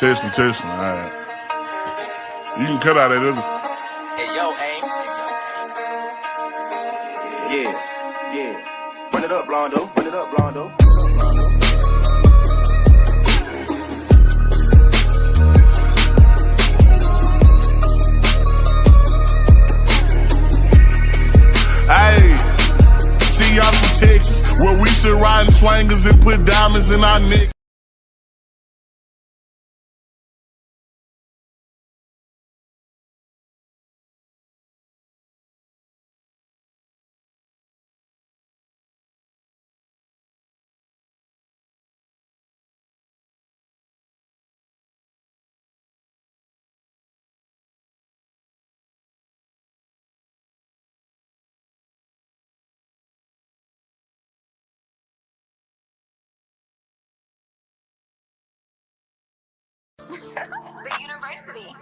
Testing. All right. You can cut out that other. Hey, yo, aim. Yeah. Run it up, Blondo. Hey, see y'all from Texas, where we sit riding swangers and put diamonds in our neck. The university.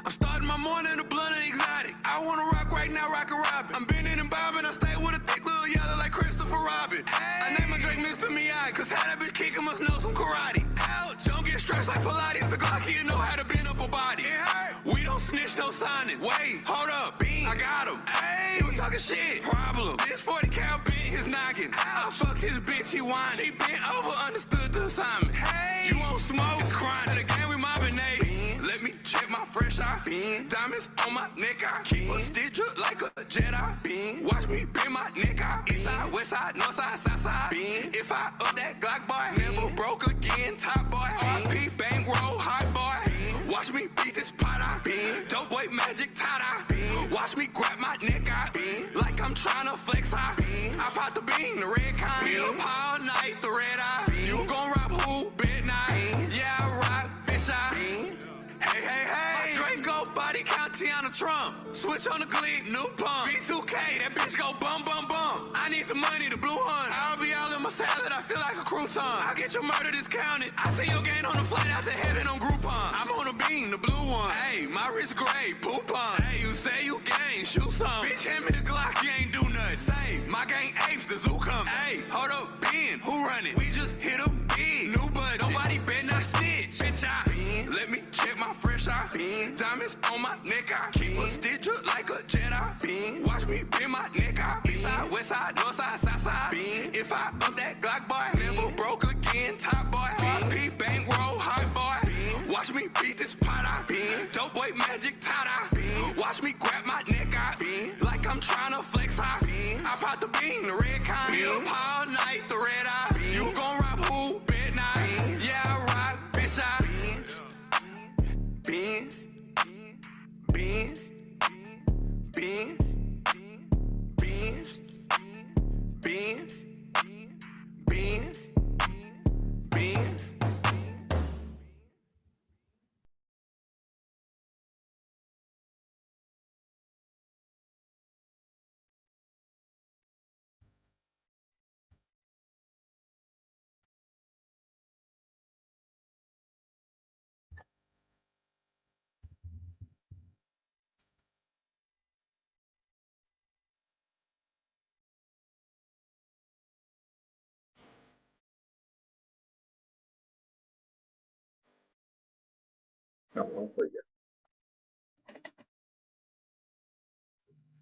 I'm starting my morning in a blunt and exotic. I wanna rock right now, rockin' Robin. I'm bending and bobbing, I stay with a thick little yellow like Christopher Robin. Hey. I name my drink Mr. Miyagi, cause how that bitch kickin' must know some karate. Ouch. Don't get stretched like Pilates, the Glock here know how to bend up a body. We don't snitch, no signing. Wait, hold up, bean, I got him. Hey, you talking shit, problem. This 40 cal bent his noggin. I fucked his bitch, he whining. She bent over, understood the assignment. Hey, you won't smoke, it's crying. The game we mobbing, let me check my fresh eye. Diamonds on my neck, I keep a stitch up like a Jedi. Watch me bend my neck out. East side, west side, north side, south side. If I up that Glock boy, never broke again, top boy. RP bankroll, hot boy. Watch me beat this pot out. Dope boy magic tie. Watch me grab my neck out. Like I'm trying to flex high. I pop the bean, the red kind. Up all night, the red eye. You gon' rob who? Midnight. Yeah, I rock, bitch, Hey. Draco body count Tiana Trump. Switch on the click, new pump. B2K, that bitch go bum. I need the money, the blue hunt. I'll be all in my salad, I feel like a crouton. I'll get your murder discounted. I see your gain on the flight out to heaven on Groupon. I'm on a bean, the blue one. Hey, my wrist gray, poop on. Hey, you say you gang, shoot some. Bitch, hand me the Glock, you ain't do nothing. Say, my gang apes, the zoo come. Hey, hold up, Ben, who run it? We just hit a big. New bud, nobody been not stitch. Bitch, let me check my fresh eye. Diamonds on my neck, I keep a stitch up like a Jedi. Watch me bend my neck out. East side, west side, north side, south side. If I up that Glock boy, never broke again, top boy. RP bankroll, hot boy. Watch me beat this pot out. Dope boy magic tie. Watch me grab my neck out. Like I'm trying to flex high. I pop the bean, the red kind. Up all night, the red eye. You gon' rob who? Midnight. Yeah, I rock, bitch, Bean.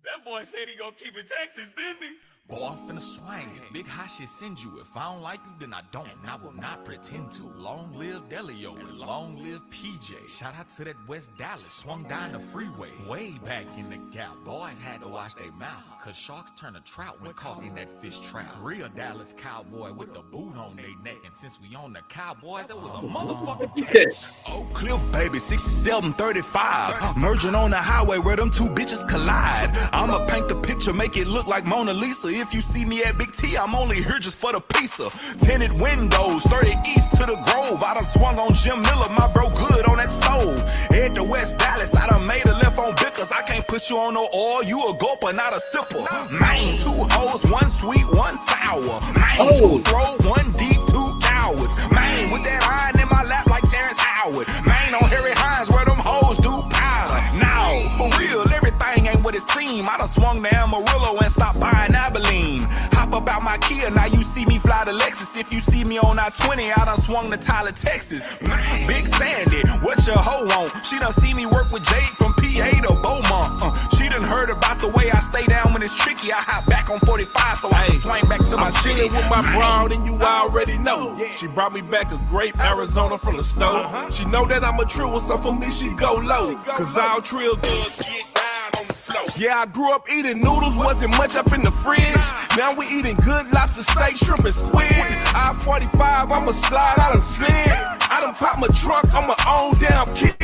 That boy said he gonna keep it Texas, didn't he? Boy, I'm finna swing. It's big hot shit send you. If I don't like you, then I don't. And I will not pretend to. Long live Delaware and long live PJ. Shout out to that West Dallas. Swung down the freeway. Way back in the gap. Boys had to wash their mouth. Cause sharks turn to trout when caught in that fish trap. Real Dallas cowboy with the boot on their neck. And since we on the Cowboys, that was a motherfucking catch. Oak Cliff, baby, 6735. Merging on the highway where them two bitches collide. I'ma paint the picture, make it look like Mona Lisa. If you see me at Big T, I'm only here just for the pizza. Tinted windows, 30 east to the Grove. I done swung on Jim Miller, my bro good on that stove. Head to West Dallas, I done made a left on Vickers. I can't put you on no oil, you a gulper, not a sipper. Main, 2 hoes, 1 sweet, 1 sour. Main, 2 throw, 1 deep, 2 cowards. Main, with that iron in my lap like Terrence Howard. Main on Harry Hines, where them by the Lexus. If you see me on I-20, I done swung to Tyler, Texas. Big Sandy, what your hoe on? She done see me work with Jade from PA to Beaumont. She done heard about the way I stay down when it's tricky. I hop back on 45 so I can swing back to my city. I'm with my broad and you already know. She brought me back a grape Arizona from the store. She know that I'm a true one, so for me she go low. Cause all trill girls get down on the floor. Yeah, I grew up eating noodles, wasn't much up in the fridge. Now we eating good lobster steak, shrimp and squid. I-45, I'ma slide, I done slid. I done pop my trunk on my own damn kids.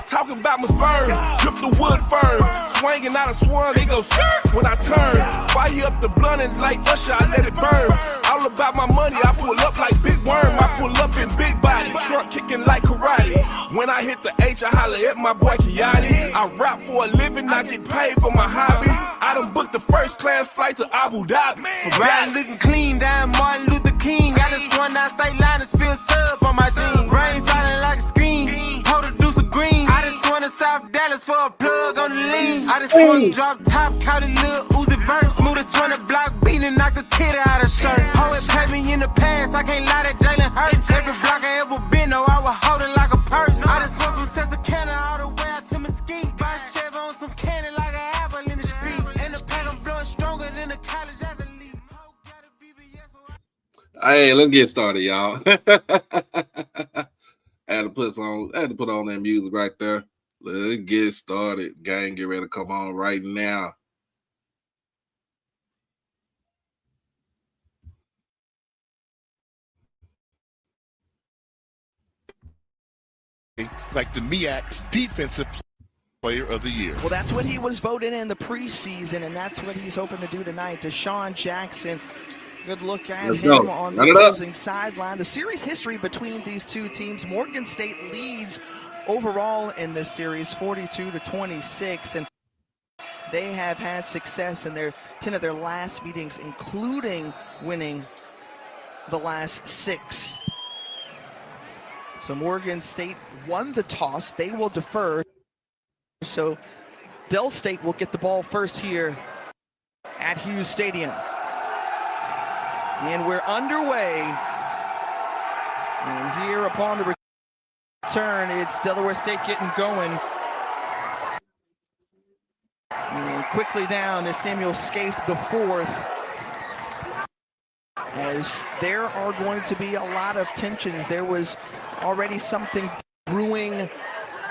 Talking about my sperm, drip the wood firm. Swinging out of swung, they go skirt when I turn. Fire up the blunt and like Usher, I let it burn. All about my money, I pull up like Big Worm. I pull up in big body, trunk kicking like karate. When I hit the H, I holler at my boy Kiati. I rap for a living, I get paid for my hobby. I done booked the first class flight to Abu Dhabi. Riding looking clean, down Martin Luther King. I just swung down state line and spilled sub on my jeans. Rain falling like a screen, hold a deuce of green. I just swung to South Dallas for a plug on the lean. I just swung drop top, caught a little Uzi verse. Smoothest swung the block, beat and knocked the titty out of shirt. Ho, it played me in the past, I can't lie, that Jalen Hurts. Every block I ever been, no, I was holding like a purse. I just swung from Texarkana all the way out to Mesquite. Buy Chev on some candy like an apple in the street. And the pack I'm blowing stronger than a college athlete. Hey, let's get started, y'all. I had to put on that music right there. Let's get started. Gang, get ready to come on right now. Like the MEAC Defensive Player of the Year. Well, that's what he was voted in the preseason, and that's what he's hoping to do tonight. Deshaun Jackson, good look at him on the opposing sideline. The series history between these two teams, Morgan State leads overall in this series 42-26, and they have had success in their 10 of their last meetings, including winning the last 6. So Morgan State won the toss. They will defer. So Del State will get the ball first here at Hughes Stadium. And we're underway. And here upon the return, it's Delaware State getting going. And quickly down is Samuel Scaife IV. As there are going to be a lot of tensions. There was already something brewing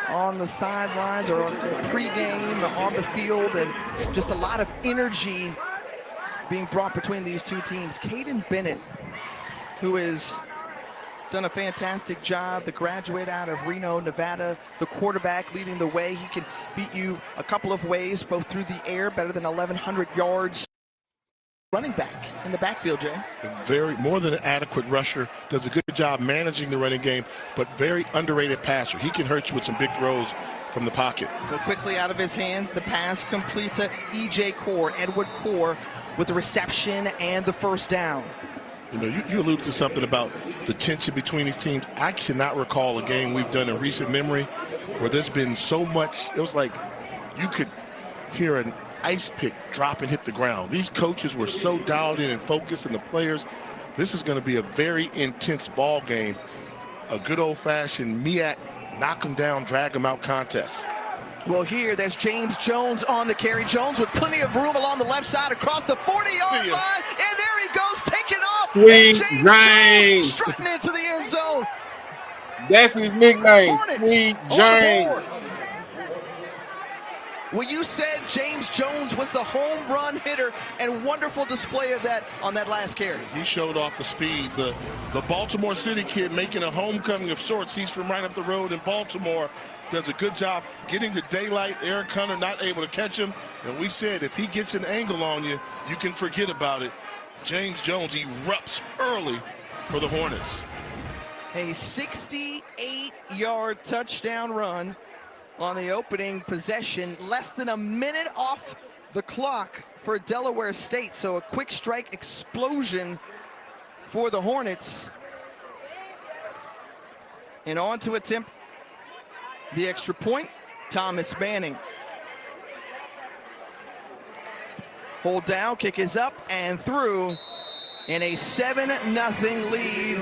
on the sidelines or pregame on the field, and just a lot of energy being brought between these two teams. Caden Bennett, who has done a fantastic job, the graduate out of Reno, Nevada, the quarterback leading the way. He can beat you a couple of ways, both through the air, better than 1,100 yards. Running back in the backfield, Jay. More than an adequate rusher, does a good job managing the running game, but very underrated passer. He can hurt you with some big throws from the pocket. Go quickly out of his hands, the pass complete to E.J. Core, Edward Core, with the reception and the first down. You know, you alluded to something about the tension between these teams. I cannot recall a game we've done in recent memory where there's been so much. It was like you could hear an ice pick drop and hit the ground. These coaches were so dialed in and focused, and the players. This is going to be a very intense ball game. A good old-fashioned MEAC knock them down, drag them out contest. Well, here, there's James Jones on the carry. Jones with plenty of room along the left side across the 40-yard line, and there he goes, taking off. Sweet James strutting into the end zone. That's his nickname, Hornets Sweet James. Well, you said James Jones was the home run hitter, and wonderful display of that on that last carry. He showed off the speed. The Baltimore City kid making a homecoming of sorts. He's from right up the road in Baltimore. Does a good job getting to daylight. Eric Hunter not able to catch him. And we said if he gets an angle on you, you can forget about it. James Jones erupts early for the Hornets. A 68-yard touchdown run on the opening possession, less than a minute off the clock for Delaware State. So a quick strike explosion for the Hornets. And on to attempt the extra point, Thomas Manning. Hold down, kick is up and through. And a 7-0 lead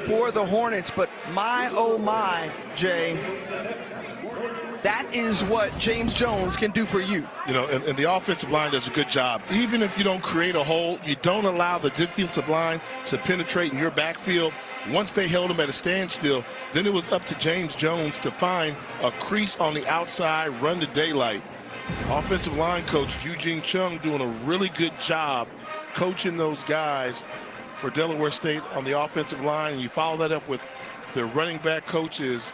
for the Hornets. But my, oh my, Jay, that is what James Jones can do for you. You know, and the offensive line does a good job. Even if you don't create a hole, you don't allow the defensive line to penetrate in your backfield. Once they held him at a standstill, then it was up to James Jones to find a crease on the outside, run to daylight. Offensive line coach Eugene Chung doing a really good job coaching those guys for Delaware State on the offensive line. And you follow that up with their running back coach is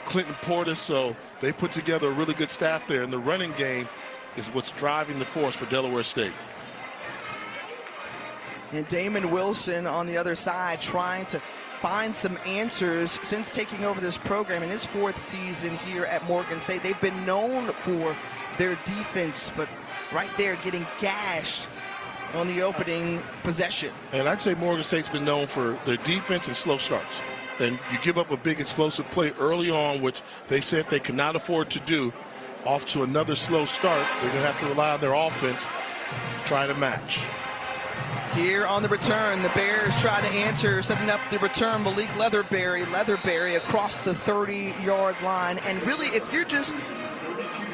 Clinton Portis. So they put together a really good staff there. And the running game is what's driving the force for Delaware State. And Damon Wilson on the other side trying to find some answers since taking over this program in his 4th season here at Morgan State. They've been known for their defense, but right there getting gashed on the opening possession. And I'd say Morgan State's been known for their defense and slow starts. And you give up a big explosive play early on, which they said they could not afford to do, off to another slow start. They're going to have to rely on their offense to try to match. Here on the return, the Bears try to answer, setting up the return. Malik Leatherberry across the 30-yard line. And really, if you're just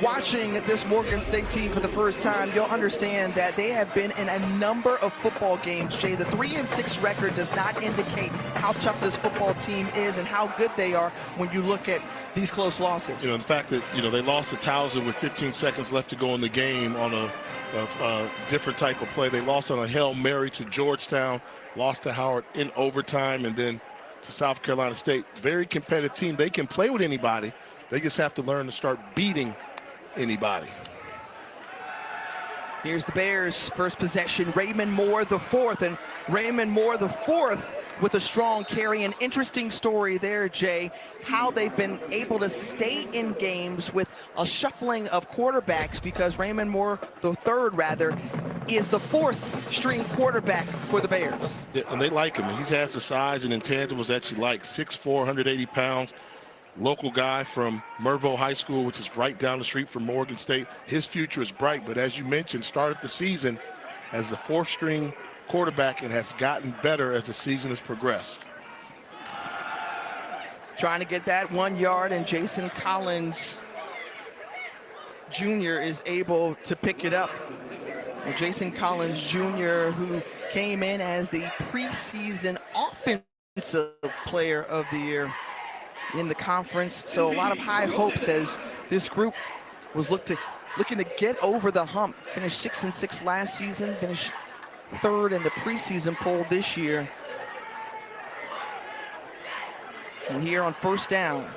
watching this Morgan State team for the first time, you'll understand that they have been in a number of football games. Jay, the 3-6 record does not indicate how tough this football team is and how good they are when you look at these close losses. You know, the fact that, you know, they lost to Towson with 15 seconds left to go in the game on a different type of play. They lost on a Hail Mary to Georgetown, lost to Howard in overtime, and then to South Carolina State. Very competitive team. They can play with anybody. They just have to learn to start beating anybody. Here's the Bears' first possession. Raymond Moore the 4th, and Raymond Moore the 4th with a strong carry. An interesting story there, Jay, how they've been able to stay in games with a shuffling of quarterbacks, because Raymond Moore the 3rd, rather, is the 4th string quarterback for the Bears. Yeah, and they like him. He has the size and intangibles that you like. 6'4", 180 pounds. Local guy from Mervo High School, which is right down the street from Morgan State. His future is bright, but as you mentioned, started the season as the 4th string quarterback and has gotten better as the season has progressed. Trying to get that 1 yard, and Jason Collins Jr. is able to pick it up. And Jason Collins Jr., who came in as the preseason offensive player of the year in the conference. So a lot of high hopes as this group was looking to get over the hump. Finished 6-6 last season, finished 3rd in the preseason poll this year. And here on first down,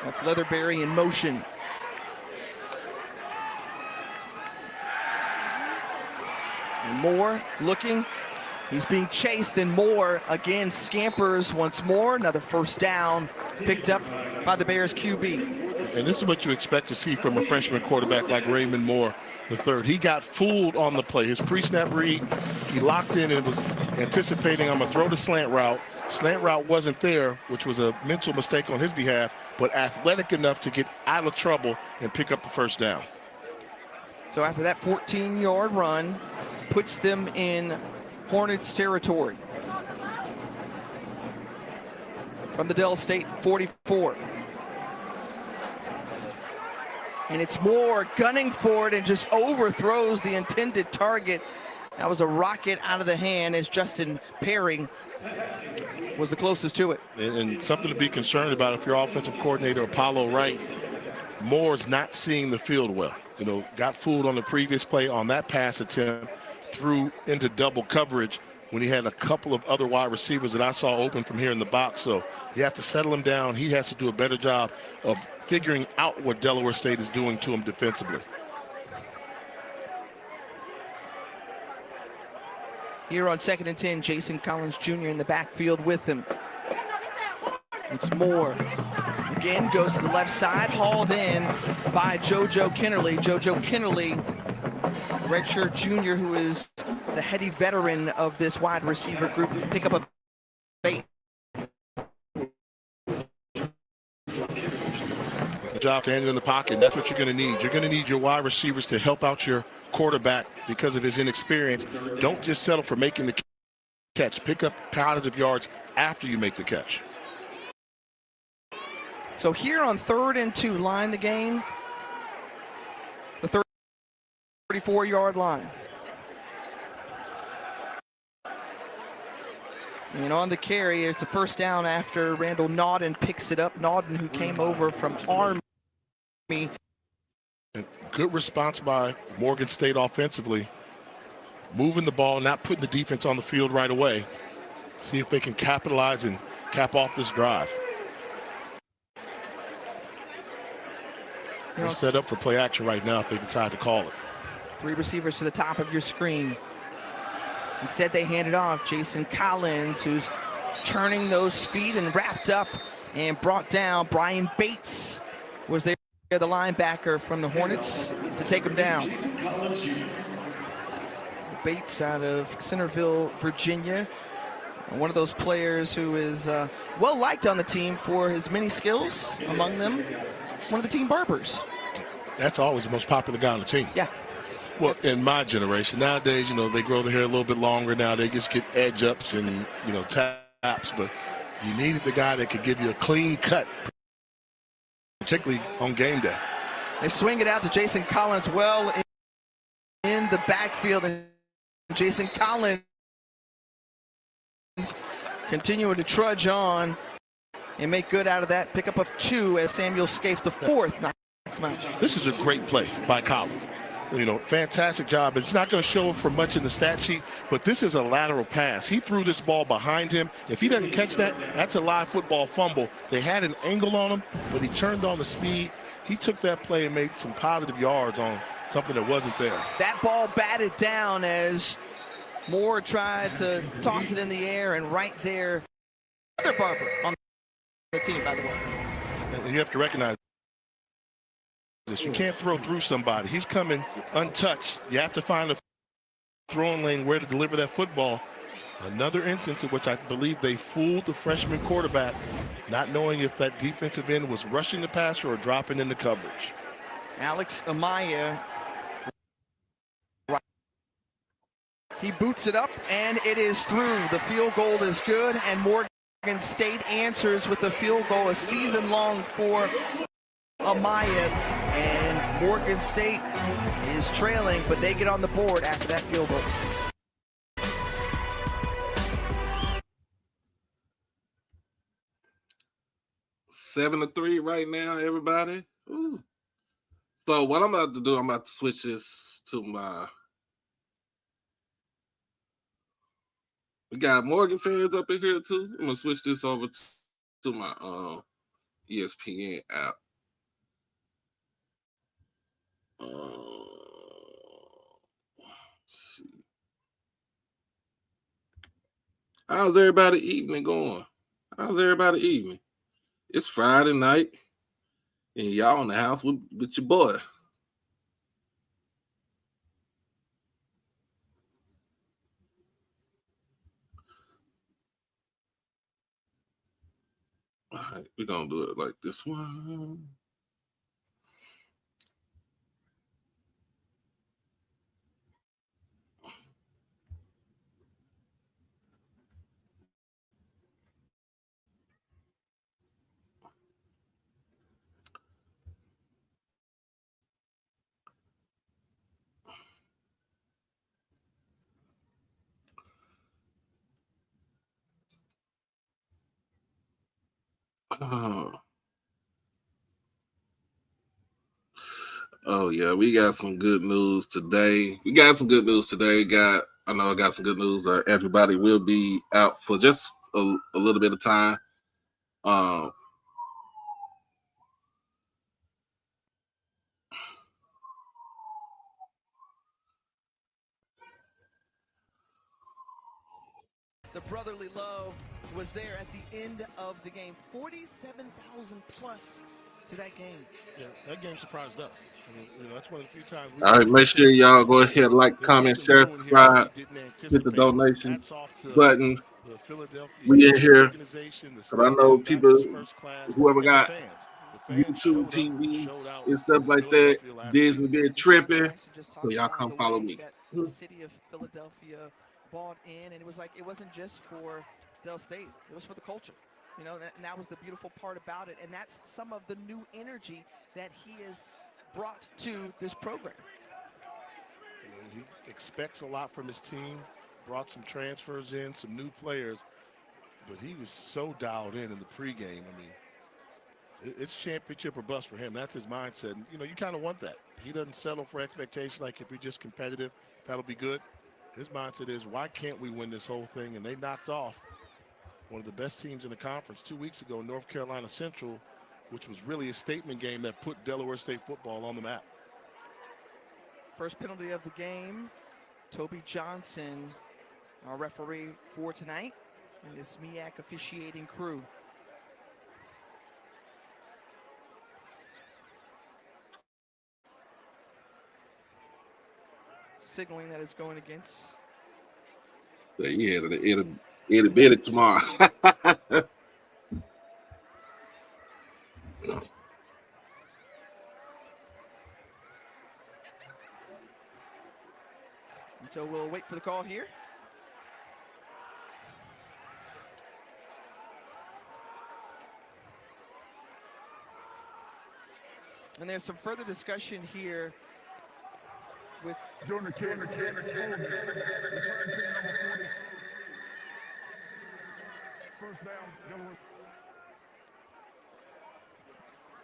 that's Leatherberry in motion. And Moore looking. He's being chased, and Moore again scampers once more. Another first down picked up by the Bears QB. And this is what you expect to see from a freshman quarterback like Raymond Moore III. He got fooled on the play. His pre-snap read, he locked in and was anticipating, I'm going to throw the slant route. Slant route wasn't there, which was a mental mistake on his behalf, but athletic enough to get out of trouble and pick up the first down. So after that 14-yard run, puts them in Hornets territory. From the Del State 44. And it's Moore gunning for it and just overthrows the intended target. That was a rocket out of the hand, as Justin Perry was the closest to it. And something to be concerned about if your offensive coordinator, Apollo Wright. Moore's not seeing the field well. You know, got fooled on the previous play on that pass attempt, threw into double coverage when he had a couple of other wide receivers that I saw open from here in the box. So you have to settle him down. He has to do a better job of figuring out what Delaware State is doing to him defensively. Here on 2nd and 10, Jason Collins Jr. in the backfield with him. It's Moore. Again, goes to the left side, hauled in by JoJo Kennerly. JoJo Kennerly, redshirt junior, who is the heady veteran of this wide receiver group, pick up a bait. Good job standing in the pocket. That's what you're going to need. You're going to need your wide receivers to help out your quarterback because of his inexperience. Don't just settle for making the catch. Pick up positive yards after you make the catch. So here on 3rd and 2, line the game. The 34-yard line. And on the carry, it's the first down after Randall Nauden picks it up. Nauden, who came over from Army. And good response by Morgan State offensively. Moving the ball, not putting the defense on the field right away. See if they can capitalize and cap off this drive. They're set up for play action right now if they decide to call it. 3 receivers to the top of your screen. Instead, they hand it off. Jason Collins, who's churning those feet and wrapped up and brought down. Brian Bates was there, the linebacker from the Hornets, to take him down. Bates out of Centerville, Virginia. One of those players who is well liked on the team for his many skills. Among them, one of the team barbers. That's always the most popular guy on the team. Yeah. Well, in my generation, nowadays, they grow their hair a little bit longer now. They just get edge ups and, taps. But you needed the guy that could give you a clean cut, particularly on game day. They swing it out to Jason Collins well in the backfield. And Jason Collins continuing to trudge on and make good out of that pickup of 2 as Samuel Scapes the 4th. This is a great play by Collins. Fantastic job. It's not going to show for much in the stat sheet, but this is a lateral pass. He threw this ball behind him. If he doesn't catch that, that's a live football fumble. They had an angle on him, but he turned on the speed. He took that play and made some positive yards on something that wasn't there. That ball batted down as Moore tried to toss it in the air, and right there, another Barber on the team, by the way. And you have to recognize this. You can't throw through somebody. He's coming untouched. You have to find a throwing lane where to deliver that football. Another instance in which I believe they fooled the freshman quarterback, not knowing if that defensive end was rushing the passer or dropping into coverage. Alex Amaya, he boots it up, and it is through. The field goal is good, and Morgan State answers with a field goal, a season long for Amaya, and Morgan State is trailing, but they get on the board after that field goal. Seven to 3 right now, everybody. Ooh. So what I'm about to do, I'm about to switch this to my. We got Morgan fans up in here too. I'm gonna switch this over to my ESPN app. Let's see. How's everybody evening going? How's everybody evening? It's Friday night, and y'all in the house with your boy. All right, we're going to do it like this one. Oh yeah, we got some good news today. I got some good news. Everybody will be out for just a little bit of time. The brotherly love was there at the end of the game. 47,000 plus to that game. Yeah, that game surprised us. I mean, that's one of the few times. All right, make sure y'all go ahead, like, comment, share, subscribe, hit the donation button. We in here, because I know people, whoever got YouTube TV and stuff like that. Disney been tripping, so y'all come follow me. The city of Philadelphia bought in, and it was like it wasn't just for Del State; it was for the culture. You know, and that was the beautiful part about it, and that's some of the new energy that he has brought to this program. He expects a lot from his team, brought some transfers in, some new players, but he was so dialed in the pregame. I mean, it's championship or bust for him. That's his mindset. And, you know, you kind of want that. He doesn't settle for expectations like if we're just competitive, that'll be good. His mindset is, why can't we win this whole thing? And they knocked off one of the best teams in the conference 2 weeks ago, North Carolina Central, which was really a statement game that put Delaware State football on the map. First penalty of the game, Toby Johnson, our referee for tonight, and this MEAC officiating crew. Signaling that it's going against. So yeah, it'll be it tomorrow. And so we'll wait for the call here. And there's some further discussion here with Donor King, return team number 42. First down, Delaware.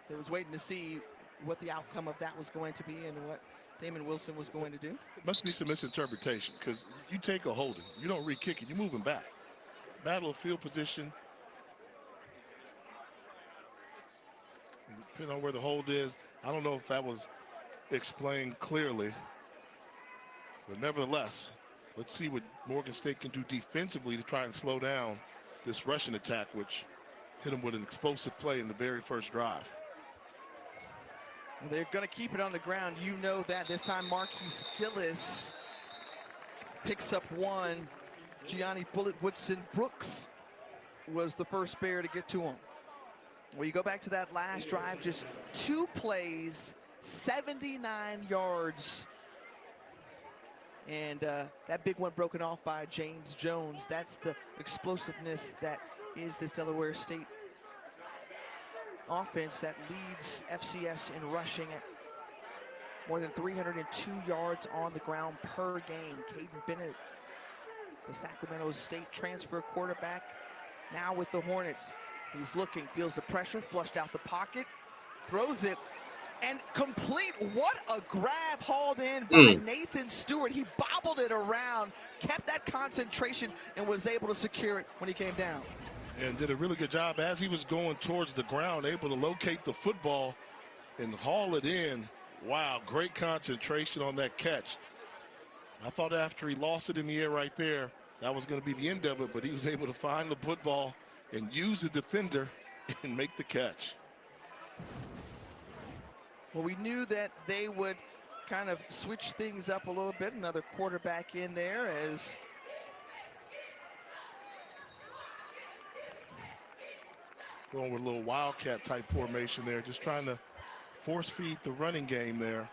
So it was waiting to see what the outcome of that was going to be and what Damon Wilson was going to do. It must be some misinterpretation, because you take a holding, you don't re-kick it, you're moving back. Battle of field position. Depending on where the hold is, I don't know if that was explained clearly. But nevertheless, let's see what Morgan State can do defensively to try and slow down this rushing attack, which hit them with an explosive play in the very first drive. They're going to keep it on the ground. You know that. This time Marquise Gillis picks up one. Gianni Bullet Woodson Brooks was the first bear to get to him. Well, you go back to that last drive, just 2 plays, 79 yards. And that big one broken off by James Jones. That's the explosiveness that is this Delaware State offense that leads FCS in rushing at more than 302 yards on the ground per game. Caden Bennett, the Sacramento State transfer quarterback, now with the Hornets. He's looking, feels the pressure, flushed out the pocket, throws it, and complete. What a grab hauled in by Nathan Stewart. He bobbled it around, kept that concentration, and was able to secure it when he came down. And did a really good job as he was going towards the ground, able to locate the football and haul it in. Wow, great concentration on that catch. I thought after he lost it in the air right there, that was going to be the end of it, but he was able to find the football and use the defender and make the catch. Well, we knew that they would kind of switch things up a little bit. Another quarterback in there as going with a little wildcat type formation there, just trying to force feed the running game there.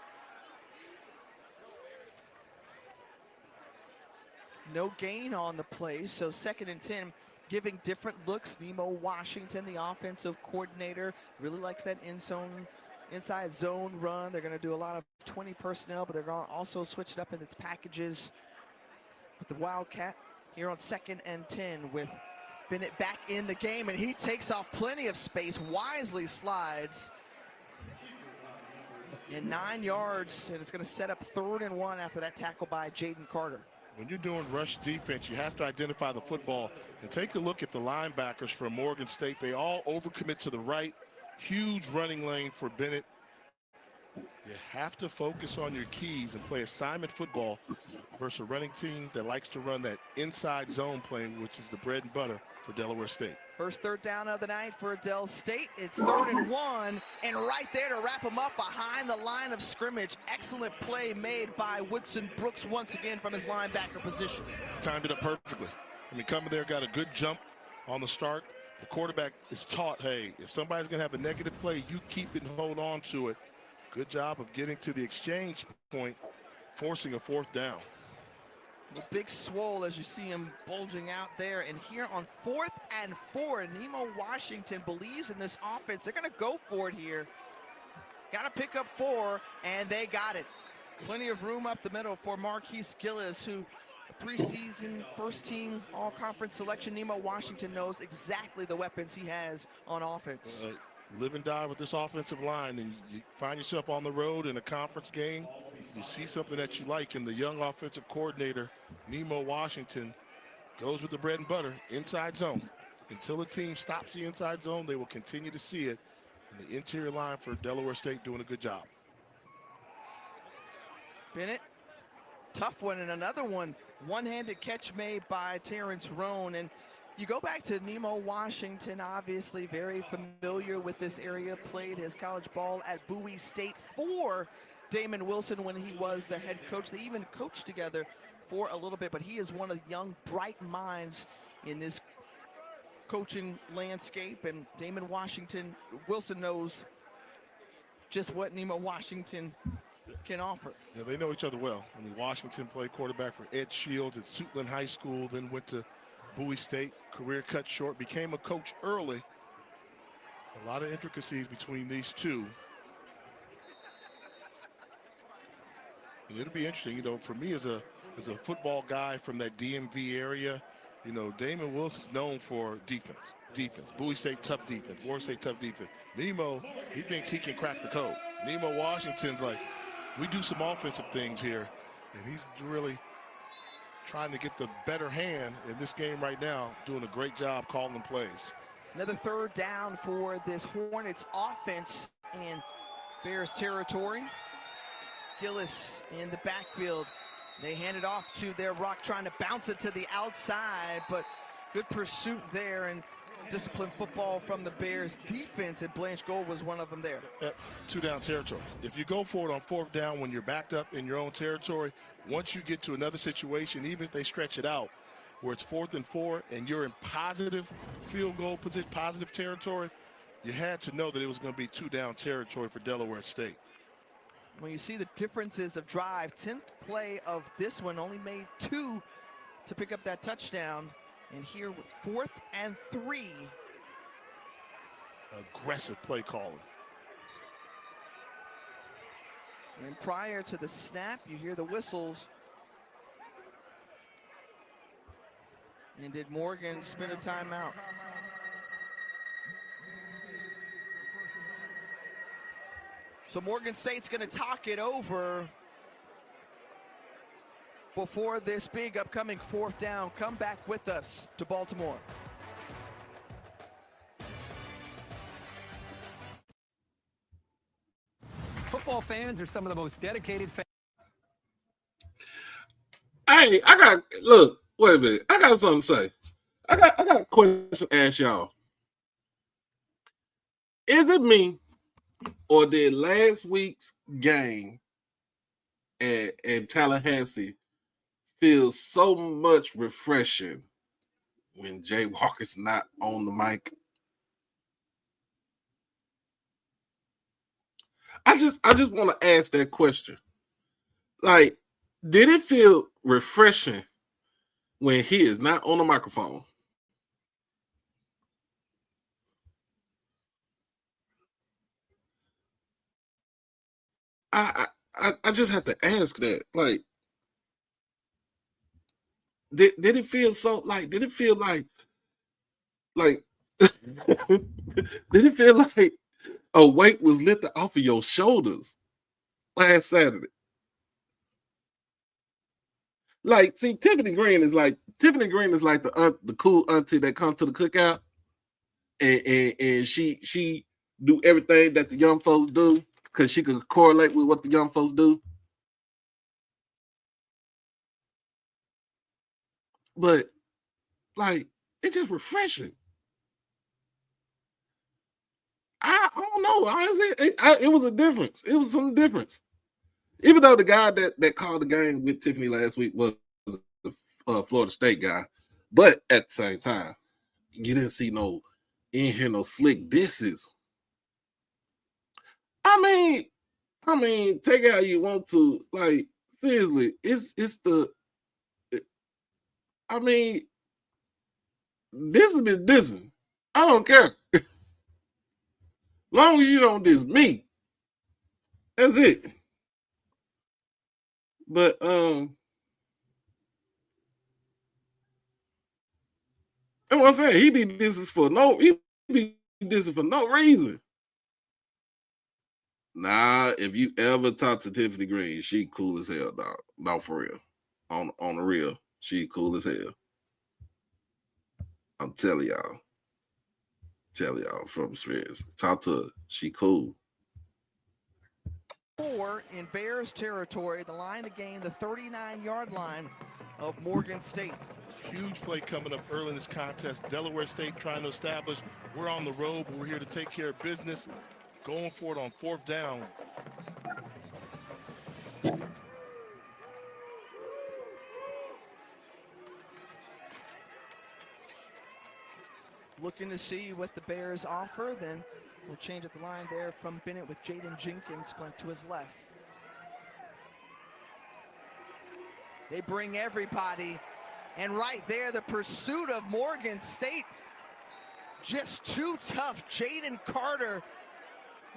no gain on the play, so 2nd and 10, giving different looks. Nemo Washington, the offensive coordinator, really likes that inside zone run. They're going to do a lot of 20 personnel, but they're going to also switch it up in its packages with the Wildcat here on 2nd and 10 with Bennett back in the game, and he takes off plenty of space, wisely slides. And 9 yards, and it's going to set up 3rd and 1 after that tackle by Jaden Carter. When you're doing rush defense, you have to identify the football and take a look at the linebackers from Morgan State. They all overcommit to the right. Huge running lane for Bennett. You have to focus on your keys and play assignment football versus a running team that likes to run that inside zone play, which is the bread and butter for Delaware State. First 3rd down of the night for Del State. It's 3rd and 1, and right there to wrap them up behind the line of scrimmage. Excellent play made by Woodson Brooks once again from his linebacker position. Timed it up perfectly. I mean, coming there, got a good jump on the start, The quarterback is taught, hey, if somebody's going to have a negative play, you keep it and hold on to it. Good job of getting to the exchange point, forcing a fourth down. The big swole as you see him bulging out there. And here on 4th and 4, Nemo Washington believes in this offense. They're going to go for it here. Got to pick up 4, and they got it. Plenty of room up the middle for Marquise Gillis, who preseason first-team all-conference selection. Nemo Washington knows exactly the weapons he has on offense. Live and die with this offensive line, and you find yourself on the road in a conference game. You see something that you like, and the young offensive coordinator, Nemo Washington, goes with the bread and butter, inside zone. Until the team stops the inside zone, they will continue to see it. And the interior line for Delaware State doing a good job. Bennett, tough one, and another one. One-handed catch made by Terrence Roan. And you go back to Nemo Washington, obviously very familiar with this area, played his college ball at Bowie State for Damon Wilson when he was the head coach. They even coached together for a little bit, but he is one of the young, bright minds in this coaching landscape, and Damon Wilson knows just what Nemo Washington can offer. Yeah, they know each other well. I mean, Washington played quarterback for Ed Shields at Suitland High School, then went to Bowie State, career cut short, became a coach early. A lot of intricacies between these two. And it'll be interesting, you know, for me as a football guy from that DMV area, you know, Damon Wilson's known for defense. Bowie State, tough defense. Warren State, tough defense. Nemo, he thinks he can crack the code. Nemo Washington's like, we do some offensive things here, and he's really trying to get the better hand in this game right now, doing a great job calling plays. Another 3rd down for this Hornets offense in Bears territory. Gillis in the backfield. They hand it off to their rock, trying to bounce it to the outside, but good pursuit there and disciplined football from the Bears defense, and Blanche Gold was one of them there. 2-down territory. If you go for it on 4th down when you're backed up in your own territory, once you get to another situation, even if they stretch it out, where it's 4th and 4 and you're in positive field goal position, positive territory, you had to know that it was going to be 2-down territory for Delaware State. When you see the differences of drive, 10th play of this one only made 2 to pick up that touchdown. And here with 4th and 3. Aggressive play calling. And prior to the snap, you hear the whistles. And did Morgan spin a timeout? So Morgan State's going to talk it over before this big upcoming 4th down. Come back with us to Baltimore. Football fans are some of the most dedicated fans. Hey, wait a minute. I got something to say. I got a question to ask y'all. Is it me, or did last week's game at Tallahassee feel so much refreshing when Jay Walker's not on the mic? I just want to ask that question. Like, did it feel refreshing when he is not on the microphone? I just have to ask that. Like, did it feel so like? Did it feel like? Did it feel like a weight was lifted off of your shoulders last Saturday? Like, see, Tiffany Green is like the cool auntie that comes to the cookout, and she do everything that the young folks do because she could correlate with what the young folks do. But like, it's just refreshing. I don't know. Honestly, it was a difference. It was some difference. Even though the guy that called the game with Tiffany last week was the Florida State guy, but at the same time, you didn't see no ain't hear no slick disses. I mean, take it how you want to. Like, seriously, it's the. I mean, dissing is dissing. I don't care. Long as you don't diss me, that's it. But that's what I'm saying. He be dissing for no reason. Nah, if you ever talk to Tiffany Green, she cool as hell, dog. No, for real. On the real, she cool as hell. I'm telling y'all. From experience. Talk to her. She cool. 4 in Bears territory. The line to gain the 39-yard line of Morgan State. Huge play coming up early in this contest. Delaware State trying to establish we're on the road, but we're here to take care of business. Going for it on 4th down. Looking to see what the Bears offer, then we'll change at the line there from Bennett with Jaden Jenkins flanked to his left. They bring everybody, and right there, the pursuit of Morgan State, just too tough. Jaden Carter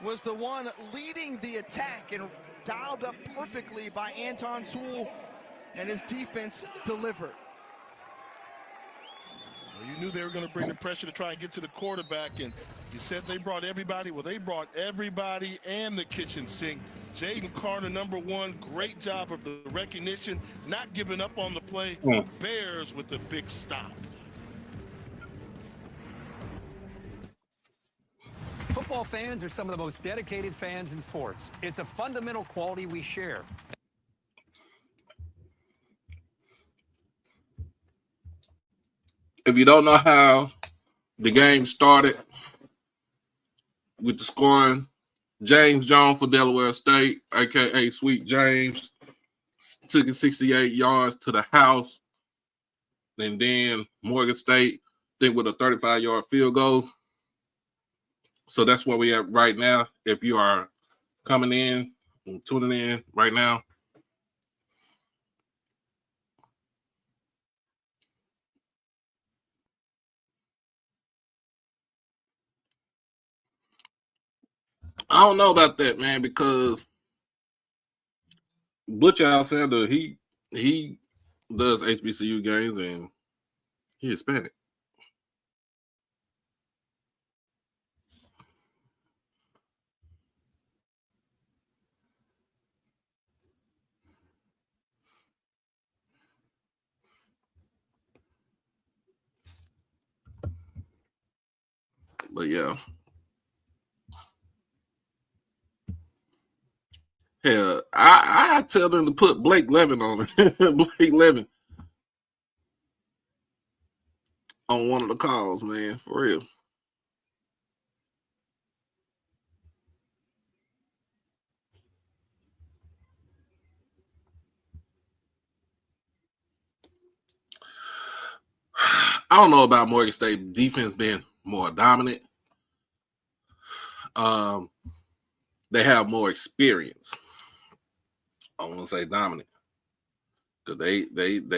was the one leading the attack and dialed up perfectly by Anton Sewell, and his defense delivered. Well, you knew they were going to bring the pressure to try and get to the quarterback, and you said they brought everybody. Well, they brought everybody and the kitchen sink. Jaden Carter, number 1, great job of the recognition, not giving up on the play. Bears with a big stop. Football fans are some of the most dedicated fans in sports. It's a fundamental quality we share. If you don't know how the game started with the scoring, James Jones for Delaware State, a.k.a. Sweet James, took it 68 yards to the house. And then Morgan State, I think, with a 35-yard field goal. So that's where we at right now. If you are coming in and tuning in right now, I don't know about that, man, because Butch Alexander, he does HBCU games and he Hispanic. But yeah. Hell, I tell them to put Blake Levin on it. Blake Levin on one of the calls, man, for real. I don't know about Morgan State defense being more dominant. They have more experience. I want to say dominant because they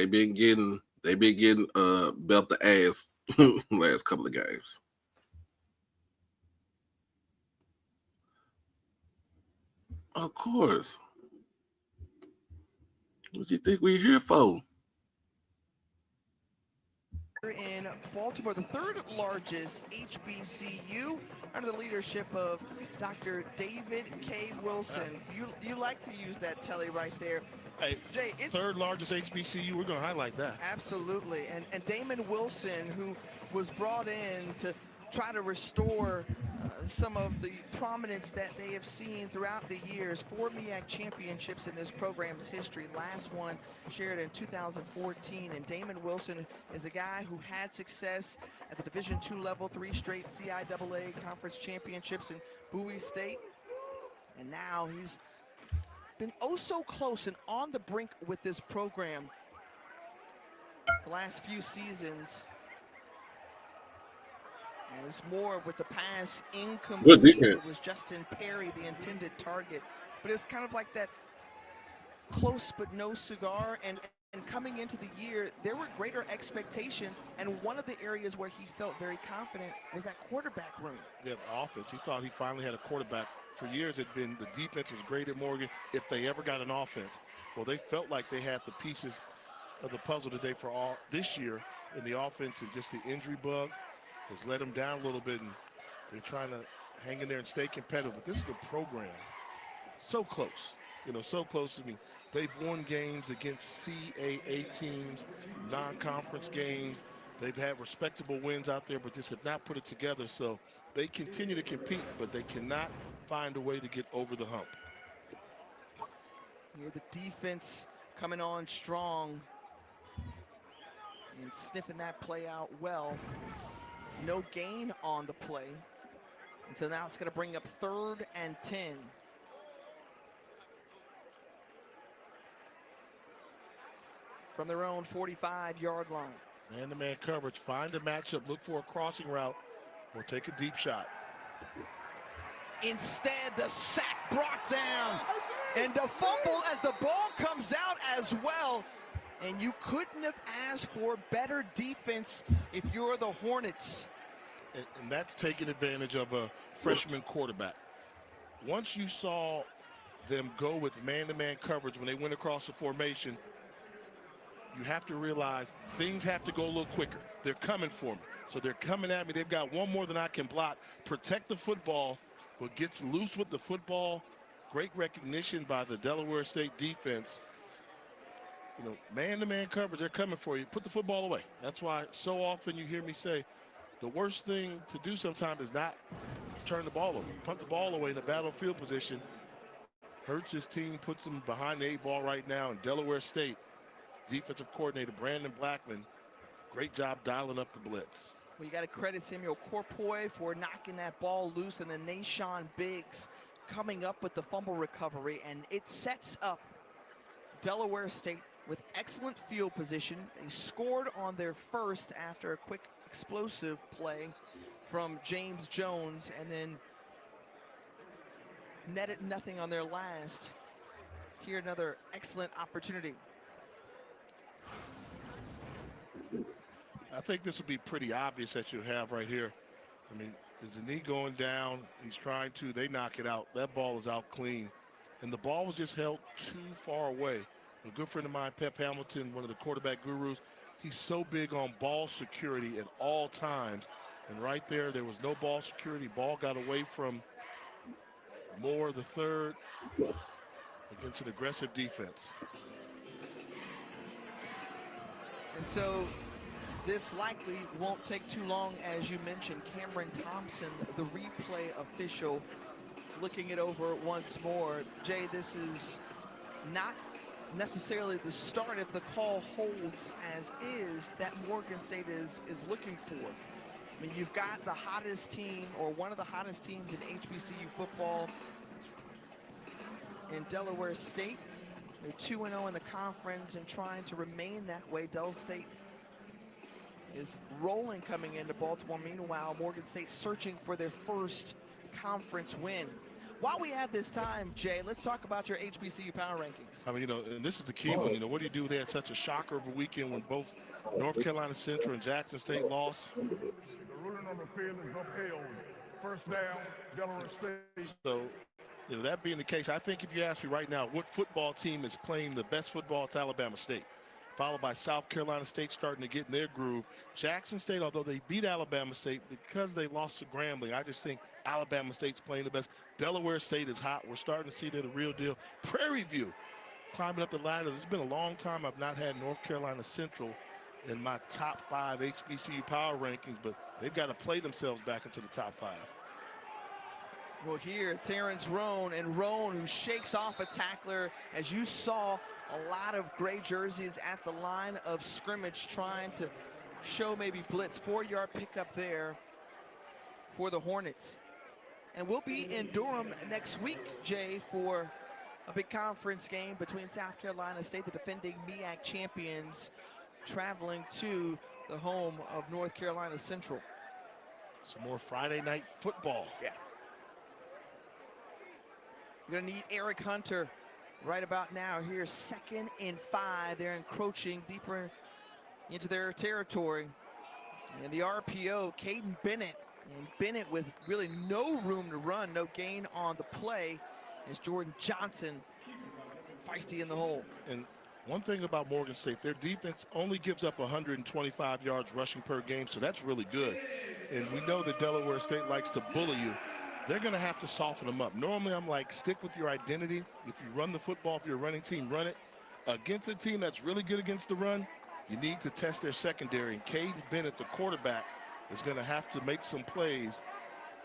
been getting belt the ass last couple of games. Of course. What do you think we're here for? In Baltimore, the 3rd largest HBCU, under the leadership of Dr. David K. Wilson. You like to use that telly right there. Hey, Jay, it's 3rd largest HBCU. We're going to highlight that. Absolutely. And Damon Wilson, who was brought in to try to restore some of the prominence that they have seen throughout the years. 4 MEAC championships in this program's history. Last one shared in 2014. And Damon Wilson is a guy who had success at the Division II level, 3 straight CIAA conference championships in Bowie State. And now he's been oh so close and on the brink with this program the last few seasons. As more with the pass Good incomplete, defense. it was Justin Perry, the intended target. But it's kind of like that close but no cigar. And coming into the year, there were greater expectations. And one of the areas where he felt very confident was that quarterback room. Yeah, the offense. He thought he finally had a quarterback. For years, it had been the defense was great at Morgan if they ever got an offense. Well, they felt like they had the pieces of the puzzle today for all this year in the offense, and just the injury bug has let them down a little bit, and they're trying to hang in there and stay competitive. But this is a program so close, so close. I mean, they've won games against CAA teams, non-conference games. They've had respectable wins out there, but just have not put it together. So they continue to compete, but they cannot find a way to get over the hump. Here the defense coming on strong and sniffing that play out well. No gain on the play. And so now it's going to bring up 3rd and 10. From their own 45-yard line. Man-to-man coverage, find a matchup, look for a crossing route, or take a deep shot. Instead, the sack brought down, and the fumble as the ball comes out as well. And you couldn't have asked for better defense if you're the Hornets. And that's taking advantage of a freshman quarterback. Once you saw them go with man-to-man coverage when they went across the formation, you have to realize things have to go a little quicker. They're coming for me. So they're coming at me. They've got one more than I can block. Protect the football, but gets loose with the football. Great recognition by the Delaware State defense. Man-to-man coverage, they're coming for you. Put the football away. That's why so often you hear me say the worst thing to do sometimes is not turn the ball over. Punt the ball away in the battlefield position. Hurts his team, puts them behind the 8 ball right now. And Delaware State defensive coordinator Brandon Blackman, great job dialing up the blitz. Well, you got to credit Samuel Corpoy for knocking that ball loose, and then Nashawn Biggs coming up with the fumble recovery, and it sets up Delaware State with excellent field position. They scored on their first after a quick explosive play from James Jones, and then netted nothing on their last. Here another excellent opportunity. I think this will be pretty obvious that you have right here. I mean, is the knee going down? He's trying to, they knock it out. That ball is out clean. And the ball was just held too far away. A good friend of mine, Pep Hamilton, one of the quarterback gurus, he's so big on ball security at all times. And right there was no ball security. Ball got away from Moore, the third, against an aggressive defense. And so this likely won't take too long, as you mentioned. Cameron Thompson, the replay official, looking it over once more. Jay, this is not necessarily the start if the call holds as is that Morgan State is looking for. I mean, you've got the hottest team, or one of the hottest teams in HBCU football in Delaware State. They're 2-0 in the conference and trying to remain that way. Del State is rolling coming into Baltimore. Meanwhile, Morgan State searching for their first conference win. While we have this time, Jay, let's talk about your HBCU power rankings. I mean, and this is the key one. What do you do? They had such a shocker of a weekend when both North Carolina Central and Jackson State lost. The ruling on the field is upheld. First down, Delaware State. So, that being the case, I think if you ask me right now, what football team is playing the best football, it's Alabama State. Followed by South Carolina State starting to get in their groove. Jackson State, although they beat Alabama State because they lost to Grambling, I just think Alabama State's playing the best. Delaware State is hot. We're starting to see they're the real deal. Prairie View climbing up the ladder. It's been a long time I've not had North Carolina Central in my top 5 HBCU power rankings, but they've got to play themselves back into the top 5. Well, here, Terrence Roan, and Roan, who shakes off a tackler. As you saw, a lot of gray jerseys at the line of scrimmage trying to show maybe blitz. 4-yard pickup there for the Hornets. And we'll be in Durham next week, Jay, for a big conference game between South Carolina State, the defending MEAC champions, traveling to the home of North Carolina Central. Some more Friday night football. Yeah. You're going to need Eric Hunter right about now. Here's 2nd and 5. They're encroaching deeper into their territory. And the RPO, Caden Bennett. And Bennett with really no room to run, no gain on the play. As Jordan Johnson feisty in the hole. And one thing about Morgan State, their defense only gives up 125 yards rushing per game, so that's really good. And we know that Delaware State likes to bully you. They're going to have to soften them up. Normally, I'm like, stick with your identity. If you run the football, if you're a running team, run it. Against a team that's really good against the run, you need to test their secondary. And Caden Bennett, the quarterback, is going to have to make some plays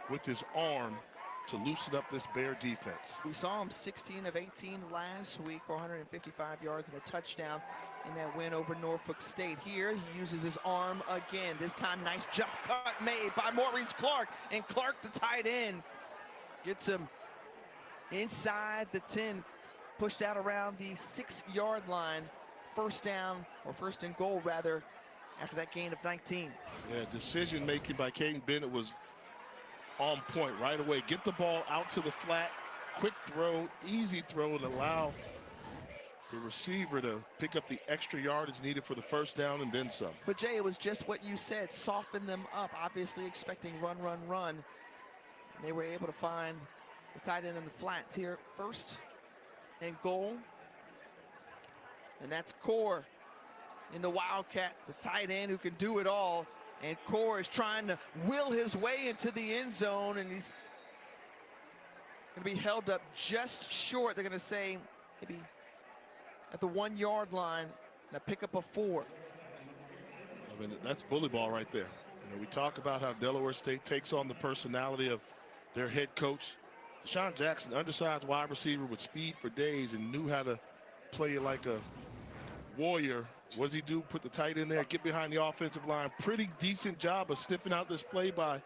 with his arm to loosen up this Bear defense. We saw him 16 of 18 last week for 155 yards and a touchdown in that win over Norfolk State. Here, he uses his arm again. This time, nice jump cut made by Maurice Clark. And Clark, the tight end, gets him inside the 10, pushed out around the 6-yard line. First down, or first and goal, rather, after that gain of 19. Yeah, decision-making by Caden Bennett was on point right away. Get the ball out to the flat, quick throw, easy throw, and allow the receiver to pick up the extra yardage needed for the first down and then some. But Jay, it was just what you said, soften them up, obviously expecting run, run, run. They were able to find the tight end in the flats here. First and goal. And that's Core in the Wildcat, the tight end who can do it all. And Core is trying to will his way into the end zone, and he's going to be held up just short. They're going to say maybe at the 1-yard line, and a pickup of 4. I mean, that's bully ball right there. You know, we talk about how Delaware State takes on the personality of their head coach. Deshaun Jackson, undersized wide receiver with speed for days and knew how to play like a warrior. What does he do? Put the tight end there, get behind the offensive line. Pretty decent job of sniffing out this play by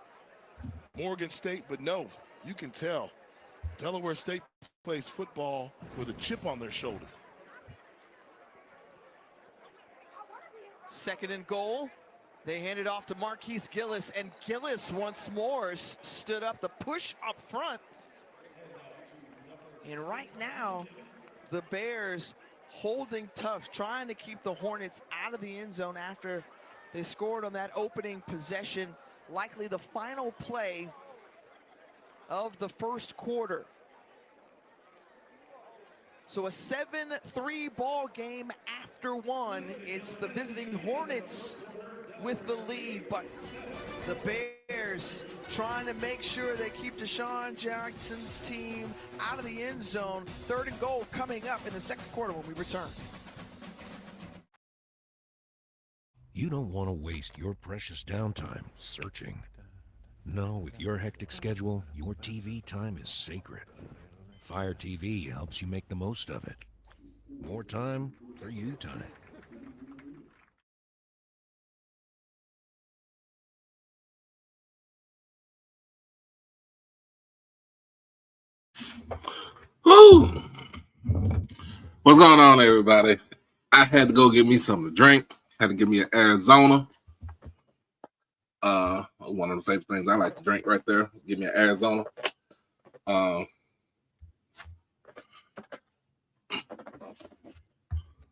Morgan State, but no, you can tell Delaware State plays football with a chip on their shoulder. 2nd and goal. They hand it off to Marquise Gillis, and Gillis once more stood up the push up front. And right now, the Bears holding tough, trying to keep the Hornets out of the end zone after they scored on that opening possession, likely the final play of the first quarter. So a 7-3 ball game after 1. It's the visiting Hornets with the lead, but the Bears trying to make sure they keep Deshaun Jackson's team out of the end zone. 3rd and goal coming up in the 2nd quarter when we return. You don't want to waste your precious downtime searching. No, with your hectic schedule, your TV time is sacred. Fire TV helps you make the most of it. More time for you time. Woo! What's going on, everybody? I had to go get me something to drink. Had to get me an Arizona. One of the favorite things I like to drink right there. Give me an Arizona.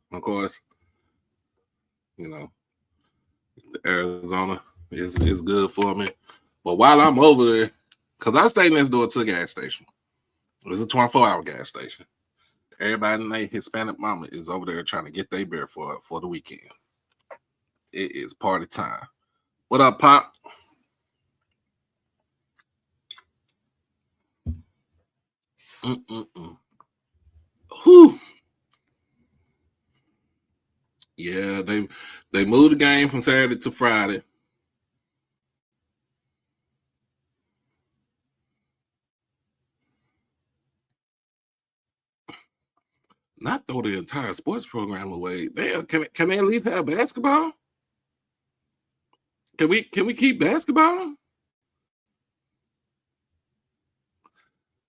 Of course, you know, the Arizona is good for me. But while I'm over there, because I stay next door to a gas station. It's a 24-hour gas station. Everybody in their Hispanic mama is over there trying to get their beer for the weekend. It is party time. What up, Pop? Whew. Yeah, they moved the game from Saturday to Friday. Not throw the entire sports program away. Can they at least have basketball? Can we keep basketball?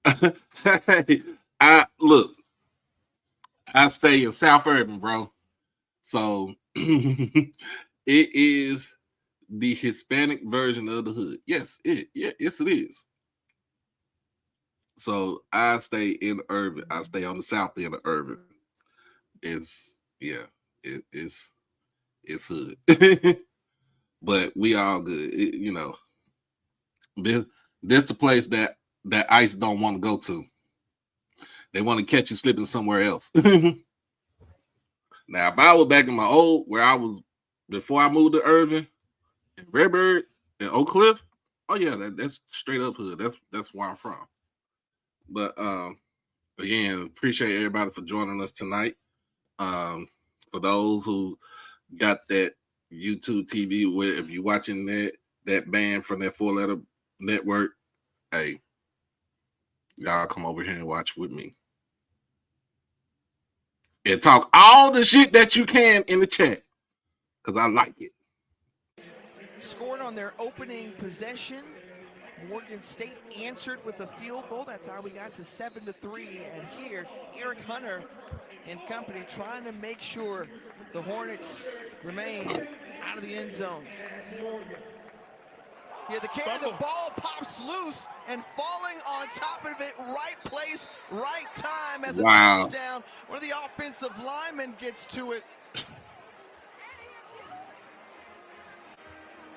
Hey, I stay in South Urban, bro. So it is the Hispanic version of the hood. Yes, it is. So I stay in Irving. I stay on the south end of Irving. It's hood. But we all good. This the place that ICE don't want to go to. They want to catch you slipping somewhere else. Now, if I was back in my old, where I was before I moved to Irving, Redbird, and Oak Cliff, oh yeah, that's straight up hood. That's where I'm from. But again, appreciate everybody for joining us tonight. For those who got that YouTube TV, where if you're watching that band from that 4-letter network, hey, y'all come over here and watch with me. And talk all the shit that you can in the chat, because I like it. Scored on their opening possession. Morgan State answered with a field goal. That's how we got to 7-3. And here, Eric Hunter and company trying to make sure the Hornets remain out of the end zone. Yeah, the ball pops loose and falling on top of it, right place, right time as a touchdown. One of the offensive linemen gets to it.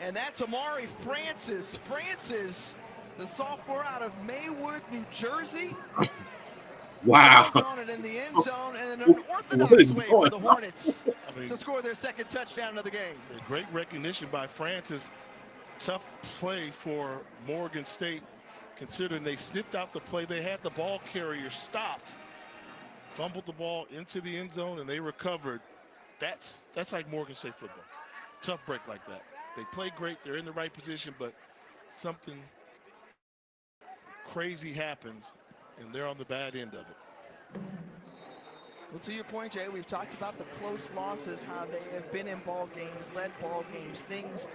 And that's Amari Francis. Francis, the sophomore out of Maywood, New Jersey. Wow. On it in the end zone, and an unorthodox way for the Hornets to score their second touchdown of the game. Great recognition by Francis. Tough play for Morgan State, considering they sniffed out the play. They had the ball carrier stopped, fumbled the ball into the end zone, and they recovered. That's like Morgan State football. Tough break like that. They play great. They're in the right position, but something crazy happens, and they're on the bad end of it. Well, to your point, Jay, we've talked about the close losses, how they have been in ball games, led ball games, things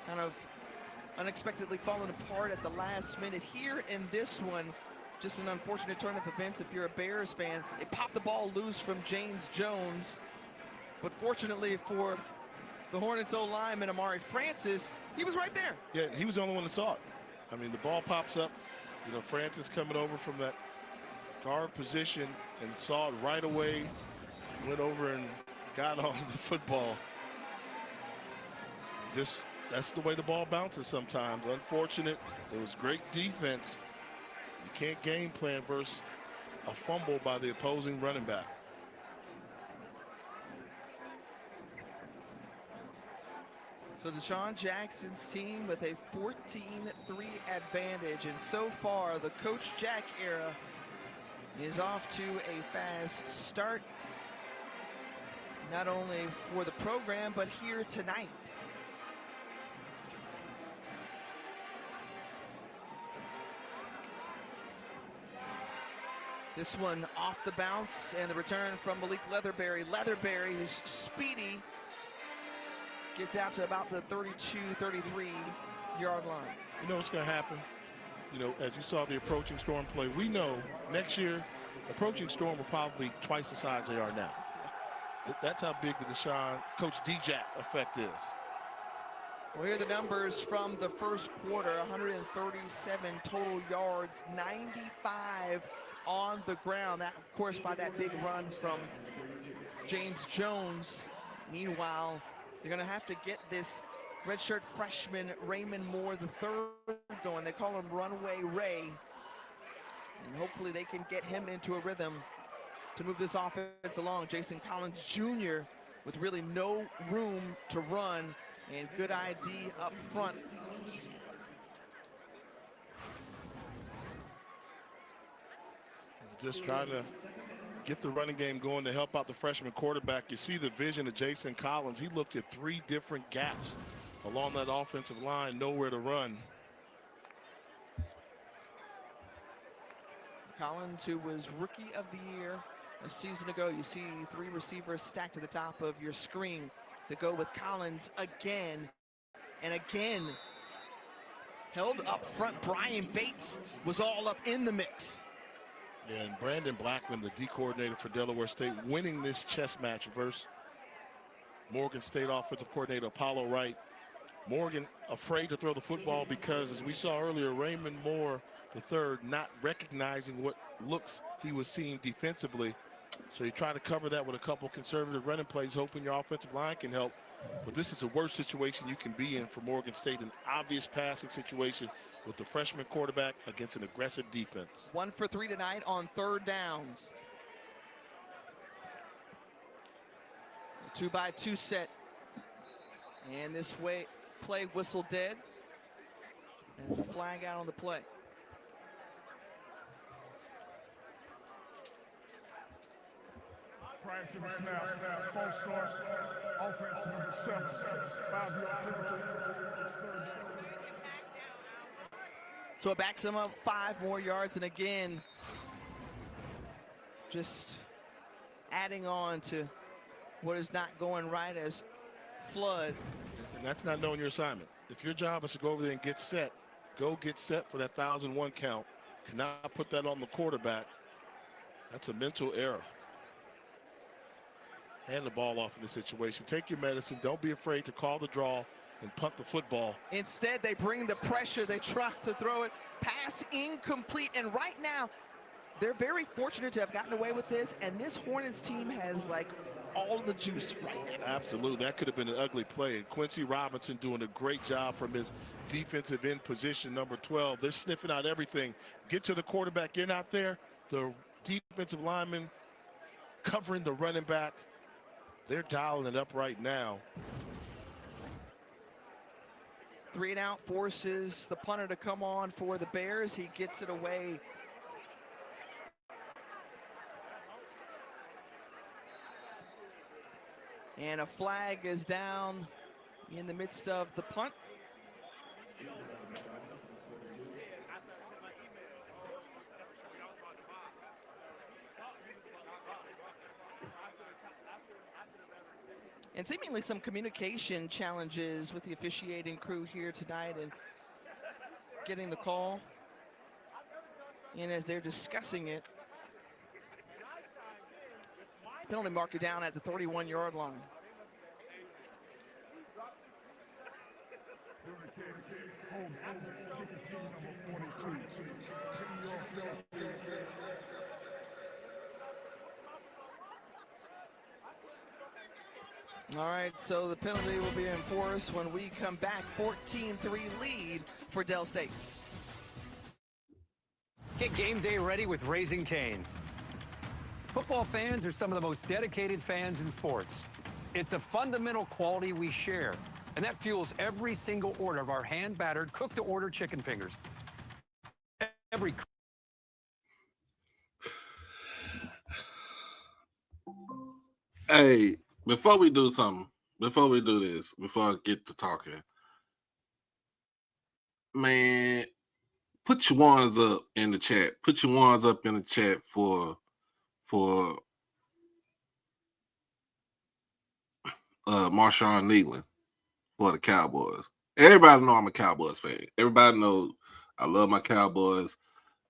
kind of unexpectedly falling apart at the last minute. Here in this one, just an unfortunate turn of events. If you're a Bears fan, they popped the ball loose from James Jones, but fortunately for the Hornets O-lineman, Amari Francis, he was right there. Yeah, he was the only one that saw it. I mean, the ball pops up, Francis coming over from that guard position and saw it right away, went over and got on the football. That's the way the ball bounces sometimes. Unfortunate. It was great defense. You can't game plan versus a fumble by the opposing running back. So Deshaun Jackson's team with a 14-3 advantage, and so far the Coach Jack era is off to a fast start, not only for the program but here tonight. This one off the bounce, and the return from Malik Leatherberry. Leatherberry, who's speedy, gets out to about the 32, 33-yard line. You know what's going to happen? As you saw the approaching storm play, we know next year, approaching storm will probably be twice the size they are now. That's how big the Coach D-Jack effect is. Well, here are the numbers from the first quarter. 137 total yards, 95 on the ground. That, of course, by that big run from James Jones. Meanwhile, they're going to have to get this redshirt freshman Raymond Moore III going. They call him Runway Ray. And hopefully they can get him into a rhythm to move this offense along. Jason Collins Jr. with really no room to run and good ID up front. Just trying to get the running game going to help out the freshman quarterback. You see the vision of Jason Collins. He looked at 3 different gaps along that offensive line, nowhere to run. Collins, who was Rookie of the Year a season ago. You see 3 receivers stacked to the top of your screen to go with Collins again and again. Held up front. Brian Bates was all up in the mix. And Brandon Blackman, the D coordinator for Delaware State, winning this chess match versus Morgan State offensive coordinator Apollo Wright. Morgan afraid to throw the football because, as we saw earlier, Raymond Moore III not recognizing what looks he was seeing defensively. So you try to cover that with a couple conservative running plays, hoping your offensive line can help. But this is the worst situation you can be in for Morgan State, an obvious passing situation with the freshman quarterback against an aggressive defense. 1 for 3 tonight on third downs. 2-by-2 set. And this way, play whistle dead. And it's a flag out on the play. Prior to the snap, false start, offense number 7, 5-yard penalty. So it backs him up 5 more yards, and again, just adding on to what is not going right as Flood. And that's not knowing your assignment. If your job is to go over there and get set, go get set for that 1,001 count. Cannot put that on the quarterback. That's a mental error. Hand the ball off in this situation. Take your medicine. Don't be afraid to call the draw and punt the football. Instead, they bring the pressure. They try to throw it. Pass incomplete. And right now, they're very fortunate to have gotten away with this. And this Hornets team has, like, all the juice right now. Absolutely. That could have been an ugly play. And Quincy Robinson doing a great job from his defensive end position, number 12. They're sniffing out everything. Get to the quarterback. You're not there. The defensive lineman covering the running back. They're dialing it up right now. 3 and out forces the punter to come on for the Bears. He gets it away. And a flag is down in the midst of the punt. And seemingly some communication challenges with the officiating crew here tonight and getting the call. And as they're discussing it, penalty marker down at the 31-yard line. All right, so the penalty will be enforced when we come back. 14-3 lead for Del State. Get game day ready with Raising Cane's. Football fans are some of the most dedicated fans in sports. It's a fundamental quality we share, and that fuels every single order of our hand-battered, cooked-to-order chicken fingers. Every Hey, before we do something, before we do this, before I get to talking, man, put your ones up in the chat. Put your ones up in the chat for Marshawn Nealon for the Cowboys. Everybody know I'm a Cowboys fan. Everybody knows I love my Cowboys.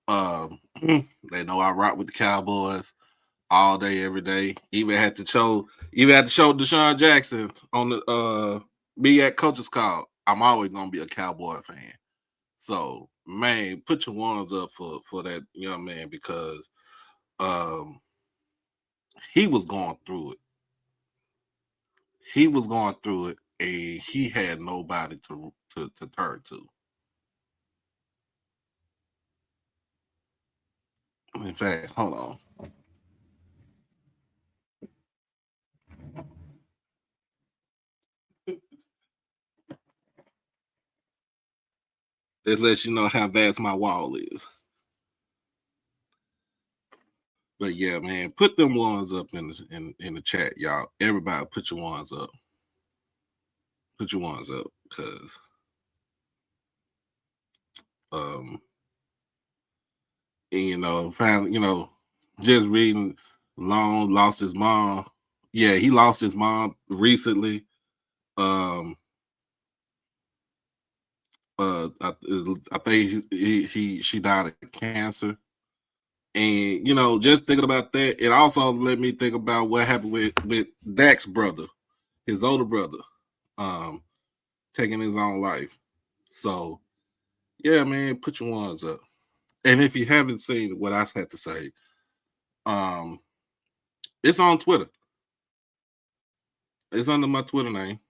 They know I rock with the Cowboys all day, every day. Even had to show Deshaun Jackson on the be at coach's call. I'm always gonna be a Cowboy fan. So man, put your ones up for that young man because he was going through it. He was going through it, and he had nobody to turn to. In fact, hold on. This lets you know how vast my wall is. But yeah, man, put them ones up in the chat, y'all. Everybody, put your ones up. Put your ones up, because and, finally, just reading Long lost his mom. Yeah, he lost his mom recently. I think she died of cancer. And, just thinking about that, it also let me think about what happened with Dak's brother, his older brother. taking his own life. So, yeah, man, put your ones up. And if you haven't seen what I had to say, it's on Twitter. It's under my Twitter name.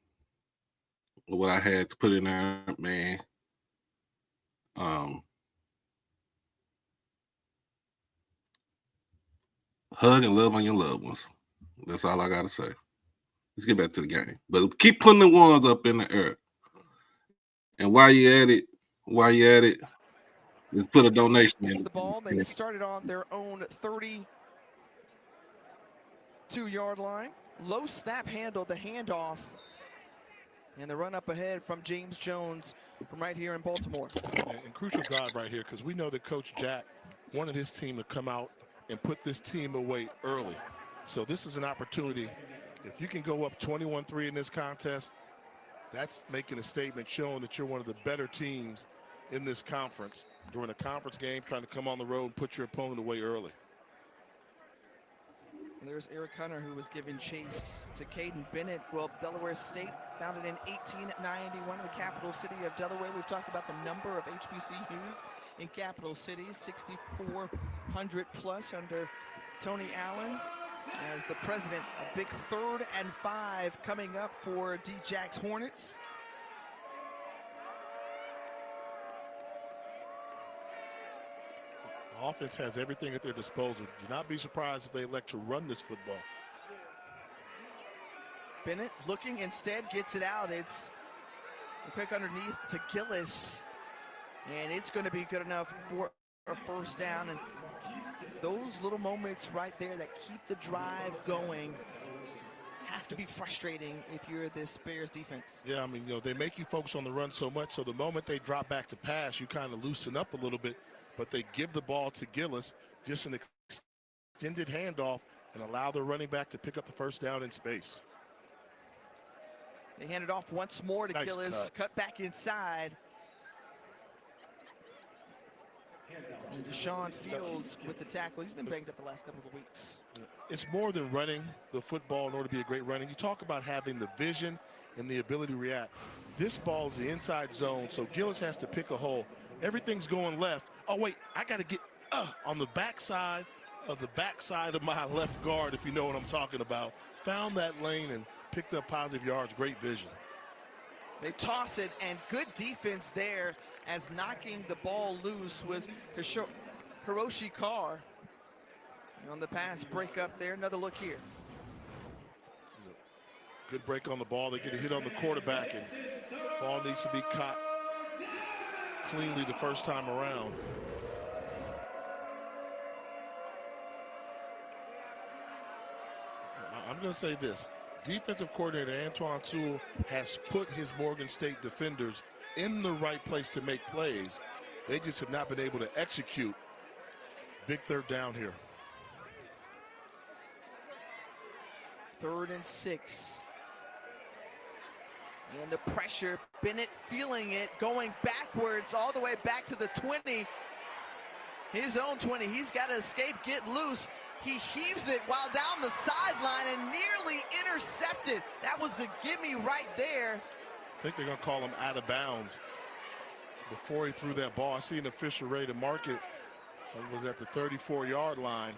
What I had to put in there, man. Hug and love on your loved ones. That's all I gotta say. Let's get back to the game. But keep putting the ones up in the air. And while you at it, let's put a donation in. It's the ball. They started on their own 32-yard line. Low snap handle, the handoff. And the run up ahead from James Jones from right here in Baltimore. And crucial drive right here, because we know that Coach Jack wanted his team to come out and put this team away early. So this is an opportunity. If you can go up 21-3 in this contest, that's making a statement showing that you're one of the better teams in this conference during a conference game, trying to come on the road and put your opponent away early. There's Eric Hunter, who was giving chase to Caden Bennett. Well, Delaware State, founded in 1891 in the capital city of Delaware. We've talked about the number of HBCUs in capital cities, 6,400 plus under Tony Allen as the president. A big 3rd and 5 coming up for D-Jack's Hornets. Offense has everything at their disposal. Do not be surprised if they elect to run this football. Bennett looking, instead gets it out. It's a quick underneath to Gillis, and it's going to be good enough for a first down. And those little moments right there that keep the drive going have to be frustrating if you're this Bears defense. Yeah, I mean, you know, they make you focus on the run so much, so the moment they drop back to pass, you kind of loosen up a little bit. But they give the ball to Gillis, just an extended handoff, and allow the running back to pick up the first down in space. They hand it off once more to Gillis, cut back inside. And Deshaun Fields with the tackle. He's been banged up the last couple of weeks. It's more than running the football in order to be a great running. You talk about having the vision and the ability to react. This ball is the inside zone, so Gillis has to pick a hole. Everything's going left. Oh, wait, I got to get on the backside of my left guard, if you know what I'm talking about. Found that lane and picked up positive yards. Great vision. They toss it, and good defense there as knocking the ball loose was Hiroshi Carr. And on the pass break up there, another look here. Good break on the ball. They get a hit on the quarterback, and ball needs to be caught cleanly the first time around. I'm going to say this. Defensive coordinator Antoine Sewell has put his Morgan State defenders in the right place to make plays. They just have not been able to execute. Big 3rd down here. 3rd and 6. And the pressure, Bennett feeling it, going backwards all the way back to the 20. His own 20, he's got to escape, get loose. He heaves it while down the sideline and nearly intercepted. That was a gimme right there. I think they're going to call him out of bounds before he threw that ball. I see an official ready to mark it. It was at the 34-yard line.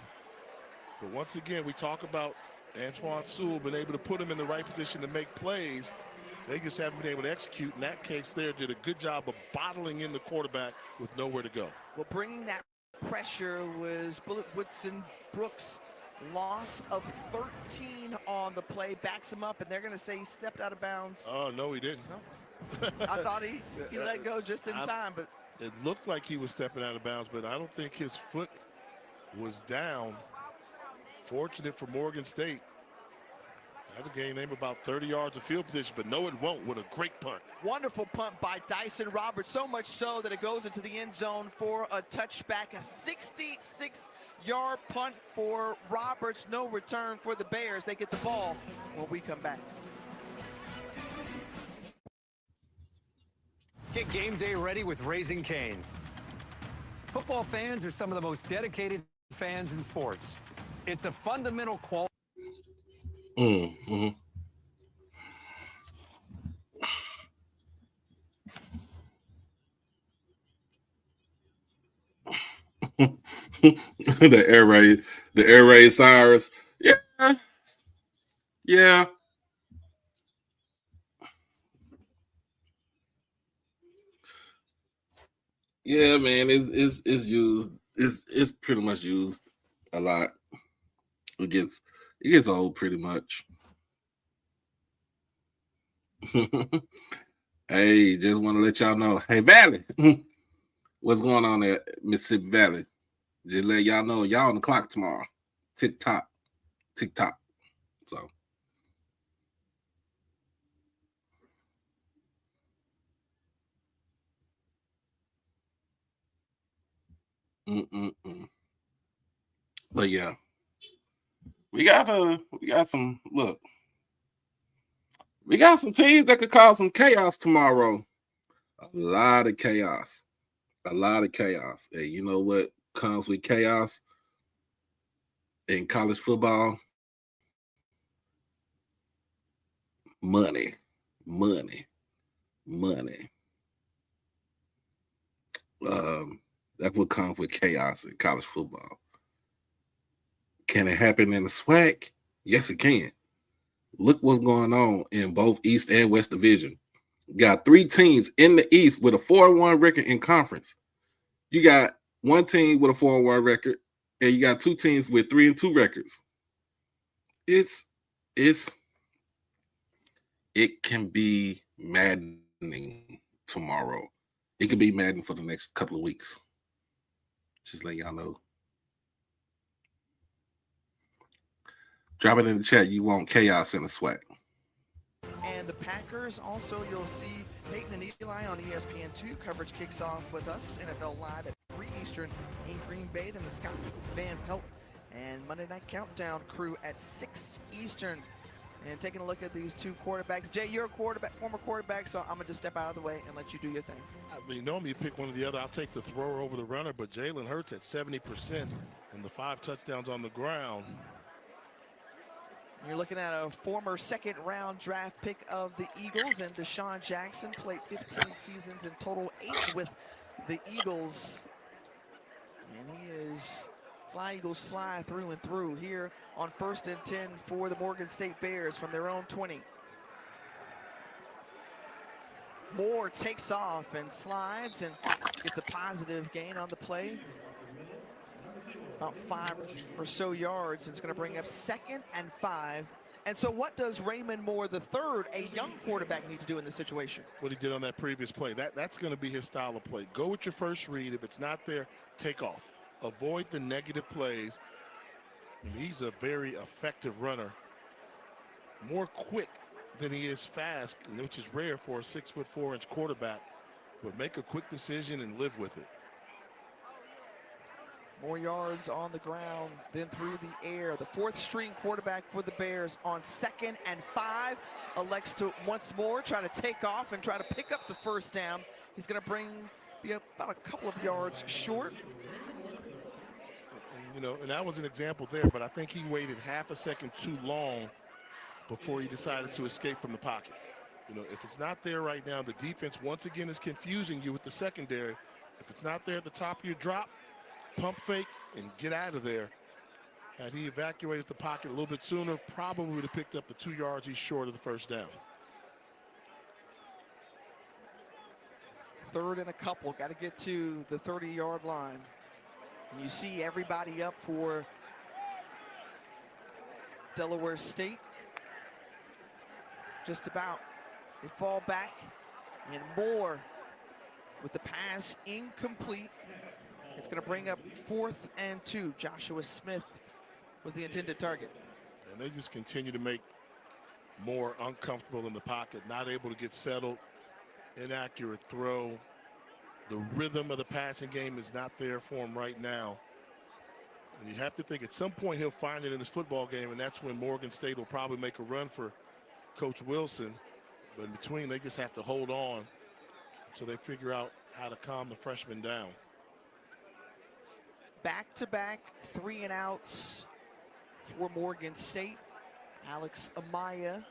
But once again, we talk about Antoine Sewell being able to put him in the right position to make plays. They just haven't been able to execute. In that case there, did a good job of bottling in the quarterback with nowhere to go. Well, bringing that pressure was Woodson Brooks. Loss of 13 on the play, backs him up, and they're going to say he stepped out of bounds. Oh, no, he didn't. No. I thought he let go just in time, but it looked like he was stepping out of bounds, but I don't think his foot was down. Fortunate for Morgan State. That'll gain them about 30 yards of field position, but no, it won't. With a great punt. Wonderful punt by Dyson Roberts, so much so that it goes into the end zone for a touchback. A 66-yard punt for Roberts. No return for the Bears. They get the ball when we come back. Get game day ready with Raising Cane's. Football fans are some of the most dedicated fans in sports. It's a fundamental quality. the air raid sirens. Yeah. Yeah. Yeah, man, it's used. It's pretty much used a lot. It gets old pretty much. Hey, just want to let y'all know. Hey, Valley, what's going on at Mississippi Valley? Just let y'all know y'all on the clock tomorrow. Tick tock. So. But yeah, we got some teams that could cause some chaos tomorrow. A lot of chaos. Hey, you know what comes with chaos in college football? Money. That's what comes with chaos in college football. Can it happen in the SWAC? Yes, it can. Look what's going on in both East and West Division. Got 3 teams in the East with a 4-1 record in conference. You got one team with a 4-1 record, and you got 2 teams with 3-2 records. It can be maddening tomorrow. It could be maddening for the next couple of weeks. Just let y'all know. Drop it in the chat. You want chaos in the SWAC. And the Packers also, you'll see Peyton and Eli on ESPN2. Coverage kicks off with us, NFL Live at 3 Eastern in Green Bay. Then the Scott Van Pelt and Monday Night Countdown crew at 6 Eastern. And taking a look at these 2 quarterbacks. Jay, you're a former quarterback, so I'm going to just step out of the way and let you do your thing. I mean, normally you pick one or the other. I'll take the thrower over the runner, but Jalen Hurts at 70% and the 5 touchdowns on the ground. You're looking at a former second-round draft pick of the Eagles, and Deshaun Jackson played 15 seasons in total, 8 with the Eagles. And he is fly Eagles fly through and through here on 1st and 10 for the Morgan State Bears from their own 20. Moore takes off and slides and gets a positive gain on the play. About 5 or so yards. It's going to bring up 2nd and 5. And so what does Raymond Moore III, a young quarterback, need to do in this situation? What he did on that previous play. That's going to be his style of play. Go with your first read. If it's not there, take off. Avoid the negative plays. And he's a very effective runner. More quick than he is fast, which is rare for a 6'4" quarterback. But make a quick decision and live with it. More yards on the ground than through the air. The 4th string quarterback for the Bears on 2nd and 5 elects to once more try to take off and try to pick up the first down. He's going to be about a couple of yards short. And that was an example there, but I think he waited half a second too long before he decided to escape from the pocket. If it's not there right now, the defense once again is confusing you with the secondary. If it's not there at the top of your drop, pump fake and get out of there. Had he evacuated the pocket a little bit sooner, probably would have picked up the 2 yards he's short of the first down. 3rd and a couple. Got to get to the 30-yard line. And you see everybody up for Delaware State. Just about. They fall back. And Moore with the pass incomplete. It's going to bring up 4th and 2. Joshua Smith was the intended target. And they just continue to make Moore uncomfortable in the pocket, not able to get settled, inaccurate throw. The rhythm of the passing game is not there for him right now. And you have to think at some point he'll find it in his football game, and that's when Morgan State will probably make a run for Coach Wilson. But in between, they just have to hold on until they figure out how to calm the freshman down. Back-to-back 3-and-outs for Morgan State. Alex Amaya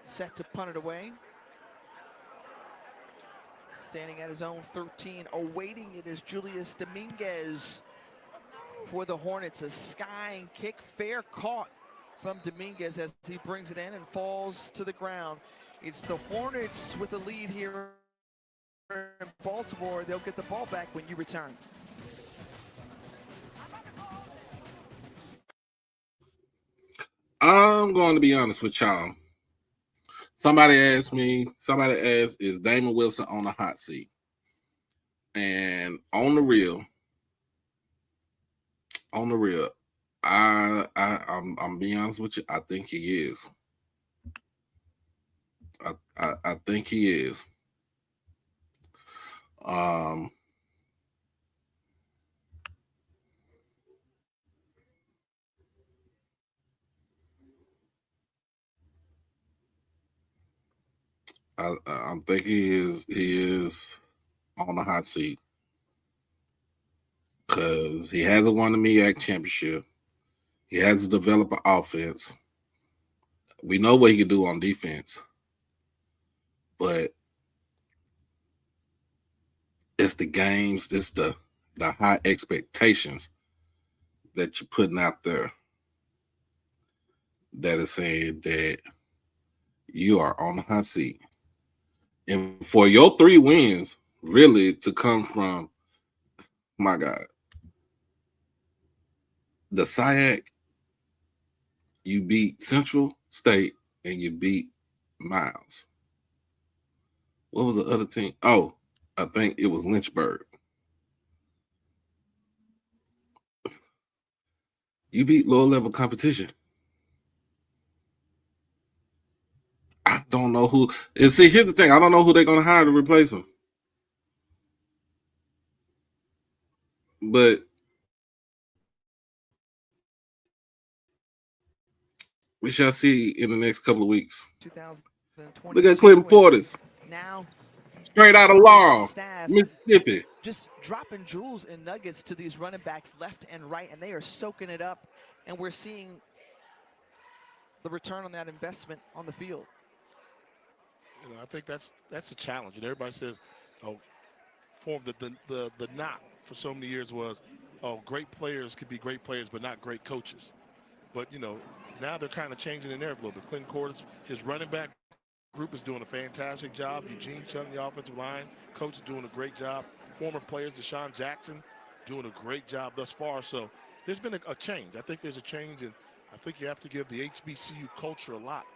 set to punt it away. Standing at his own 13, awaiting it is Julius Dominguez for the Hornets. A skying kick, fair caught from Dominguez as he brings it in and falls to the ground. It's the Hornets with the lead here in Baltimore. They'll get the ball back when you return. I'm going to be honest with y'all. Somebody asked, is Damon Wilson on the hot seat? And on the real, I'm being honest with you. I think he is. I think he is. I'm thinking he is on the hot seat because he hasn't won the MEAC championship. He has to develop an offense. We know what he can do on defense, but it's the games, it's the high expectations that you're putting out there that is saying that you are on the hot seat. And for your 3 wins really to come from, my God, the SIAC, you beat Central State and you beat Miles. What was the other team? Oh, I think it was Lynchburg. You beat lower level competition. I don't know who. And see, here's the thing. I don't know who they're going to hire to replace him. But we shall see in the next couple of weeks. Look at Clinton Portis. Now, straight out of Laurel, Mississippi. Just dropping jewels and nuggets to these running backs left and right, and they are soaking it up. And we're seeing the return on that investment on the field. You know, I think that's a challenge, and everybody says, "Oh, the knock for so many years was, oh, great players could be great players, but not great coaches." But you know, now they're kind of changing the narrative a little bit. Clinton Portis, his running back group is doing a fantastic job. Eugene Chung, the offensive line coach, is doing a great job. Former players, Deshaun Jackson, doing a great job thus far. So there's been a change. I think there's a change, and I think you have to give the HBCU culture a lot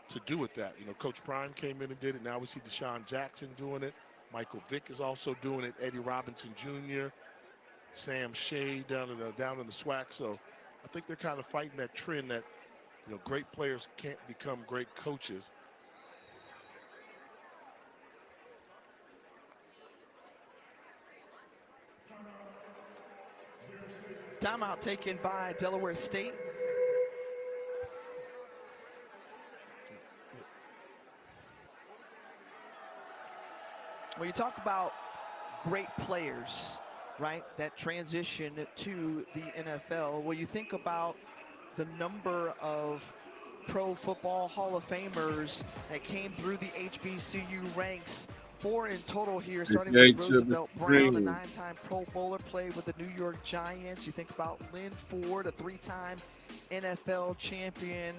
to do with that. You know, Coach Prime came in and did it. Now we see Deshaun Jackson doing it. Michael Vick is also doing it. Eddie Robinson Jr., Sam Shea down in the SWAC. So I think they're kind of fighting that trend that, you know, great players can't become great coaches. Timeout taken by Delaware State. When you talk about great players, right, that transition to the NFL, well, you think about the number of Pro Football Hall of Famers that came through the HBCU ranks. 4 in total here, starting with Roosevelt Brown, a 9-time Pro Bowler, played with the New York Giants. You think about Lynn Ford, a 3-time NFL champion.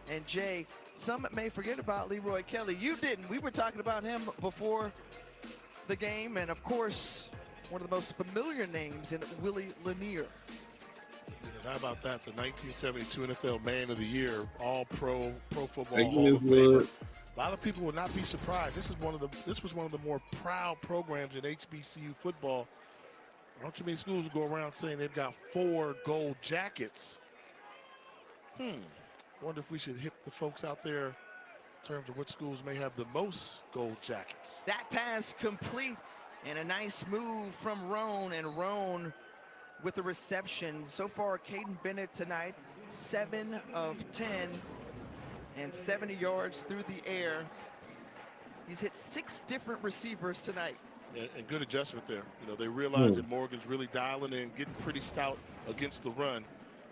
And Jay, some may forget about Leroy Kelly. You didn't. We were talking about him before the game, and of course, one of the most familiar names in Willie Lanier. How about that? The 1972 NFL Man of the Year, All-Pro, Pro Football Thank Hall you, of Famer. A lot of people will not be surprised. This was one of the more proud programs in HBCU football. Not too many schools will go around saying they've got 4 gold jackets. Wonder if we should hit the folks out there in terms of what schools may have the most gold jackets. That pass complete, and a nice move from Roan, and Roan with the reception. So far, Caden Bennett tonight, 7 of 10 and 70 yards through the air. He's hit 6 different receivers tonight. And good adjustment there. You know, they realize that Morgan's really dialing in, getting pretty stout against the run.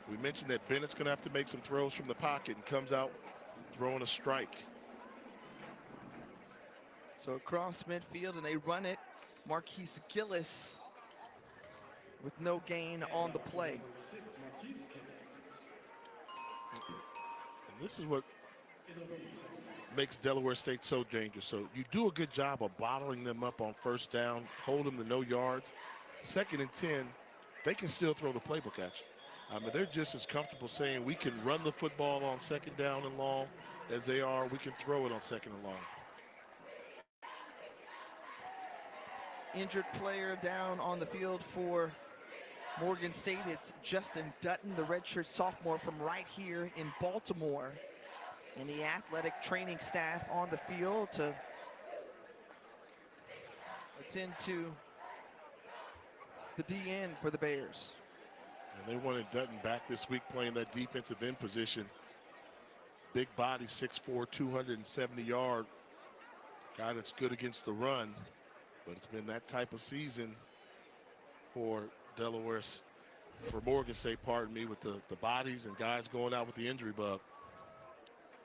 We mentioned that Bennett's going to have to make some throws from the pocket and comes out throwing a strike. So across midfield, and they run it. Marquise Gillis with no gain on the play. And this is what makes Delaware State so dangerous. So you do a good job of bottling them up on first down, hold them to no yards. 2nd and 10, they can still throw the playbook at you. I mean, they're just as comfortable saying we can run the football on 2nd down and long as they are we can throw it on 2nd and long. Injured player down on the field for Morgan State. It's Justin Dutton, the redshirt sophomore from right here in Baltimore. And the athletic training staff on the field to attend to the DN for the Bears. And they wanted Dutton back this week playing that defensive end position. Big body, 6'4", 270-yard. Guy that's good against the run. But it's been that type of season for Delaware, for Morgan State, pardon me, with the bodies and guys going out with the injury bug.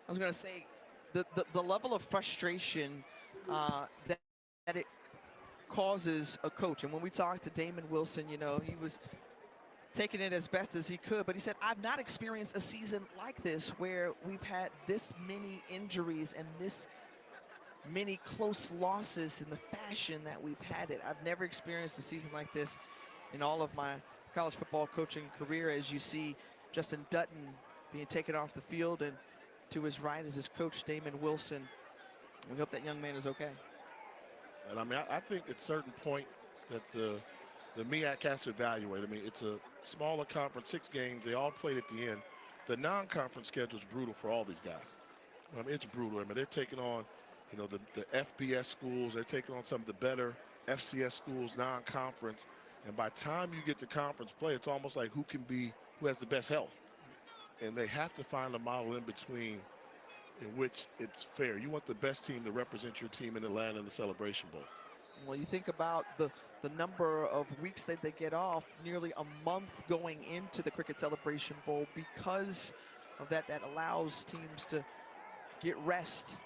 I was going to say, the level of frustration that it causes a coach. And when we talked to Damon Wilson, you know, he was taking it as best as he could, but he said, I've not experienced a season like this where we've had this many injuries and this many close losses in the fashion that we've had it. I've never experienced a season like this in all of my college football coaching career, as you see Justin Dutton being taken off the field, and to his right is his coach, Damon Wilson. We hope that young man is okay. And I mean, I think at a certain point that the MEAC has to evaluate. I mean, it's a smaller conference, 6 games. They all played at the end. The non-conference schedule is brutal for all these guys. I mean, it's brutal. I mean, they're taking on, you know, the FBS schools. They're taking on some of the better FCS schools, non-conference. And by the time you get to conference play, it's almost like who has the best health. And they have to find a model in between in which it's fair. You want the best team to represent your team in Atlanta in the Celebration Bowl. Well, you think about the number of weeks that they get off, nearly a month going into the Cricket Celebration Bowl. Because of that allows teams to get rest.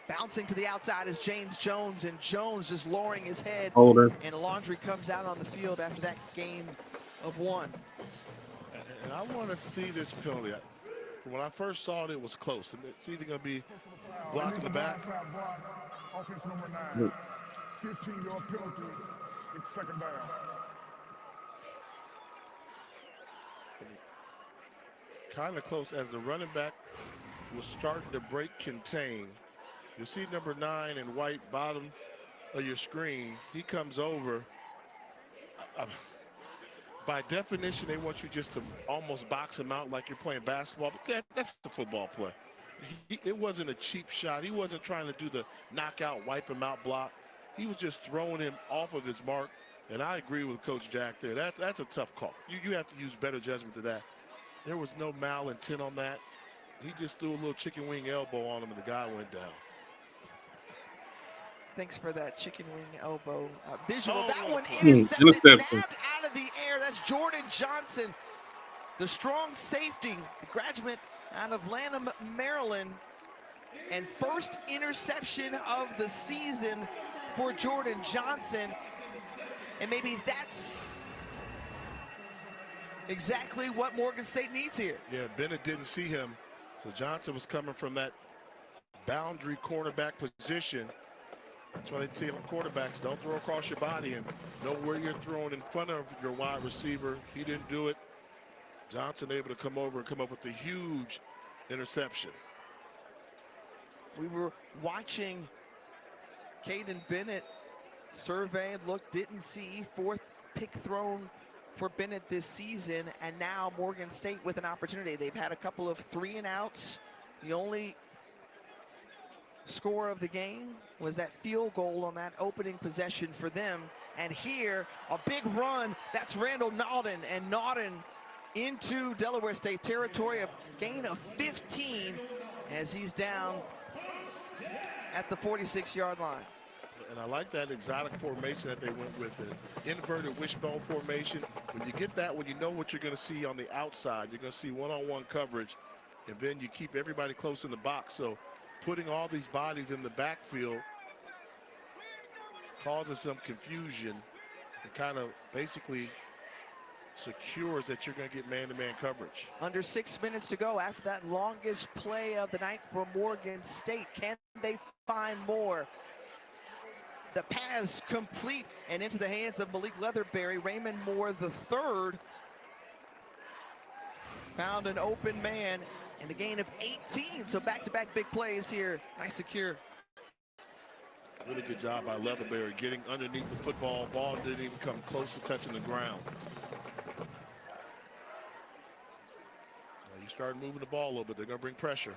Bouncing to the outside is James Jones, and Jones just lowering his head. Holder. And Laundry comes out on the field after that game of 1. And I want to see this penalty. When I first saw it, it was close. It's either going to be blocking the back. Offense number 9. 15-yard penalty. It's 2nd down. Kind of close as the running back was starting to break contain. You see number 9 in white, bottom of your screen. He comes over. By definition, they want you just to almost box him out like you're playing basketball, but that's the football play. It wasn't a cheap shot. He wasn't trying to do the knockout, wipe him out block. He was just throwing him off of his mark, and I agree with Coach Jack there. That's a tough call. You have to use better judgment to that. There was no malintent on that. He just threw a little chicken wing elbow on him, and the guy went down. Thanks for that chicken wing elbow visual. Oh, that one intercepted. nabbed out of the air. That's Jordan Johnson, the strong safety, the graduate out of Lanham, Maryland. And first interception of the season for Jordan Johnson. And maybe that's exactly what Morgan State needs here. Yeah, Bennett didn't see him. So Johnson was coming from that boundary cornerback position. That's why they tell quarterbacks, don't throw across your body and know where you're throwing in front of your wide receiver. He didn't do it. Johnson able to come over and come up with a huge interception. We were watching Caden Bennett survey, look, didn't see. 4th pick thrown for Bennett this season, and now Morgan State with an opportunity. They've had a couple of 3-and-outs. The only score of the game was that field goal on that opening possession for them. And here, a big run. That's Randall Naughton, and Naughton into Delaware State territory, a gain of 15 as he's down at the 46-yard line. And I like that exotic formation that they went with, an inverted wishbone formation. When you get that, when you know what you're going to see on the outside, you're going to see one-on-one coverage, and then you keep everybody close in the box. So putting all these bodies in the backfield causes some confusion and kind of basically secures that you're going to get man-to-man coverage. Under 6 minutes to go after that longest play of the night for Morgan State. Can they find more? The pass complete and into the hands of Malik Leatherberry. Raymond Moore III found an open man and a gain of 18. So back-to-back big plays here. Nice secure. Really good job by Leatherberry getting underneath the football. Ball didn't even come close to touching the ground. You start moving the ball a little bit, they're going to bring pressure.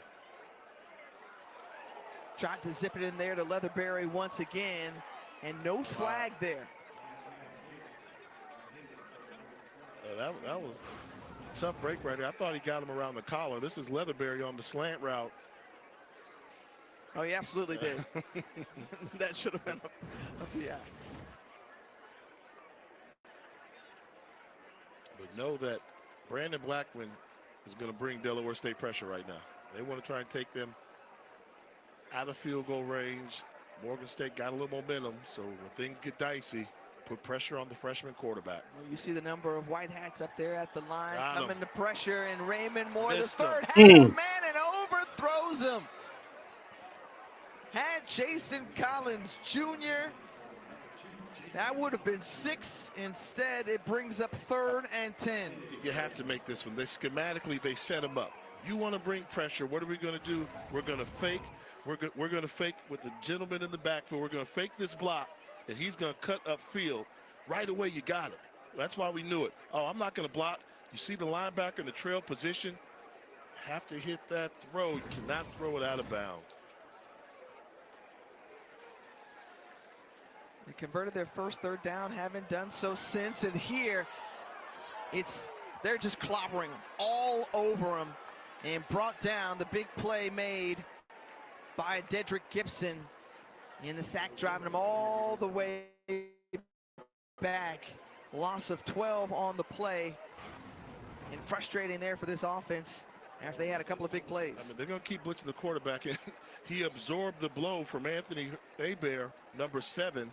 Tried to zip it in there to Leatherberry once again, and no flag there. That was a tough break right there. I thought he got him around the collar. This is Leatherberry on the slant route. Oh, he absolutely did. That should have been a PI. But know that Brandon Blackman is going to bring Delaware State pressure right now. They want to try and take them out of field goal range. Morgan State got a little momentum, so when things get dicey, put pressure on the freshman quarterback. Well, you see the number of white hats up there at the line coming to pressure, and Raymond Moore, Missed the third, him. had a man and overthrows him. Had Jason Collins Jr. That would have been 6. Instead, it brings up 3rd and 10. You have to make this one. Schematically, they set him up. You want to bring pressure. What are we going to do? We're going to fake. We're going to fake with the gentleman in the backfield. We're going to fake this block, and he's going to cut upfield. Right away, you got it. That's why we knew it. Oh, I'm not going to block. You see the linebacker in the trail position. Have to hit that throw. You cannot throw it out of bounds. They converted their first 3rd down, haven't done so since, and here they're just clobbering them all over them and brought down. The big play made by Dedrick Gibson in the sack, driving him all the way back. Loss of 12 on the play, and frustrating there for this offense after they had a couple of big plays. I mean, they're going to keep blitzing the quarterback, and he absorbed the blow from Anthony Hebert, number 7.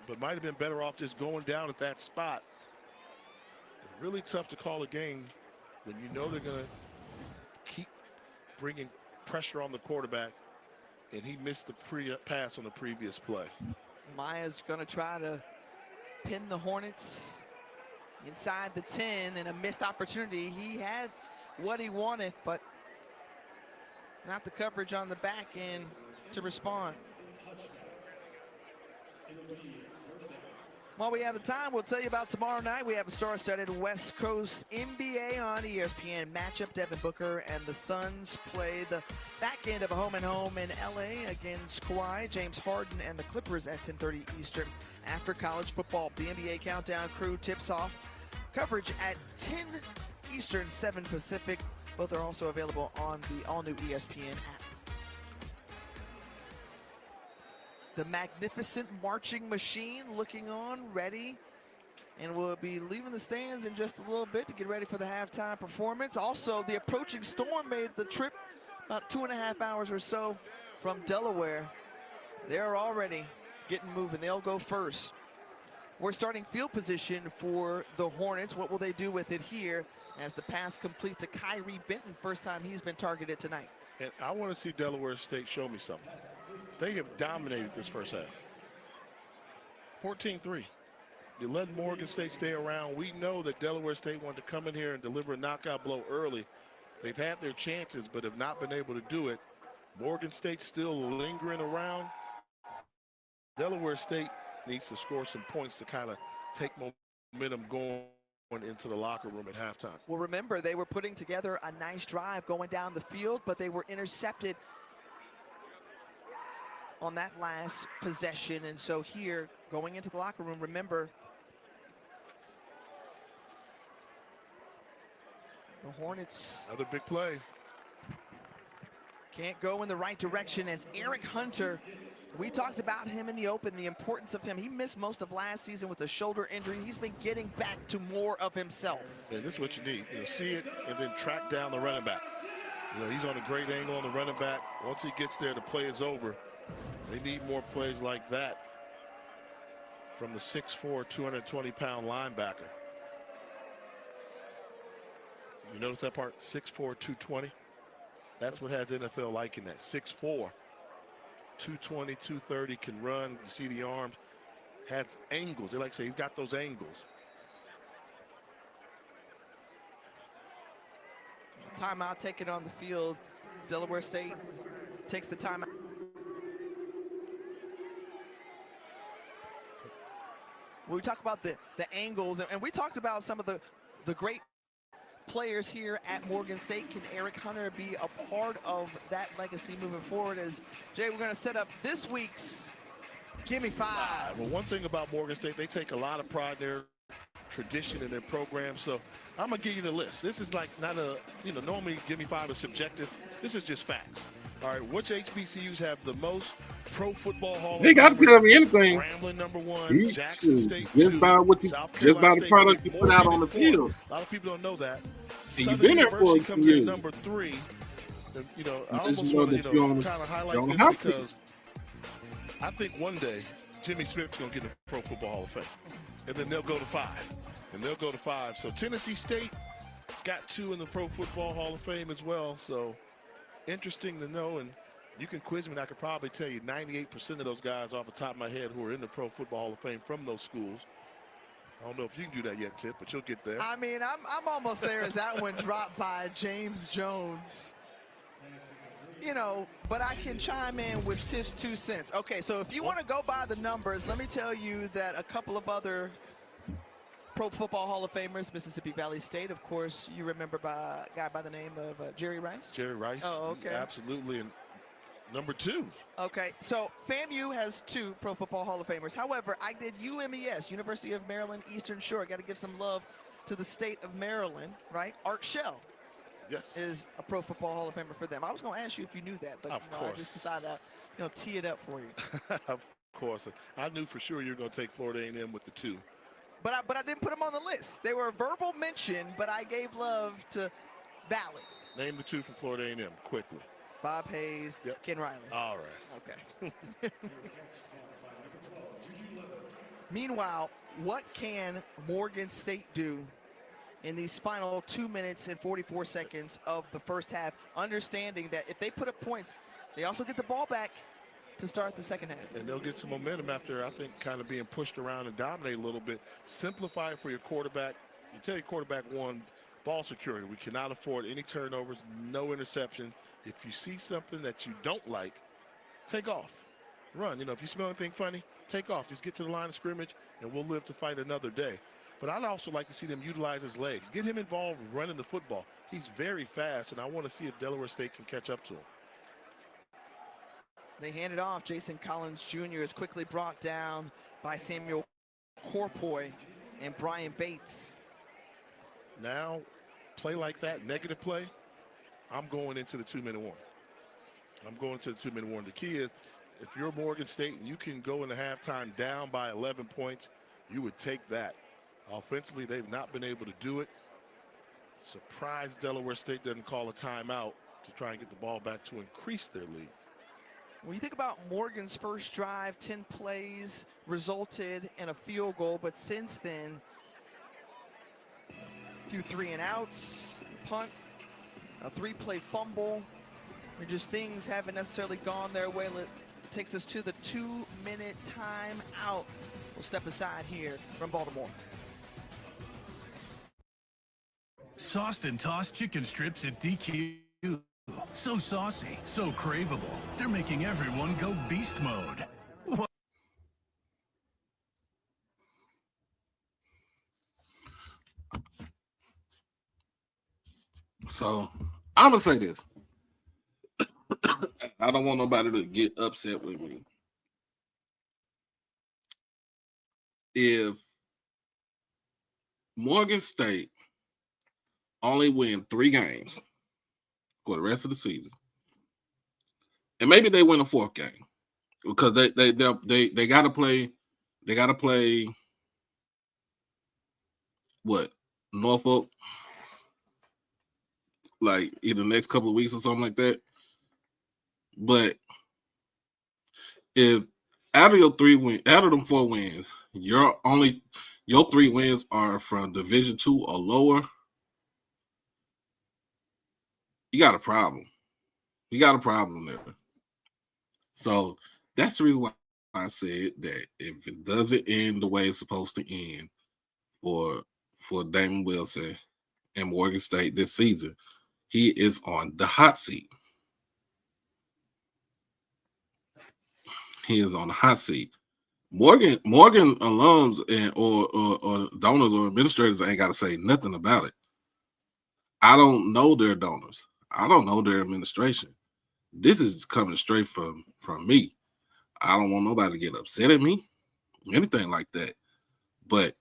But might have been better off just going down at that spot. It's really tough to call a game when you know they're going to keep bringing pressure on the quarterback, and he missed the pass on the previous play. Maya's going to try to pin the Hornets inside the 10, and a missed opportunity. He had what he wanted, but not the coverage on the back end to respond. While we have the time, we'll tell you about tomorrow night. We have a star-studded West Coast NBA on ESPN matchup. Devin Booker and the Suns play the back end of a home-and-home in LA against Kawhi, James Harden, and the Clippers at 10:30 Eastern. After college football, the NBA Countdown crew tips off coverage at 10 Eastern, 7 Pacific. Both are also available on the all-new ESPN app. The magnificent marching machine looking on, ready, and we'll be leaving the stands in just a little bit to get ready for the halftime performance. Also, the approaching storm made the trip about 2.5 hours or so from Delaware. They're already getting moving. They'll go first. We're starting field position for the Hornets. What will they do with it here as the pass complete to Kyrie Benton? First time he's been targeted tonight. And I want to see Delaware State show me something. They have dominated this first half. 14-3. You let Morgan State stay around. We know that Delaware State wanted to come in here and deliver a knockout blow early. They've had their chances, but have not been able to do it. Morgan State still lingering around. Delaware State needs to score some points to kind of take momentum going into the locker room at halftime. Well, remember, they were putting together a nice drive going down the field, but they were intercepted on that last possession. And so here, going into the locker room, remember, the Hornets. Another big play. Can't go in the right direction as Eric Hunter, we talked about him in the open, the importance of him. He missed most of last season with a shoulder injury. He's been getting back to more of himself. And this is what you need. See it and then track down the running back. He's on a great angle on the running back. Once he gets there, the play is over. They need more plays like that from the 6'4", 220-pound linebacker. You notice that part? 6'4", 220. That's what has NFL liking that. 6'4", 220, 230, can run. You see the arms. Has angles. They like to say he's got those angles. Timeout taken on the field. Delaware State takes the timeout. We talk about the angles, and we talked about some of the great players here at Morgan State. Can Eric Hunter be a part of that legacy moving forward? As Jay, we're going to set up this week's Gimme Five. Well, one thing about Morgan State, they take a lot of pride in their tradition in their program. So I'm going to give you the list. This is like not a, normally Gimme Five is subjective. This is just facts. All right, which HBCUs have the most Pro Football Hall? He got to tell me anything. Grambling #1, Jackson State just by the product you put out on the field. A lot of people don't know that. You've been there for comes in #3. And, I almost want to kind of highlight this because I think one day Jimmy Smith's going to get in the Pro Football Hall of Fame, and then they'll go to 5, So Tennessee State got 2 in the Pro Football Hall of Fame as well. So interesting to know, and you can quiz me, and I could probably tell you 98% of those guys off the top of my head who are in the Pro Football Hall of Fame from those schools. I don't know if you can do that yet, Tip, but you'll get there. I mean, I'm almost there as that one dropped by James Jones. But I can chime in with Tiff's 2 cents. Okay, so if you want to go by the numbers, let me tell you that a couple of other Pro Football Hall of Famers, Mississippi Valley State, of course, you remember a guy by the name of Jerry Rice? Jerry Rice. Oh, okay. Absolutely. And #2. Okay, so FAMU has 2 Pro Football Hall of Famers. However, I did UMES, University of Maryland Eastern Shore. Got to give some love to the state of Maryland, right? Art Shell is a Pro Football Hall of Famer for them. I was going to ask you if you knew that, but of course. I just decided to tee it up for you. Of course. I knew for sure you were going to take Florida A&M with the 2. But I didn't put them on the list. They were a verbal mention, but I gave love to Valley. Name the 2 from Florida A&M quickly. Bob Hayes, Ken Riley. All right. Okay. Meanwhile, what can Morgan State do in these final 2 minutes and 44 seconds of the first half, understanding that if they put up points, they also get the ball back to start the second half. And they'll get some momentum after, I think, kind of being pushed around and dominate a little bit. Simplify it for your quarterback. You tell your quarterback, 1, ball security. We cannot afford any turnovers, no interception. If you see something that you don't like, take off. Run. If you smell anything funny, take off. Just get to the line of scrimmage, and we'll live to fight another day. But I'd also like to see them utilize his legs. Get him involved running the football. He's very fast, and I want to see if Delaware State can catch up to him. They hand it off. Jason Collins Jr. is quickly brought down by Samuel Corpoy and Brian Bates. Now, play like that, negative play, I'm going into the 2-minute warning. I'm going to the 2-minute warning. The key is, if you're Morgan State and you can go into halftime down by 11 points, you would take that. Offensively, they've not been able to do it. Surprised Delaware State doesn't call a timeout to try and get the ball back to increase their lead. When you think about Morgan's first drive, 10 plays resulted in a field goal, but since then, a few 3-and-outs, punt, a 3-play fumble. Just things haven't necessarily gone their way. It takes us to the 2-minute timeout. We'll step aside here from Baltimore. Sauced and tossed chicken strips at DQ. So saucy, so craveable. They're making everyone go beast mode. So, I'm going to say this. I don't want nobody to get upset with me. If Morgan State only win 3 games for the rest of the season, and maybe they win a 4th game, because they got to play what, Norfolk, like either the next couple of weeks or something like that. But if out of them 4 wins, your 3 wins are from Division II or lower, you got a problem. You got a problem there. So that's the reason why I said that if it doesn't end the way it's supposed to end for Damon Wilson and Morgan State this season, he is on the hot seat. He is on the hot seat. Morgan alums and or donors or administrators ain't got to say nothing about it. I don't know their donors. I don't know their administration. This is coming straight from me. I don't want nobody to get upset at me, anything like that. But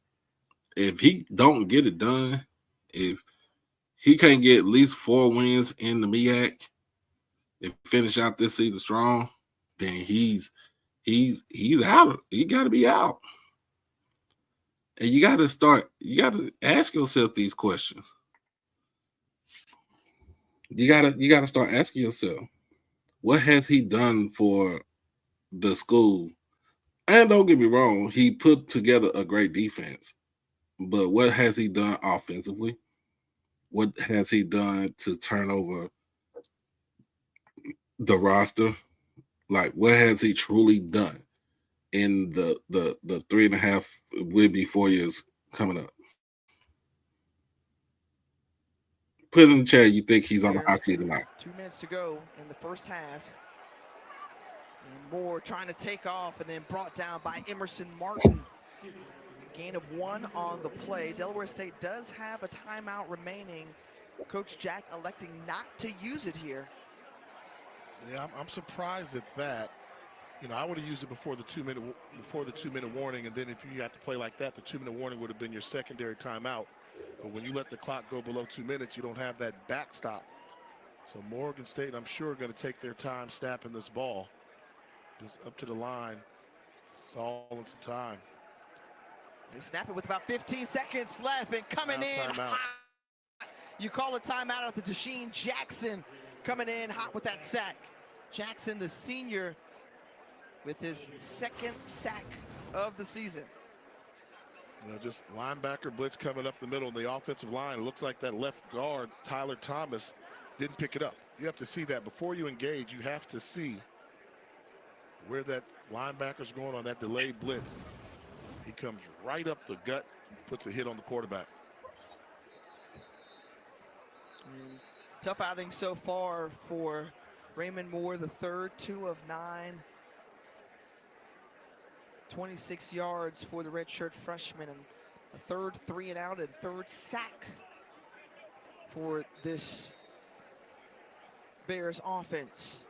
if he don't get it done, if he can't get at least 4 wins in the MEAC and finish out this season strong, then he's out. He got to be out. And you got to ask yourself these questions. You got to start asking yourself, what has he done for the school? And don't get me wrong, he put together a great defense. But what has he done offensively? What has he done to turn over the roster? Like, what has he truly done in the 3.5, will be 4 years coming up? Put in the chat, you think he's on the hot seat tonight. 2 minutes to go in the first half. And Moore trying to take off and then brought down by Emerson Martin. Gain of 1 on the play. Delaware State does have a timeout remaining. Coach Jack electing not to use it here. Yeah, I'm surprised at that. You know, I would have used it before the 2 minute warning, and then if you had to play like that, the 2 minute warning would have been your secondary timeout. But when you let the clock go below 2 minutes, you don't have that backstop. So Morgan State, I'm sure, going to take their time snapping this ball. Just up to the line. It's all in some time. They snap it with about 15 seconds left and coming in hot. You call a timeout after Desheen Jackson coming in hot with that sack. Jackson, the senior, with his 2nd sack of the season. You know, just linebacker blitz coming up the middle of the offensive line. It looks like that left guard, Tyler Thomas, didn't pick it up. You have to see that before you engage. You have to see where that linebacker's going on that delayed blitz. He comes right up the gut, puts a hit on the quarterback. Tough outing so far for Raymond Moore, the third, 2 of 9. 26 yards for the redshirt freshman, and a third 3 and out and 3rd sack for this Bears offense.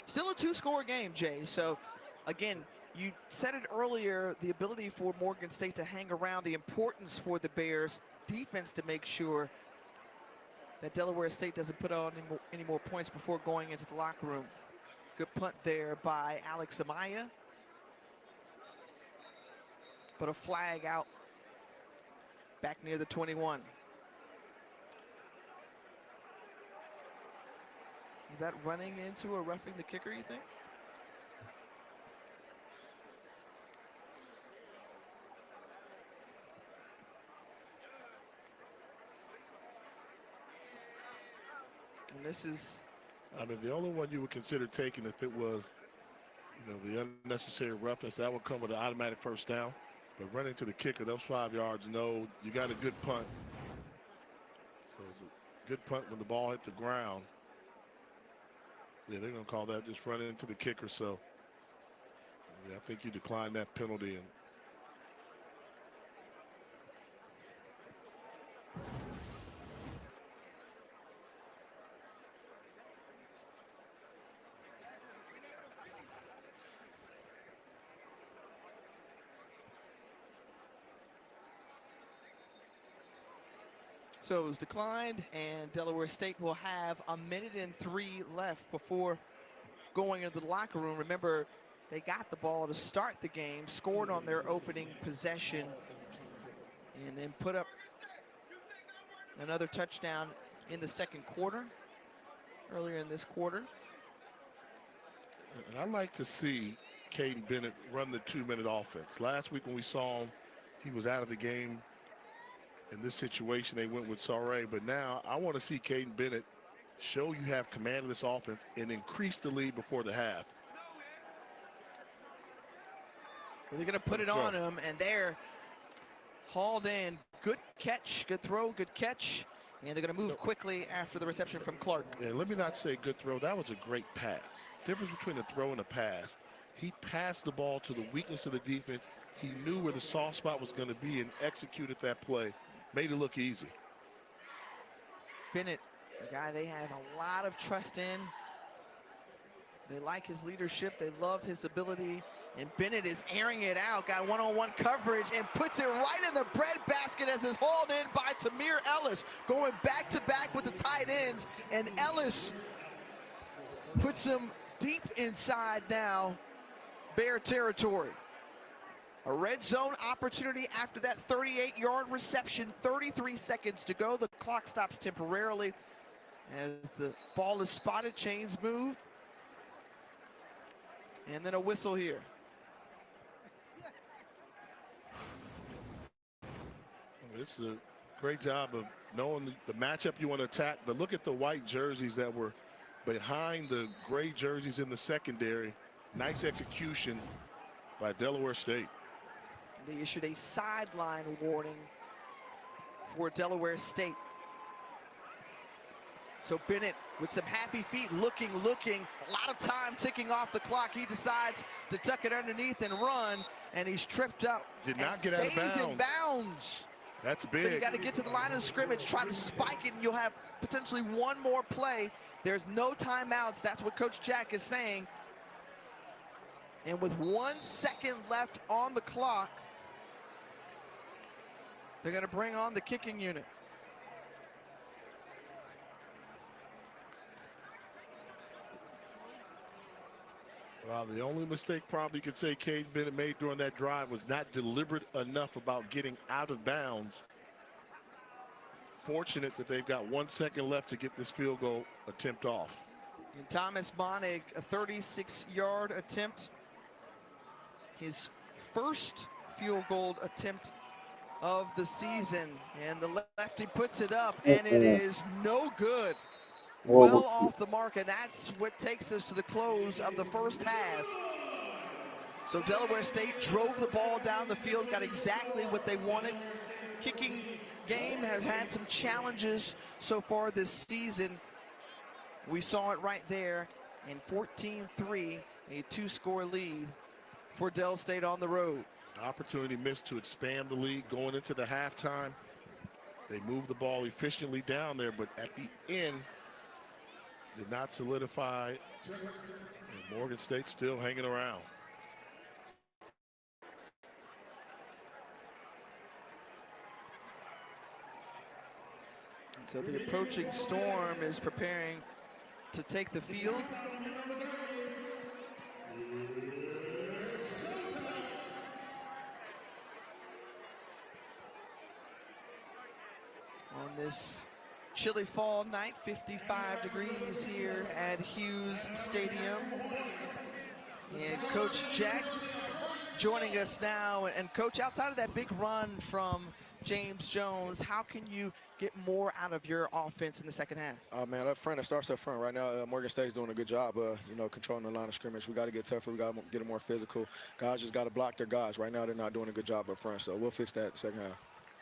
Still a 2-score game, Jay. So again, you said it earlier, the ability for Morgan State to hang around, the importance for the Bears defense to make sure that Delaware State doesn't put on any more points before going into the locker room. Good punt there by Alex Amaya. But a flag out back near the 21. Is that running into or roughing the kicker, you think? And this is... I mean, the only one you would consider taking if it was, you know, the unnecessary roughness, that would come with an automatic first down. But running to the kicker, those 5 yards, no, you got a good punt. So it's a good punt when the ball hit the ground. Yeah, they're going to call that just running into the kicker. So, yeah, I think you decline that penalty. And so it was declined, and Delaware State will have 1 minute and 3 left before going into the locker room. Remember, they got the ball to start the game, scored on their opening possession, and then put up another touchdown in the 2nd quarter, earlier in this quarter. I'd like to see Caden Bennett run the 2-minute offense. Last week when we saw him, he was out of the game. In this situation, they went with Sarray. But now I want to see Caden Bennett show you have command of this offense and increase the lead before the half. Well, they're going to put it on him, and they're hauled in. Good catch, good throw, good catch. And they're going to move quickly after the reception from Clark. And let me not say good throw. That was a great pass. Difference between a throw and a pass. He passed the ball to the weakness of the defense. He knew where the soft spot was going to be and executed that play. Made it look easy. Bennett, a guy they have a lot of trust in. They like his leadership. They love his ability. And Bennett is airing it out. Got one-on-one coverage and puts it right in the breadbasket as is hauled in by Tamir Ellis. Going back-to-back with the tight ends. And Ellis puts him deep inside now. Bear territory. A red zone opportunity after that 38-yard reception. 33 seconds to go. The clock stops temporarily as the ball is spotted. Chains move. And then a whistle here. It's a great job of knowing the matchup you want to attack, but look at the white jerseys that were behind the gray jerseys in the secondary. Nice execution by Delaware State. They issued a sideline warning for Delaware State. So Bennett with some happy feet, looking, a lot of time ticking off the clock. He decides to tuck it underneath and run, and he's tripped up. Did not get out of bounds. Stays in bounds. That's big. So you got to get to the line of scrimmage, try to spike it, and you'll have potentially one more play. There's no timeouts. That's what Coach Jack is saying. And with 1 second left on the clock, they're going to bring on the kicking unit. Well, the only mistake probably you could say Caden Bennett made during that drive was not deliberate enough about getting out of bounds. Fortunate that they've got 1 second left to get this field goal attempt off. And Thomas Monig, a 36-yard attempt. His first field goal attempt of the season. And the lefty puts it up, and it is no good. Well off the mark, and that's what takes us to the close of the first half. So Delaware State drove the ball down the field, got exactly what they wanted. Kicking game has had some challenges so far this season. We saw it right there in 14-3, a 2-score lead for Del State on the road. Opportunity missed to expand the lead going into the halftime. They moved the ball efficiently down there, but at the end, did not solidify, and Morgan State still hanging around. And so the approaching storm is preparing to take the field. On this chilly fall night, 55 degrees here at Hughes Stadium. And Coach Jack joining us now. And Coach, outside of that big run from James Jones, how can you get more out of your offense in the second half? Man, up front, it starts up front. Right now, Morgan State's doing a good job, controlling the line of scrimmage. We got to get tougher. We got to get it more physical. Guys just got to block their guys. Right now, they're not doing a good job up front, so we'll fix that second half.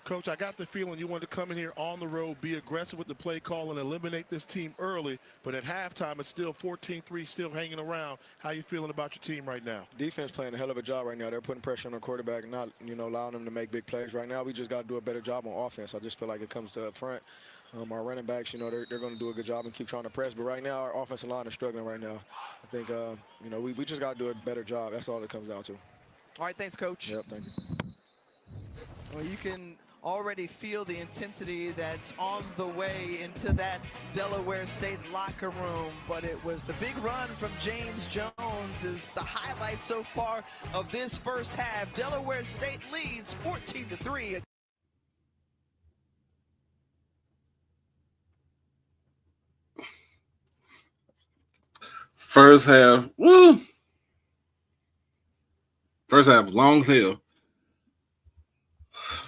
Coach, I got the feeling you wanted to come in here on the road, be aggressive with the play call, and eliminate this team early. But at halftime, it's still 14-3, still hanging around. How you feeling about your team right now? Defense playing a hell of a job right now. They're putting pressure on the quarterback and not, allowing them to make big plays. Right now, we just got to do a better job on offense. I just feel like it comes to up front. Our running backs, they're going to do a good job and keep trying to press. But right now, our offensive line is struggling right now. I think, we just got to do a better job. That's all it comes down to. All right, thanks, Coach. Yep, thank you. Well, you can already feel the intensity that's on the way into that Delaware State locker room, but it was the big run from James Jones is the highlight so far of this first half. Delaware State leads 14-3. First half, woo! First half long as hell.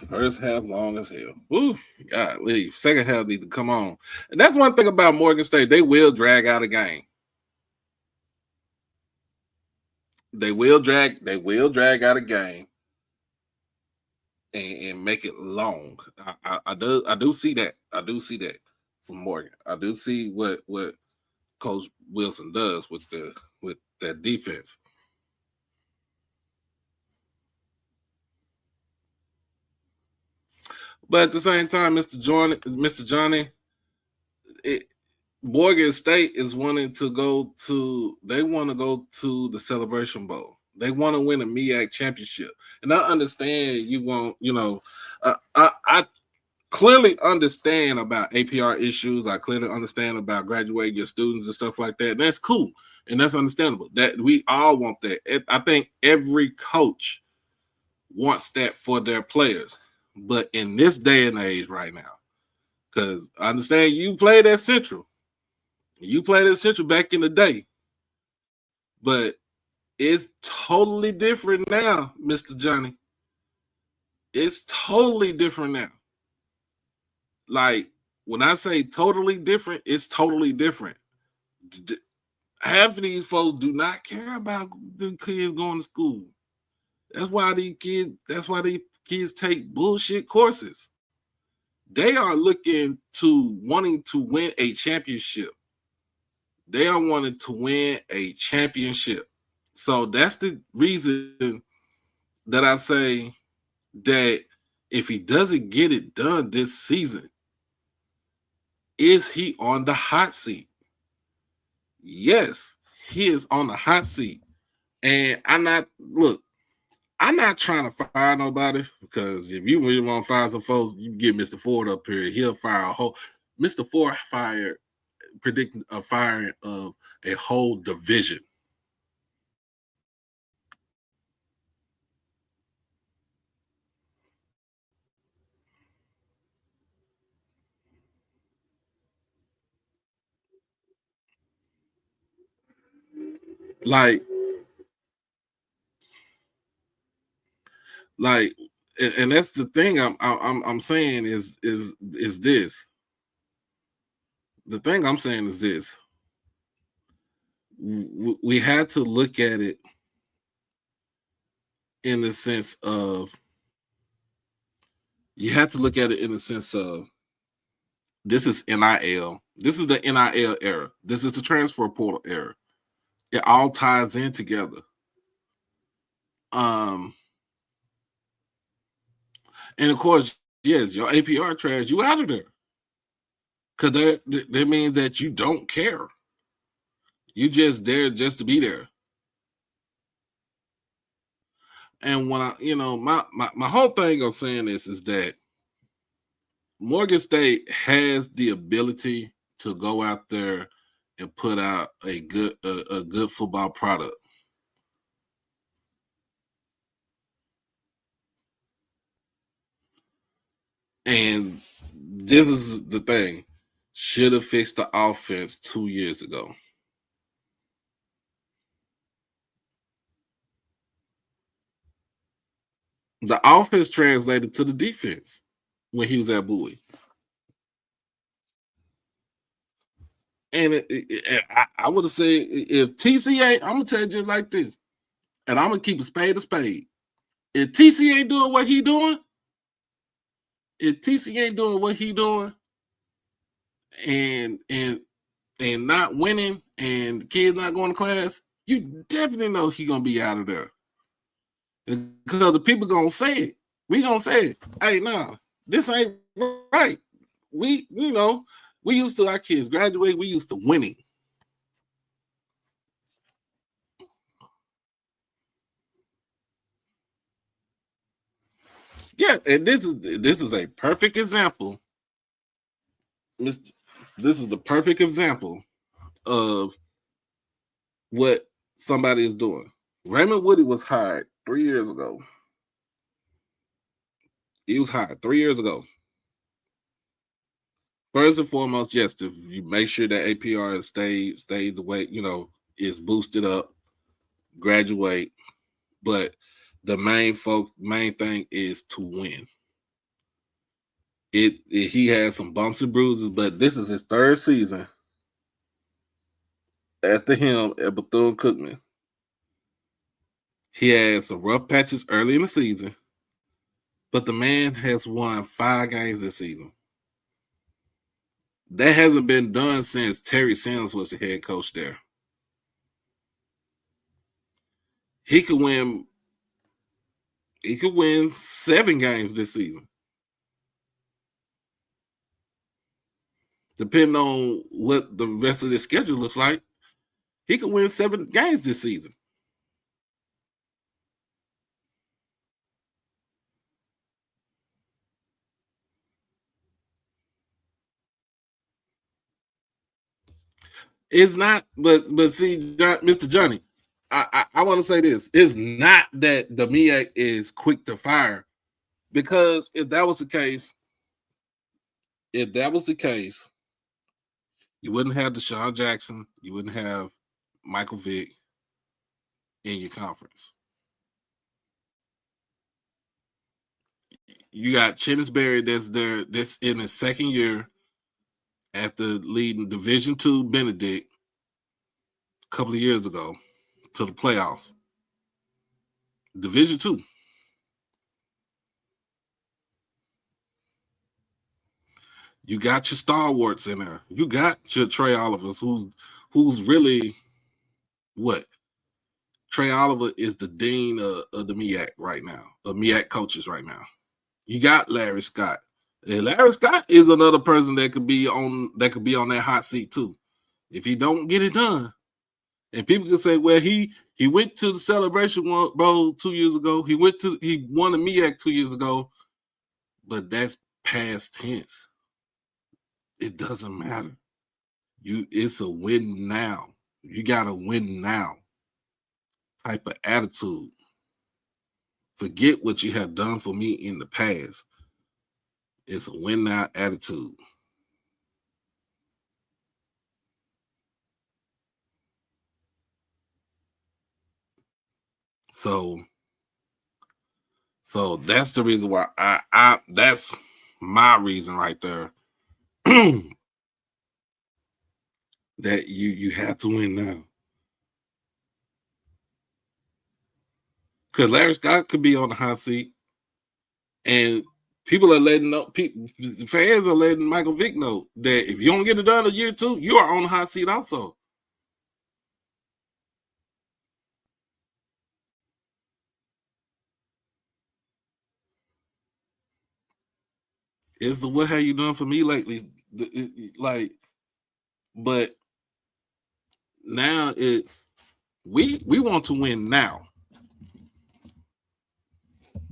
First half long as hell. Ooh, golly. Second half need to come on. And that's one thing about Morgan State. They will drag out a game. They will drag out a game and make it long. I do see that. I do see that from Morgan. I do see what Coach Wilson does with that defense. But at the same time, Mr. Johnny, Morgan State is wanting to go to. They want to go to the Celebration Bowl. They want to win a MEAC championship, and I understand you want. I clearly understand about APR issues. I clearly understand about graduating your students and stuff like that. And that's cool, and that's understandable. That we all want that. I think every coach wants that for their players. But in this day and age right now, because I understand you played at Central. You played at Central back in the day. But it's totally different now, Mr. Johnny. It's totally different now. Like, when I say totally different, it's totally different. Half of these folks do not care about the kids going to school. That's why these kids take bullshit courses. They are wanting to win a championship. They are wanting to win a championship. So that's the reason that I say that if he doesn't get it done this season, is he on the hot seat? Yes, he is on the hot seat. And I'm not trying to fire nobody, because if you really want to fire some folks, you can get Mr. Ford up here. He'll fire a whole. Mr. Ford predicting a firing of a whole division. And that's the thing I'm saying is this. The thing I'm saying is this. We had to look at it in the sense of, this is NIL. This is the NIL era. This is the transfer portal era. It all ties in together. And of course, yes, your APR trash, you out of there. Because that means that you don't care. You just there just to be there. And when my whole thing of saying this is that Morgan State has the ability to go out there and put out a good football product. And this is the thing. Should have fixed the offense 2 years ago. The offense translated to the defense when he was at Bowie. And I would have said, if TCA, I'm going to tell you just like this, and I'm going to keep a spade a spade. If TCA ain't doing what he doing, and not winning, and the kids not going to class, you definitely know he going to be out of there. Because the people going to say it. We going to say it. Hey, no, this ain't right. We used to, our kids graduate, we used to winning. Yeah, and this is a perfect example. This is the perfect example of what somebody is doing. Raymond Woody was hired 3 years ago. He was hired 3 years ago. First and foremost, yes, you make sure that APR stays the way, is boosted up, graduate. But the main thing is to win. He has some bumps and bruises, but this is his third season at the helm at Bethune-Cookman. He had some rough patches early in the season, but the man has won 5 games this season. That hasn't been done since Terry Sims was the head coach there. He could win 7 games this season. Depending on what the rest of the schedule looks like, he could win 7 games this season. It's not, but see, Mr. Johnny, I want to say this. It's not that the MEAC is quick to fire, because if that was the case, you wouldn't have Deshaun Jackson, you wouldn't have Michael Vick in your conference. You got Chennis Berry that's in his second year after leading Division II Benedict a couple of years ago to the playoffs. Division II. You got your stalwarts in there. You got your Trey Olivers, who's really what? Trey Oliver is the dean of the MEAC right now, of MEAC coaches right now. You got Larry Scott. And Larry Scott is another person that could be on that hot seat too. If he don't get it done. And people can say, well, he went to the Celebration Bowl 2 years ago. He won the MEAC 2 years ago. But that's past tense. It doesn't matter. It's a win now. You gotta win now type of attitude. Forget what you have done for me in the past. It's a win now attitude. So that's the reason why that's my reason right there. That you have to win now. Because Larry Scott could be on the hot seat, and fans are letting Michael Vick know that if you don't get it done in year 2, you are on the hot seat also. It's what have you done for me lately? But now it's we want to win now.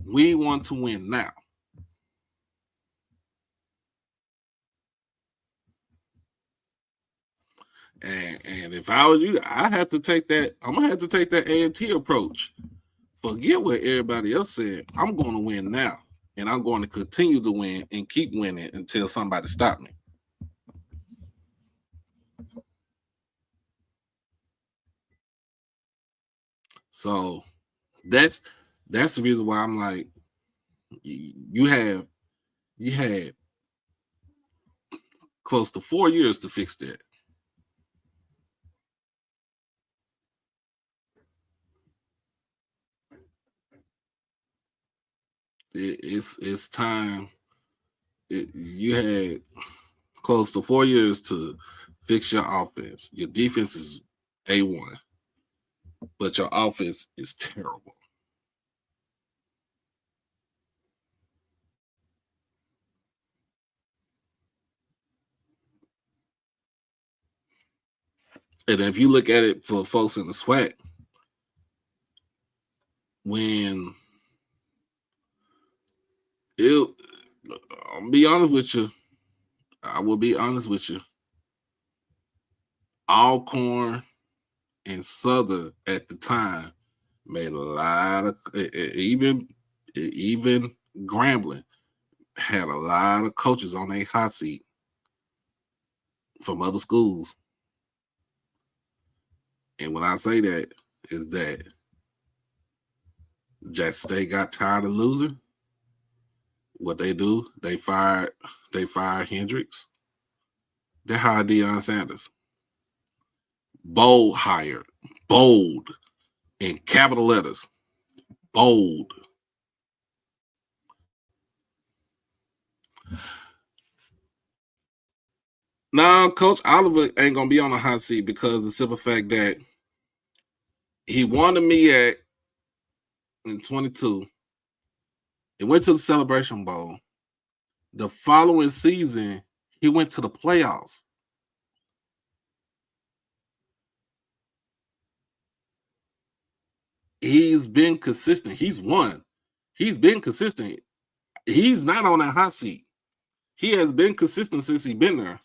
We want to win now. And if I was you, I'm gonna have to take that A&T approach. Forget what everybody else said. I'm going to win now. And I'm going to continue to win and keep winning until somebody stop me. So that's the reason why I'm like, you had close to 4 years to fix that. It's time. You had close to 4 years to fix your offense. Your defense is A1, but your offense is terrible. And if you look at it for folks in the SWAC, I'll be honest with you. I will be honest with you. Alcorn and Southern at the time made a lot of, even Grambling had a lot of coaches on a hot seat from other schools. And when I say that, is that Jackson State got tired of losing. What they do, they fired Hendricks. They hired Deion Sanders. Bold hired. Bold. In capital letters. Bold. Now, Coach Oliver ain't going to be on the hot seat because of the simple fact that he won the MEAC in 22. He went to the Celebration Bowl. The following season, he went to the playoffs. He's been consistent. He's won. He's been consistent. He's not on that hot seat. He has been consistent since he's been there.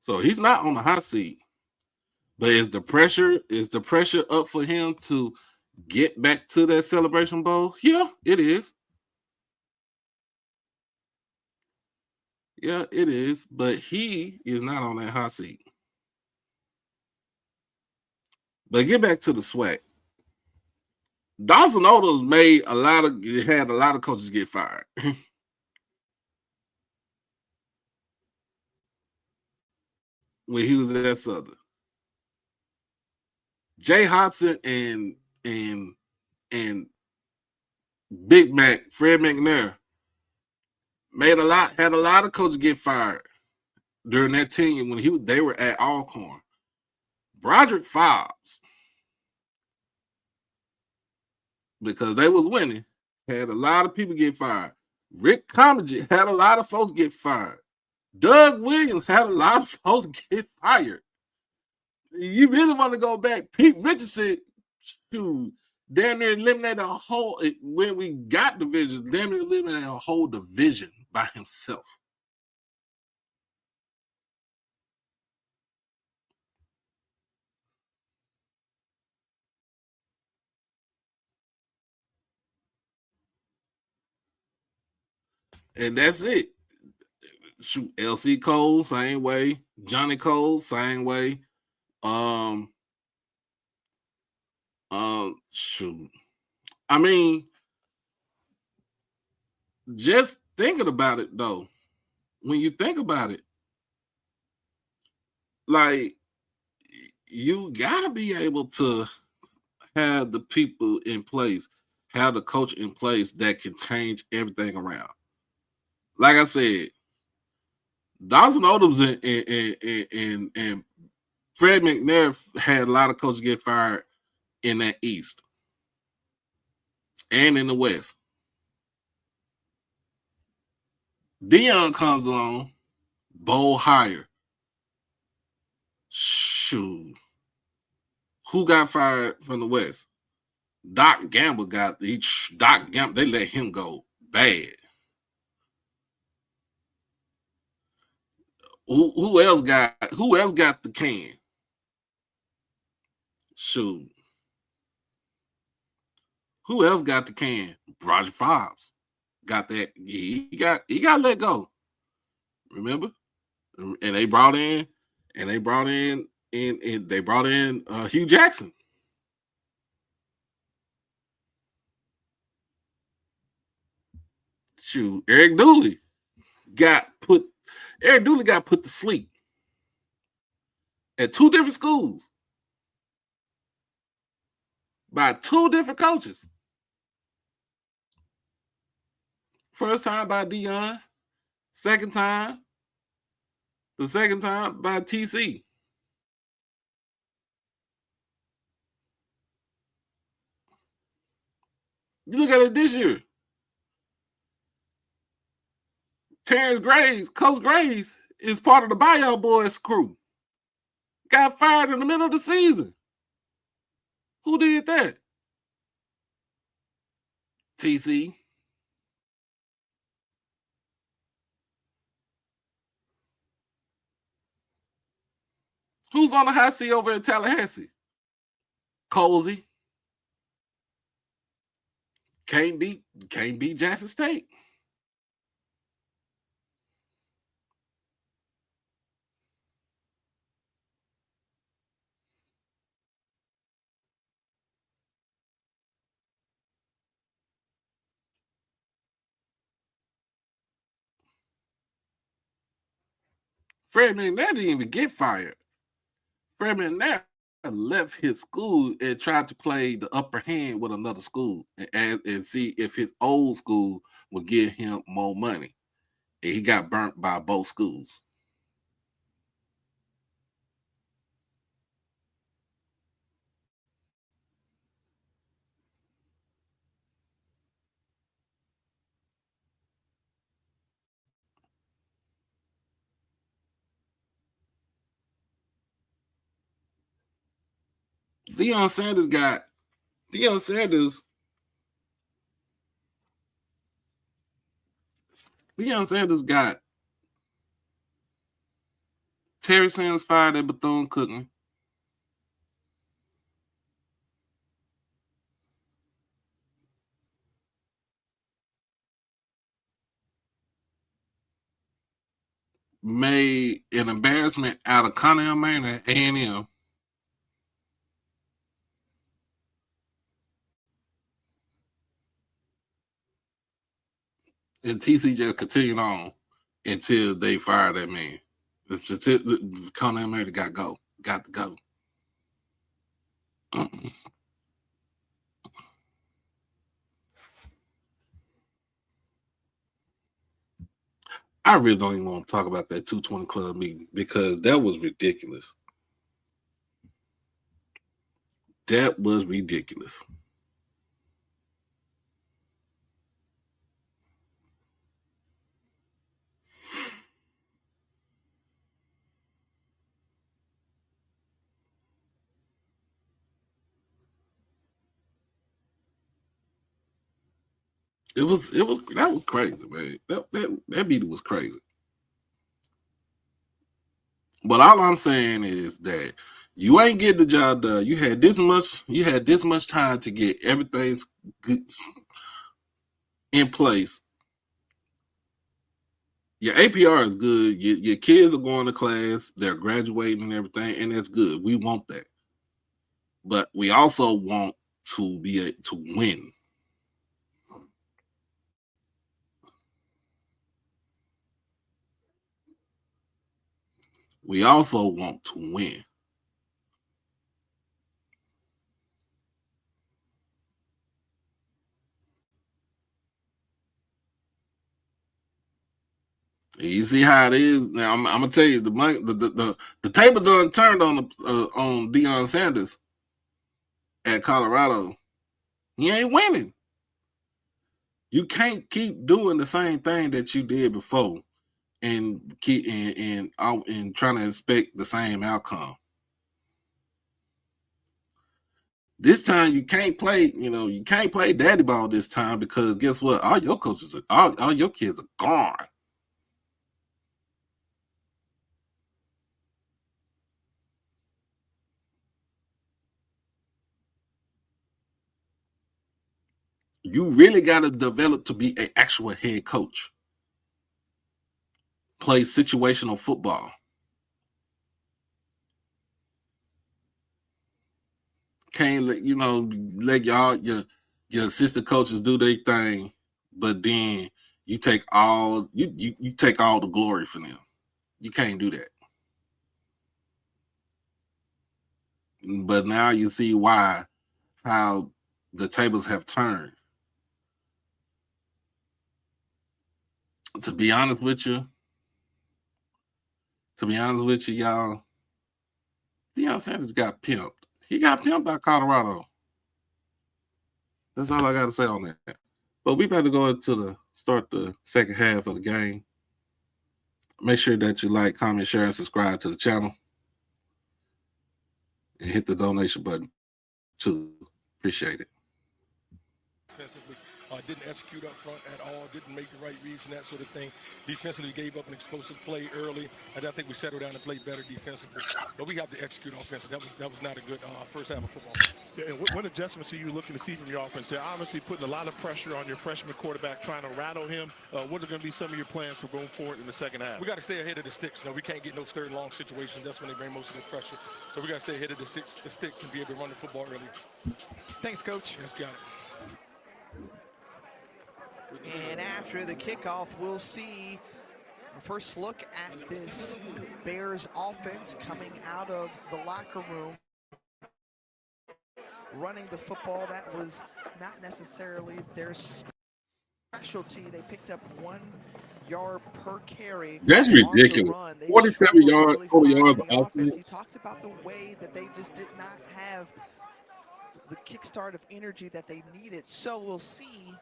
So he's not on the hot seat. But is the pressure up for him to get back to that Celebration Bowl? Yeah, it is. Yeah, it is. But he is not on that hot seat. But get back to the SWAC. Dawson Odom had a lot of coaches get fired. When he was at Southern. Jay Hobson and Big Mac, Fred McNair, had a lot of coaches get fired during that tenure when they were at Alcorn. Broderick Fobbs, because they was winning, had a lot of people get fired. Rick Comagent had a lot of folks get fired. Doug Williams had a lot of folks get fired. You really want to go back? Pete Richardson, damn near eliminated a whole, when we got division, damn near eliminated a whole division by himself. And that's it. Shoot, LC Cole, same way. Johnny Cole, same way. Shoot. I mean, just thinking about it though, when you think about it, like, you gotta be able to have the people in place, have the coach in place that can change everything around. Like I said, Dawson Odoms and Fred McNair had a lot of coaches get fired in that East and in the West. Deion comes along, bold hire. Shoot. Who got fired from the West? Doc Gamble they let him go bad. Who else got the can? Shoot. Who else got the can? Roger Fobbs got that. He got let go. Remember? And they brought in Hugh Jackson. Shoot, Eric Dooley got put to sleep at two different schools by two different coaches. First time by Deion, the second time by TC. You look at it this year. Terrence Graves, Coach Graves, is part of the Buyout Boys crew. Got fired in the middle of the season. Who did that? TC. Who's on the hot seat over in Tallahassee? Colsey. Can't beat Jackson State. Fred McNair didn't even get fired. Fred McNair left his school and tried to play the upper hand with another school and see if his old school would give him more money. And he got burnt by both schools. Deion Sanders got Terry Sanders fired at Bethune-Cookman. Made an embarrassment out of Connell Manor at A&M. And TC just continued on until they fired that man. Connell Manor got to go. I really don't even want to talk about that 220 Club meeting because that was ridiculous. That was ridiculous. That was crazy, man. That meeting was crazy. But all I'm saying is that you ain't getting the job done. You had this much time to get everything in place. Your APR is good. Your kids are going to class. They're graduating and everything, and that's good. We want that. But we also want to win. We also want to win. You see how it is now. I'm gonna tell you the table done turned on Deion Sanders at Colorado. He ain't winning. You can't keep doing the same thing that you did before and keep and trying to expect the same outcome. This time you can't play. You can't play daddy ball this time because guess what? All your coaches, all your kids are gone. You really got to develop to be an actual head coach. Play situational football. Can't let your assistant coaches do their thing, but then you take all you take all the glory from them. You can't do that. But now you see how the tables have turned. To be honest with you, y'all, Deion Sanders got pimped. He got pimped by Colorado. That's all I got to say on that. But we better go start the second half of the game. Make sure that you like, comment, share, and subscribe to the channel. And hit the donation button too. Appreciate it. Defensively, didn't execute up front at all, didn't make the right reads and that sort of thing. Defensively gave up an explosive play early, and I think we settled down and played better defensively. But we have to execute offensively. That was not a good first half of football. Yeah, and what adjustments are you looking to see from your offense? They're obviously putting a lot of pressure on your freshman quarterback, trying to rattle him. What are going to be some of your plans for going forward in the second half? We got to stay ahead of the sticks. We can't get no third and long situations. That's when they bring most of the pressure. So we got to stay ahead of the sticks and be able to run the football early. Thanks, Coach. Yes, got it. And after the kickoff, we'll see First look at this Bears offense coming out of the locker room. Running the football, that was not necessarily their specialty. They picked up 1 yard per carry. That's ridiculous. 47 yards, total yards of offense. He talked about the way that they just did not have the kickstart of energy that they needed. So we'll see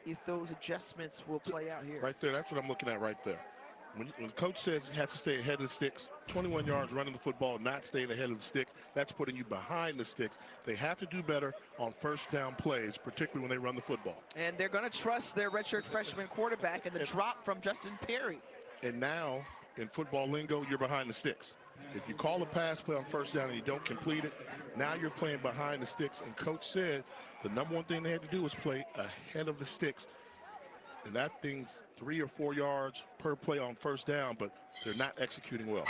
if those adjustments will play out here. Right there, that's what I'm looking at right there. When the coach says he has to stay ahead of the sticks, 21 yards running the football, not staying ahead of the sticks, that's putting you behind the sticks. They have to do better on first down plays, particularly when they run the football. And they're going to trust their redshirt freshman quarterback and the drop from Justin Perry. And now, in football lingo, you're behind the sticks. If you call a pass play on first down and you don't complete it, now you're playing behind the sticks. And coach said the number one thing they had to do was play ahead of the sticks. And that thing's 3 or 4 yards per play on first down, but they're not executing well.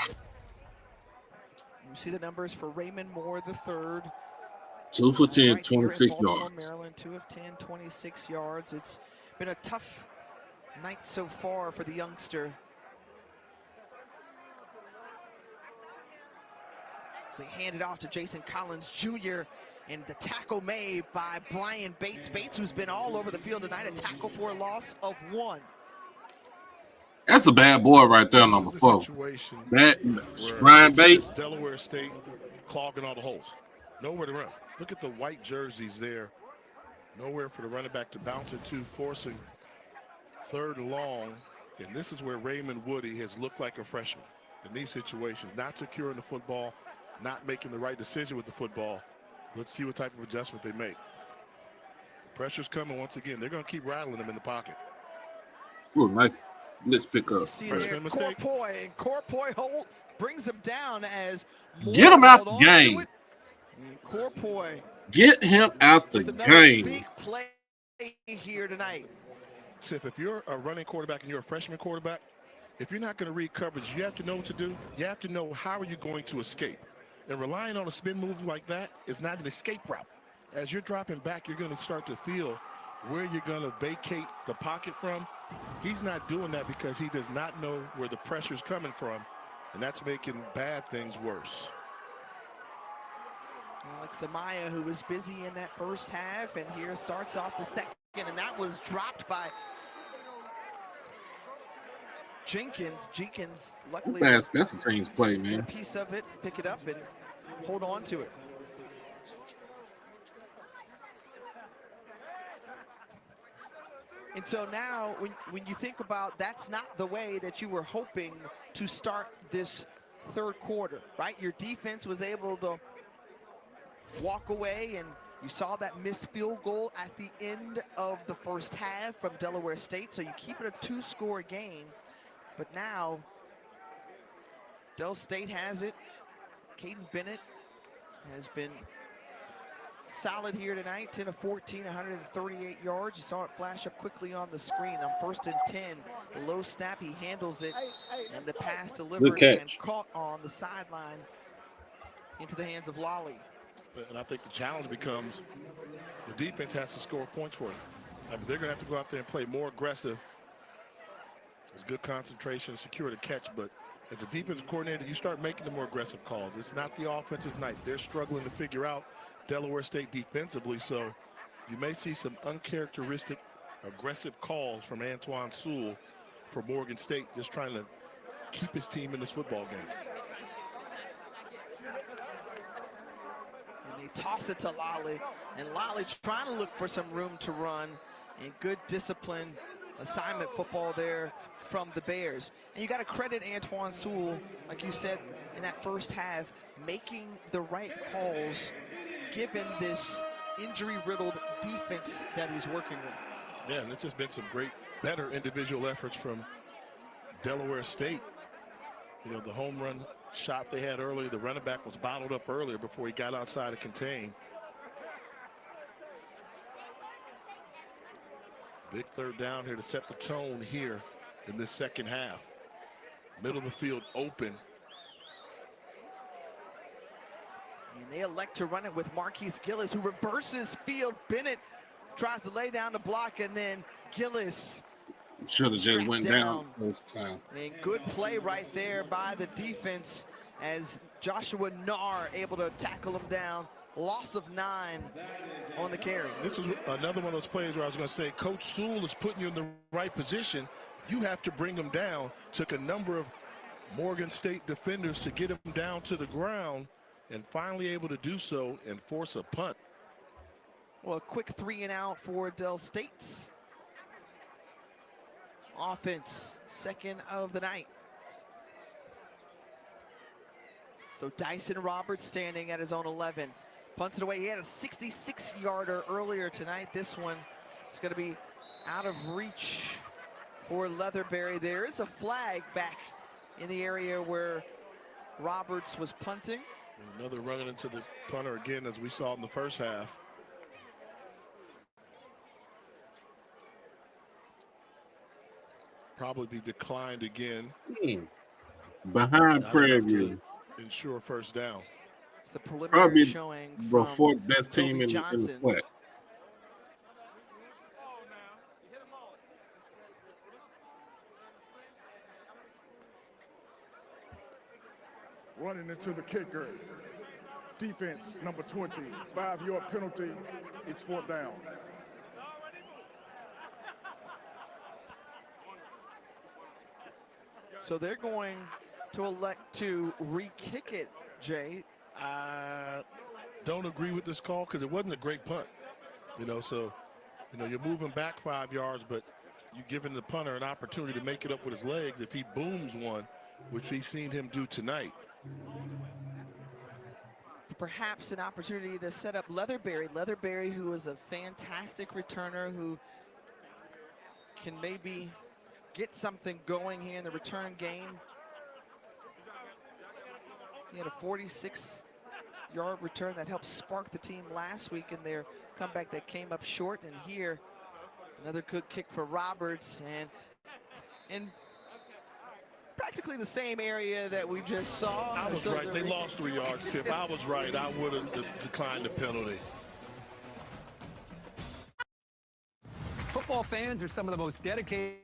You see the numbers for Raymond Moore III. 2 for 10, right 26 yards. Maryland, 2 of 10, 26 yards. It's been a tough night so far for the youngster. So they hand it off to Jason Collins Jr. And the tackle made by Brian Bates. Bates, who's been all over the field tonight, a tackle for a loss of 1. That's a bad boy right there, number 4. Brian Bates. Delaware State clogging all the holes. Nowhere to run. Look at the white jerseys there. Nowhere for the running back to bounce it to, forcing 3rd and long. And this is where Raymond Woody has looked like a freshman in these situations. Not securing the football, not making the right decision with the football. Let's see what type of adjustment they make. Pressure's coming once again. They're going to keep rattling them in the pocket. Ooh, nice. Let's pick up. See there, Corpoy Holt brings him down as get him out the game. Corpoy. Get him out the game. Big play here tonight. Tiff, if you're a running quarterback and you're a freshman quarterback, if you're not going to read coverage, you have to know what to do. You have to know how are you going to escape. And relying on a spin move like that is not an escape route. As you're dropping back, you're going to start to feel where you're going to vacate the pocket from. He's not doing that because he does not know where the pressure's coming from, and that's making bad things worse. Alex Amaya, who was busy in that first half, and here starts off the second, and that was dropped by Jenkins, luckily, bad special teams play, man. A piece of it, pick it up, and hold on to it. And so now, when you think about, that's not the way that you were hoping to start this 3rd quarter, right? Your defense was able to walk away, and you saw that missed field goal at the end of the first half from Delaware State, so you keep it a 2-score game. But now, Del State has it. Caden Bennett has been solid here tonight, 10 of 14, 138 yards. You saw it flash up quickly on the screen on 1st and 10. The low snap, he handles it, and the pass delivered and caught on the sideline into the hands of Lolly. And I think the challenge becomes the defense has to score points for it. I mean, they're going to have to go out there and play more aggressive. There's good concentration, secure the catch, but as a defensive coordinator, you start making the more aggressive calls. It's not the offensive night. They're struggling to figure out Delaware State defensively, so you may see some uncharacteristic aggressive calls from Antoine Sewell for Morgan State, just trying to keep his team in this football game. And they toss it to Lolly, and Lolly trying to look for some room to run, and good discipline assignment football there from the Bears. And you got to credit Antoine Sewell, like you said, in that first half, making the right calls given this injury-riddled defense that he's working with. Yeah, and it's just been some great, better individual efforts from Delaware State. You know, the home run shot they had earlier, the running back was bottled up earlier before he got outside to contain. Big 3rd down here to set the tone here in this second half. Middle of the field open. And they elect to run it with Marquise Gillis, who reverses field. Bennett tries to lay down the block, and then Gillis Should have just went down down. first time. And good play right there by the defense as Joshua Narr able to tackle him down. Loss of 9 on the carry. This is another one of those plays where I was going to say, Coach Sewell is putting you in the right position. You have to bring him down. Took a number of Morgan State defenders to get him down to the ground and finally able to do so and force a punt. Well, a quick 3 and out for Del State's offense, second of the night. So Dyson Roberts standing at his own 11. Punts it away. He had a 66-yarder earlier tonight. This one is going to be out of reach for Leatherberry. There is a flag back in the area where Roberts was punting. Another running into the punter again, as we saw in the first half. Probably be declined again. Behind Prairie View. Ensure first down. It's the preliminary Probably showing the from fourth best team Toby in the Johnson. flat. Running into the kicker. Defense number 20. 5-yard penalty. It's 4th down. So they're going to elect to re-kick it, Jay. I don't agree with this call because it wasn't a great punt. So you're moving back 5 yards, but you're giving the punter an opportunity to make it up with his legs if he booms one, which we've seen him do tonight. Perhaps an opportunity to set up Leatherberry. Leatherberry, who is a fantastic returner, who can maybe get something going here in the return game. He had a 46-yard return that helped spark the team last week in their comeback that came up short. And here, another good kick for Roberts, and in practically the same area that we just saw. I was right. They lost 3 yards, Tip. I was right. I would have declined the penalty. Football fans are some of the most dedicated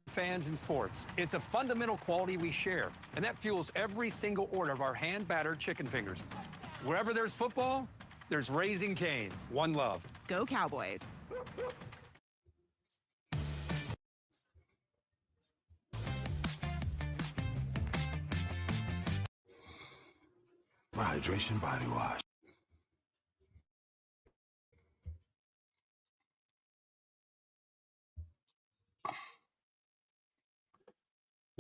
fans in sports. It's a fundamental quality we share, and that fuels every single order of our hand-battered chicken fingers. Wherever there's football, there's Raising Cane's. One love. Go Cowboys. Hydration body wash.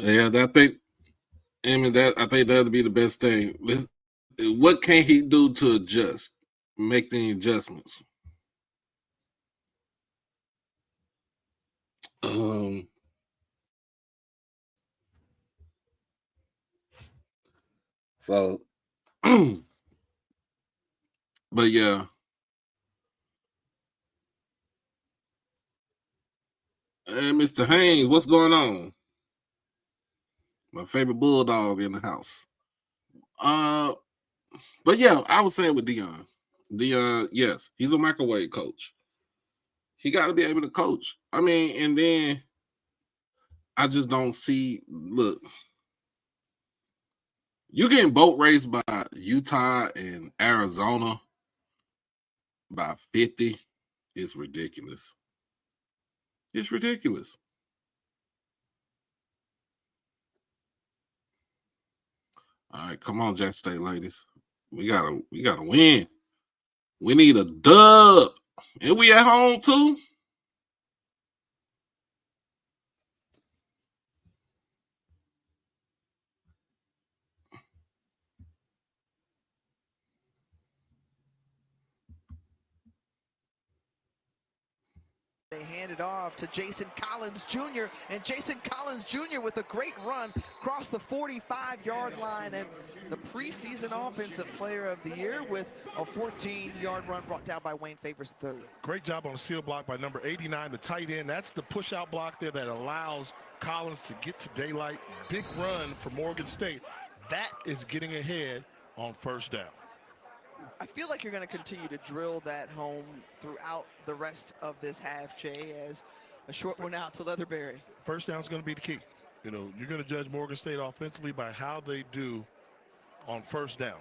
Yeah, I think that'd be the best thing. What can he do to adjust? Make the adjustments. So, but yeah. Hey, Mr. Haynes, what's going on? My favorite bulldog in the house. But yeah, I was saying with Deion. Deion, yes, he's a microwave coach. He got to be able to coach. I mean, and then I just don't see. Look, you getting boat raced by Utah and Arizona by 50. It's ridiculous. It's ridiculous. All right, come on, Jack State ladies. We gotta win. We need a dub. And we at home too. They hand it off to Jason Collins Jr. And Jason Collins Jr. with a great run across the 45-yard line, and the preseason offensive player of the year with a 14-yard run brought down by Wayne Favors III. Great job on the seal block by number 89, the tight end. That's the push-out block there that allows Collins to get to daylight. Big run for Morgan State. That is getting ahead on first down. I feel like you're going to continue to drill that home throughout the rest of this half, Jay, as A short one out to Leatherberry. First down is going to be the key. You know, you're going to judge Morgan State offensively by how they do on first down.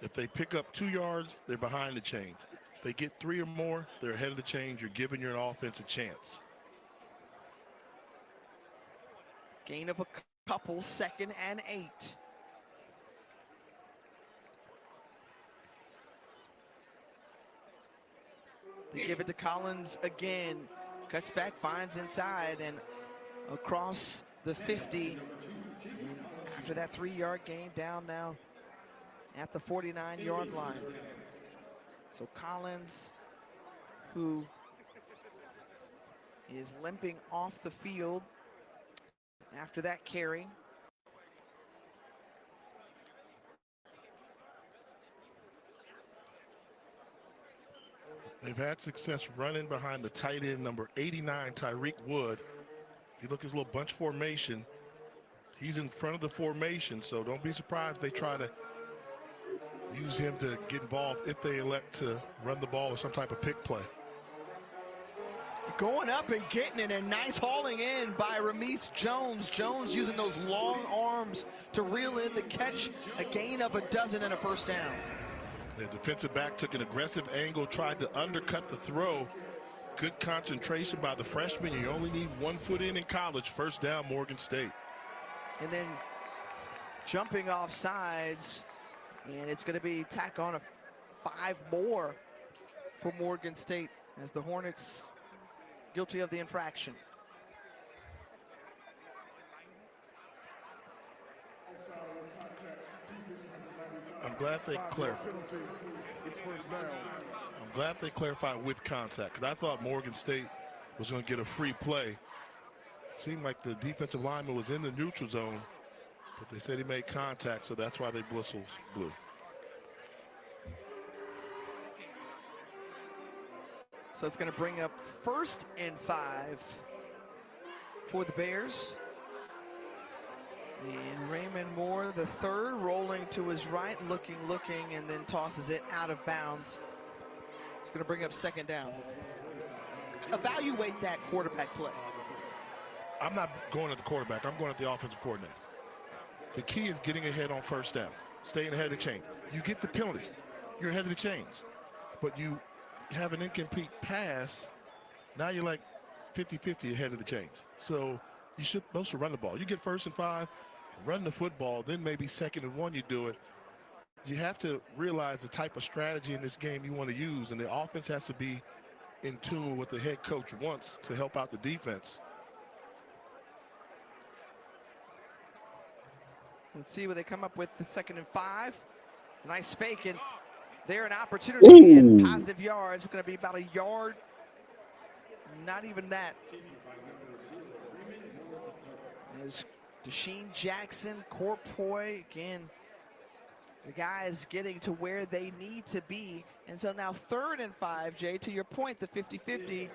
If they pick up 2 yards, they're behind the chains. If they get 3 or more, they're ahead of the chains. You're giving your offense a chance. Gain of a couple, 2nd and 8. They give it to Collins again. Cuts back, finds inside, and across the 50. And after that 3-yard gain, down now at the 49-yard line. So Collins, who is limping off the field after that carry. They've had success running behind the tight end, number 89, Tyreek Wood. If you look at his little bunch formation, he's in front of the formation, so don't be surprised if they try to use him to get involved if they elect to run the ball or some type of pick play. Going up and getting it, and nice hauling in by Rameis Jones. Jones using those long arms to reel in the catch, a gain of 12 and a first down. The defensive back took an aggressive angle, tried to undercut the throw. Good concentration by the freshman. You only need 1 foot in college. First down, Morgan State. And then jumping off sides, and it's going to be tack on 5 more for Morgan State as the Hornets guilty of the infraction. I'm glad they clarified. I'm glad they clarified with contact, because I thought Morgan State was going to get a free play. It seemed like the defensive lineman was in the neutral zone, but they said he made contact, so that's why they whistles blew. So it's going to bring up 1st and 5 for the Bears. And Raymond Moore, the third, rolling to his right, looking, and then tosses it out of bounds. It's going to bring up 2nd down. Evaluate that quarterback play. I'm not going at the quarterback. I'm going at the offensive coordinator. The key is getting ahead on first down, staying ahead of the chains. You get the penalty, you're ahead of the chains. But you have an incomplete pass, now you're like 50-50 ahead of the chains. So you should supposed to run the ball. You get 1st and 5, run the football, then maybe 2nd and 1 you do it. You have to realize the type of strategy in this game you want to use, and the offense has to be in tune with what the head coach wants to help out the defense. Let's see what they come up with the 2nd and 5. Nice fake, and there an opportunity and positive yards. It's going to be about 1 yard. Not even that. As Desheen Jackson, Corpoy, again, the guys getting to where they need to be. And so now 3rd and 5, Jay, to your point, the 50-50,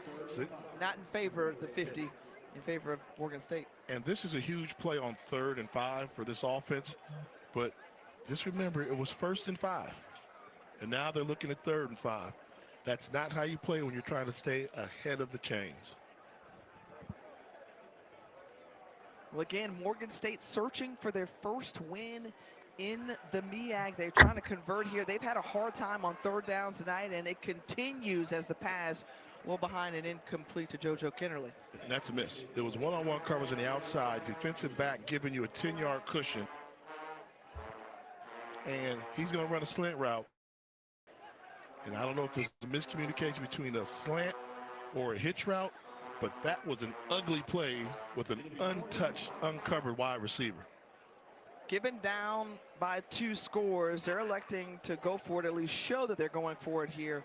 not in favor of the 50, in favor of Morgan State. And this is a huge play on 3rd and 5 for this offense. But just remember, it was 1st and 5. And now they're looking at 3rd and 5. That's not how you play when you're trying to stay ahead of the chains. Well, again, Morgan State searching for their first win in the MEAC. They're trying to convert here. They've had a hard time on 3rd downs tonight, and it continues as the pass well behind and incomplete to JoJo Kennerly. And that's a miss. There was one-on-one coverage on the outside, defensive back giving you a 10-yard cushion. And he's going to run a slant route. And I don't know if there's a miscommunication between a slant or a hitch route, but that was an ugly play with an untouched, uncovered wide receiver. Given down by 2 scores, they're electing to go for it, at least show that they're going for it here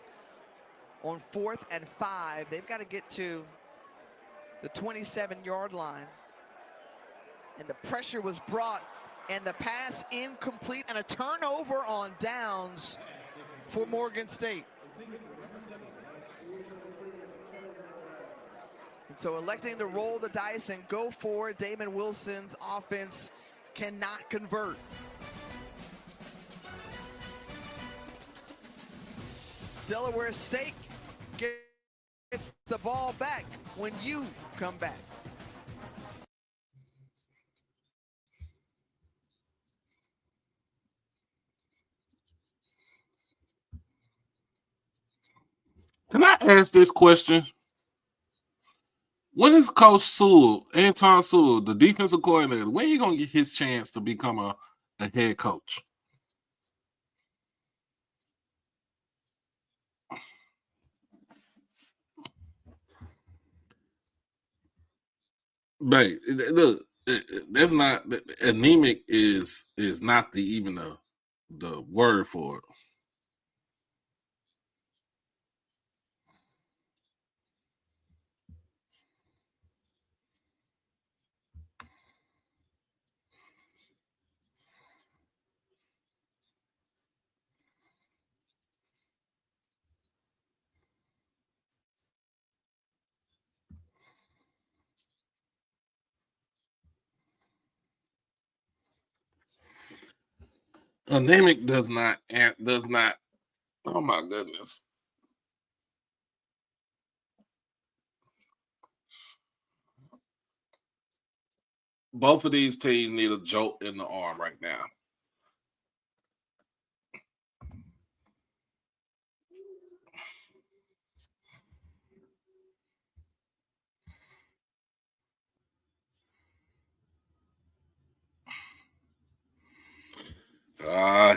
on 4th and 5. They've got to get to the 27-yard line. And the pressure was brought, and the pass incomplete, and a turnover on downs for Morgan State. And so electing to roll the dice and go for it, Damon Wilson's offense cannot convert. Delaware State gets the ball back when you come back. Can I ask this question? When is Coach Sewell, Anton Sewell, the defensive coordinator, when he gonna get his chance to become a head coach? Right. Look, that's not anemic is not even the word for it. Anemic does not. Oh my goodness. Both of these teams need a jolt in the arm right now.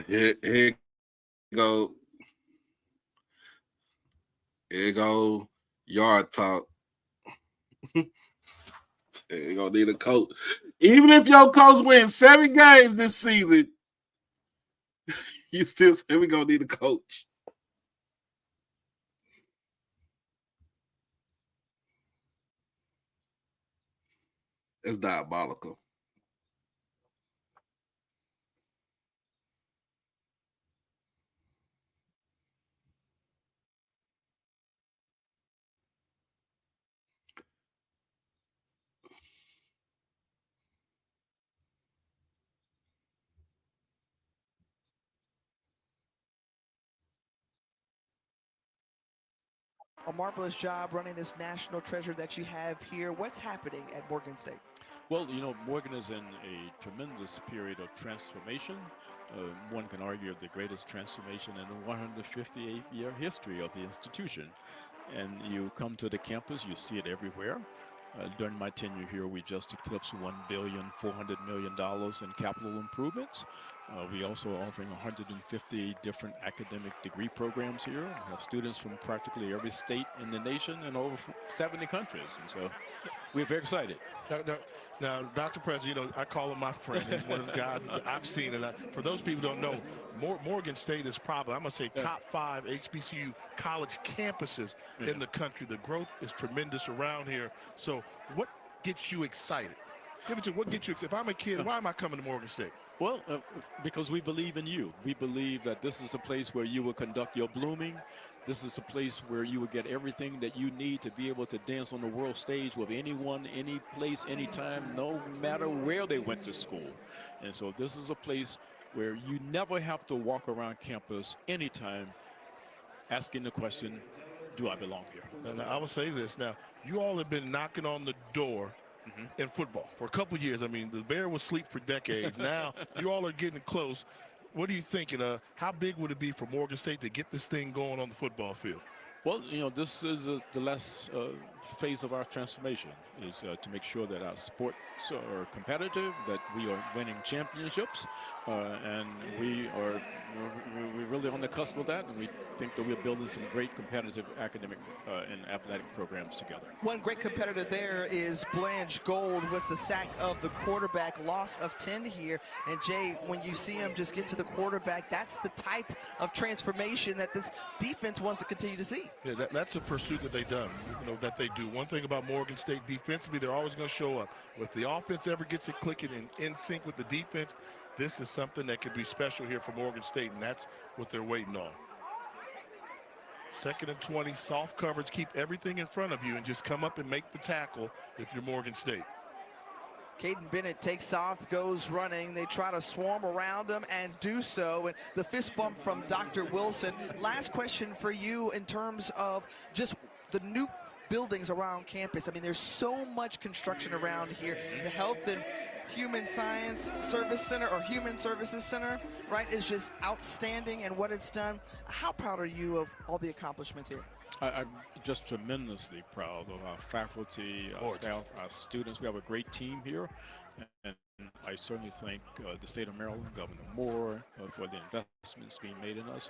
Here go. Here go yard talk. You're gonna need a coach. Even if your coach wins 7 games this season, you still say we're gonna need a coach. It's diabolical. A marvelous job running this national treasure that you have here. What's happening at Morgan State? Well, you know, Morgan is in a tremendous period of transformation. One can argue the greatest transformation in the 158-year history of the institution. And you come to the campus, you see it everywhere. During my tenure here, we just eclipsed $1.4 billion in capital improvements. We also are offering 150 different academic degree programs here. We have students from practically every state in the nation and over 70 countries. And so we're very excited. Now, Dr. President, you know, I call him my friend. He's one of the guys that I've seen. And for those people who don't know, Morgan State is probably, I'm going to say, top 5 HBCU college campuses in the country. The growth is tremendous around here. So what gets you excited? What gets you excited? If I'm a kid, why am I coming to Morgan State? Well, because we believe in you. We believe that this is the place where you will conduct your blooming. This is the place where you will get everything that you need to be able to dance on the world stage with anyone, any place, anytime, no matter where they went to school. And so this is a place where you never have to walk around campus anytime asking the question, do I belong here? And I will say this now, you all have been knocking on the door in football for a couple of years. I mean, the bear was asleep for decades. Now you all are getting close. What are you thinking? How big would it be for Morgan State to get this thing going on the football field? Well, you know, this is the last phase of our transformation is to make sure that our sports are competitive, that we are winning championships, and we're really on the cusp of that, and we think that we're building some great competitive academic and athletic programs together. One great competitor there is Blanche Gold with the sack of the quarterback, loss of 10 here. And Jay, when you see him just get to the quarterback, that's the type of transformation that this defense wants to continue to see. Yeah, that's a pursuit that they've done, you know, that they do. One thing about Morgan State defensively, they're always going to show up. If the offense ever gets it clicking and in sync with the defense, this is something that could be special here for Morgan State, and that's what they're waiting on. 2nd and 20, soft coverage, keep everything in front of you and just come up and make the tackle if you're Morgan State. Caden Bennett takes off, goes running. They try to swarm around him and do so. And the fist bump from Dr. Wilson. Last question for you in terms of just the new buildings around campus. I mean, there's so much construction around here. The Health and Human Science Service Center, or Human Services Center, right, is just outstanding and what it's done. How proud are you of all the accomplishments here? I'm just tremendously proud of our faculty, our staff, our students. We have a great team here, and I certainly thank the state of Maryland, Governor Moore, for the investments being made in us.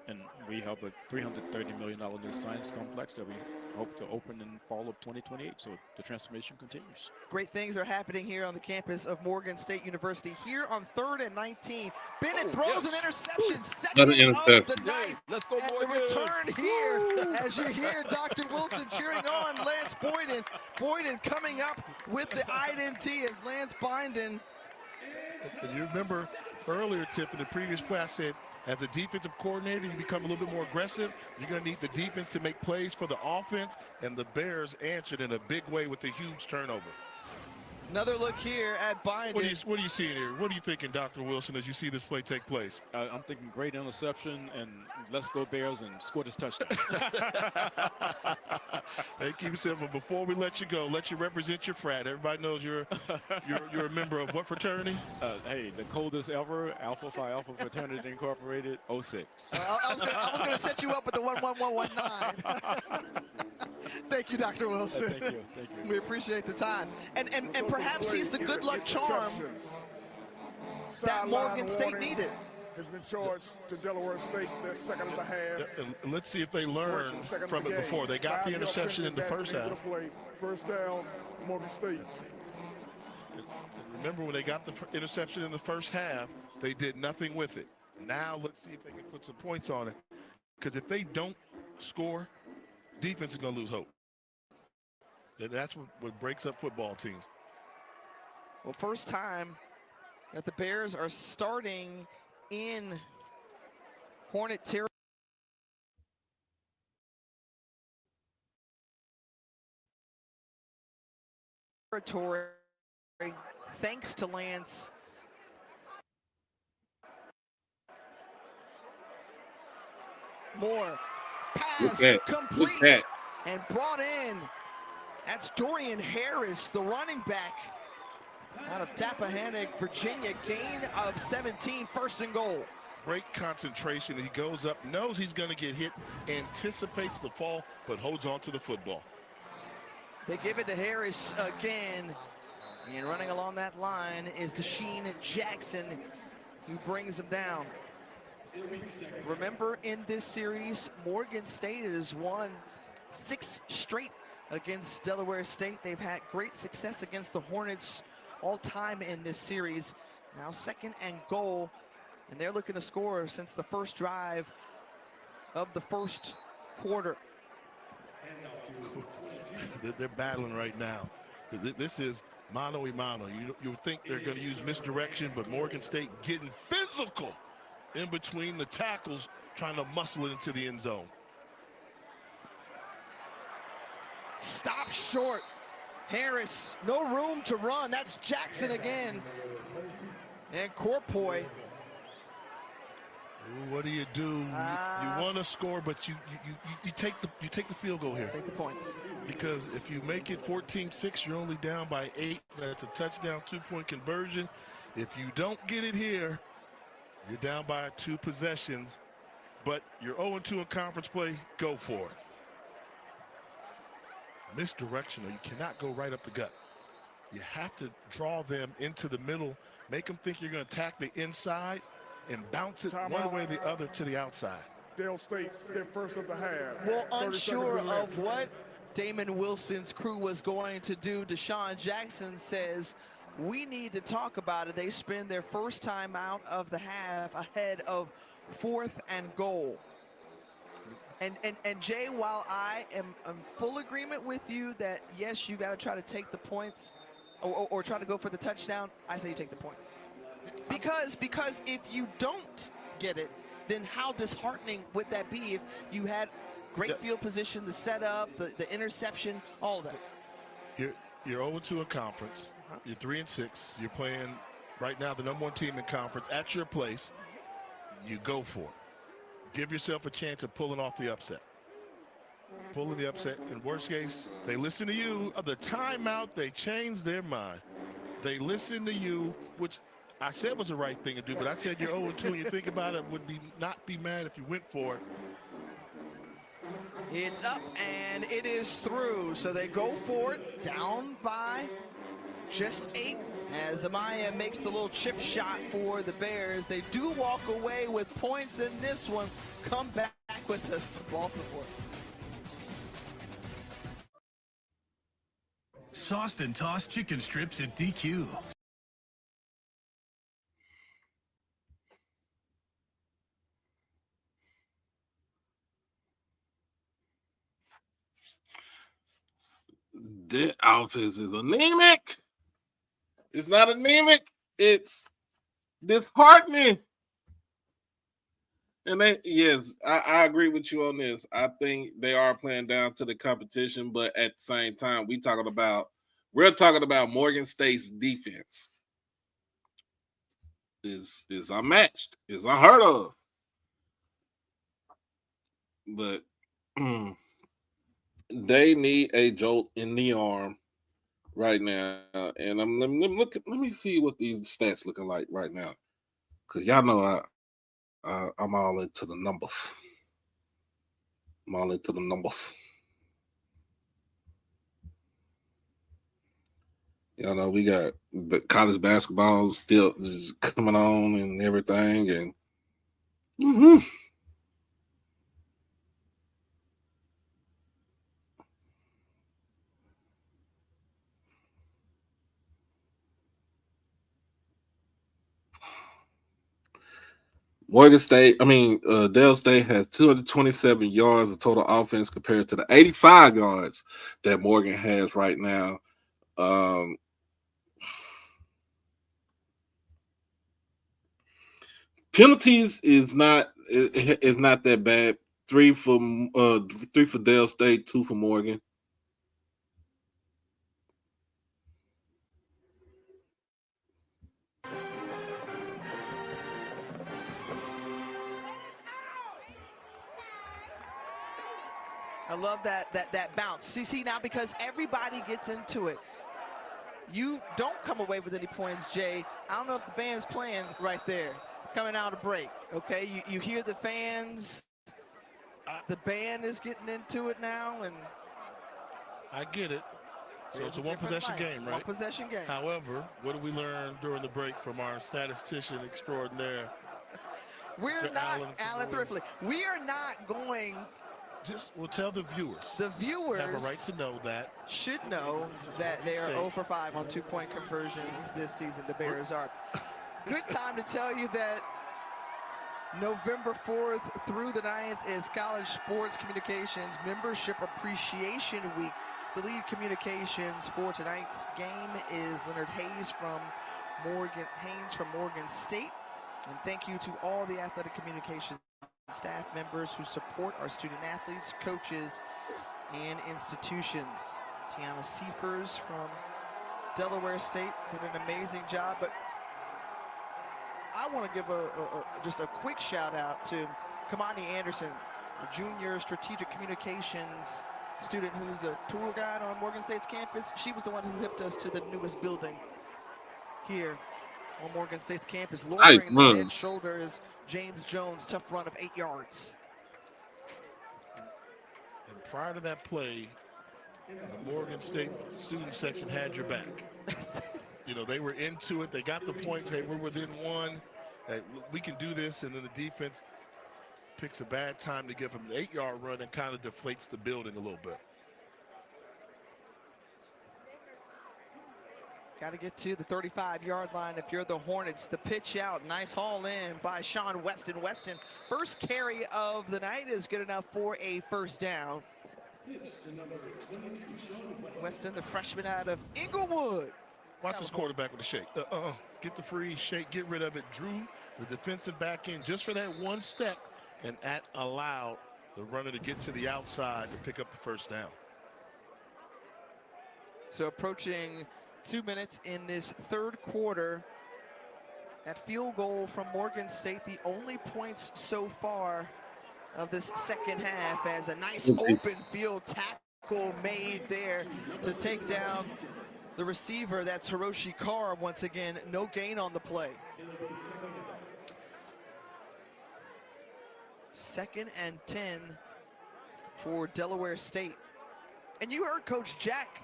And we have a $330 million new science complex that we hope to open in fall of 2028. So the transformation continues. Great things are happening here on the campus of Morgan State University. Here on 3rd and 19, Bennett throws an interception, second of the night. Let's go, and the return here, as you hear Dr. Wilson cheering on Lance Boyden. Boyden coming up with the identity as Lance Boyden. You remember earlier, Tiff, in the previous play, I said, as a defensive coordinator, you become a little bit more aggressive. You're going to need the defense to make plays for the offense, and the Bears answered in a big way with a huge turnover. Another look here at Biden. What are you seeing here? What are you thinking, Dr. Wilson, as you see this play take place? I'm thinking great interception, and let's go Bears and score this touchdown. Hey, keep it simple. Before we let you go, let you represent your frat. Everybody knows you're a member of what fraternity? Hey, the coldest ever, Alpha Phi Alpha Fraternity Incorporated, 06. I was going to set you up with the 11119. Thank you, Dr. Wilson. Thank you. We appreciate the time. And perhaps he's the good luck charm that Morgan State needed. Has been charged to Delaware State their second of the half. And let's see if they learn from it before. They got the interception in the first half. First down, Morgan State. And remember, when they got the interception in the first half, they did nothing with it. Now let's see if they can put some points on it. Because if they don't score, defense is going to lose hope. And that's what breaks up football teams. Well, first time that the Bears are starting in Hornet territory, thanks to Lance. Moore, pass complete and brought in. That's Dorian Harris, the running back out of Tappahannock, Virginia. Gain of 17, 1st and goal. Great concentration. He goes up, knows he's going to get hit, anticipates the fall, but holds on to the football. They give it to Harris again. And running along that line is Desheen Jackson, who brings him down. Remember, in this series, Morgan State has won 6 straight against Delaware State. They've had great success against the Hornets all time in this series. Now 2nd and goal, and they're looking to score since the first drive of the first quarter. They're battling right now. This is mano a mano. You would think they're going to use misdirection, but Morgan State getting physical in between the tackles, trying to muscle it into the end zone. Stop short. Harris, no room to run. That's Jackson again. And Corpoy. What do? You want to score, but you take the field goal here. Take the points. Because if you make it 14-6, you're only down by 8. That's a touchdown, 2-point conversion. If you don't get it here, you're down by 2 possessions. But you're 0-2 in conference play. Go for it. Misdirectional. You cannot go right up the gut. You have to draw them into the middle, make them think you're going to attack the inside, and bounce it one way or the other to the outside. Dale State, their first of the half. Well, unsure of what Damon Wilson's crew was going to do, Deshaun Jackson says, we need to talk about it. They spend their first time out of the half ahead of 4th and goal. And Jay, while I am in full agreement with you that, yes, you got to try to take the points or try to go for the touchdown, I say you take the points. Because if you don't get it, then how disheartening would that be if you had great field position, the setup, the interception, all of that? You're 0-2 in conference. You're 3-6. You're playing right now the #1 team in conference at your place. You go for it. Give yourself a chance of pulling off the upset. pulling the upset. In worst case, they listen to you. The timeout, they changed their mind. They listen to you, which I said was the right thing to do, but I said you're 0-2 and you think about it, would not be mad if you went for it. It's up and it is through. So they go for it, down by just 8. As Amaya makes the little chip shot for the Bears, they do walk away with points in this one. Come back with us to Baltimore. Sauced and tossed chicken strips at DQ. Their offense is anemic. It's not anemic. It's disheartening. And yes, I agree with you on this. I think they are playing down to the competition, but at the same time, we're talking about Morgan State's defense is unmatched, is unheard of. But they need a jolt in the arm right now. And let me see what these stats looking like right now. Because y'all know I'm all into the numbers. You know, we got college basketball still just coming on and everything. And Dale State has 227 yards of total offense compared to the 85 yards that Morgan has right now. Penalties is not that bad. 3 for Dale State, 2 for Morgan. I love that bounce. See now, because everybody gets into it. You don't come away with any points, Jay. I don't know if the band's playing right there, coming out of break. Okay, you hear the fans. The band is getting into it now, and I get it. So it's a one-possession game, right? One-possession game. However, what did we learn during the break from our statistician extraordinaire? We're not, Alan Thrifley, we are not going. We'll tell the viewers. The viewers have a right to know that. Should know that they are 0 for 5 on 2-point conversions this season. The Bears are. Good time to tell you that November 4th through the 9th is College Sports Communications Membership Appreciation Week. The lead communications for tonight's game is Leonard Haynes from Morgan State. And thank you to all the athletic communications staff members who support our student athletes, coaches, and institutions. Tiana Seifers from Delaware State did an amazing job, but I want to give just a quick shout out to Kamani Anderson, a junior strategic communications student who's a tour guide on Morgan State's campus. She was the one who hipped us to the newest building here on Morgan State's campus. Lowering the head shoulder is James Jones, tough run of 8 yards. And prior to that play, the Morgan State student section had your back. You know, they were into it. They got the points. Hey, we're within 1. We can do this. And then the defense picks a bad time to give them the 8-yard run and kind of deflates the building a little bit. Got to get to the 35-yard line if you're the Hornets. The pitch out, nice haul in by Sean Weston. Weston, first carry of the night is good enough for a first down. Weston, the freshman out of Inglewood. Watch this quarterback with a shake. Get the free shake, get rid of it. Drew the defensive back in just for that one step, and allowed the runner to get to the outside to pick up the first down. So approaching 2 minutes in this third quarter. That field goal from Morgan State, the only points so far of this second half as a nice open field tackle made there to take down the receiver. That's Hiroshi Carr once again. No gain on the play. 2nd and 10 for Delaware State. And you heard Coach Jack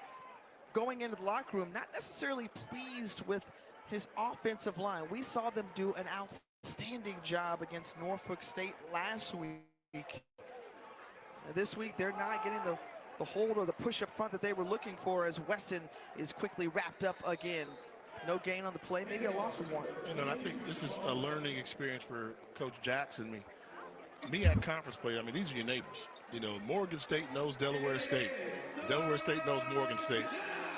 going into the locker room, not necessarily pleased with his offensive line. We saw them do an outstanding job against Norfolk State last week. This week, they're not getting the hold or the push up front that they were looking for as Weston is quickly wrapped up again. No gain on the play, maybe a loss of 1. You know, and I think this is a learning experience for Coach Jackson. Me at conference play, I mean, these are your neighbors. You know, Morgan State knows Delaware State. Delaware State knows Morgan State.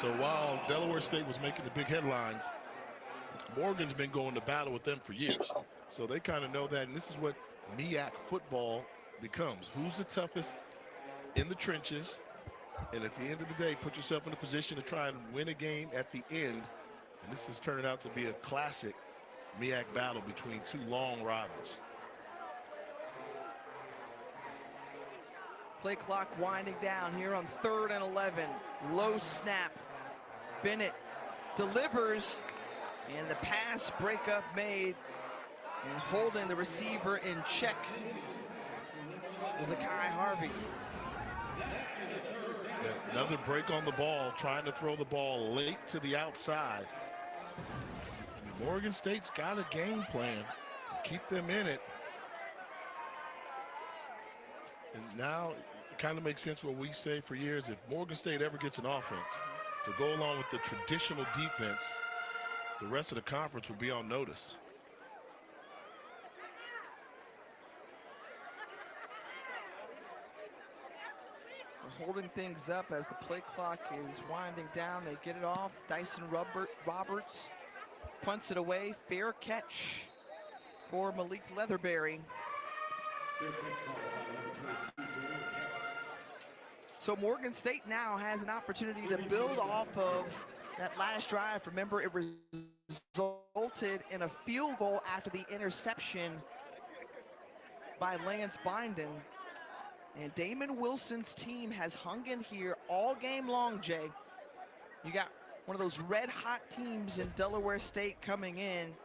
So while Delaware State was making the big headlines, Morgan's been going to battle with them for years. So they kind of know that, and this is what MEAC football becomes. Who's the toughest in the trenches? And at the end of the day, put yourself in a position to try and win a game at the end. And this has turned out to be a classic MEAC battle between two long rivals. Play clock winding down here on 3rd and 11. Low snap. Bennett delivers, and the pass breakup made, and holding the receiver in check was Akai Harvey. Another break on the ball, trying to throw the ball late to the outside. Morgan State's got a game plan. Keep them in it. And now it kind of makes sense what we say for years. If Morgan State ever gets an offense to go along with the traditional defense, the rest of the conference will be on notice. We're holding things up as the play clock is winding down. They get it off. Dyson Roberts punts it away. Fair catch for Malik Leatherberry. So Morgan State now has an opportunity to build off of that last drive. Remember, it resulted in a field goal after the interception by Lance Binden. And Damon Wilson's team has hung in here all game long, Jay. You got one of those red-hot teams in Delaware State coming in,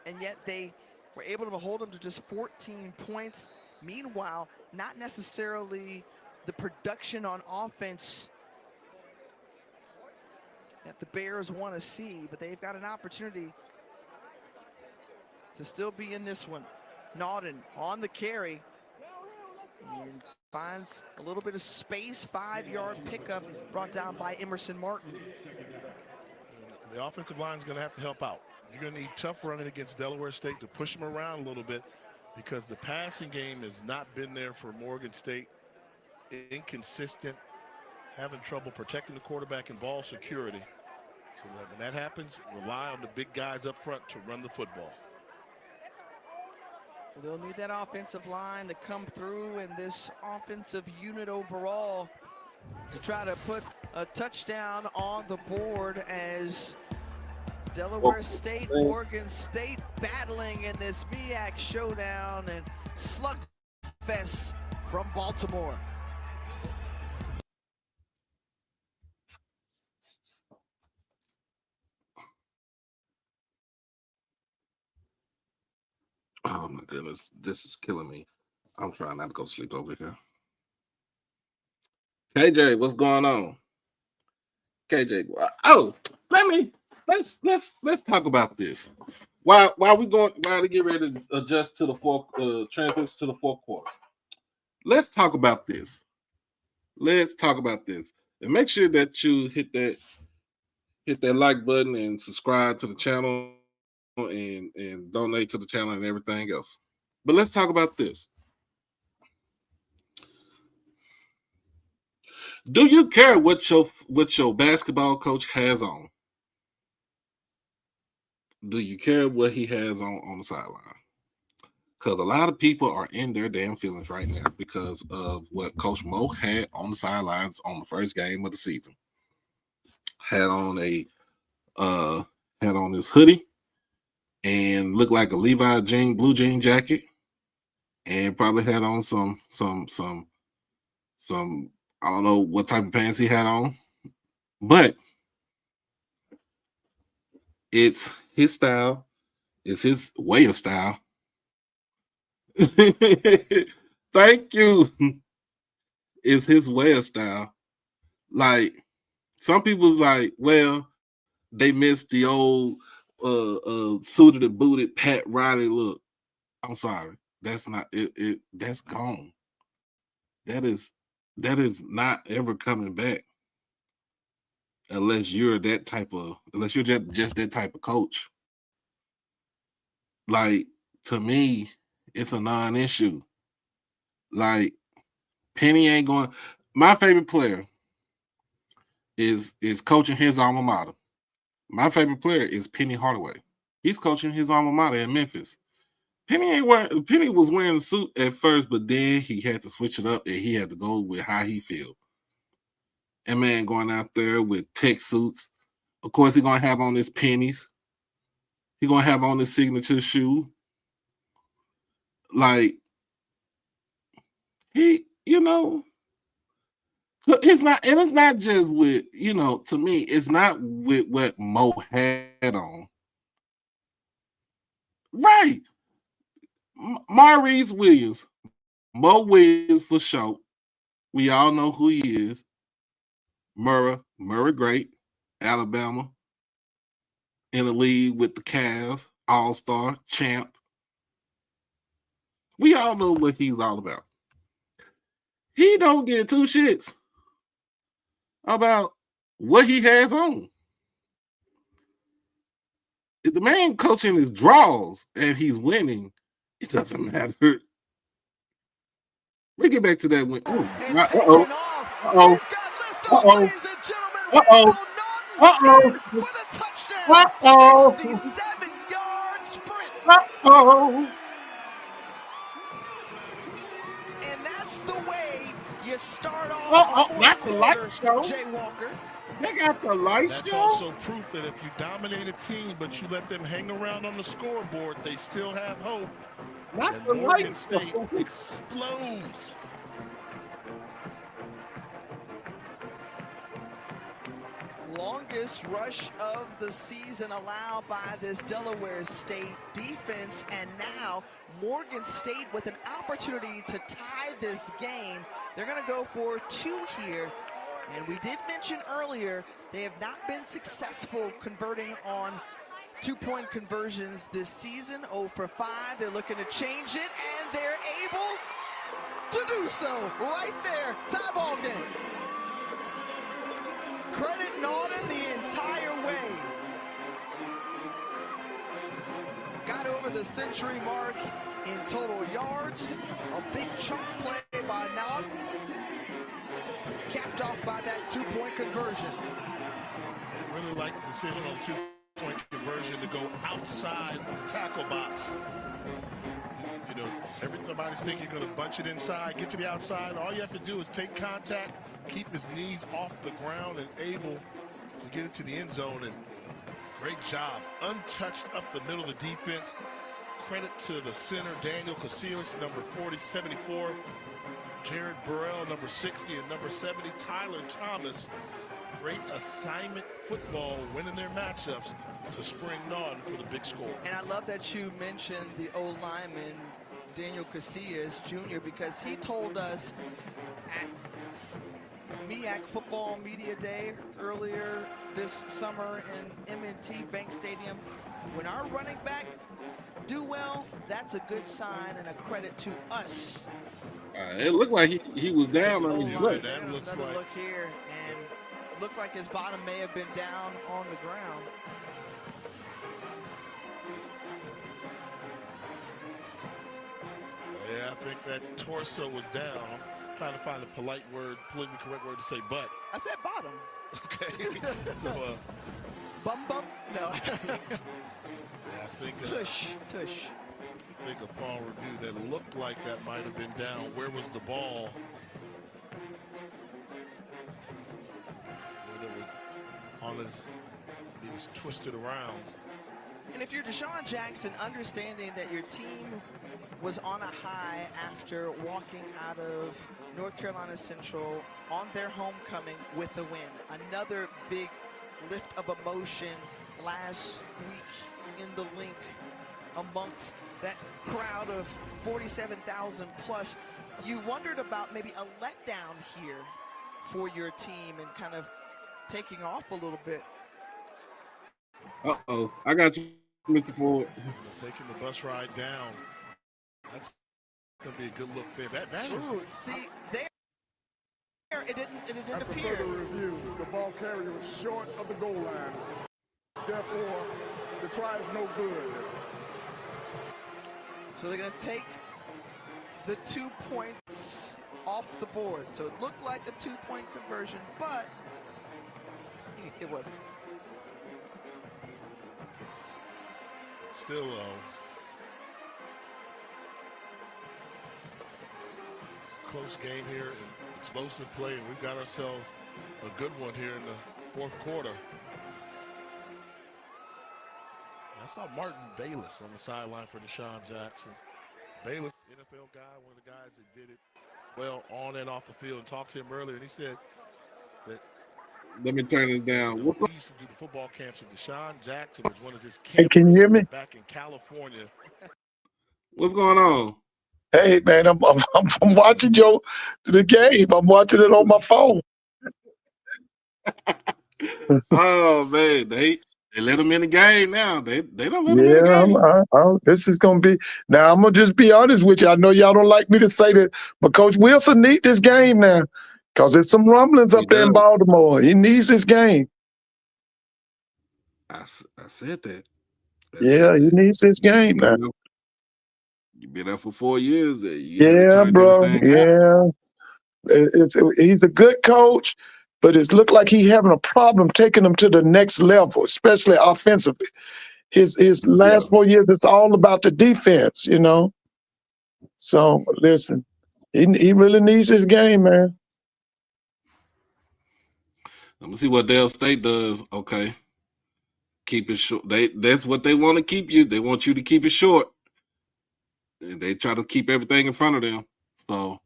and yet they were able to hold them to just 14 points. Meanwhile, not necessarily the production on offense that the Bears want to see, but they've got an opportunity to still be in this one. Naughton on the carry and finds a little bit of space. 5-yard pickup brought down by Emerson Martin. The offensive line is going to have to help out. You're going to need tough running against Delaware State to push them around a little bit, because the passing game has not been there for Morgan State. Inconsistent, having trouble protecting the quarterback and ball security. So that when that happens, rely on the big guys up front to run the football. They'll need that offensive line to come through, and this offensive unit overall to try to put a touchdown on the board as Delaware State, Morgan State battling in this MEAC showdown and slugfest from Baltimore. Oh my goodness, this is killing me. I'm trying not to go sleep over here. KJ, what's going on? KJ, oh, let's talk about this. While we get ready to adjust to the fourth transition to the fourth quarter. Let's talk about this. And make sure that you hit that like button and subscribe to the channel and donate to the channel and everything else. But let's talk about this. Do you care what your basketball coach has on? Do you care what he has on the sideline? Because a lot of people are in their damn feelings right now because of what Coach Mo had on the sidelines on the first game of the season. Had on this hoodie and looked like a Levi blue jean jacket and probably had on some I don't know what type of pants he had on, but it's his style, it's his way of style. Thank you. It's his way of style. Like some people's like, well, they missed the old suited and booted Pat Riley look. I'm sorry. That's not it. That's gone. That is not ever coming back unless you're just that type of coach. Like, to me, it's a non-issue. Like, Penny ain't going. My favorite player is coaching his alma mater. My favorite player is Penny Hardaway. He's coaching his alma mater in Memphis. Penny was wearing a suit at first, but then he had to switch it up and he had to go with how he feel. And man, going out there with tech suits. Of course, he's gonna have on his pennies. He's gonna have on his signature shoe. Like it's not just with, to me, it's not with what Mo had on. Right. Maurice Williams. Mo Williams for sure. We all know who he is. Murray Great, Alabama. In the league with the Cavs, All-Star, champ. We all know what he's all about. He don't get two shits about what he has on. If the man coaching his draws and he's winning, it doesn't matter. We get back to that win. Uh-oh. With a touchdown. 67-yard sprint. And that's the way you start off That's the light show. Jay Walker. They got the light That's show. also proof that if you dominate a team, but you let them hang around on the scoreboard, they still have hope. Not the Morgan light State show. explodes. Longest rush of the season allowed by this Delaware State defense, and now Morgan State with an opportunity to tie this game. They're going to go for two here, and we did mention earlier they have not been successful converting on two-point conversions this season. 0 for 5. They're looking to change it, and they're able to do so right there. Tie ball game. Credit Naughton the entire way. Got over the century mark in total yards. A big chunk play by Naughton. Capped off by that two-point conversion. I really like the decision on two-point conversion to go outside of the tackle box. Everybody's thinking you're going to bunch it inside, get to the outside. All you have to do is take contact, keep his knees off the ground, and able to get it to the end zone. And great job. Untouched up the middle of the defense. Credit to the center, Daniel Casillas, number 74. Jared Burrell, number 60, and number 70, Tyler Thomas. Great assignment football, winning their matchups to spring Naughton for the big score. And I love that you mentioned the old-lineman, Daniel Casillas Jr., because he told us at MEAC Football Media Day earlier this summer in M&T Bank Stadium, when our running backs do well, that's a good sign and a credit to us. It looked like he was down on his butt. Another look here, and looked like his bottom may have been down on the ground. Yeah, I think that torso was down. I'm trying to find a polite word, politically correct word to say butt. I said bottom. Okay. So, bum. No. yeah, I think. Tush. I think upon review, that looked like that might have been down. Where was the ball? When it was on his, he was twisted around. And if you're Deshaun Jackson, understanding that your team was on a high after walking out of North Carolina Central on their homecoming with a win, another big lift of emotion last week in the link amongst that crowd of 47,000 plus, you wondered about maybe a letdown here for your team and kind of taking off a little bit. Uh-oh. I got you, Mr. Ford. Taking the bus ride down. That's going to be a good look there. That is. Ooh, see, there it didn't I appear. prefer the review. The ball carrier was short of the goal line. Therefore, the try is no good. So they're going to take the 2 points off the board. So it looked like a 2-point conversion, but it wasn't. Still, close game here, and explosive play, and we've got ourselves a good one here in the fourth quarter. I saw Martin Bayless on the sideline for Deshaun Jackson. Bayless, NFL guy, one of the guys that did it well on and off the field, and talked to him earlier, and he said that Let me turn this down. he used to do the football camps, and Deshaun Jackson was one of his Hey, campers can you hear me? back in California. What's going on? Hey, man, I'm watching the game. I'm watching it on my phone. Oh man, they let them in the game now. They don't let them in the Yeah, game. this is gonna be. Now I'm gonna just be honest with you. I know y'all don't like me to say that, but Coach Wilson need this game now, cause there's some rumblings up there in Baltimore. He needs this game. I said that. Yeah, he needs this game now. You've been there for 4 years. You Yeah, haven't turned bro. anything out. Yeah, he's a good coach, but it's looked like he having a problem taking them to the next level, especially offensively. His last 4 years, it's all about the defense, you know. So listen, he really needs his game, man. Let me see what Dale State does. Okay, keep it short. That's what they want to keep you. They want you to keep it short. And they try to keep everything in front of them. So,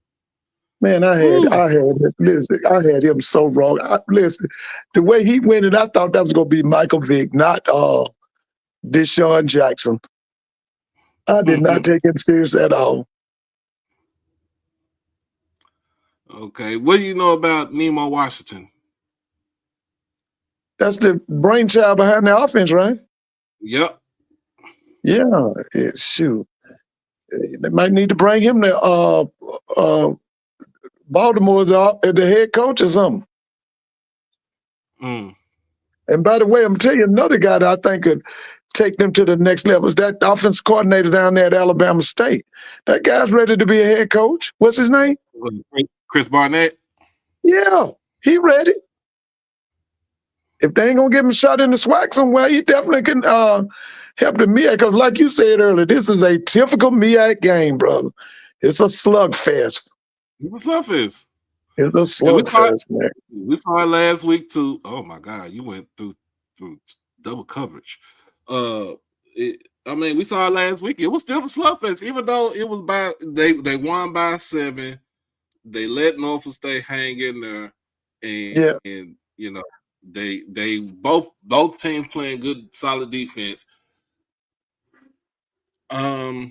Man, I had him so wrong. Listen, the way he went it, I thought that was gonna be Michael Vick, not Deshaun Jackson. I did not take him serious at all. okay, what do you know about Nemo Washington? That's the brainchild behind the offense, right? Yep. Yeah, shoot. They might need to bring him to Baltimore as the head coach or something. And by the way, I'm gonna tell you another guy that I think could take them to the next level is that offense coordinator down there at Alabama State. That guy's ready to be a head coach. What's his name? Chris Barnett. Yeah, he ready. If they ain't gonna give him a shot in the SWAC somewhere, he definitely can help the MEAC. Because like you said earlier, this is a typical MEAC game, brother. It's a slugfest. It's a slugfest. It's a slugfest, man. We saw it last week too. Oh my God, you went through double coverage. We saw it last week. It was still a slugfest, even though it was they won by 7. They let Norfolk State hang in there, and you know they both teams playing good, solid defense. You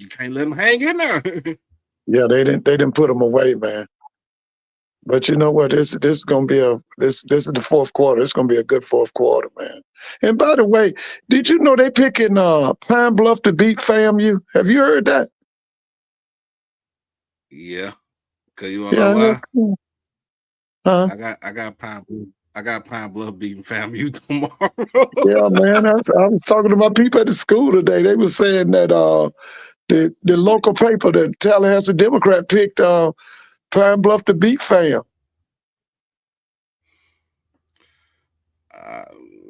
can't let them hang in there. Yeah, they didn't put them away, man. But you know what? This is gonna be this is the fourth quarter. It's gonna be a good fourth quarter, man. And by the way, did you know they picking Pine Bluff to beat FAMU? Have you heard that? Yeah. Cause you wanna know why? Huh? I got Pine Bluff beating FAMU tomorrow. Yeah, man. I was talking to my people at the school today. They were saying that the local paper, the Tallahassee Democrat, picked Pine Bluff to beat FAM.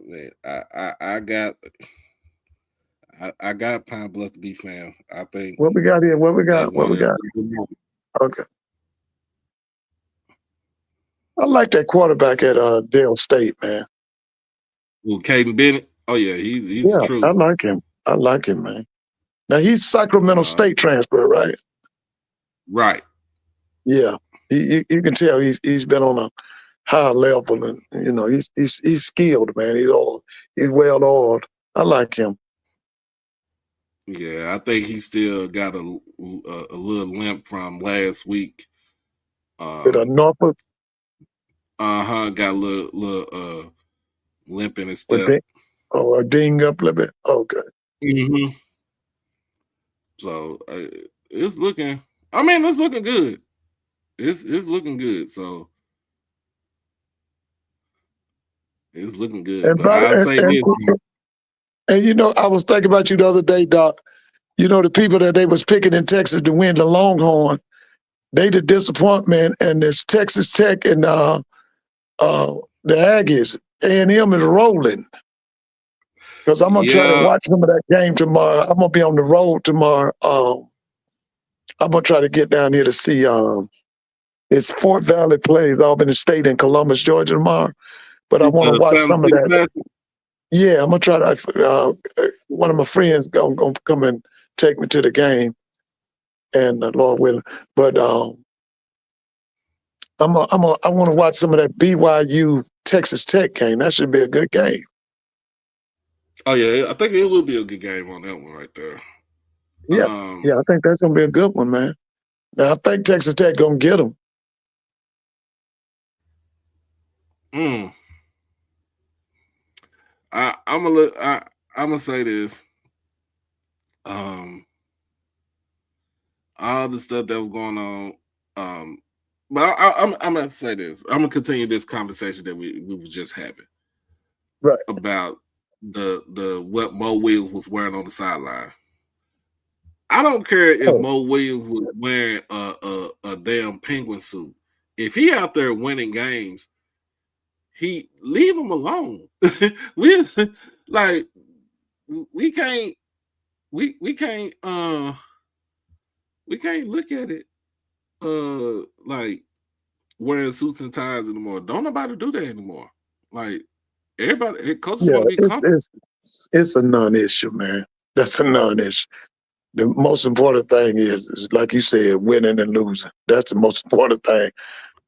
Man, I got Pine Bluff to beat FAM. I think. What we got here? What we got? Okay. I like that quarterback at Dale State, man. Well, Caden Bennett. Oh yeah, he's Yeah, I true. like him. I like him, man. Now he's Sacramento State transfer, right? Right. Yeah, you can tell he's been on a high level, and he's skilled, man. He's well oiled. I like him. Yeah, I think he still got a little limp from last week. With a Norfolk. Got a little limp in his With step. a ding up a little bit. Okay. Mm-hmm. So it's looking. I mean, it's looking good. It's looking good. So it's looking good. And But brother, I'd say this. and I was thinking about you the other day, Doc. The people that they was picking in Texas to win the Longhorn, they the disappointment, and it's Texas Tech and the Aggies. A&M is rolling. Because I'm gonna try to watch some of that game tomorrow. I'm gonna be on the road tomorrow. I'm gonna try to get down here to see. It's Fort Valley plays Albany State in Columbus, Georgia tomorrow. But I want to watch some of that. Yeah, I'm gonna try to. One of my friends gonna come and take me to the game, and Lord willing. But I want to watch some of that BYU Texas Tech game. That should be a good game. Oh yeah, I think it will be a good game on that one right there. Yeah, I think that's gonna be a good one, man. Now I think Texas Tech gonna get them. I'm gonna say this. All the stuff that was going on. But I'm gonna say this. I'm gonna continue this conversation that we was just having. Right. About the what Mo Williams was wearing on the sideline. I don't care if Mo Williams was wearing a damn penguin suit. If he out there winning games, he leave him alone. we can't look at it like wearing suits and ties anymore. Don't nobody do that anymore. Like everybody, coaches want to be comfortable. It's a non-issue, man. That's a non-issue. The most important thing is like you said, winning and losing. That's the most important thing.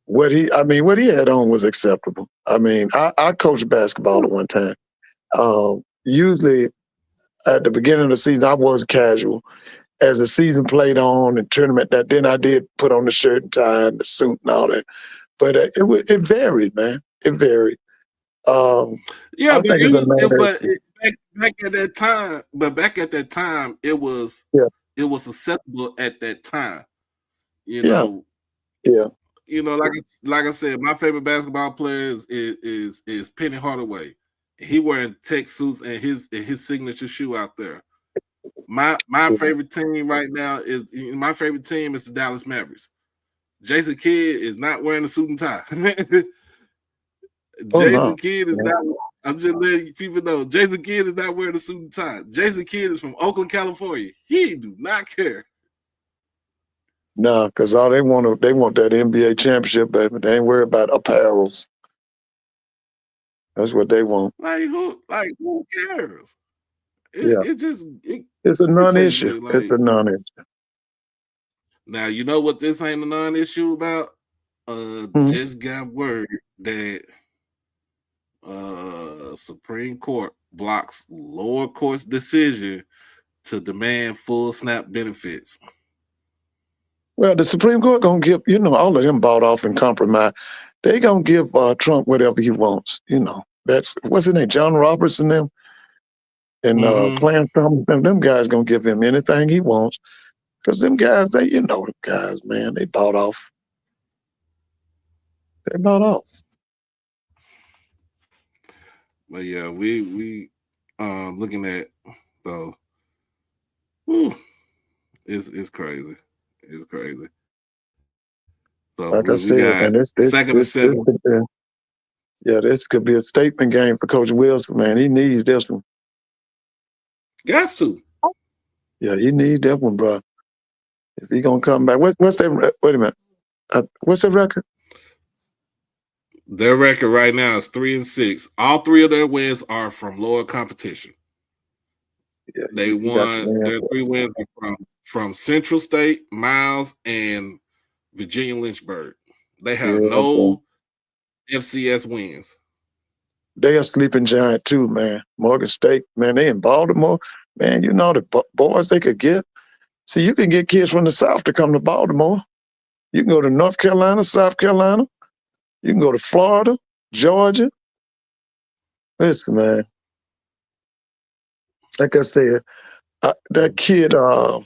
What he had on was acceptable. I mean, I coached basketball at one time. Usually at the beginning of the season, I was casual. As the season played on and tournament, then I did put on the shirt and tie and the suit and all that. But it varied, man. It varied. Yeah, I think it's a back at that time. But back at that time, it was acceptable at that time. Yeah. Like I said, my favorite basketball player is Penny Hardaway. He wearing tech suits and his signature shoe out there. My favorite team right now is the Dallas Mavericks. Jason Kidd is not wearing a suit and tie. Jason Kidd is not. I'm just letting people know. Jason Kidd is not wearing a suit and tie. Jason Kidd is from Oakland, California. He do not care. No, because all they want that NBA championship, baby. They ain't worried about apparels. That's what they want. Like who cares? It's a non-issue. It's a non-issue. Now you know what this ain't a non-issue about. Just got word that Supreme Court blocks lower court's decision to demand full SNAP benefits. Well, the Supreme Court gonna give all of them bought off and compromised. They gonna give Trump whatever he wants. That's what's his name, John Roberts and them, and Clarence Thomas. Them guys gonna give him anything he wants, because them guys, them guys, man, they bought off. They bought off. But yeah, we looking at so, whew, it's crazy. It's crazy. So like I said, man, this could be a statement game for Coach Wilson, man. He needs this one. Got to. Yeah, he needs that one, bro. If he gonna come back, what's that? Wait a minute. What's the record? Their record right now is 3-6. All three of their wins are from lower competition. Yeah, They you got the won. man. Their 3 wins are from Central State, Miles, and Virginia Lynchburg. They have Yeah, boy. no FCS wins. They a sleeping giant too, man. Morgan State, man, they in Baltimore. Man, you know the boys they could get. See, you can get kids from the South to come to Baltimore. You can go to North Carolina, South Carolina. You can go to Florida, Georgia. Listen, man, like I said, that kid, not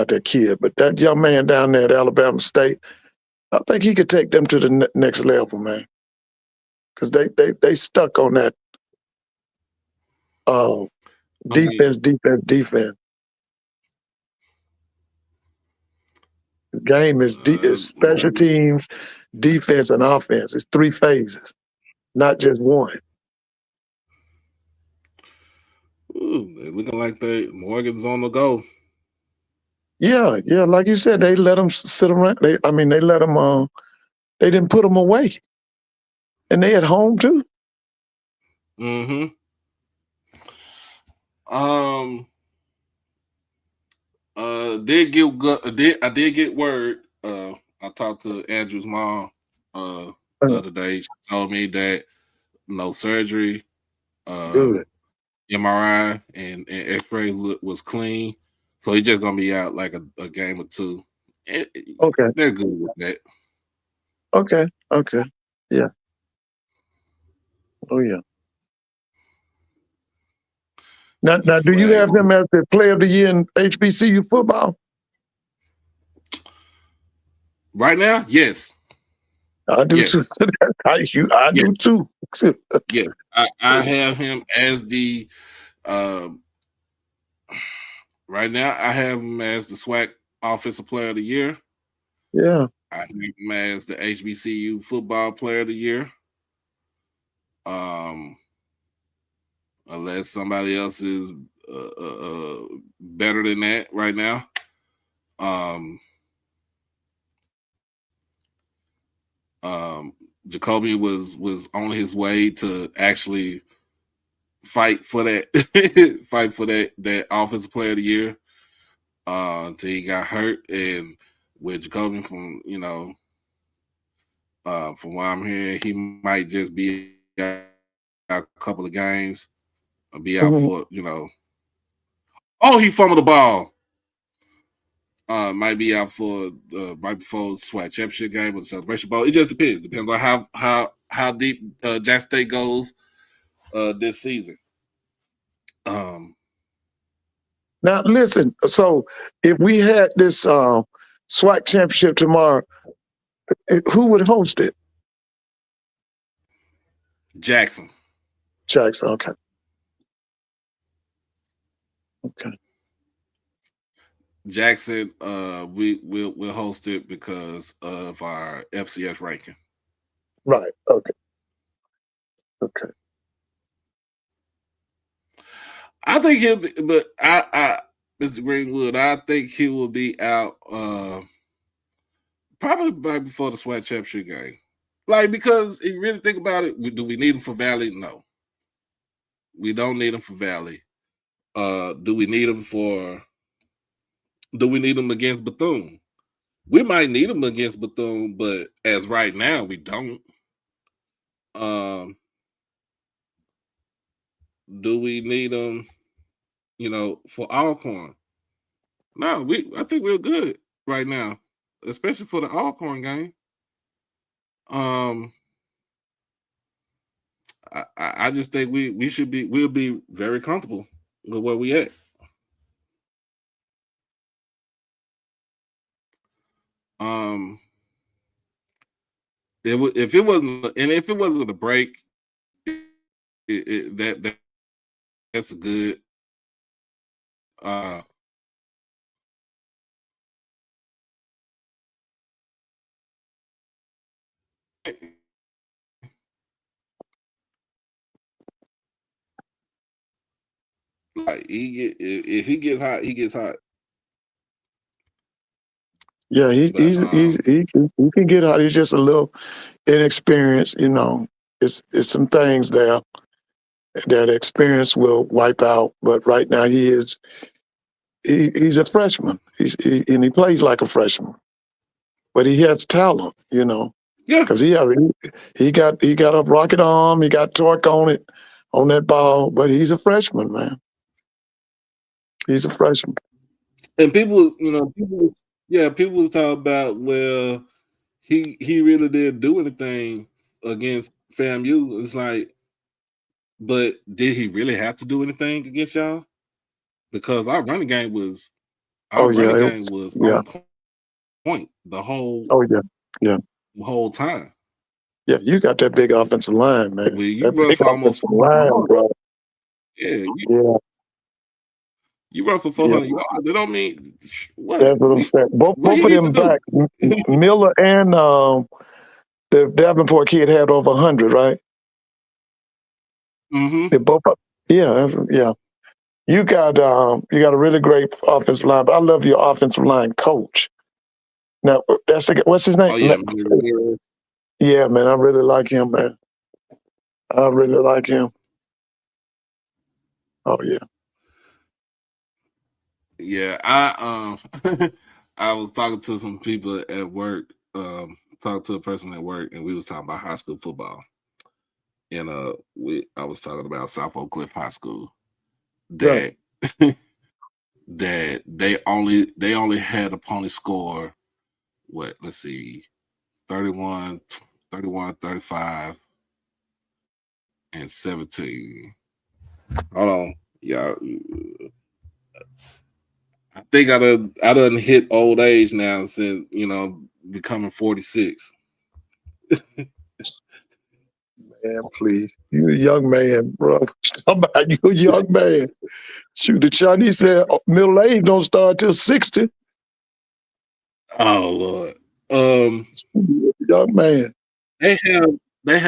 that kid, but that young man down there at Alabama State, I think he could take them to the next level, man. Because they stuck on that defense. The game is special teams, defense, and offense. It's 3 phases, not just one. Ooh, they looking like Morgan's on the go. Yeah, like you said, they let them sit around. They let them. They didn't put them away, and they at home too. Mm-hmm. I did get word. I talked to Andrew's mom the other day. She told me that no surgery, Good. MRI and X-ray was clean, so he's just gonna be out like a game or 2. Okay. They're good with that. Okay. Yeah. Oh yeah. Now, do you have him as the player of the year in HBCU football? Right now, yes. I do too. I do too. Yeah, I have him as the. Right now, I have him as the SWAC Offensive Player of the Year. Yeah. I have him as the HBCU Football Player of the Year. Unless somebody else is better than that right now. Jacoby was on his way to actually fight for that that Offensive Player of the Year until he got hurt. And with Jacoby, from what I'm hearing, he might just be out a couple of games, or be out for Oh, he fumbled the ball. Might be out for right before the SWAC championship game or the celebration ball. It just depends. Depends on how deep Jackson State goes this season. Now listen. So if we had this SWAC championship tomorrow, who would host it? Jackson. Okay. Jackson, we'll host it because of our FCS ranking. Right. Okay. I think he'll be, but Mr. Greenwood, I think he will be out probably right before the SWAC championship game. Like, because if you really think about it, do we need him for Valley? No. We don't need him for Valley. Do we need him against Bethune? We might need him against Bethune, but as right now, we don't. Do we need him, for Alcorn? No, I think we're good right now, especially for the Alcorn game. I just think we'll be very comfortable with where we at. If it wasn't a break, that's a good. Like if he gets hot, he gets hot. Yeah, he can get out. He's just a little inexperienced. It's some things there that experience will wipe out. But right now he's a freshman. And he plays like a freshman, but he has talent. Yeah, because he got a rocket arm. He got torque on that ball. But he's a freshman, man. He's a freshman. and people was talking about, well, he really didn't do anything against FAMU. It's like, but did he really have to do anything against y'all? Because our running game was Oh yeah, it was, yeah. on point the Oh yeah. whole time. Yeah, you got that big offensive line, man. Well, you That run big for almost offensive line, bro. yeah, Yeah, you run for yeah. 400 yards. They don't mean what? That's what I'm saying. Both What he of need to them do? backs, Miller and the Davenport kid had over 100, right? Mm-hmm. They both. Yeah, yeah. You got a really great offensive line. But I love your offensive line coach. Now what's his name? Oh yeah, Yeah, man. I really like him, man. I really like him. Oh yeah. yeah. I was talking to some people at work. Talked to a person at work, and we was talking about high school football. And I was talking about South Oak Cliff High School. That that they only had opponent score what? Let's see, 31, 35, and 17. Hold on, y'all. I think I done hit old age now since becoming 46. Man, please. You a young man, bro. Talking about you a young man. Shoot, the Chinese said middle age don't start till 60. Oh Lord. Young man. They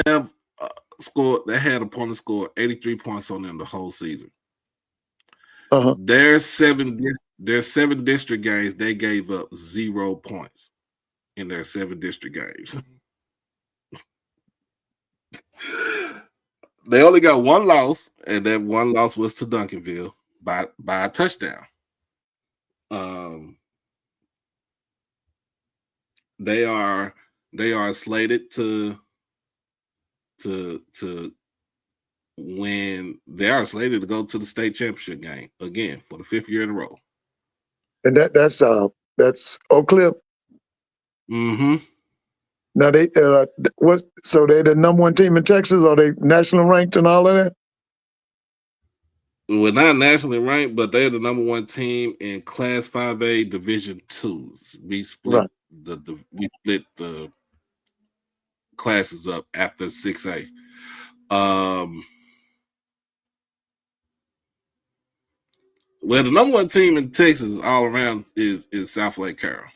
have scored. They had opponent score 83 points on them the whole season. Uh-huh. There's 7 district games. They gave up 0 points in their 7 district games. They only got 1 loss, and that 1 loss was to Duncanville by a touchdown. They are slated to win. They are slated to go to the state championship game again for the 5th year in a row. And that's Oak Cliff. Mm-hmm. Now they so they the number 1 team in Texas? Are they national ranked and all of that? Well, not nationally ranked, but they're the number 1 team in Class 5A Division 2. We split the classes up after 6A. Well, the number 1 team in Texas all around is South Lake Carroll.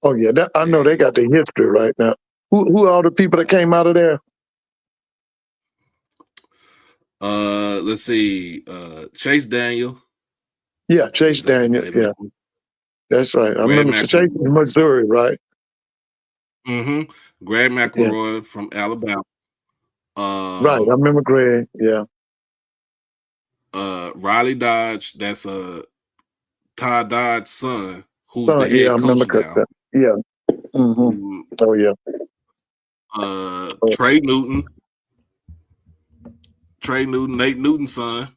Oh yeah, I know they got the history right now. Who are all the people that came out of there? Let's see. Chase Daniel. Yeah, Chase Daniel. Yeah, that's right. I remember Chase in Missouri, right? Mm-hmm. Greg McElroy from Alabama. Right, I remember Greg. Yeah. Riley Dodge. That's Todd Dodge's son, who's the head coach now. That. Yeah. Mm-hmm. Oh yeah. Trey Newton, Nate Newton's son.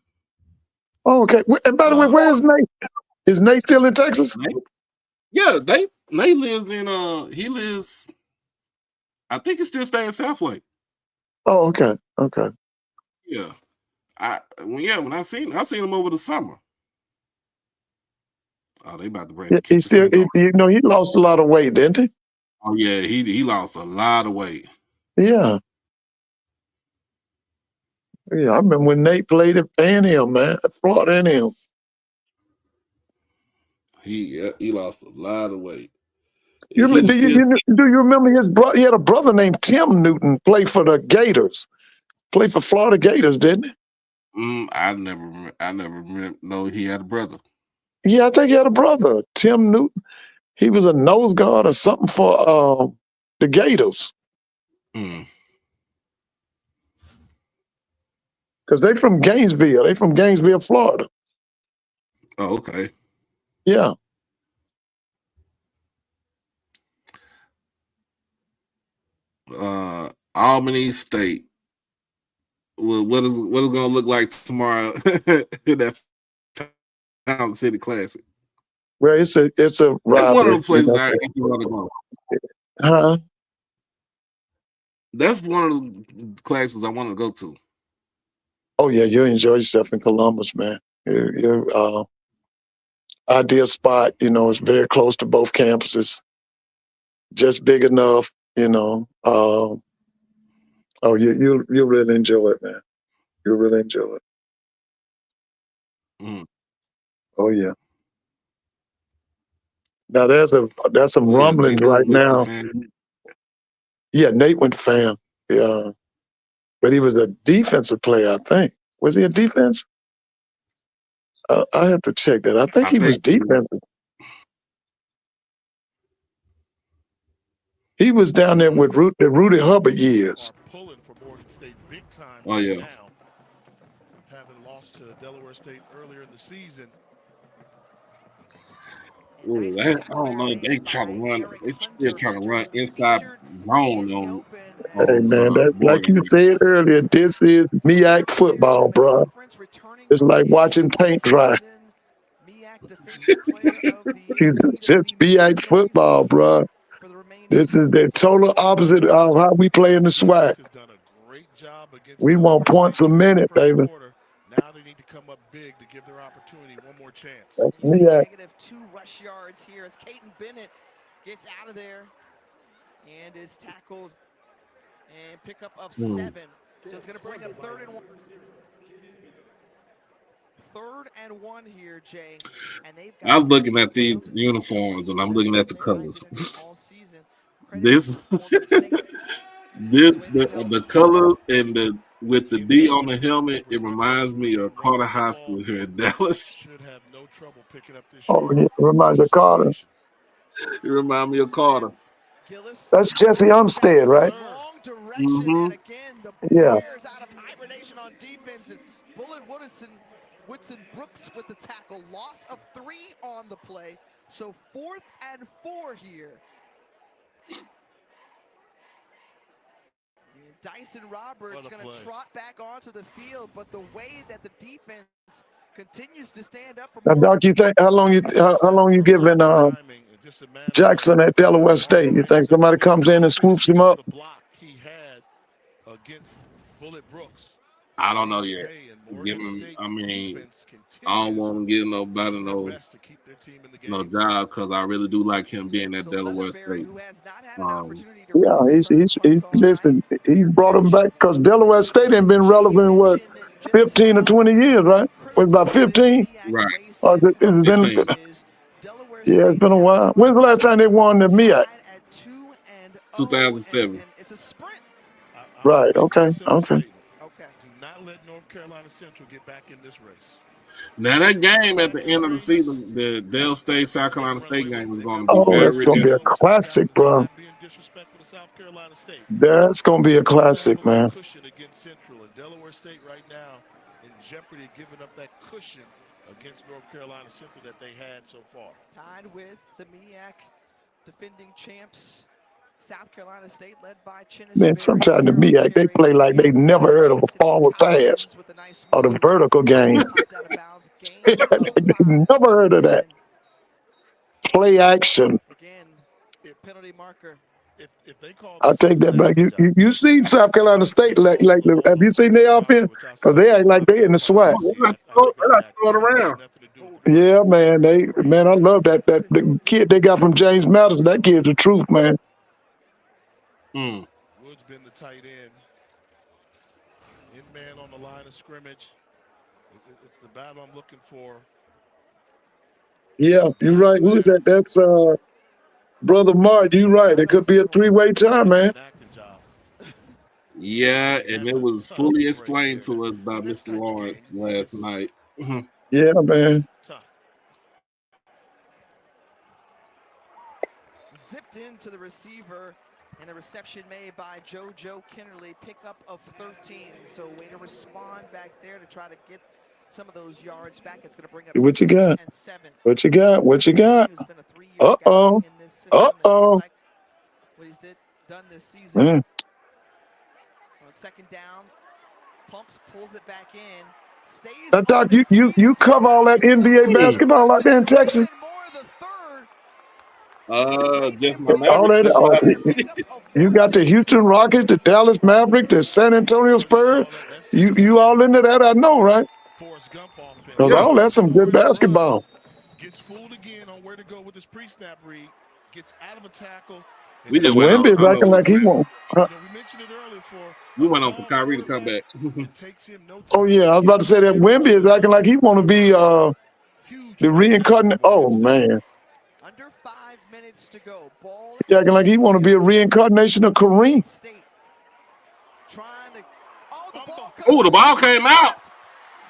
Oh, okay. And by the way, where's Nate? Is Nate still in Texas? Yeah, Nate lives in he lives. I think he still stays in South Lake. Oh, okay. Okay. Yeah. When I seen him over the summer. Oh, they about to bring. Yeah, he still, he lost a lot of weight, didn't he? Oh yeah, he lost a lot of weight. Yeah. Yeah, I remember when Nate played at A&M, man, at Florida A&M. He lost a lot of weight. Do you remember his brother? He had a brother named Tim Newton, play for the Gators, play for Florida Gators, didn't he? I never know he had a brother. Yeah, I think he had a brother, Tim Newton. He was a nose guard or something for the Gators. Because they from Gainesville. They from Gainesville, Florida. Oh, okay. Yeah. Albany State. What is it gonna look like tomorrow in that Fountain City Classic? Well, it's a That's one of the places I actually want to go. Huh? That's one of the classes I want to go to. Oh yeah, you enjoy yourself in Columbus, man. Your ideal spot, it's very close to both campuses. Just big enough, Oh, you'll really enjoy it, man. You'll really enjoy it. Oh yeah. Now there's some rumblings right now. Yeah, Nate went to FAM. Yeah, but he was a defensive player, I think. Was he a defense? I have to check that. I think he was defensive. He was down there with the Rudy Hubbard years. Pulling for Morgan State big time. Oh yeah. Now, having lost to Delaware State earlier in the season. I don't know. They try to run. They still trying to run inside zone on. Hey man, that's like you said earlier. This is MEAC football, bro. It's like watching paint dry. It's MEAC football, bro. This is the total opposite of how we play in the SWAC. We want points a minute, baby. Now they need to come up big to give their opportunity one more chance. That's MEAC. -2 rush yards here as Caden Bennett gets out of there and is tackled and pickup of 7. So it's going to bring up 3rd and 1. 3rd and 1 here, Jay. And they've got I'm looking at these uniforms and I'm looking at the colors. The colors and with the D on the helmet, it reminds me of Carter High School here in Dallas. Should have no trouble picking up this. Oh, it reminds you of Carter. It reminds me of Carter. That's Jesse Umstead, right? And again, the Yeah. Bears out of hibernation on defense. And Bullet Woodson Brooks with the tackle. Loss of 3 on the play. So 4th and 4 here. Dyson Roberts going to trot back onto the field, but the way that the defense continues to stand up for Now, Doc, you think how long you giving Jackson at Delaware State? You think somebody comes in and swoops him up? He had against Bullet Brooks. I don't know yet. Give him. I mean, I don't want to give nobody no job because I really do like him being at Delaware State. Yeah, listen. He's brought him back because Delaware State ain't been relevant in 15 or 20 years, right? Was about 15? Right. Or it's been, 15. Yeah, it's been a while. When's the last time they won the MEAC? 2007. Right. Okay. Do not let North Carolina Central get back in this race. Now that game at the end of the season, the Del State South Carolina State game is going to be Oh, very that's gonna be a classic, bro. That's gonna be a classic, man. Cushion against Central and Delaware State right now in jeopardy of giving up that cushion against North Carolina Central that they had so far. Tied with the MEAC defending champs, South Carolina State, led by Chinnis. Man, sometimes the MEAC, they play like they never heard of a forward pass or the vertical game. They never heard of that. Play action. Again, penalty marker. If they call I take that back. You seen South Carolina State like have you seen their offense? Because they act like they in the SWAC. They're not throwing around. Yeah, man. I love that the kid they got from James Madison. That kid's the truth, man. Wood's been the tight end. In man on the line of scrimmage. It's the battle I'm looking for. Yeah, you're right. Who is that? That's Brother Mart. You're right. It could be a 3-way tie, man. Yeah, and it was fully explained to us by Mr. Lawrence last night. Yeah, man. dropped into the receiver, and the reception made by JoJo Kennerly, pickup of 13. So way to respond back there to try to get some of those yards back. It's going to bring up What you 2nd got? and 7. What you got? What you got? Who's been a 3-year guy Uh-oh. in this system that we Uh-oh. like what he's done this season. On 2nd down, pumps, pulls it back in, stays Now, Doc, you cover all that NBA basketball like that in Texas? Just my All Maverick. that, you got the Houston Rockets, the Dallas Mavericks, the San Antonio Spurs. You all into that, I know, right? Because all that's some good basketball. Gets fooled again on where to go with his pre-snap read. Gets out of a tackle. We just went on Wemby's turnover. acting like he won't. We mentioned it earlier We went on for Kyrie to come back. Oh yeah, I was about to say that Wemby is acting like he want to be the reincarnate. Oh man, Under 5 minutes to go. Ball he acting like he want to be a reincarnation of Kareem. trying to. Oh, the ball came out.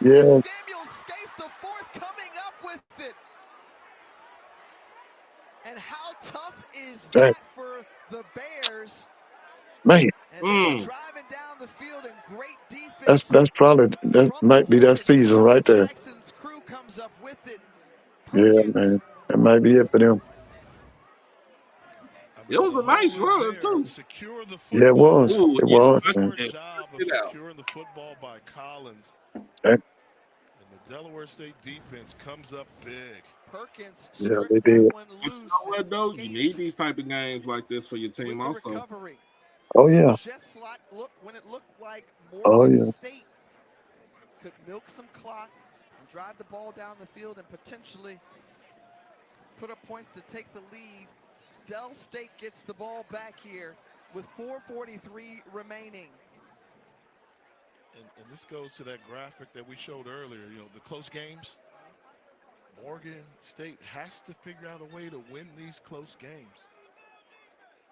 Yeah, Samuel Scaife the fourth coming up with it. And how tough is that for the Bears? man. As they were driving down the field in great defense. That's probably that might be that season right there. Jackson's crew comes up with it. Yeah, man, that might be it for them. It was a nice run too. Yeah, it was. Ooh, It yeah, was. that's Man. it. Securing the football by Collins. Okay. And the Delaware State defense comes up big. Perkins Yeah, they did. You know what though? You need these type of games like this for your team also. Oh yeah. Just like when it looked like Oh Morgan yeah. State could milk some clock and drive the ball down the field and potentially put up points to take the lead. Del State gets the ball back here with 4:43 remaining. And this goes to that graphic that we showed earlier, the close games. Morgan State has to figure out a way to win these close games.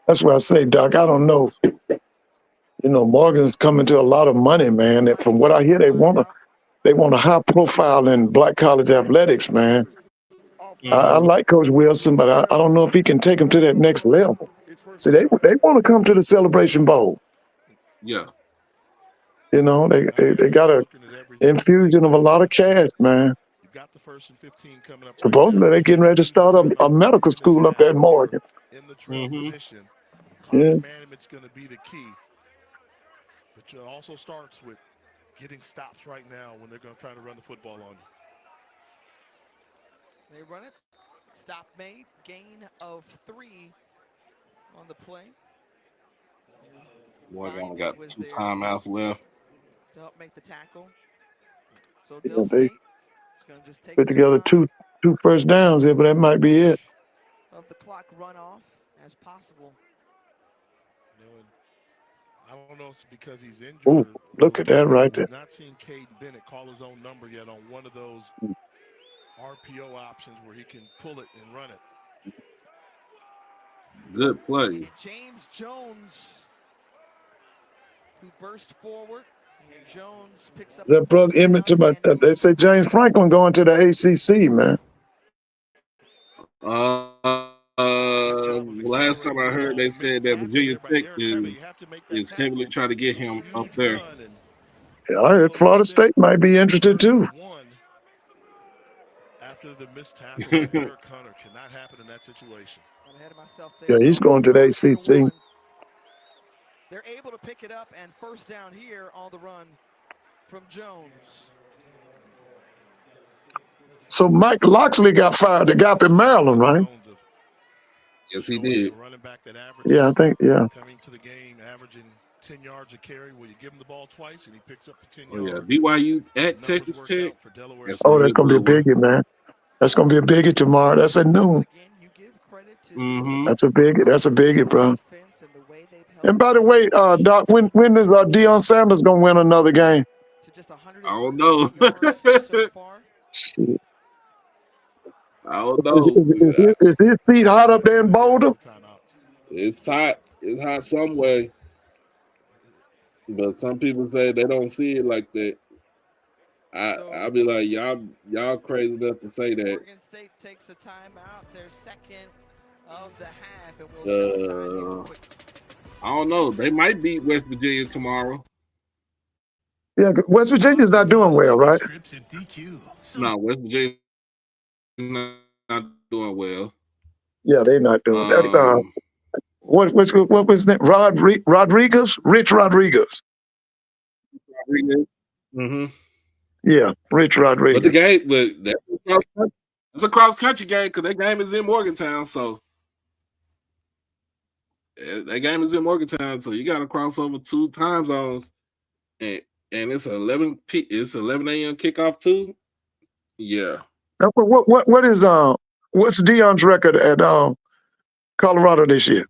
That's why I say, Doc, I don't know. Morgan's coming to a lot of money, man. And from what I hear, they want a high profile in black college athletics, man. I like Coach Wilson, but I don't know if he can take them to that next level. See, they want to come to the Celebration Bowl. Yeah. They got a infusion of a lot of cash, man. You've got the 1st and 15 coming up. Supposedly they're getting ready to start a medical school up there in Morgan. In the trail position, Yeah. clock management's going to be the key. But it also starts with getting stops right now when they're going to try to run the football on you. They run it. Stop made. Gain of 3 on the play. Morgan got 2 timeouts left. To help make the tackle. So Yeah, Del they State is going to just take put together two first downs here, but that might be it. of the clock run off as possible. I don't know if it's because he's injured. Ooh, look at that right there. I've not seen Caden Bennett call his own number yet on one of those RPO options where he can pull it and run it. Good play. James Jones, who burst forward. And Jones picks up That brother Emmett to my, they say James Franklin going to the ACC, man. Last time I heard, they said that Virginia Tech is heavily trying to get him up there. Yeah, I heard Florida State might be interested too. After the missed tackle, Eric Hunter cannot happen in that situation. I'm ahead of myself there. Yeah, he's going to the ACC. They're able to pick it up and first down here on the run from Jones. So Mike Loxley got fired. The guy up in Maryland, right? Yes, he did. Yeah, I think, yeah. Coming to the game, averaging 10 yards a carry. Will you give him the ball twice and he picks up the 10 Oh, yards? yeah. BYU at Texas Tech. Oh, that's going to be a biggie, man. That's going to be a biggie tomorrow. That's at noon. That's a biggie, bro. And by the way, Doc, when is Deion Sanders going to win another game? I don't know. Shit. I don't know. Is his seat hot up there in Boulder? It's hot. It's hot some way. But some people say they don't see it like that. I'll be like, y'all crazy enough to say that. Morgan State takes a timeout. Their second of the half, and we'll step aside here for quick. I don't know. They might beat West Virginia tomorrow. Yeah, West Virginia's not doing well, right? No, West Virginia's not doing well. Yeah, they're not doing. That's what was his name? Rodriguez, Rich Rodriguez. Mm-hmm. Yeah, Rich Rodriguez. But the game, that's a cross country game because that game is in Morgantown. So that game is in Morgantown. So you got to cross over 2 time zones, and it's 11 a.m. kickoff too. Yeah. What is what's Deion's record at Colorado this year?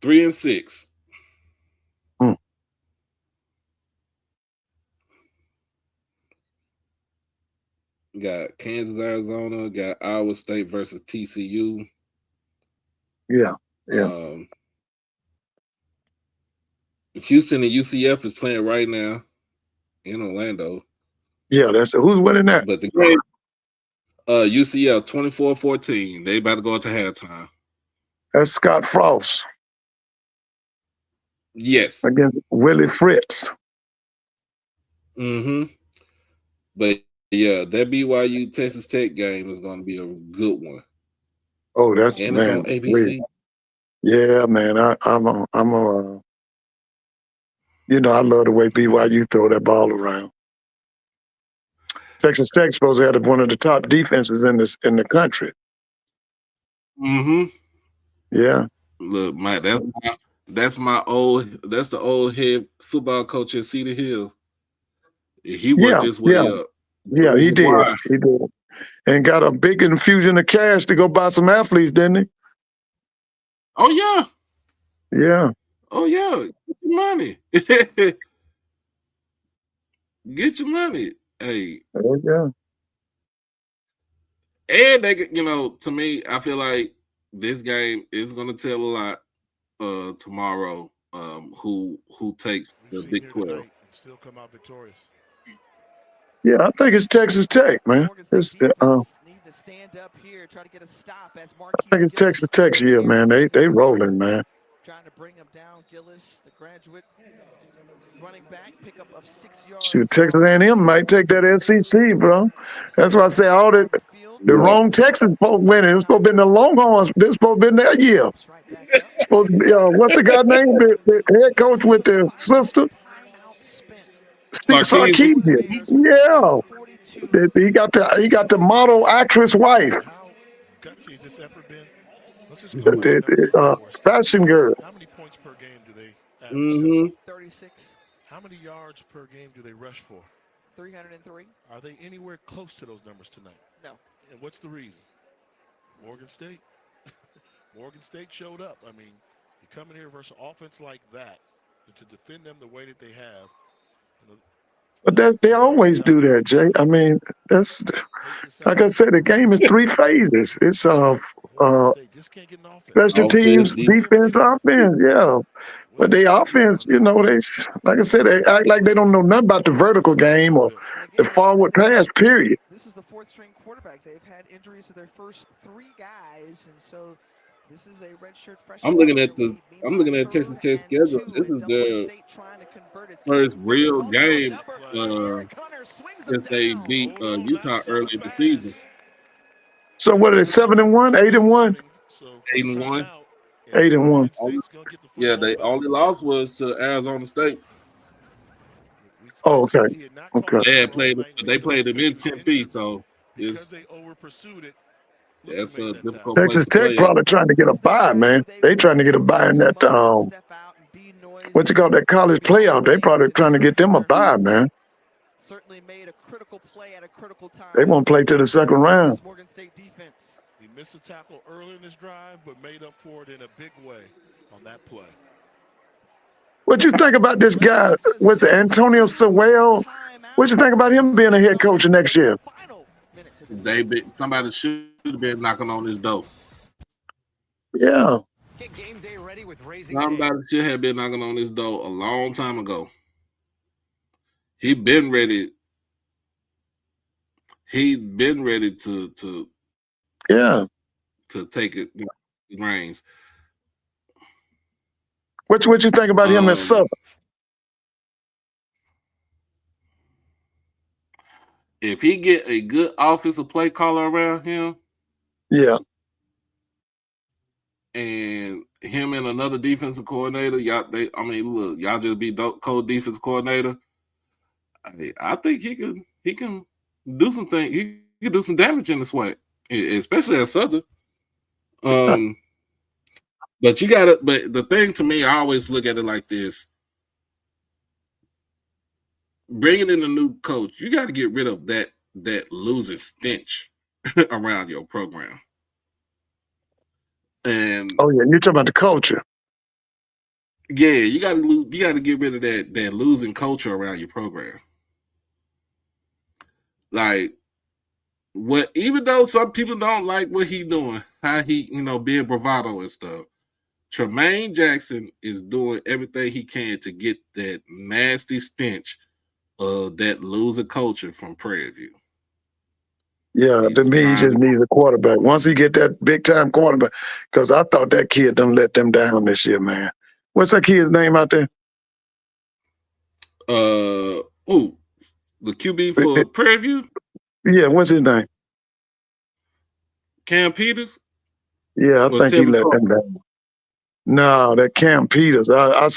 3-6. Got Kansas, Arizona. Got Iowa State versus TCU. Yeah. Houston and UCF is playing right now in Orlando. Yeah, that's who's winning that. But the game, UCF 24-14. They about to go into halftime. That's Scott Frost. Yes. Against Willie Fritz. Mm-hmm. But yeah, that BYU Texas Tech game is going to be a good one. Oh, that's and man. It's on ABC. Yeah, man. I'm a I love the way BYU throw that ball around. Texas Tech supposed to have one of the top defenses in the country. Mm-hmm. Yeah. Look, Mike, that's the old head football coach at Cedar Hill. He worked his way up. Yeah, he did. He did. And got a big infusion of cash to go buy some athletes, didn't he? Oh yeah. Yeah. Oh yeah. Get your money. Get your money. Hey. Oh yeah. And they, to me, I feel like this game is going to tell a lot tomorrow. Who takes the Big 12? And still come out victorious. Yeah, I think it's Texas Tech, man. It's need to stand up here, try to get a stop as I think it's Texas Tech's year, man. They rolling, man. Trying to bring him down. Gillis, the graduate running back, pickup of 6 yards. Shoot, Texas A&M might take that SEC, bro. That's why I say all the wrong Texas folks winning. It's supposed to be the Longhorns. This supposed to be their year. Supposed to be, what's the guy name? The head coach with the sister? Sarkeesian. Yeah. He got the model actress wife. How gutsy has this effort been? Let's just go fashion girl. How many points per game do they average? 36. How many yards per game do they rush for? 303. Are they anywhere close to those numbers tonight? No. And what's the reason? Morgan State. Morgan State showed up. I mean, you come in here versus an offense like that, and to defend them the way that they have. But they always do that, Jay. I mean, that's like I said, the game is 3 phases. It's special teams, defense, offense, yeah. But they offense, they like I said, they act like they don't know nothing about the vertical game or the forward pass, period. This is the 4th string quarterback. They've had injuries to their first 3 guys, and so this is a redshirt freshman. I'm looking at Texas Tech schedule. This is their first real game since they beat Utah early in the season. So what are they? 7-1, 8-1, 8-1. 8-1. Yeah, they only loss was to Arizona State. Oh, okay. Okay. They played them in Tempe, so it's that's a difficult Texas place to Tech play. probably trying to get a bye, man. They trying to get a bye in that what's it called, that college playoff. They probably trying to get them a bye, man. Certainly made a critical play at a critical time. They won't play to the second round. Morgan State defense. He missed a tackle early in this drive, but made up for it in a big way on that play. What you think about this guy? Was it Antonio Sewell? What you think about him being a head coach next year? Somebody should have been knocking on his door. Yeah. Get game day ready with Raising Somebody should have been knocking on his door a long time ago. He been ready. He's been ready to Yeah. to take it the reins. What you think about him at Southern? If he get a good offensive play caller around him, yeah, and him and another defensive coordinator, y'all just be co-defense coordinator. I think he can do some things. He can do some damage in the SWAC, especially at Southern. But you gotta. But the thing to me, I always look at it like this: bringing in a new coach, you got to get rid of that losing stench around your program. And oh yeah, you're talking about the culture. Yeah, you got to get rid of that losing culture around your program. Like, even though some people don't like what he's doing, how he, being bravado and stuff, Tremaine Jackson is doing everything he can to get that nasty stench of that losing culture from Prairie View. Yeah, to me, he just needs a quarterback. Once he get that big-time quarterback, because I thought that kid done let them down this year, man. What's that kid's name out there? The QB for Prairie View? Yeah, what's his name? Cam Peters? Yeah, I think he let them down. No, that Cam Peters. I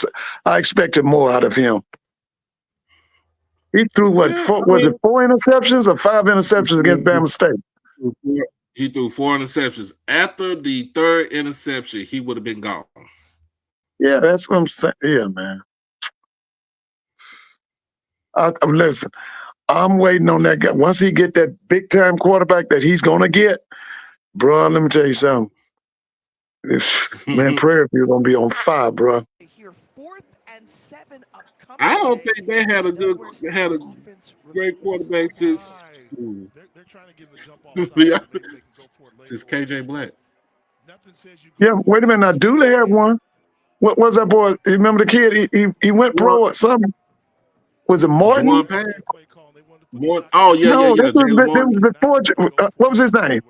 expected more out of him. He threw what? Was it 4 interceptions or 5 interceptions against Bama State? He threw 4 interceptions. After the 3rd interception, he would have been gone. Yeah, that's what I'm saying. Yeah, man. Listen, I'm waiting on that guy. Once he get that big time quarterback that he's gonna get, bro. Let me tell you something. Man, Prairie View gonna be on fire, bro. I don't think they had a great quarterback since KJ Black. Yeah, wait a minute. Now Dooley had one. What was that boy? You remember the kid? He went pro or something. Was it Morton? Oh yeah, no, yeah. That was before. What was his name?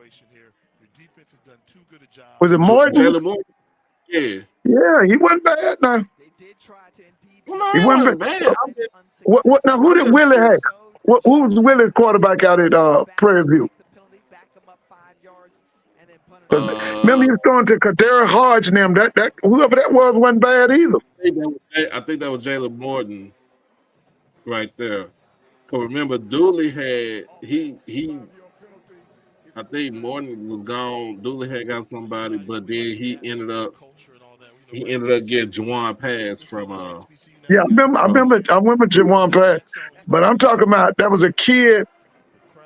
Was it Morton? Jalen Morton. Yeah. Yeah, he wasn't bad now. No, he wasn't bad. What now? Who did Willie have? Who was Willie's quarterback out at Prairie View? Remember he was throwing to Kadera Hodge and them. That whoever that was wasn't bad either. I think that was Jalen Morton right there. Because remember, Dooley had I think Morton was gone. Dooley had got somebody, but then he ended up getting Juwan Pass from Yeah, I remember Juwan Pass, but I'm talking about that was a kid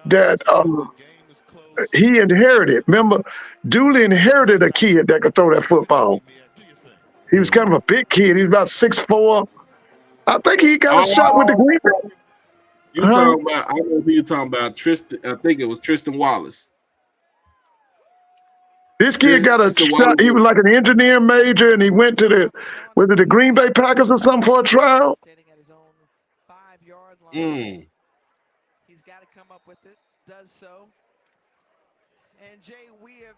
that he inherited. Remember, Dooley inherited a kid that could throw that football. He was kind of a big kid. He was about 6'4". I think he got a shot with the Green Bay. You talking about? I know who you're talking about. Tristan. I think it was Tristan Wallace. This kid got a shot. He was like an engineer major, and he went to the Green Bay Packers or something for a trial. He's got to come up with it. Does so. And Jay, we have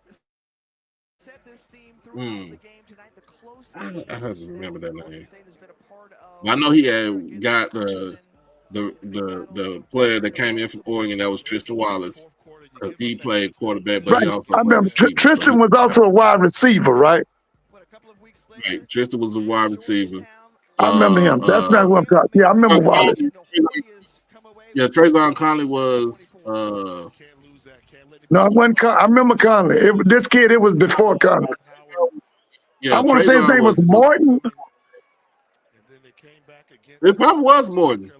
set this theme throughout the game tonight. The closest I have to remember that name. I know he had got the player that came in from Oregon. That was Tristan Wallace. He played quarterback, but he also I remember Tristan was also a wide receiver, right? Right. Tristan was a wide receiver. I remember him. That's not what I'm talking. Yeah, I remember Wallace. Yeah, Trayvon Conley was. No, it wasn't. I remember Conley. This kid, it was before Conley. Yeah, I want to say his name was Morton. It probably was Morton.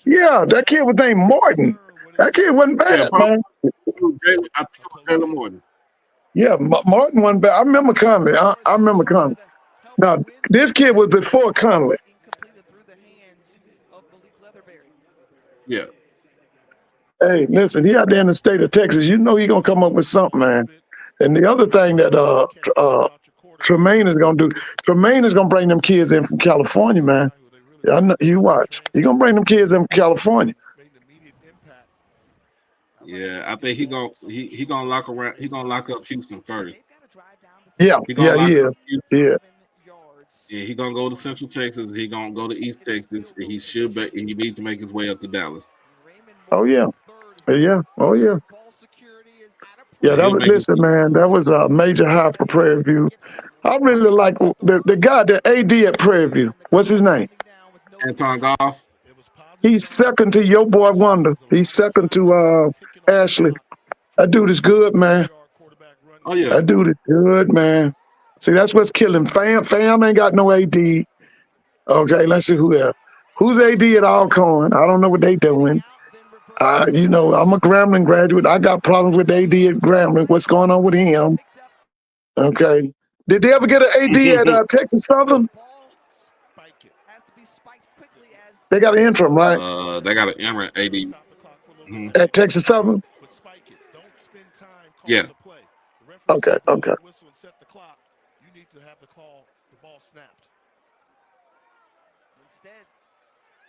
Yeah, that kid was named Morton. That kid wasn't bad, man. I think it was Jalen Morton. Yeah, Martin wasn't bad. I remember Conley. I remember Conley. Now, this kid was before Conley. Yeah. Hey, listen, he out there in the state of Texas. You know he gonna come up with something, man. And the other thing that Tremaine is gonna do, Tremaine is gonna bring them kids in from California, man. Yeah, I know, you watch. He gonna bring them kids in from California. Yeah, I think he gonna lock around. He gonna lock up Houston first. Yeah, He gonna yeah, lock he up is. Houston. Yeah. Yeah, he gonna go to Central Texas. He gonna go to East Texas. And he should be. He needs to make his way up to Dallas. Oh yeah. Yeah. Oh yeah. Yeah, Yeah, that he'll was make his. listen, man. That was a major high for Prairie View. I really like the guy, the AD at Prairie View. What's his name? Anton Goff. He's second to your boy Wonder. He's second to Ashley. That dude is good, man. Oh yeah. That dude is good, man. See, that's what's killing. Fam ain't got no AD. Okay, let's see who else. Who's AD at Alcorn? I don't know what they doing. You know, I'm a Grambling graduate. I got problems with AD at Grambling. What's going on with him? Okay. Did they ever get an AD at Texas Southern? They got an interim, right? They got an interim AD. Mhm. At Texas Southern? Yeah. Okay, okay. You need to have the ball snapped. Instead,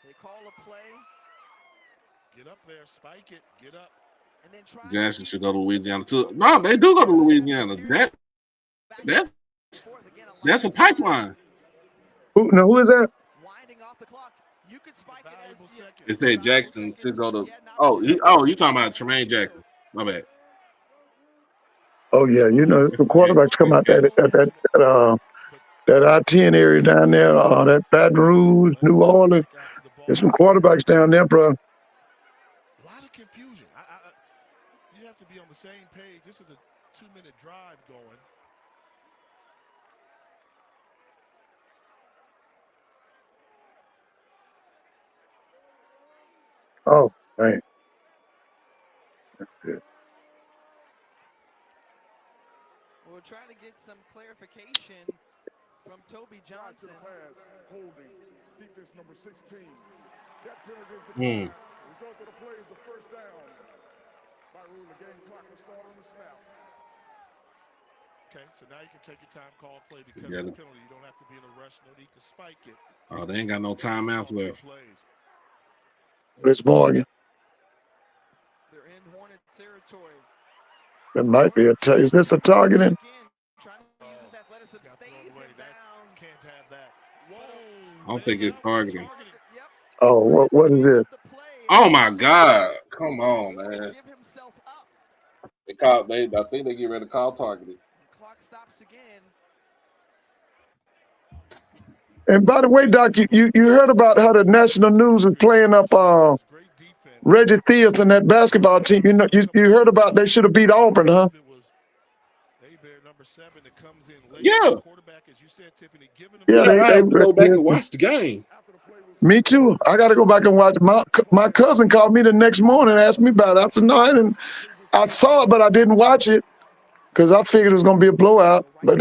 they call a play. Get up there, spike it, get up. And then try Jackson should go to Louisiana too. No, they do go to Louisiana. That's a pipeline. Who is that? Winding off the clock. You could spike it as It said Jackson should go to. You talking about Tremaine Jackson? My bad. Oh yeah, you know the quarterbacks come out that I-10 area down there, that Baton Rouge, New Orleans. There's some quarterbacks down there, bro. A lot of confusion. You have to be on the same page. This is a 2-minute drive going. Oh, man. That's good. We're trying to get some clarification from Toby Johnson. Holding defense number 16. That penalty is Hmm. declined. The result of the play is a first down. By rule, the game clock will start on the snap. Okay, so now you can take your time, call play because Yeah. of the penalty. You don't have to be in a rush. No need to spike it. Oh, they ain't got no timeouts left. Chris Morgan. They're in Hornet territory. That might be is this a targeting? Trying to use his athleticism. Stays in bounds. Can't have that. I don't think it's targeting. Oh, what is it? Oh my God! Come on, man. I think they get ready to call targeting. Clock stops again. And by the way, Doc, you heard about how the national news is playing up Reggie Theus and that basketball team. You know, you heard about they should have beat Auburn, huh? Yeah. Yeah, I have to go back and watch the game. Me too. I got to go back and watch. My cousin called me the next morning and asked me about it. I said, no, I didn't. I saw it, but I didn't watch it because I figured it was going to be a blowout. But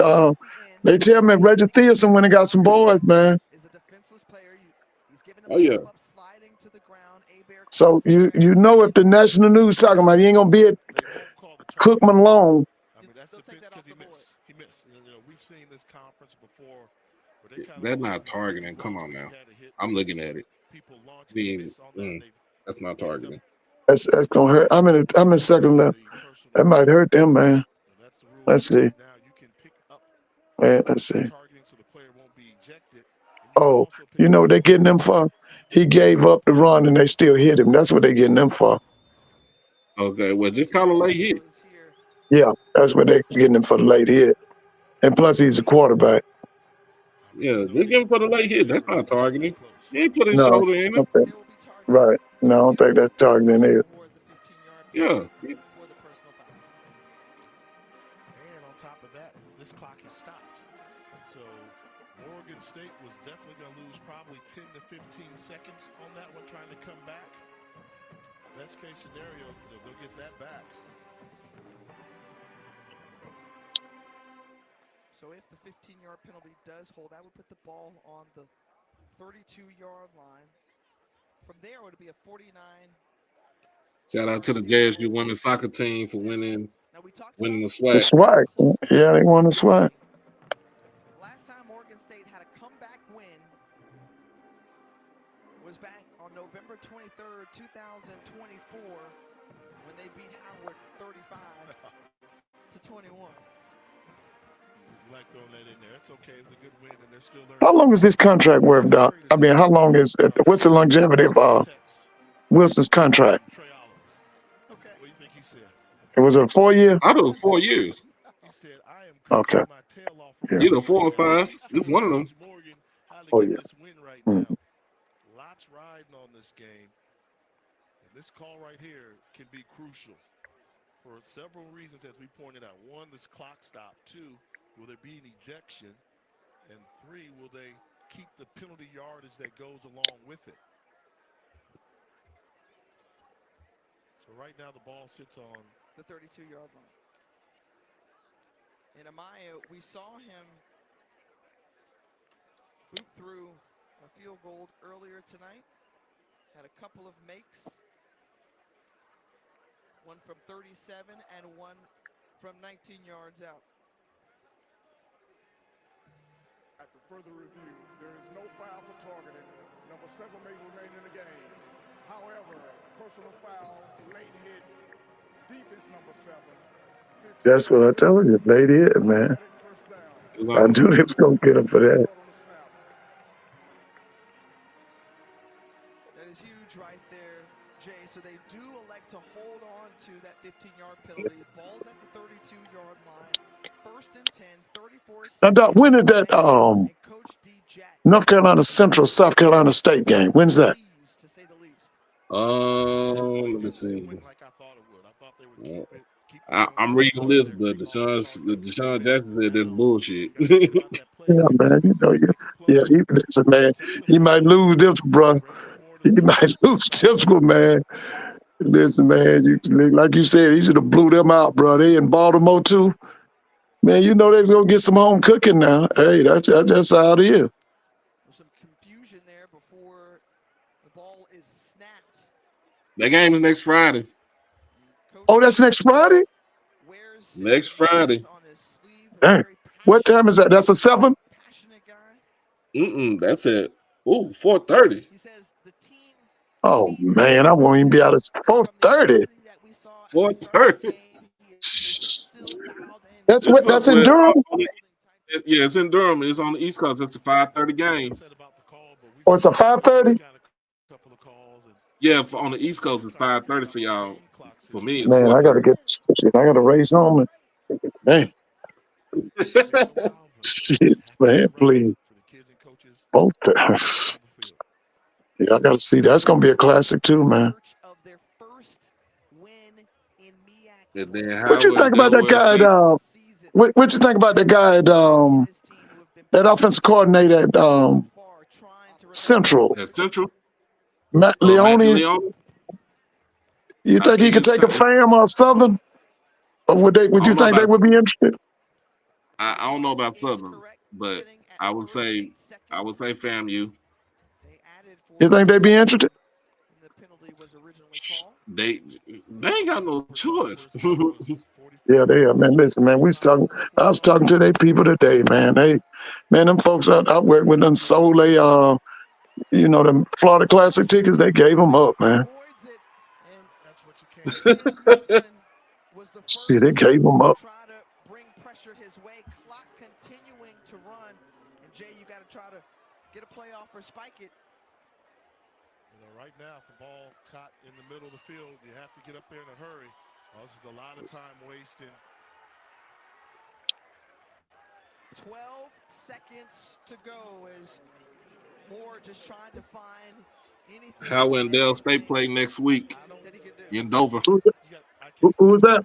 they tell me Reggie Theus when he got some boys, man. Oh, yeah. So you know if the national news talking about you ain't going to be at Cookman long. I mean, that's the pitch because he missed. You know, we've seen this conference before. That's not targeting. Come on now. I'm looking at it. That's not targeting. That's gonna hurt. I'm in second left. That might hurt them, man. Let's see. Man, let's see. Oh, you know what they're getting them for? He gave up the run and they still hit him. That's what they're getting them for. Okay, well, just call a late hit. Yeah, that's what they're getting him for the late hit. And plus, he's a quarterback. Yeah, just give him for the late hit. That's not targeting. He ain't put his No, shoulder in it. okay. Right. No, I don't think that's targeting either. Yeah. And on top of that, this clock has stopped. So Oregon State was definitely going to lose probably 10 to 15 seconds on that one trying to come back. Best case scenario, they'll get that back. So if the 15-yard penalty does hold, that would put the ball on the 32-yard line. From there, it would be a 49. Shout out to the JSU women's soccer team for winning the SWAC. The SWAC. Yeah, they won the SWAC. Last time Oregon State had a comeback win was back on November 23rd, 2024. when they beat Howard 35 to 21. You like throwing that in there. It's okay. It was a good win, and they're still learning. How long is this contract worth, Doc? I mean, how long is it? What's the longevity of Wilson's contract? Okay. What do you think he said? It was a 4 year? I do 4 years. He said, I am Okay. my tail off Yeah. Either 4 or 5. It's one of them. Morgan, how to Oh, get yeah. this win right now. Lots riding on this game. And this call right here can be crucial for several reasons, as we pointed out. One, this clock stop. 2, will there be an ejection? And 3, will they keep the penalty yardage that goes along with it? So right now the ball sits on the 32-yard line. And Amaya, we saw him boot through a field goal earlier tonight. Had a couple of makes. One from 37 and one from 19 yards out. After further review, there is no foul for targeting. Number 7 may remain in the game. However, personal foul, late hit, defense number 7. That's what I told you. Late hit, man. I knew they was going to get him for that. That is huge right there, Jay. So they do elect to hold on to that 15-yard penalty. Ball's at the 32-yard line. First and 10, 34 seconds. Now, Doc, when is that North Carolina Central, South Carolina State game? When's that? Let me see. I'm reading this, but Deshaun Jackson said that's bullshit. Yeah, man. You know, listen, man. He might lose this, bro. He might lose this one, man. Listen, man. Like you said, he should have blew them out, bro. They in Baltimore too. Man, you know they're gonna get some home cooking now. Hey, that's how it is. There's some confusion there before the ball is snapped. That game is next Friday. Oh, that's next Friday? Next Friday. Dang. What time is that? That's a 7? That's at 4:30. Oh man, I won't even be out of 4:30. 4:30. That's in Durham? Yeah, it's in Durham. It's on the East Coast. It's a 5:30 game. Oh, it's a 5:30? Yeah, on the East Coast, it's 5:30 for y'all. For me, it's Man, I gotta race home. Man. Shit, man, please. Both times. Yeah, I gotta see. That's gonna be a classic too, man. And then What you think about that guy at what you think about that guy at that offensive coordinator at Central? At Central? Matt Leone. You think he could take a fam or Southern? Or would you think they would be interested? I don't know about Southern, but I would say FAMU. You think they'd be interested? They ain't got no choice. Yeah, they are, man. Listen, man, I was talking to their people today, man. Them folks I work with them sold them Florida Classic tickets, they gave them up, man. See, they gave them up. Get a play off or spike it. Right now, if the ball caught in the middle of the field, you have to get up there in a hurry. This is a lot of time wasted. 12 seconds to go as Moore just trying to find anything. Howard and Dell State play next week in Dover. Who was that?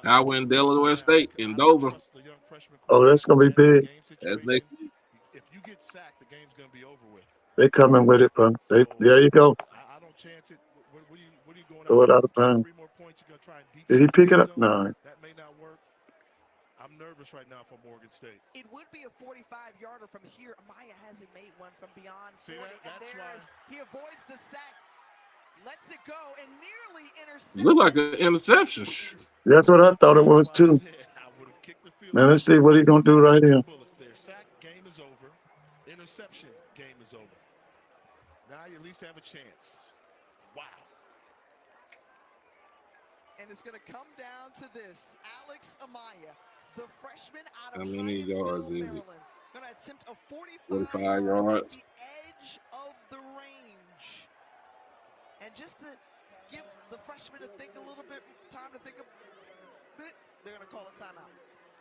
Howard and Delaware State in Dover. Oh, that's gonna be big. That's next week. If you get sacked, the game's gonna be over with. They coming with it, bro. There you go. I don't chance it. What are you going Throw it out of bounds. 3 more points, you're gonna try and Did he pick it up? No. That may not work. I'm nervous right now for Morgan State. It would be a 45-yarder from here. Amaya hasn't made one from beyond 40. He avoids the sack, lets it go, and nearly intercepts. Look like an interception. That's what I thought it was too. Now let's see what he's gonna do right here. Sack game is over. Interception game is over. Now you at least have a chance. Wow. and it's going to come down to this. Alex Amaya, the freshman out of How many yards is it? Maryland, going to attempt a 45 at yards. the edge of the range. And just to give the freshman to think a little bit, time to think a bit, they're going to call a timeout.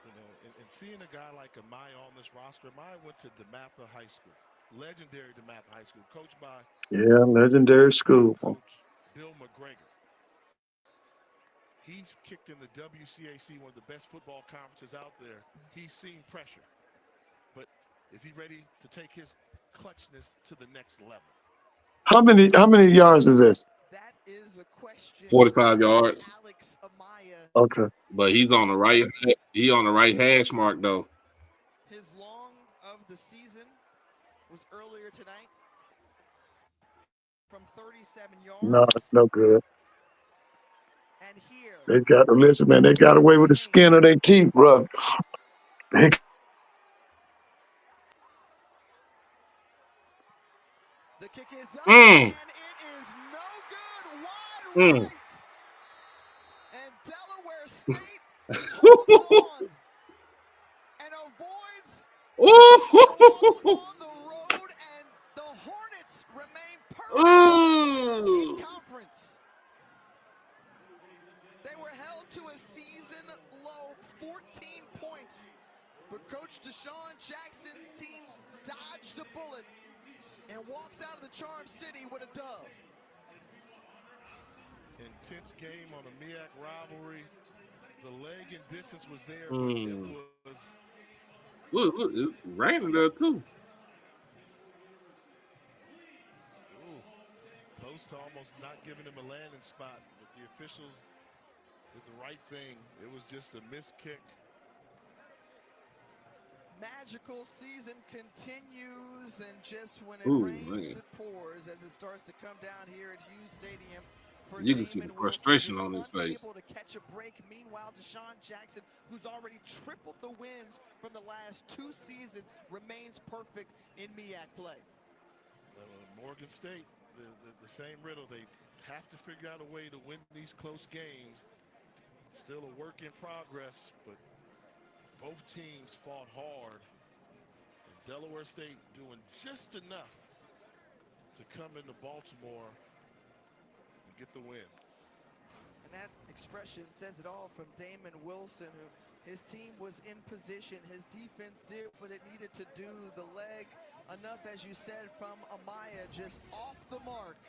You know, and seeing a guy like Amaya on this roster, Amaya went to DeMatha High School, legendary DeMatha High School, coached by legendary school. coach Bill McGregor. He's kicked in the WCAC, one of the best football conferences out there. He's seen pressure, but is he ready to take his clutchness to the next level? How many yards is this? That is a question. 45 yards. Alex Amaya. Okay. But he's on the right. He on the right hash mark though. His long of the season was earlier tonight from 37 yards. No, it's no good. And here. They got to listen, man. They got away with the skin of their teeth, bro. The kick is up, and it is no good. Wide right. And Delaware State holds on and avoids loss on the road, and the Hornets remain perfect in conference. They were held to a season-low 14 points, but Coach Deshaun Jackson's team dodged a bullet and walks out of the Charm City with a dub. Intense game on a MEAC rivalry. The leg and distance was there, but it was. Look, it's raining there too. Ooh, close to almost not giving him a landing spot, but the officials did the right thing. It was just a missed kick. Magical season continues, and just when it rains, it pours as it starts to come down here at Hughes Stadium. You can see the frustration on his face. Able to catch a break. Meanwhile, Deshaun Jackson, who's already tripled the wins from the last 2 seasons, remains perfect in MEAC play. Morgan State, the same riddle. They have to figure out a way to win these close games. Still a work in progress, but both teams fought hard. And Delaware State doing just enough to come into Baltimore and get the win. And that expression says it all from Damon Wilson, who his team was in position. His defense did what it needed to do. The leg, enough, as you said, from Amaya, just off the mark.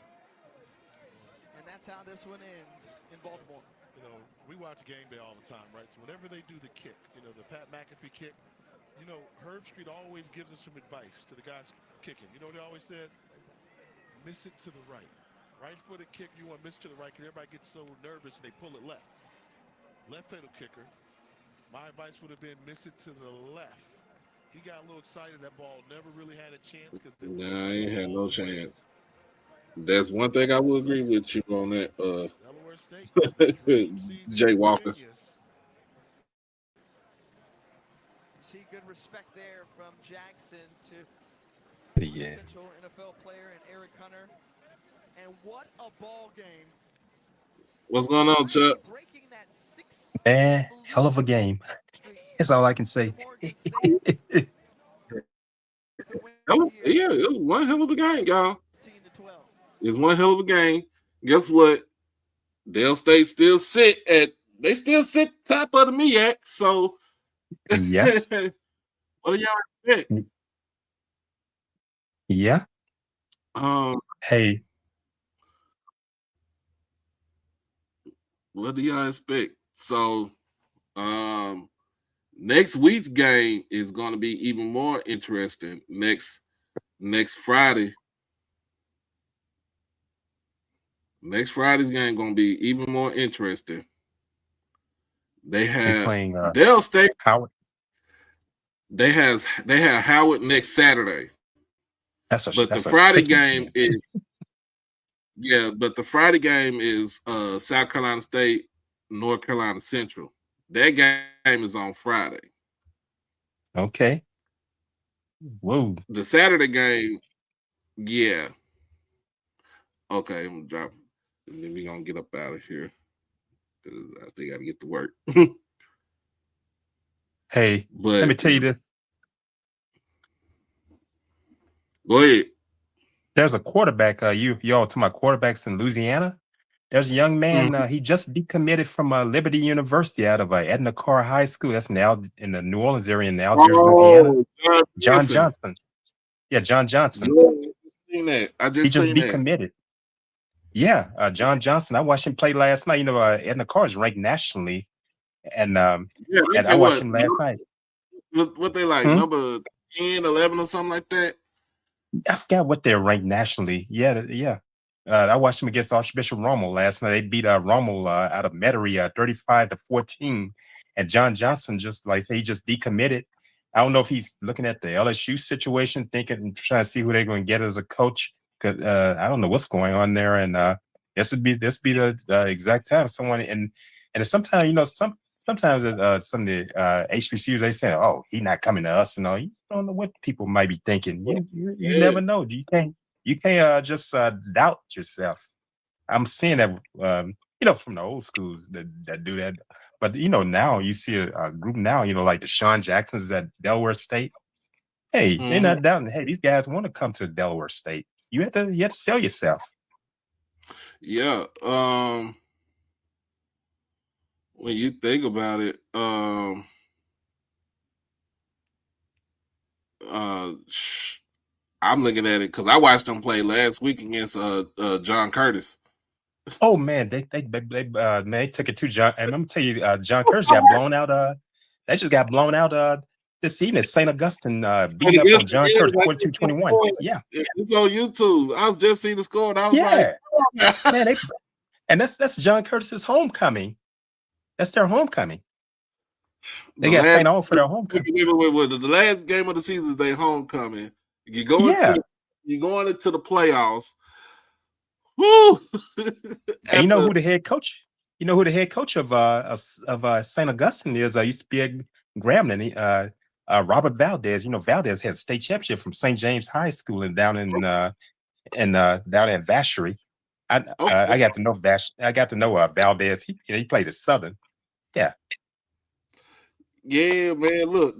And that's how this one ends in Baltimore. You know, we watch game day all the time, right? So whenever they do the kick, you know, the Pat McAfee kick, you know, Herb Street always gives us some advice to the guys kicking. You know what he always says? Miss it to the right. Right-footed kick, you want to miss to the right because everybody gets so nervous and they pull it left. Left-handed kicker, my advice would have been miss it to the left. He got a little excited. That ball never really had a chance. Nah, he ain't had no chance. That's one thing I will agree with you on that. Delaware State, Jay Walker. You see good respect there from Jackson to potential NFL player and Eric Hunter. And what a ball game. What's going on, Chuck? Man, hell of a game. That's all I can say. Yeah, it was one hell of a game, y'all. It's one hell of a game. Guess what? Dale State still sit top of the MEAC. So yes. What do y'all expect? Yeah. Hey. What do y'all expect? So next week's game is going to be even more interesting. Next Friday. Next Friday's game going to be even more interesting. They have playing Dale State. Howard. They have Howard next Saturday. The Friday game is but the Friday game is South Carolina State, North Carolina Central. That game is on Friday. Okay. Whoa. The Saturday game, yeah. Okay, I'm gonna drop. And then we're gonna get up out of here. I still got to get to work. Hey, But let me tell you this. Go ahead. There's a quarterback. Y'all talking about quarterbacks in Louisiana? There's a young man. He just decommitted from Liberty University out of Edna Carr High School. That's in the New Orleans area in Algiers, Louisiana. John Johnson. Yeah, John Johnson. I He just decommitted. Yeah, John Johnson. I watched him play last night. Edna Carr is ranked nationally, and I watched him last night. What they like, number 10, 11 or something like that? I forgot what they're ranked nationally. Yeah. I watched him against Archbishop Rommel last night. They beat Rommel out of Metairie 35-14. And John Johnson he just decommitted. I don't know if he's looking at the LSU situation, trying to see who they're going to get as a coach. Cause I don't know what's going on there. And this would be the exact time someone and sometimes sometimes some of the HBCUs they say, "Oh, he's not coming to us," and all. You don't know what people might be thinking. You never know. You can't just doubt yourself. I'm seeing that from the old schools that do that. But now you see a group now, like the Sean Jacksons at Delaware State. Hey, they're not doubting. Hey, these guys want to come to Delaware State. You have to sell yourself. Yeah. When you think about it, I'm looking at it because I watched them play last week against John Curtis. Oh man, they took it to John. And I'm gonna tell you, John Curtis got blown out. They just got blown out this evening. St. Augustine beating up on John Curtis 42-21. Yeah, it's on YouTube. I was just seeing the score, and I was like, man, and that's John Curtis's homecoming. That's their homecoming. They got St. Aug for their homecoming. The last game of the season is their homecoming. You go into the playoffs. Woo! And you know who the head coach? You know who the head coach of St. Augustine is? Used to be at Grambling. Robert Valdez. Valdez had a state championship from St. James High School and down in down in Vacherie. I got to know Valdez. He played at Southern. Yeah. Yeah, man. Look,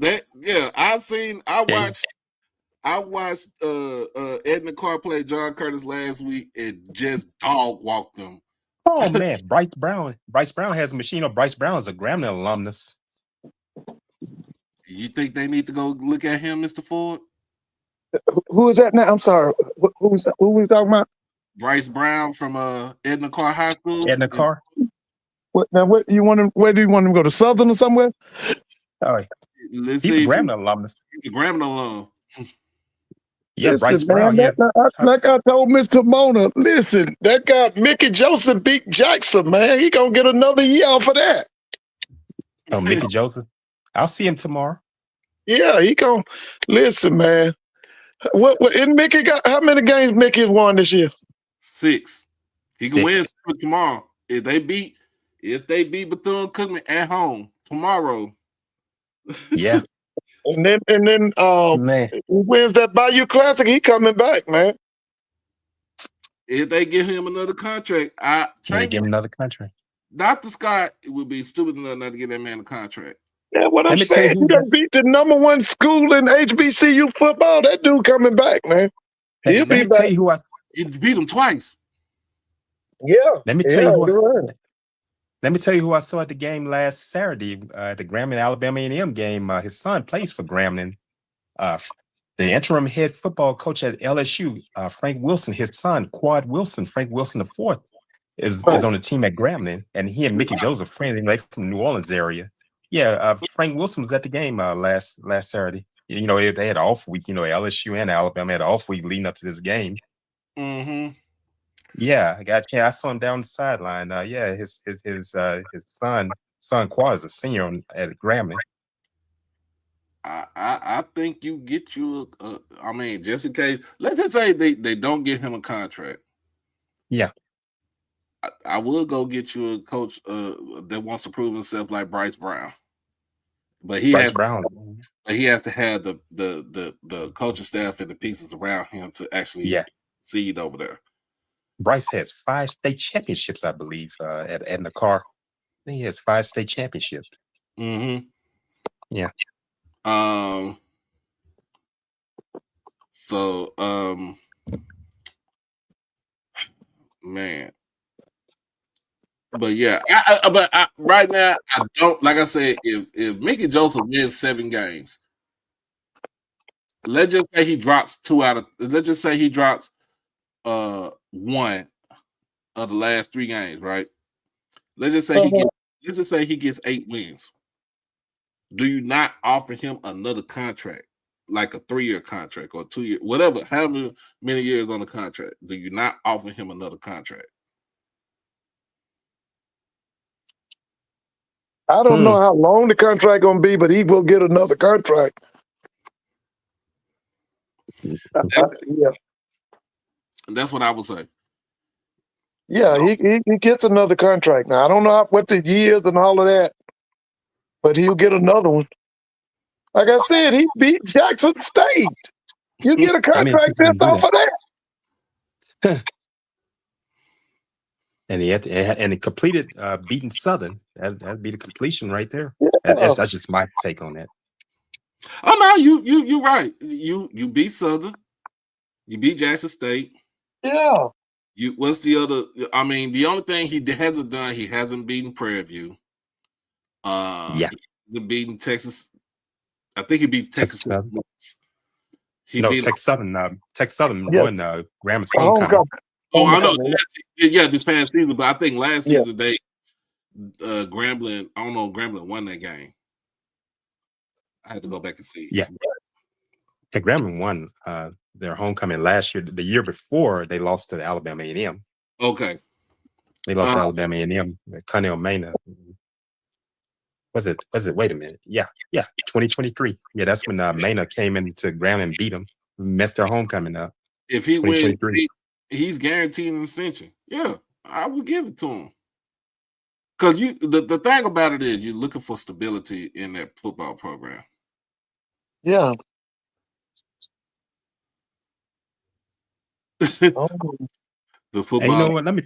I watched Edna Carr play John Curtis last week and just dog walked him. Oh man, Bryce Brown has a machine. Bryce Brown is a Grambling alumnus. You think they need to go look at him, Mr. Ford? Who is that now? I'm sorry. Who we talking about? Bryce Brown from Edna Carr High School. Edna Carr. What now? Where do you want him to go to Southern or somewhere? Oh, he's a Grambling alumnus. He's a Grambling alum. Yeah, listen, Bryce Brown. Man, like I told Mr. Mona, listen, that guy Mickey Joseph beat Jackson, man. He gonna get another year off of that. Oh, Mickey Joseph. I'll see him tomorrow. Yeah, he gonna listen, man. What and Mickey got? How many games Mickey has won this year? 6. He can win tomorrow if they beat Bethune-Cookman at home tomorrow. Yeah. And then man, he wins that Bayou Classic, he coming back, man. If they give him another contract, give him another contract. Dr. Scott would be stupid enough not to give that man a contract. Yeah, what I'm saying, he done beat the #1 school in HBCU football. That dude coming back, man. He'll be back. Tell you who he beat him twice. Yeah. Let me tell you Let me tell you who I saw at the game last Saturday, the Grambling Alabama A&M game. His son plays for Grambling. The interim head football coach at LSU, Frank Wilson, his son, Quad Wilson, Frank Wilson IV, is on the team at Grambling, and he and Mickey Joseph friends. They from the New Orleans area. Yeah, Frank Wilson was at the game last Saturday. They had an off week. LSU and Alabama had an off week leading up to this game. Mm-hmm. Yeah, I saw him down the sideline. His son Quad is a senior at Grambling. I think you get you just in case. Let's just say they don't give him a contract. Yeah. I will go get you a coach that wants to prove himself like Bryce Brown. But he has to have the coaching staff and the pieces around him to actually succeed over there. Bryce has 5 state championships, I believe, at Edna Carr. think he has 5 state championships. Mm-hmm. Yeah. So, man. But yeah, right now I don't, like I said, if Mickey Joseph wins 7 games, let's just say he drops 2 out of, let's just say he drops 1 of the last 3 games, right? Let's just say he gets 8 wins. Do you not offer him another contract, like a 3-year contract or 2-year, whatever, however many years on the contract? Do you not offer him another contract? I don't know how long the contract gonna be, but he will get another contract. Yeah, That's what I would say. yeah, he gets another contract now. I don't know what the years and all of that, but he'll get another one. Like I said, he beat Jackson State. You get a contract just off of that. And he completed beating Southern. That'd be the completion right there. Yeah. That's just my take on that. Oh no, you're right. You beat Southern, you beat Jackson State. Yeah. What's the other? I mean, the only thing he hasn't done, he hasn't beaten Prairie View. Yeah. He beaten Texas. I think he beat Texas. Texas Southern. Texas Southern won Gramblin's homecoming. Oh, I know. Yeah, this past season, but I think last season they Grambling. I don't know. Grambling won that game. I had to go back and see. Yeah. Grambling won their homecoming last year. The year before, they lost to Alabama A&M. Okay. They lost to Alabama A&M. Connell Maynard. Was it? Wait a minute. Yeah. 2023. Yeah, that's when Maynard came into Grambling and beat them. Messed their homecoming up. If he wins, he's guaranteed an extension. Yeah, I would give it to him. Because the thing about it is, you're looking for stability in that football program. Yeah. The football. And you know what? Let me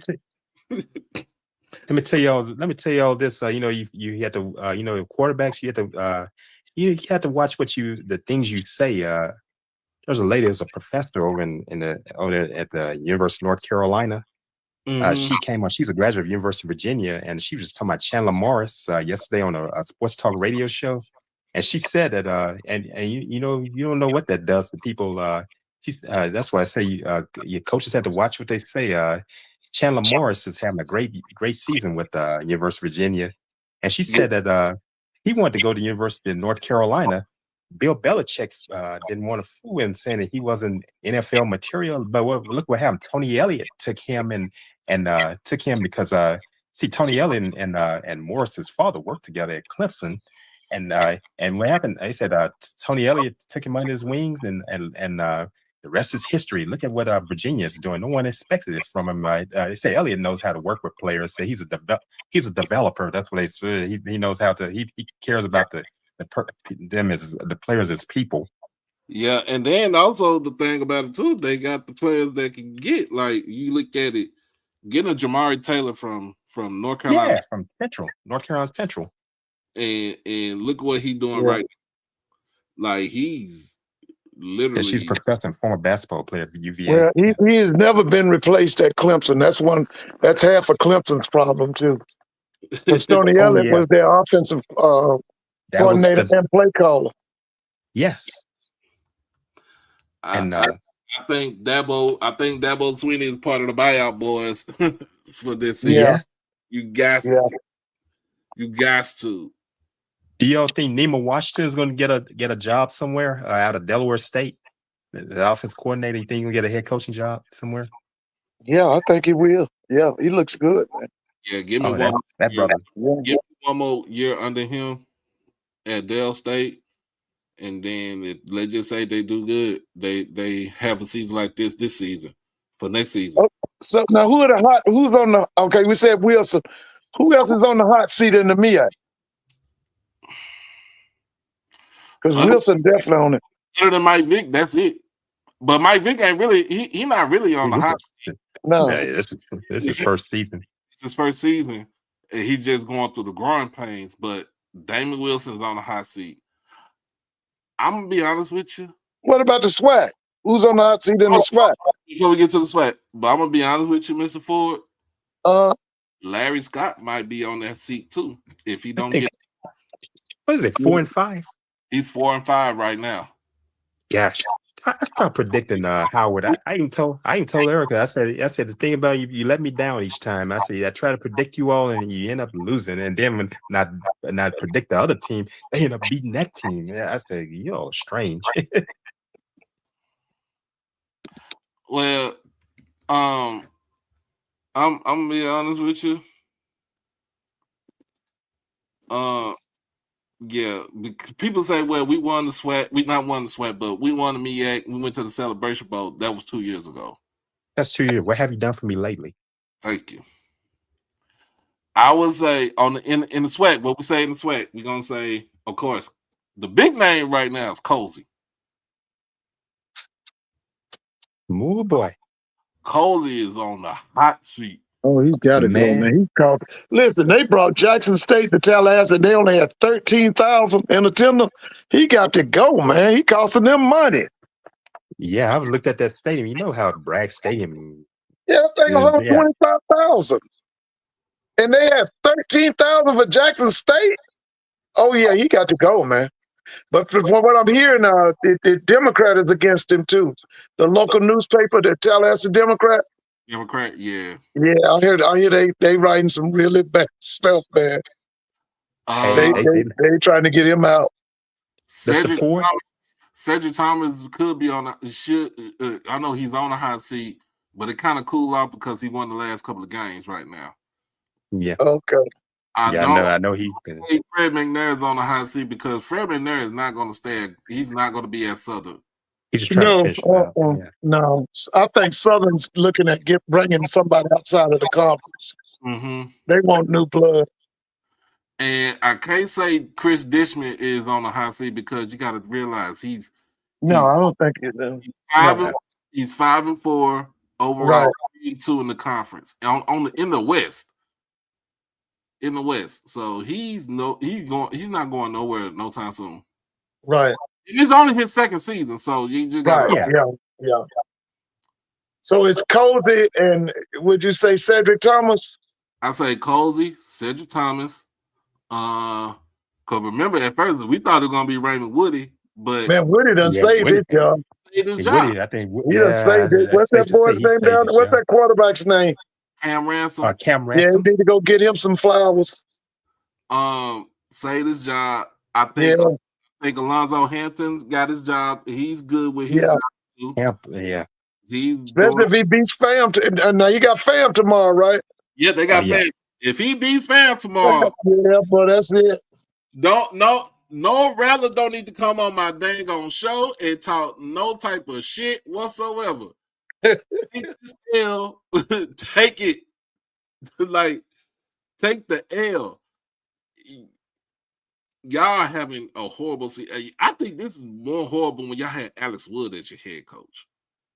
tell y'all this. You had to quarterbacks. You had to watch the things you say. There's a lady who's a professor over at the University of North Carolina. She came on. She's a graduate of University of Virginia, and she was just talking about Chandler Morris yesterday on a sports talk radio show. And she said that, you don't know what that does to people. That's why I say your coaches have to watch what they say. Chandler Morris is having a great season with University of Virginia, and she said that he wanted to go to University of North Carolina. Bill Belichick didn't want to fool him, saying that he wasn't NFL material. But look what happened. Tony Elliott took him and took him because Tony Elliott and Morris's father worked together at Clemson, and what happened? They said Tony Elliott took him under his wings, and the rest is history. Look at what Virginia is doing. No one expected it from him. They say Elliott knows how to work with players. Say he's a developer. That's what they say. He knows how to. He cares about them as the players as people. Yeah, and then also the thing about it too, they got the players that can get, like, you look at it, getting a Jamari Taylor from North Carolina. Yeah, from North Carolina Central. And look what he's doing right now. Like, he's literally. Because she's a professor and former basketball player for UVA. Well, he has never been replaced at Clemson. That's half of Clemson's problem too. Tony Elliott was their offensive coordinator and play caller. Yes. And I think Dabo Swinney is part of the buyout boys for this season. Yes. You guys to. Do y'all think Nima Washington is going to get a job somewhere out of Delaware State? The offense coordinator, you think he'll get a head coaching job somewhere? Yeah, I think he will. Yeah, he looks good, man. Yeah, give me give me one more year under him at Dell State, and then let's just say they do good. They have a season like this season for next season. So now who's on the? Okay, we said Wilson. Who else is on the hot seat in the MEAC? Because Wilson definitely on it. Better than Mike Vick, that's it. But Mike Vick ain't really. He not really on the hot seat. No, this is his first season. It's his first season, and he's just going through the growing pains. But Damon Wilson's on the hot seat. I'm gonna be honest with you. What about the SWAC? Who's on the hot seat in the SWAC? Before we get to the SWAC, but I'm gonna be honest with you, Mr. Ford. Larry Scott might be on that seat too if he don't get. What is it? 4 and 5. He's 4 and 5 right now. Gosh, I started predicting Howard. I even told Erica. I said the thing about you let me down each time. I said I try to predict you all and you end up losing, and then when not predict the other team, they end up beating that team. Yeah, I said you're all strange. Well, I'm gonna be honest with you. Yeah, because people say, well, we won the SWAT. We not won the SWAT, but we won the MEAC. We went to the Celebration Bowl. That was 2 years ago. That's 2 years. What have you done for me lately? Thank you. I would say in the SWAT, what we say in the SWAT, we're gonna say, of course, the big name right now is Cozy. Oh boy. Cozy is on the hot seat. Oh, he's got to go, man. He cost. Listen, they brought Jackson State to Tallahassee. They only had 13,000 in attendance. He got to go, man. He costing them money. Yeah, I've looked at that stadium. You know how Bragg Stadium. Yeah, I think 125,000, and they had 13,000 for Jackson State. Oh yeah, he got to go, man. But from what I'm hearing, the Democrat is against him too. The local newspaper, the Tallahassee Democrat. Democrat, yeah. Yeah, I hear they writing some really bad stuff, man. They trying to get him out. Cedric Thomas could be on. I know he's on the hot seat, but it kind of cool off because he won the last couple of games right now. Yeah. Okay. I know he's been. Fred McNair is on the hot seat because Fred McNair is not going to stay. He's not going to be at Southern. He's just trying to finish. No, I think Southern's looking at bringing somebody outside of the conference. Mm-hmm. They want new blood. And I can't say Chris Dishman is on the hot seat because you got to realize I don't think it is. He's 5-4 overall, 3-2 in the conference in the West. In the West, so he's not going nowhere no time soon. Right. It's only his second season, so you just got yeah. So it's Cozy and would you say Cedric Thomas? I say Cozy, Cedric Thomas. Because remember at first we thought it was gonna be Raymond Woody, but man, Woody done saved his job. Saved job. Woody, I think. He done saved it. What's that boy's name down there? What's that quarterback's name? Cam Ransom. Cam Yeah, Ransom. need to go get him some flowers. Saved his job. I think Alonzo Hampton got his job. He's good with his job too. Yeah. Especially if he beats Fam. Now you got Fam tomorrow, right? Yeah, they got Fam. If he beats Fam tomorrow, yeah, but that's it. No Rattler don't need to come on my dang on show and talk no type of shit whatsoever. Take it. Like, take the L. Y'all having a horrible season. I think this is more horrible when y'all had Alex Wood as your head coach.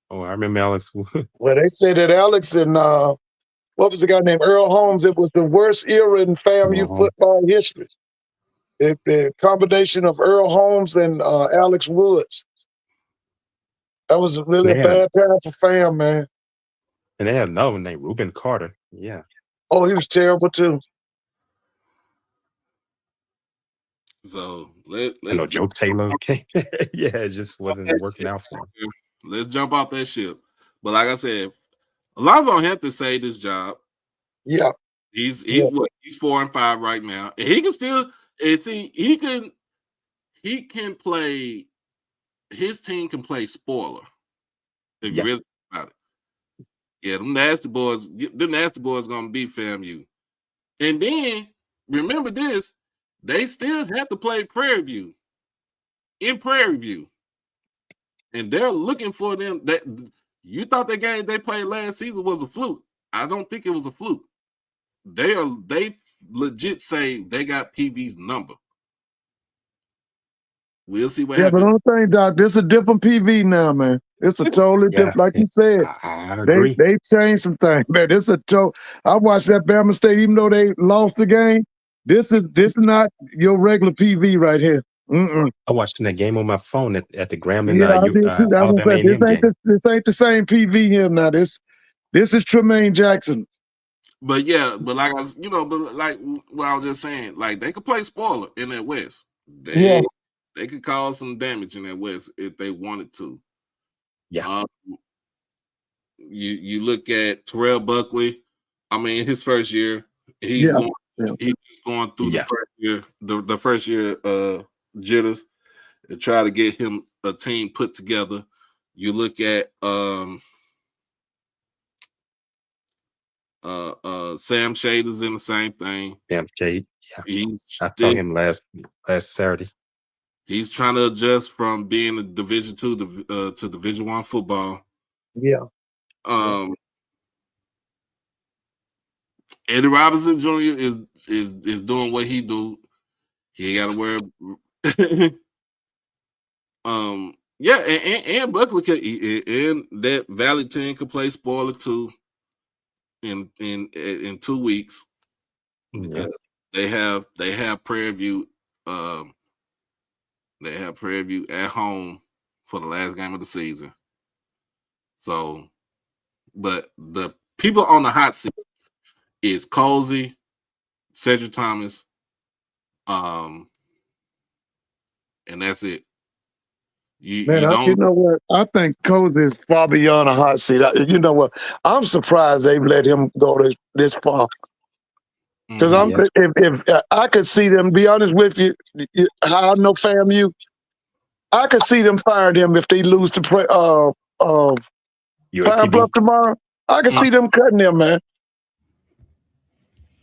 Oh, I remember Alex Wood. Well, they said that Alex and what was the guy named Earl Holmes? It was the worst era in FAMU football history. The combination of Earl Holmes and Alex Woods. That was really a bad time for Fam, man. And they had another one named Reuben Carter. Yeah. Oh, he was terrible too. So I know Joe Taylor. Yeah, it just wasn't working out for him. Let's jump off that ship. But like I said, Alonzo Hampton saved his job. Yeah. He's 4 and 5 right now. And he can still he can play. His team can play spoiler. If you really think about it. Yeah, them nasty boys gonna beat FAMU. And then remember this, they still have to play Prairie View in Prairie View. And they're looking for them. That you thought that game they played last season was a fluke. I don't think it was a fluke. They legit say they got PV's number. We'll see what happens. But on the thing, Doc, this is a different PV now, man. It's a totally different. Like you said, I agree. they changed some things, man. It's a I watched that Bama State, even though they lost the game. This is not your regular PV right here. I watched that game on my phone at the Grambling Yeah, I did too. That's what Alabama I'm saying. A&M game. This ain't the same PV here now. This is Tremaine Jackson. But yeah, but like like what I was just saying, like they could play spoiler in that West. They could cause some damage in that West if they wanted to. Yeah. You look at Terrell Buckley. I mean, his first year, he's going through the first year jitters to try to get him a team put together. You look at Sam Shader's in the same thing. Sam Shade, yeah. I saw him last Saturday. He's trying to adjust from being a Division II to Division I football. Yeah. Eddie Robinson Jr. is doing what he do. He ain't got to wear. Yeah, and Buckley and that Valley 10 could play spoiler too. In 2 weeks, they have Prairie View. They have Prairie View at home for the last game of the season. So, but the people on the hot seat is Colsey, Cedric Thomas, and that's it. You know what? I think Cozy is far beyond a hot seat. You know what? I'm surprised they've let him go this far. Because if I could see them, be honest with you, how I know FAMU, I could see them firing him if they lose to Pine Bluff tomorrow. I could see them cutting him, man.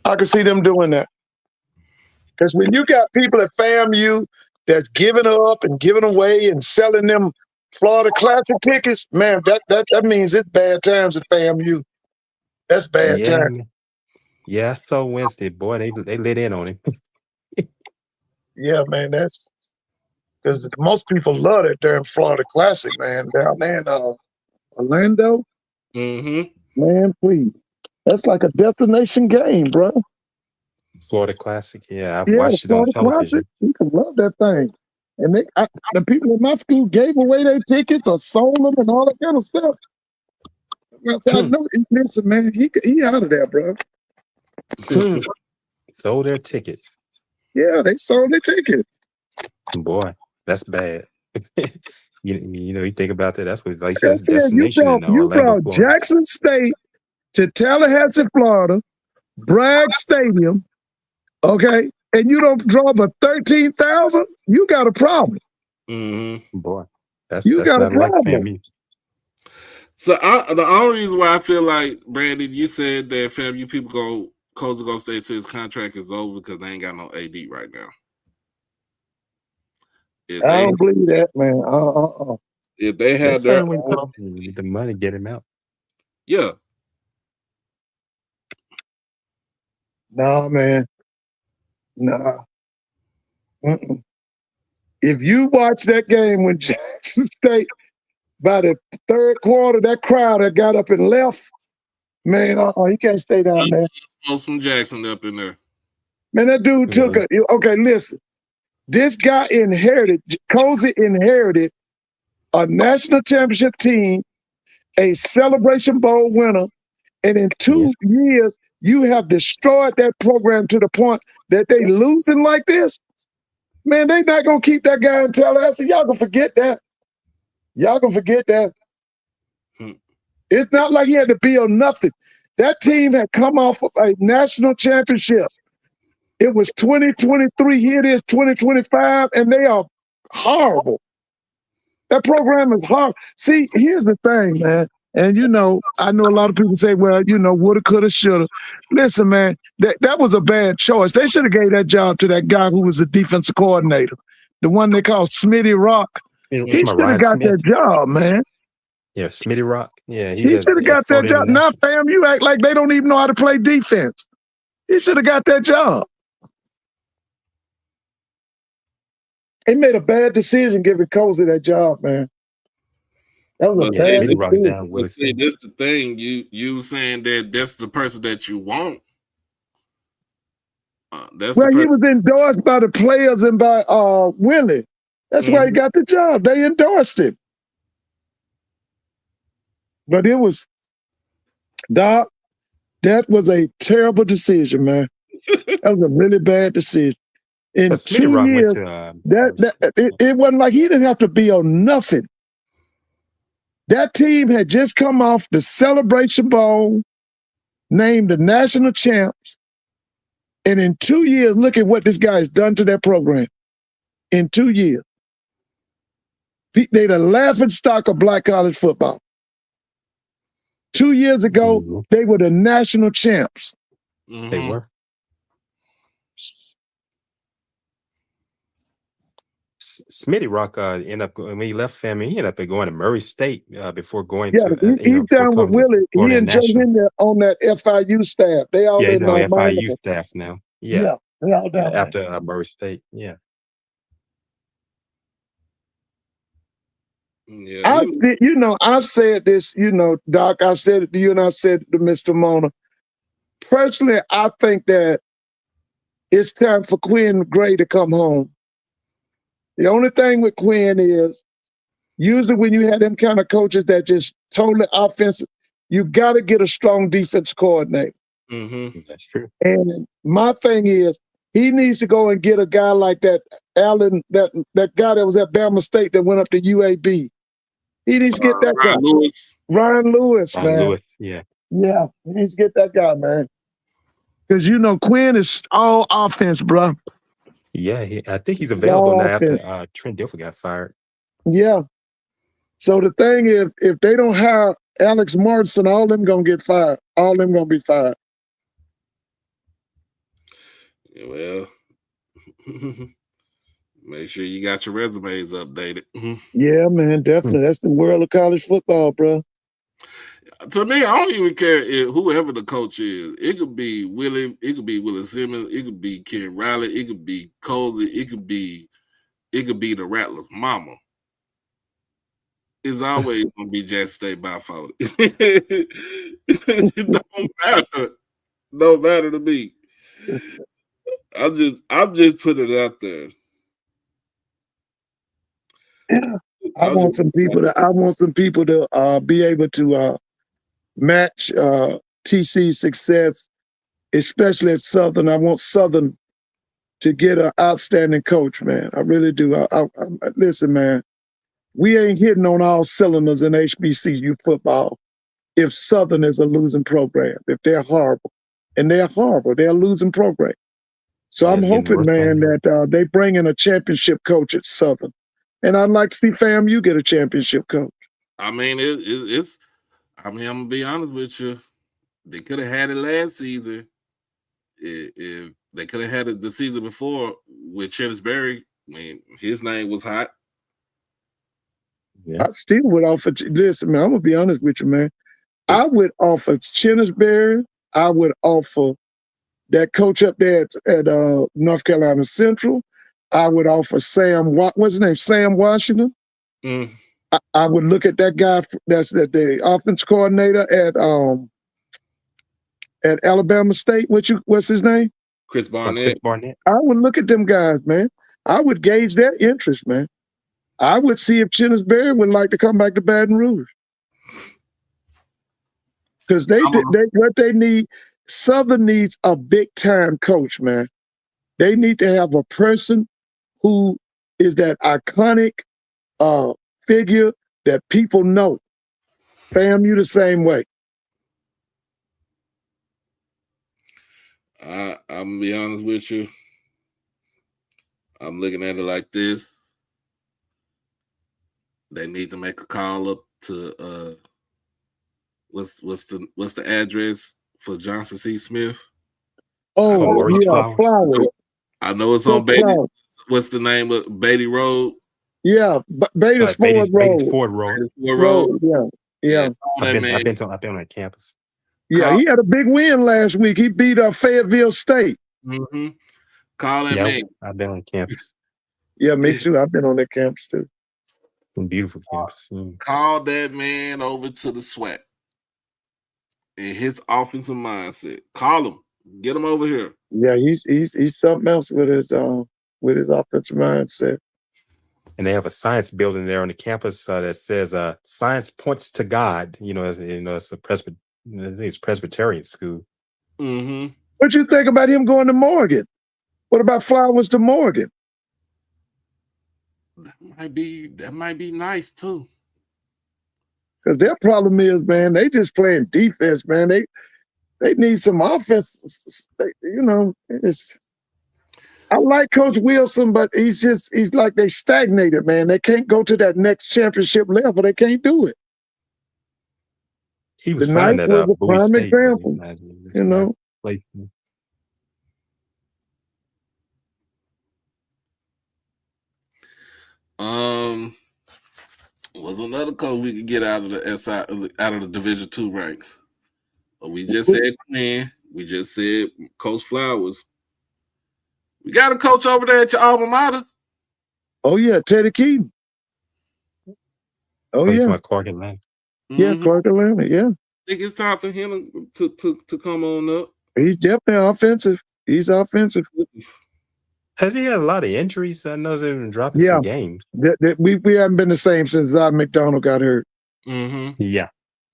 I could see them doing that. Because when you got people at FAMU that's giving up and giving away and selling them Florida Classic tickets, man, that means it's bad times at FAMU. That's bad times. Yeah, I saw Wednesday. Boy, they lit in on him. Yeah, man, that's because most people love it during Florida Classic, man. Down there in Orlando. Man, please. That's like a destination game, bro. Florida Classic. Yeah, I've watched it on television. Classic, you can love that thing. And the people in my school gave away their tickets or sold them and all that kind of stuff. I know, listen, man, he out of there, bro. Sold their tickets. Yeah, they sold their tickets. Boy, that's bad. you think about that. That's what like says destination in Orlando, you brought Florida. Jackson State to Tallahassee, Florida, Bragg Stadium, okay, and you don't draw but 13,000. You got a problem. Boy, that's got not a problem. like FAMU. So the only reason why I feel like Brandon, you said that FAMU people Cozy gonna stay till his contract is over because they ain't got no AD right now. I don't believe that, man. If they had the money, get him out. Yeah. Nah, man. Nah. If you watch that game when Jackson State, by the third quarter, that crowd that got up and left, man, he can't stay down there. From Jackson up in there. Man, that dude took okay, listen. This guy Cozy inherited a national championship team, a Celebration Bowl winner, and in 2 years, you have destroyed that program to the point that they losing like this. Man, they not gonna keep that guy in Tallahassee. Y'all gonna forget that. It's not like he had to build nothing. That team had come off of a national championship. It was 2023. Here it is, 2025, and they are horrible. That program is horrible. See, here's the thing, man. And I know a lot of people say, well, woulda, coulda, shoulda. Listen, man, that was a bad choice. They should have gave that job to that guy who was the defensive coordinator, the one they call Smitty Rock. He should have got that job, man. Yeah, Smitty Rock. Yeah, he should have got that job. Now, fam, you act like they don't even know how to play defense. He should have got that job. They made a bad decision giving Cozy that job, man. That was a But bad Smitty rocked decision. down But Willie see, Singh. that's the thing. You saying that that's the person that you want. That's the Well, he person. was endorsed by the players and by Willie. That's why he Mhm. got the job. They endorsed him. But it was, Doc, that was a terrible decision, man. That was a really bad decision. In But Smitty 2 Rock went years, to it wasn't like he didn't have to be on nothing. That team had just come off the Celebration Bowl, named the national champs. And in 2 years, look at what this guy has done to that program. In 2 years. They're the laughing stock of black college football. 2 years ago, they were the national champs. They were. Smitty Rock ended up when he left family. He ended up going to Murray State before going Yeah, to he's before down with coming to Willie. He Florida and Joe National. Henry on that FIU staff. They all Yeah, he's in on FIU Miami. staff now. Yeah, they all down there. after Murray State. Yeah. Yeah, I've said this, Doc, I've said it to you and I've said it to Mr. Mona. Personally, I think that it's time for Quinn Gray to come home. The only thing with Quinn is usually when you have them kind of coaches that just totally offensive, you got to get a strong defense coordinator. That's true. And my thing is, he needs to go and get a guy like that Allen, that guy that was at Bama State that went up to UAB. He needs to get that guy. Ryan Lewis, Ryan man. Lewis, yeah. Yeah, he needs to get that guy, man. Because Quinn is all offense, bro. Yeah, I think he's He's available all now offense. after Trent Dilfer got fired. Yeah. So the thing is, if they don't hire Alex Morrison, all them gonna get fired. All them gonna be fired. Well, make sure you got your resumes updated. Yeah, man, definitely. That's the world of college football, bro. To me, I don't even care whoever the coach is. It could be Willie. It could be Willie Simmons. It could be Ken Riley. It could be Cozy. It could be the Rattlers' mama. It's always gonna be Jackson State by 40. It don't matter. Don't matter to me. I'm just putting it out there. Yeah. I want some people to be able to match TC's success, especially at Southern. I want Southern to get an outstanding coach, man. I really do. Listen, man, we ain't hitting on all cylinders in HBCU football if Southern is a losing program, if they're horrible. And they're horrible. They're a losing program. So I'm hoping, man, that they bring in a championship coach at Southern. And I'd like to see FAMU get a championship coach. I mean, it's. I mean, I'm gonna be honest with you. They could have had it last season. If they could have had it the season before with Berry, I mean, his name was hot. I still would offer. Listen, man, I'm gonna be honest with you, man. I would offer Berry. I would offer that coach up there at North Carolina Central. I would offer what's his name? Sam Washington. I would look at that guy that's the offense coordinator at Alabama State. What's his name? Chris Barnett. Chris Barnett. I would look at them guys, man. I would gauge their interest, man. I would see if Berry would like to come back to Baton Rouge. Because what they need, Southern needs a big time coach, man. They need to have a person who is that iconic figure that people know. FAMU the same way. I'm gonna be honest with you. I'm looking at it like this. They need to make a call up to what's the address for Johnson C. Smith? Oh, yeah, Flowers. I know it's on Beatty. What's the name of Beatty Road? Yeah, Beatty's Ford Road. Yeah. I've been on that campus. Yeah, he had a big win last week. He beat Fayetteville State. Call that man. I've been on campus. Yeah, me too. I've been on that campus too. Beautiful campus. Call that man over to the SWAT and his offensive mindset. Call him. Get him over here. Yeah, he's something else with his offensive mindset. And they have a science building there on the campus that says "Science points to God." It's a it's Presbyterian school. Mm-hmm. What you think about him going to Morgan? What about Flowers to Morgan? That might be nice too. Because their problem is, man, they just playing defense, man. They need some offense. I like Coach Wilson, but he's like they stagnated, man. They can't go to that next championship level. They can't do it. He was Tonight fine at was a Bowie prime State, but example. he's not placing. Was another coach we could get out of the out of the Division II ranks. We just said Quinn. We just said Coach Flowers. We got a coach over there at your alma mater. Oh yeah, Teddy Keaton. Oh yeah, my Clark Atlanta. Yeah, Clark Atlanta. Yeah, I think it's time for him to come on up. He's definitely offensive. He's offensive. Has he had a lot of injuries? I know they've been dropping some games. We haven't been the same since McDonald got hurt. Yeah.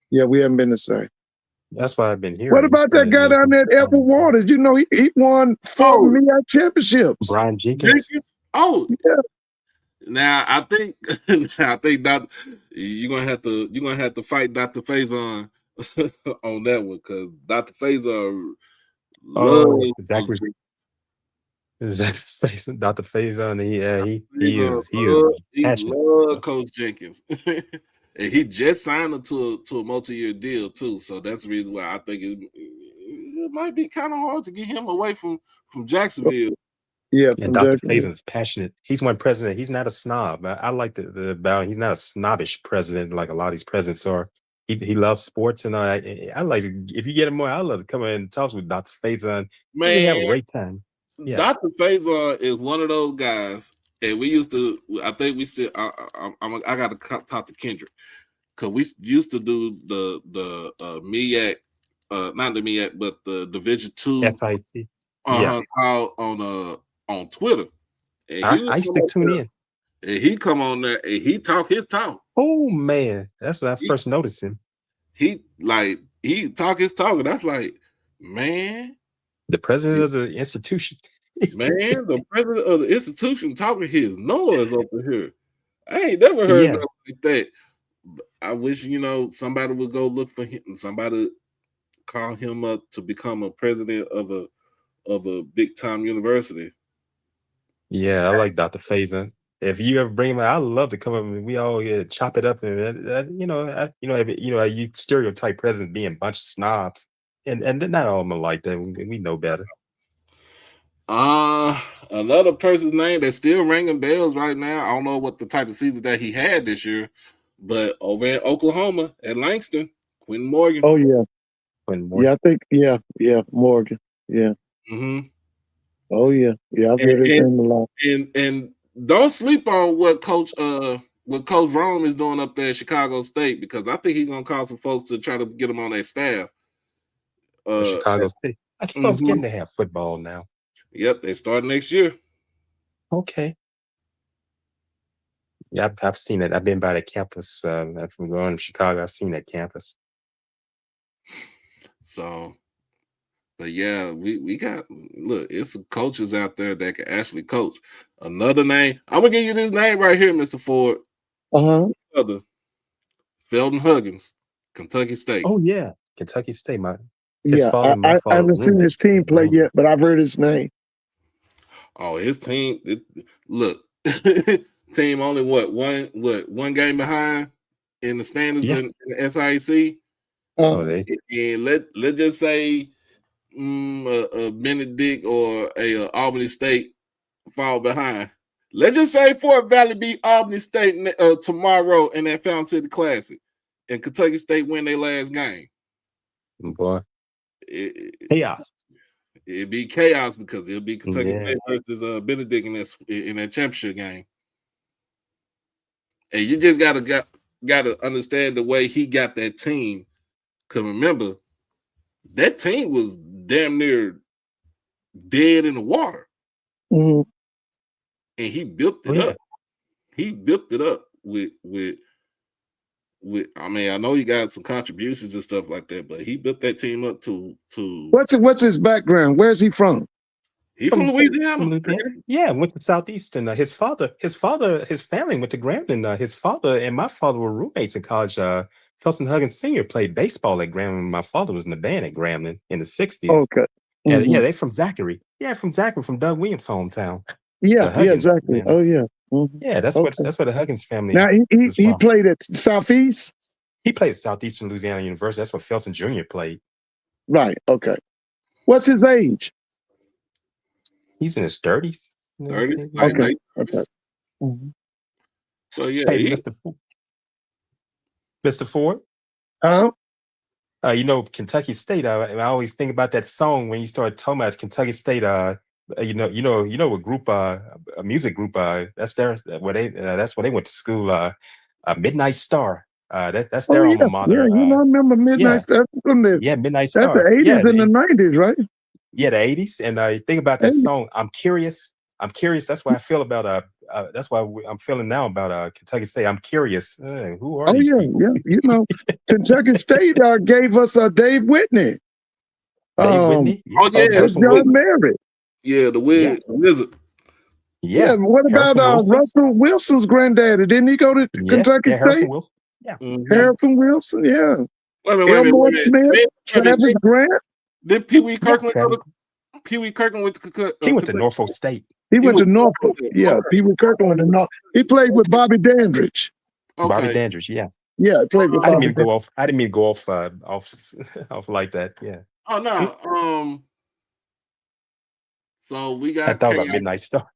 Yeah, we haven't been the same. That's why I've been hearing. What about that guy down there, Edward Waters? You know, he won 4 MEAC championships. Brian Jenkins. Oh, yeah. Now I think that you're gonna have to fight Dr. Faison on that one because Dr. Faison loves exactly. Dr. Faison. He loves Coach Jenkins. And he just signed him to a multi-year deal too, so that's the reason why I think it might be kind of hard to get him away from Jacksonville. Yeah, and Dr. Faison's passionate. He's one president. He's not a snob. I like the about. He's not a snobbish president like a lot of these presidents are. He loves sports, and I like if you get him more. I love to come in and talk with Dr. Faison. Man, we have a great time. Yeah. Dr. Faison is one of those guys. And we used to, I think we still, I got to talk to Kendrick because we used to do the MEAC, not the MEAC, but the Division II SIC. On Twitter. And I used to tune in. And he come on there and he talk his talk. Oh man, that's when I first noticed him. He talk his talk, and that's like, man, the president of the institution. Man, the president of the institution talking his noise over here. I ain't never heard nothing like that. I wish somebody would go look for him. Somebody call him up to become a president of a big time university. Yeah, I like Dr. Faison. If you ever bring him, I'd love to come up and we all chop it up. And you stereotype president being a bunch of snobs, and not all of them are like that. We know better. Another person's name that's still ringing bells right now. I don't know what the type of season that he had this year, but over in Oklahoma at Langston, Quentin Morgan. Oh yeah, Quentin Morgan. Yeah, I think Morgan. Yeah. Mm-hmm. Oh yeah, I've heard his name a lot. And don't sleep on what Coach Rome is doing up there at Chicago State, because I think he's gonna call some folks to try to get him on that staff. Chicago State. I keep on forgetting to have football now. Yep, they start next year. Okay. Yeah, I've seen it. I've been by the campus. From going to Chicago, I've seen that campus. So, but yeah, we got, look, it's some coaches out there that can actually coach. Another name, I'm gonna give you this name right here, Mr. Ford. Other Felton Huggins, Kentucky State. Oh yeah, Kentucky State. I haven't seen his team play yet, but I've heard his name. Oh, his team. Look, team only one game behind in the standings in the SIC. And let's just say a Benedict or a Albany State fall behind. Let's just say Fort Valley beat Albany State tomorrow in that Fountain City Classic, and Kentucky State win their last game. Boy, chaos. It'd be chaos because it'll be Kentucky State versus Benedict in that championship game. And you just gotta understand the way he got that team. Cause remember, that team was damn near dead in the water. Mhm. And he built it up. He built it up with I mean, I know he got some contributions and stuff like that, but he built that team up to What's his background? Where's he from? he from Louisiana. Yeah, went to Southeastern. His family went to Grambling. His father and my father were roommates in college. Felton Huggins Sr. played baseball at Grambling. My father was in the band at Grambling in the 60s. Okay. Yeah, Mhm. they're from Zachary. Yeah, from Zachary, from Doug Williams' hometown. Yeah, The Huggins exactly. family. Oh yeah. Mhm. Yeah, that's Okay. where the Huggins family Now he was from. played at Southeast. He played at Southeastern Louisiana University. That's where Felton Jr. played. Right. Okay. What's his age? He's in his 30s. 30s, Okay. late Okay. 30s. Mhm. So yeah, Hey, Mr. Ford. Huh? You know, Kentucky State. I always think about that song when you started talking about Kentucky State. You know, a group, a music group. That's where they went to school. Midnight Star. That's Oh their yeah. alma Yeah. mater. You know, I remember Midnight. Yeah, That's from the. yeah, Midnight That's the Star. 80s and the 90s, right? Yeah, the 80s. And think about that 80s. song. I'm curious. That's why I feel about that's why I'm feeling now about Kentucky State. I'm curious. Who are Oh these yeah, people? yeah. You know, Kentucky State gave us Dave Whitney. Dave Whitney. Oh yeah, Harrison John Wilson. Merritt. Yeah, the Yeah. Wizard. Yeah. Yeah. What about Harrison Wilson. Russell Wilson's granddaddy? Didn't he go to Kentucky Yeah, Harrison State? Wilson. Yeah. Harrison Wilson. Yeah. Wait a minute. Elmore Smith, Travis Grant. Did Pee Wee Kirkland go Travis. to Pee Wee Kirkland went to He went to Norfolk State. He went to Norfolk. Yeah, Pee Wee Kirkland went to Norfolk. He played with Bobby Dandridge. Bobby Dandridge. Yeah. Yeah, he played with I didn't Bobby mean to go off. I didn't mean to go off off like that. Yeah. Oh no. So we I got thought about chaos. Midnight Star.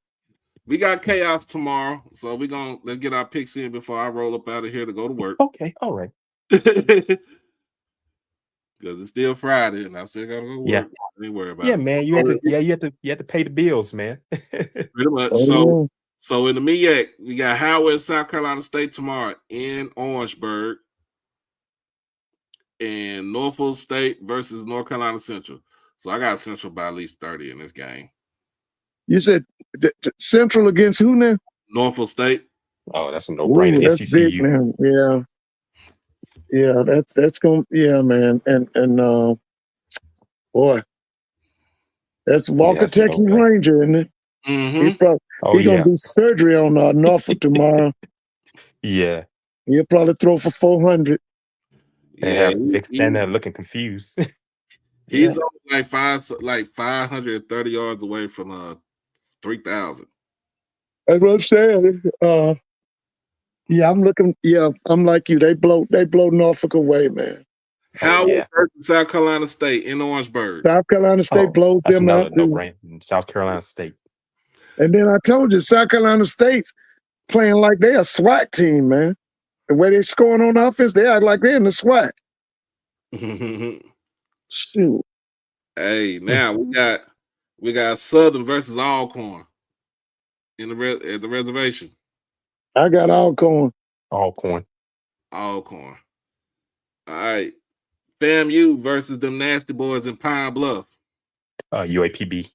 We got chaos tomorrow. So let's get our picks in before I roll up out of here to go to work. Okay. All right. Because it's still Friday and I still gotta go to work. Yeah. Ain't worry about Yeah, it. man. You had to pay the bills, man. Pretty much. Oh, So in the MEAC, we got Howard, South Carolina State tomorrow in Orangeburg, and Norfolk State versus North Carolina Central. So I got Central by at least 30 in this game. You said Central against who now? Norfolk State. Oh, that's a no-brainer. Ooh, that's big, HBCU. man. Yeah. Yeah, that's going man. And boy, that's Walker, that's a Texas no-brainer. Ranger, isn't it? Mm-hmm. He gonna do surgery on Norfolk tomorrow. Yeah. He'll probably throw for 400. They have Vic stand there looking confused. He's only like 530 yards away from 3,000. That's what I'm saying. Yeah, I'm looking. Yeah, I'm like you. They blow Norfolk away, man. Howard versus South Carolina State in Orangeburg. South Carolina State blows That's them another out too. no-brainer. South Carolina State. And then I told you, South Carolina State's playing like they're a SWAT team, man. The way they're scoring on offense, they act like they're in the SWAT. Shoot. Hey, now we got Southern versus Alcorn at the reservation. I got Alcorn. Alcorn. All right. FAMU versus them nasty boys in Pine Bluff. UAPB.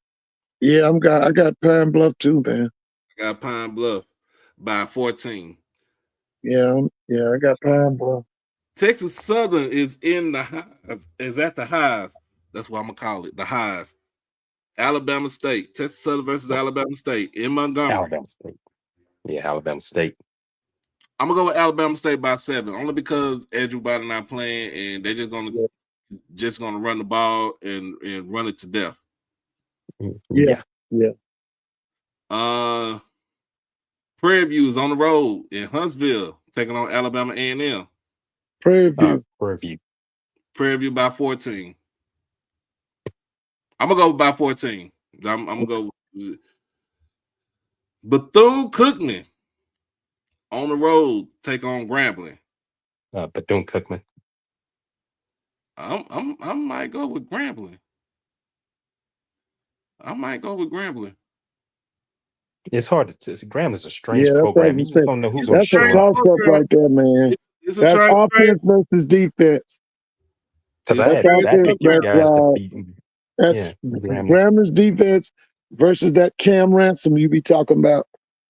Yeah, I got Pine Bluff too, man. I got Pine Bluff by 14. Yeah, I got Pine Bluff. Texas Southern is in the Hive. Is at the Hive. That's what I'm gonna call it. The Hive. Alabama State. Texas Southern versus Alabama State in Montgomery. Alabama State. Yeah, Alabama State. I'm gonna go with Alabama State by 7, only because everybody not playing and they're just gonna run the ball and run it to death. Yeah. Prairie View is on the road in Huntsville, taking on Alabama A&M. Prairie View. Prairie View by 14. I'm gonna go by 14. I'm gonna go Bethune-Cookman on the road, take on Grambling. Bethune-Cookman. I might go with Grambling. It's hard to. Graham is a Yeah, strange that's what I program. You was just saying. don't know who's It's going a to That's a show train up. toss up program. right there, man. It's a That's train. offense versus defense. Because It's a That's train I offense. picked you program. That's guys to beat. that's Yeah, Graham. Grambling defense versus that Cam Ransom you be talking about.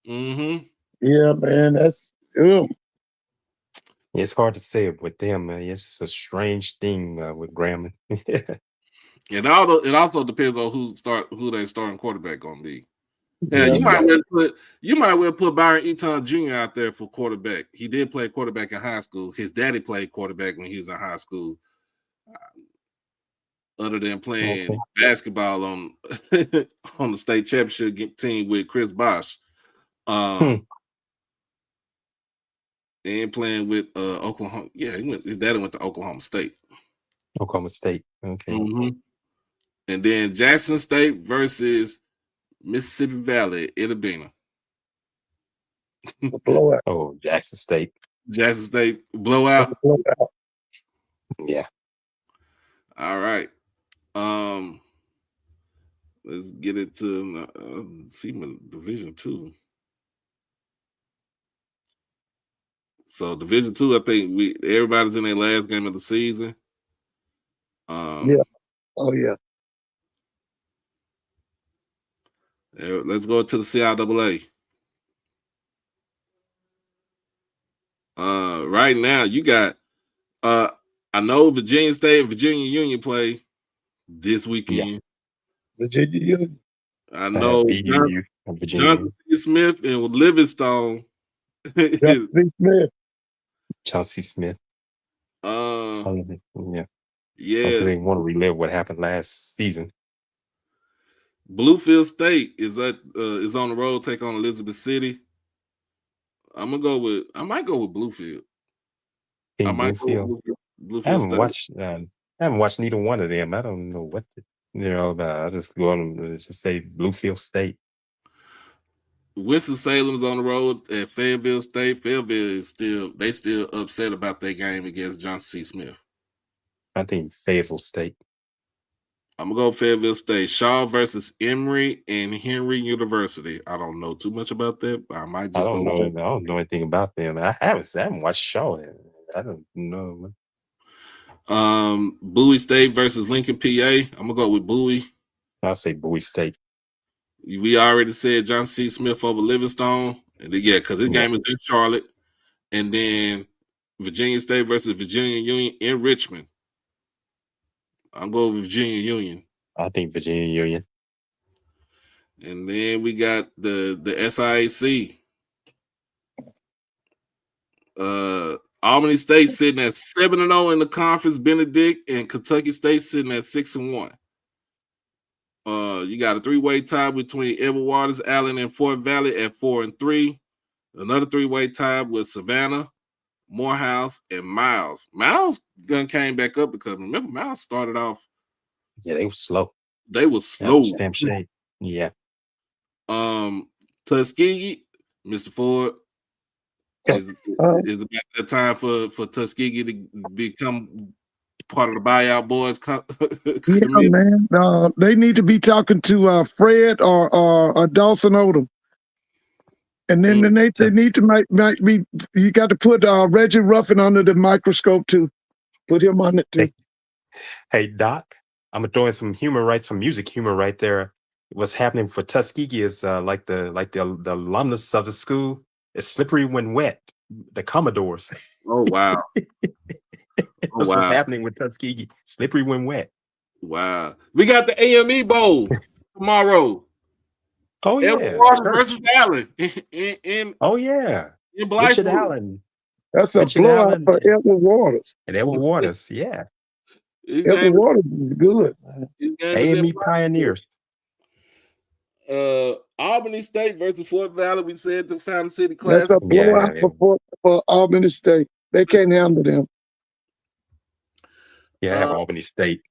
Mm-hmm. Yeah, man. That's ugh. It's hard to say it with them. It's a strange thing with Graham. And it also depends on who their starting quarterback gonna be. Yeah, Yeah. you might well put Byron Eaton Jr. out there for quarterback. He did play quarterback in high school. His daddy played quarterback when he was in high school. Other than playing basketball on on the state championship team with Chris Bosh, and playing with Oklahoma. Yeah, his daddy went to Oklahoma State. Oklahoma State. Okay. Mm-hmm. And then Jackson State versus Mississippi Valley, Itabena. Blowout. Oh, Jackson State. Jackson State blowout. Yeah. All right. Let's get it to see my Division 2. So Division 2, I think everybody's in their last game of the season. Yeah. Oh yeah. Let's go to the CIAA. Right now you got I know Virginia State and Virginia Union play this weekend. Yeah. Virginia Union. I know Johnson C. Smith and Livingstone. Chelsea Smith. Yeah. Yeah. They want to relive what happened last season. Bluefield State is on the road, take on Elizabeth City. I might go with Bluefield. I might go with Bluefield I haven't State. I haven't watched neither one of them. I don't know what they're all about. I just go on and just say Bluefield State. Winston-Salem's on the road at Fayetteville State. Fayetteville is still upset about their game against Johnson C. Smith. I think Fayetteville State. I'm gonna go Fayetteville State. Shaw versus Emory and Henry University. I don't know too much about that, but I might just go. I don't know anything about them. I haven't watched Shaw. I don't know. Bowie State versus Lincoln, PA. I'm gonna go with Bowie. I'll say Bowie State. We already said Johnson C. Smith over Livingstone. And because this game is in Charlotte. And then Virginia State versus Virginia Union in Richmond. I'm going with Virginia Union. I think Virginia Union. And then we got the SIAC. Albany State sitting at 7-0 in the conference. Benedict and Kentucky State sitting at 6-1. You got a three-way tie between Edward Waters, Allen, and Fort Valley at 4-3. Another three-way tie with Savannah, Morehouse, and Miles. Miles came back up because remember Miles started off. Yeah, they were slow. They were slow. Stamp shade. Yeah. Tuskegee, Mr. Ford. Is about that time for Tuskegee to become part of the buyout boys? Yeah, man. They need to be talking to Fred or Dawson Odom. And then they need to might be. You got to put Reggie Ruffin under the microscope too. Put him on it too. Hey Doc, I'm gonna throw in some humor, some music humor right there. What's happening for Tuskegee is like the alumnus of the school is slippery when wet. The Commodores. Oh wow. That's what's happening with Tuskegee. Slippery when wet. Wow. We got the AME Bowl tomorrow. Oh yeah. Edward Waters versus Allen. In Blythewood. Richard Allen. That's a blowout for Edward Waters. And Edward Waters, yeah. Edward Waters is good. AME Pioneers. Albany State versus Fort Valley. We said the Fountain City Classic. That's a blowout for Albany State. They can't handle them. Yeah, I have Albany State.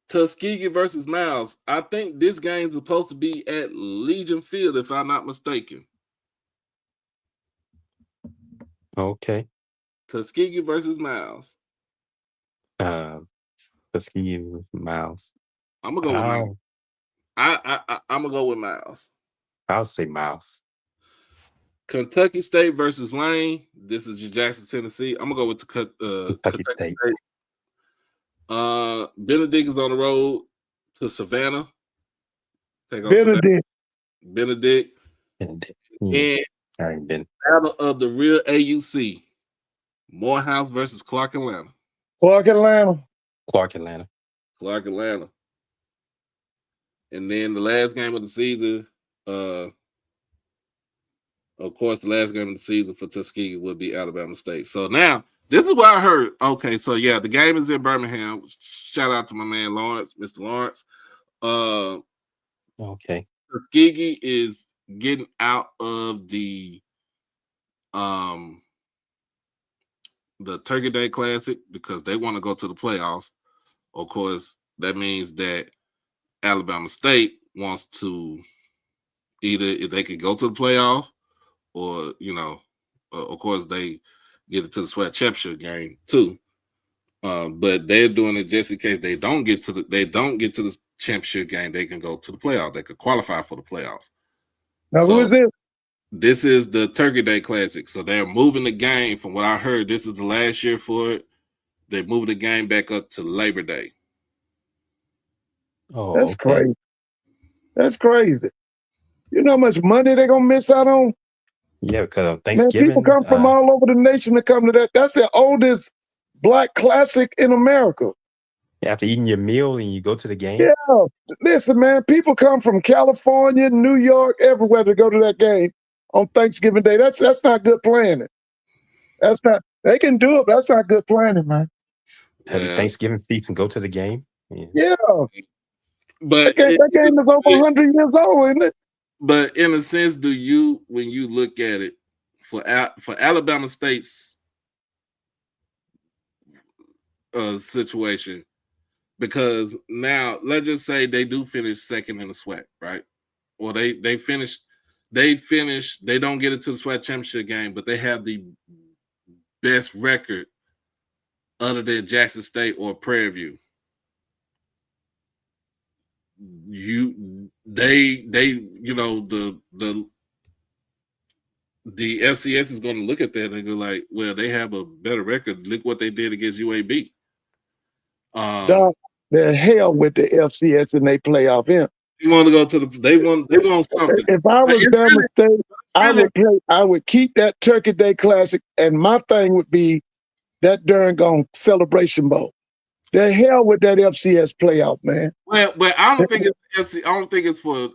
Tuskegee versus Miles. I think this game is supposed to be at Legion Field, if I'm not mistaken. Okay. Tuskegee versus Miles. Tuskegee versus Miles. I'm gonna go with Miles. I'm gonna go with Miles. I'll say Miles. Kentucky State versus Lane. This is your Jackson, Tennessee. I'm gonna go with Kentucky State. Benedict is on the road to Savannah. Take on Savannah. Benedict. And battle of the real AUC. Morehouse versus Clark Atlanta. Clark Atlanta. And then the last game of the season, of course, the last game of the season for Tuskegee would be Alabama State. So now, this is what I heard. Okay, so yeah, the game is in Birmingham. Shout out to my man Lawrence, Mr. Lawrence. Okay. Tuskegee is getting out of the Turkey Day Classic because they want to go to the playoffs. Of course, that means that Alabama State wants to either if they could go to the playoff or, of course, they get it to the SWAC championship game too. But they're doing it just in case they don't get to the championship game, they can go to the playoff. They could qualify for the playoffs. Now, who is it? This is the Turkey Day Classic. So they're moving the game. From what I heard, this is the last year for it. They're moving the game back up to Labor Day. Oh, that's crazy. That's crazy. You know how much money they're gonna miss out on? Yeah, because Thanksgiving. Man, people come from all over the nation to come to that. That's the oldest black classic in America. After eating your meal and you go to the game? Yeah. Listen, man, people come from California, New York, everywhere to go to that game on Thanksgiving Day. That's not good planning. They can do it, but that's not good planning, man. Have a Thanksgiving feast and go to the game? Yeah. But that game is over 100 years old, isn't it? But in a sense, when you look at it, for Alabama State's situation, because now let's just say they do finish second in the SWAC, right? Or they don't get it to the SWAC championship game, but they have the best record other than Jackson State or Prairie View. The FCS is going to look at that and go like, well, they have a better record. Look what they did against UAB. They're hell with the FCS and they playoff in. You want to go to they want something. If I was Bama State, I would keep that Turkey Day Classic, and my thing would be that darn Celebration Bowl. The hell with that FCS playoff, man. Well, I don't think it's for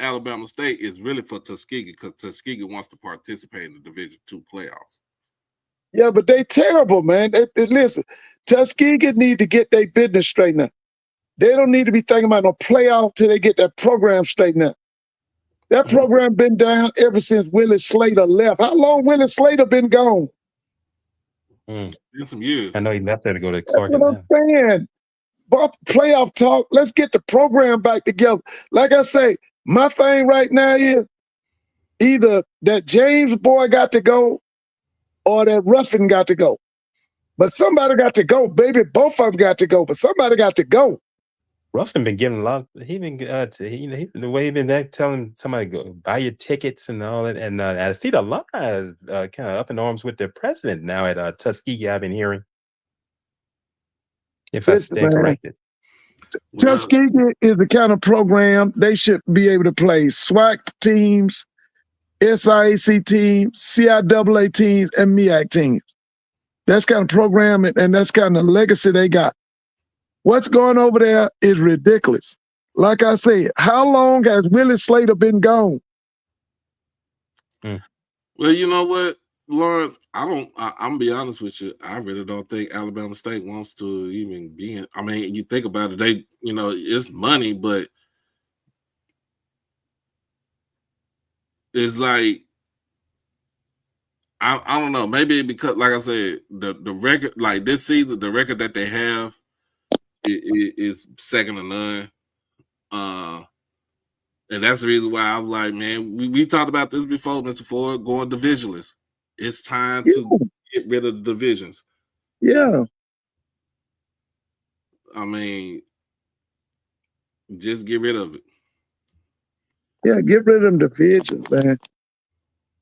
Alabama State. It's really for Tuskegee because Tuskegee wants to participate in the Division II playoffs. Yeah, but they terrible, man. Listen, Tuskegee need to get their business straightened out. They don't need to be thinking about no playoff till they get that program straightened out. That program been down ever since Willie Slater left. How long Willie Slater been gone? In some years. I know he left there to go to Clark. That's what I'm saying. But playoff talk, let's get the program back together. Like I say, my thing right now is either that James boy got to go or that Ruffin got to go. But somebody got to go, baby. Both of them got to go, but somebody got to go. Ruffin been getting a lot. He been the way he been there telling somebody go buy your tickets and all that. And I see the line is kind of up in arms with the president now at Tuskegee. I've been hearing. If I stand corrected, Tuskegee is the kind of program they should be able to play SWAC teams, SIAC teams, CIAA teams, and MEAC teams. That's kind of program and that's kind of legacy they got. What's going over there is ridiculous. Like I said, how long has Willie Slater been gone? Well, you know what, Lawrence, I'm gonna be honest with you. I really don't think Alabama State wants to even be in. I mean, you think about it, it's money, but it's like I don't know. Maybe because, like I said, the record, like this season, the record that they have is second to none. And that's the reason why I was like, man, we talked about this before, Mr. Ford, going divisionless. It's time to get rid of the divisions. Yeah. I mean, just get rid of it. Yeah, get rid of them divisions, man.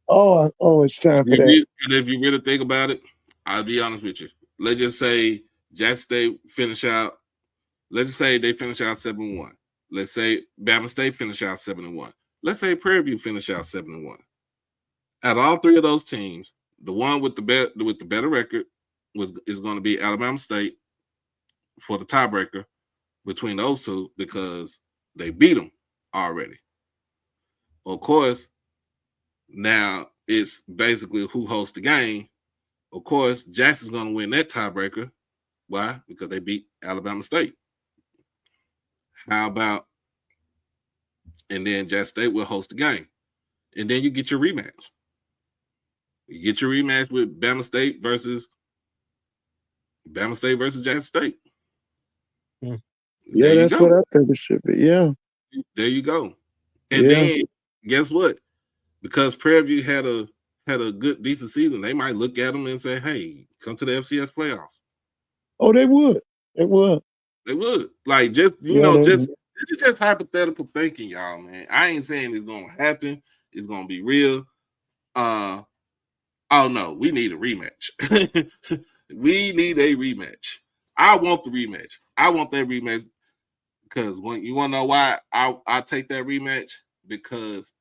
Oh, it's time for that. If you really think about it, I'll be honest with you. Let's just say Jackson State finish out. Let's just say they finish out 7-1. Let's say Bama State finish out 7-1. Let's say Prairie View finish out 7-1. Out of all three of those teams, the one with the better record is going to be Alabama State for the tiebreaker between those two because they beat them already. Of course, now it's basically who hosts the game. Of course, Jackson's going to win that tiebreaker. Why? Because they beat Alabama State. How about, and then Jackson State will host the game. And then you get your rematch. You get your rematch with Bama State versus Jackson State. Yeah, that's what I think it should be. Yeah. There you go. And then guess what? Because Prairie View had a good, decent season, they might look at them and say, hey, come to the FCS playoffs. Oh, they would. They would. They would. Like, just, this is just hypothetical thinking, y'all, man. I ain't saying it's going to happen. It's going to be real. Oh, no, we need a rematch. We need a rematch. I want the rematch. I want that rematch because when you want to know why I take that rematch, because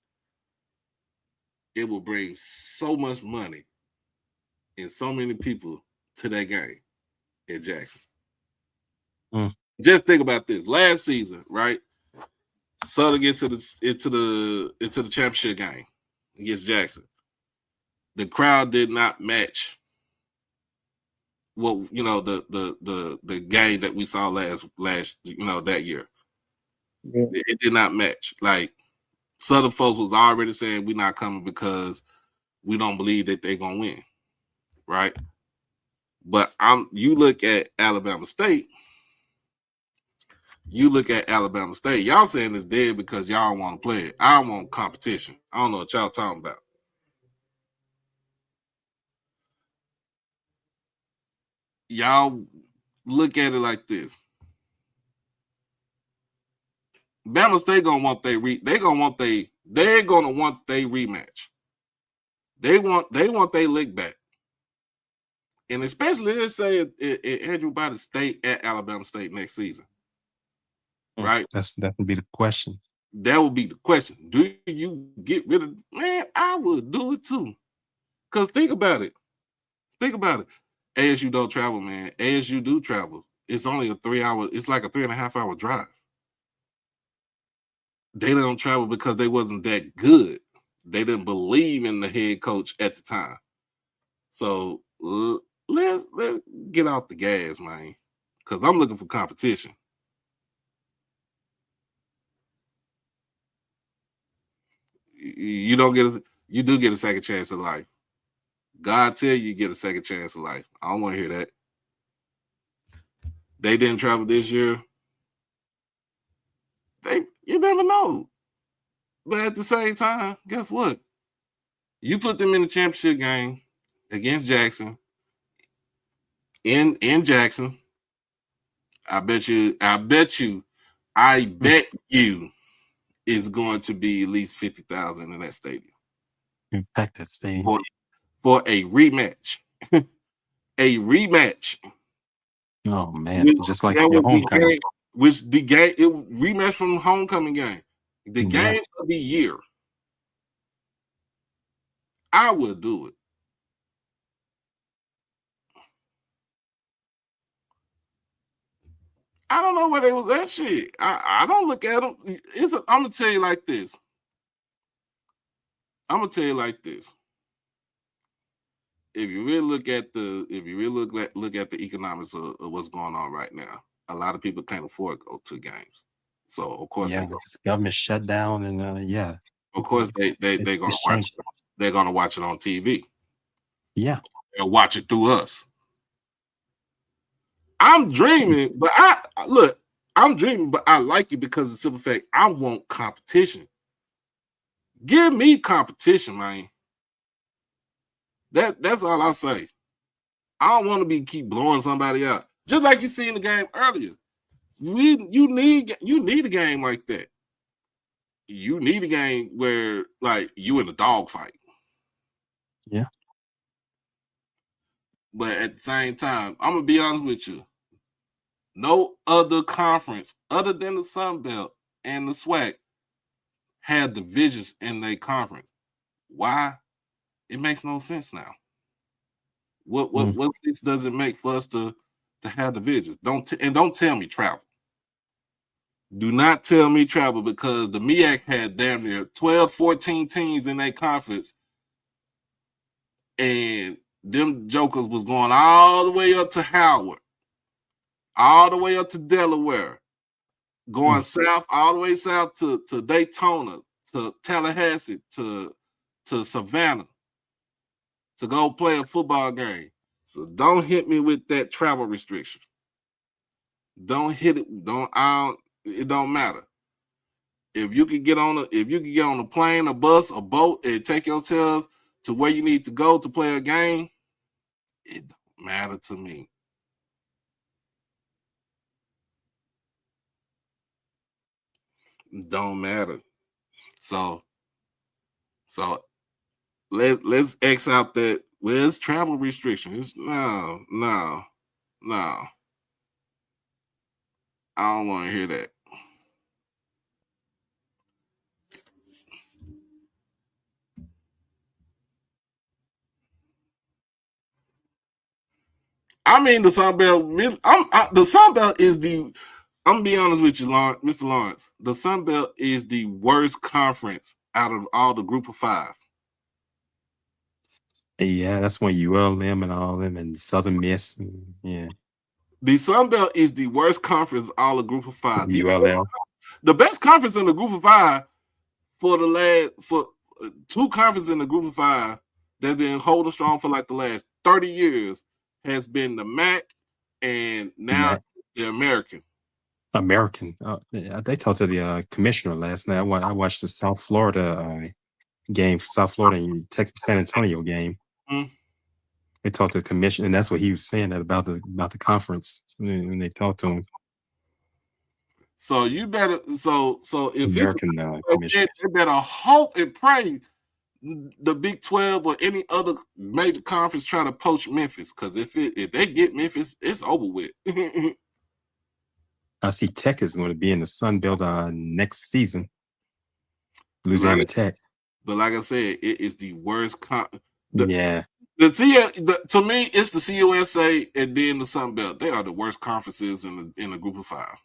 it will bring so much money and so many people to that game at Jackson. Just think about this. Last season, right? Southern gets into the championship game against Jackson. The crowd did not match what the game that we saw last that year. Yeah. It did not match. Like, Southern folks was already saying we're not coming because we don't believe that they're gonna win, right? But you look at Alabama State. Y'all saying it's dead because y'all want to play it. I want competition. I don't know what y'all talking about. Y'all look at it like this. Bama State gonna want their they're gonna want their rematch. They want their lick back. And especially let's say it Andrew by the State at Alabama State next season. Right? That would be the question. That would be the question. Do you get rid of, man? I would do it too. Because think about it. ASU don't travel, man. ASU do travel. It's only a 3 hour, it's like a 3.5 hour drive. They don't travel because they wasn't that good. They didn't believe in the head coach at the time. So let's get off the gas, man. Because I'm looking for competition. You do get a second chance in life. God tell you get a second chance in life. I don't want to hear that. They didn't travel this year. You never know. But at the same time, guess what? You put them in the championship game against Jackson in Jackson. I bet you is going to be at least 50,000 in that stadium. In fact, that stadium. For a rematch. A rematch. Oh man, just like your homecoming. Rematch from the homecoming game. The game of the year. I would do it. I don't know where they was at shit. I don't look at them. I'm gonna tell you like this. If you really look at the economics of what's going on right now, a lot of people can't afford to go to games. So of course this government shutdown and of course they're gonna watch it. They're gonna watch it on TV. Yeah. They'll watch it through us. I'm dreaming, but I'm dreaming, but I like it because of the simple fact I want competition. Give me competition, man. That's all I say. I don't want to keep blowing somebody out. Just like you see in the game earlier. You need a game like that. you need a game where like you in a dogfight. Yeah. But at the same time, I'm gonna be honest with you. No other conference other than the Sun Belt and the SWAC had divisions in their conference. Why? It makes no sense now. What sense does it make for us to have divisions? Don't tell me travel. Do not tell me travel, because the MEAC had damn near 12, 14 teams in that conference, and them jokers was going all the way up to Howard, all the way up to Delaware, going south, all the way south to Daytona, to Tallahassee, to Savannah, to go play a football game. So don't hit me with that travel restriction. Don't hit it. It don't matter. If you can get on a plane, a bus, a boat, and take yourselves to where you need to go to play a game, it don't matter to me. It don't matter. So let's X out that. Well, it's travel restrictions. No. I don't want to hear that. I mean, the Sun Belt. The Sun Belt is the. I'm gonna be honest with you, Mr. Lawrence. The Sun Belt is the worst conference out of all the Group of Five. Yeah, that's when ULM and all them and Southern Miss. Yeah. The Sun Belt is the worst conference all the Group of Five. ULL. The best conference in the Group of Five for two conferences in the Group of Five that's been holding strong for like the last 30 years has been the MAC and now the American. Yeah, they talked to the commissioner last night. I watched the South Florida game, South Florida and Texas San Antonio game. They talked to the commission, and that's what he was saying about the conference when they talked to him. So you better if American commission, they better hope and pray the Big 12 or any other major conference try to poach Memphis, because if they get Memphis, it's over with. I see Tech is going to be in the Sun Belt next season. Louisiana Tech. But like I said, it is the worst. To me, it's the CUSA and then the Sun Belt. They are the worst conferences in the Group of Five.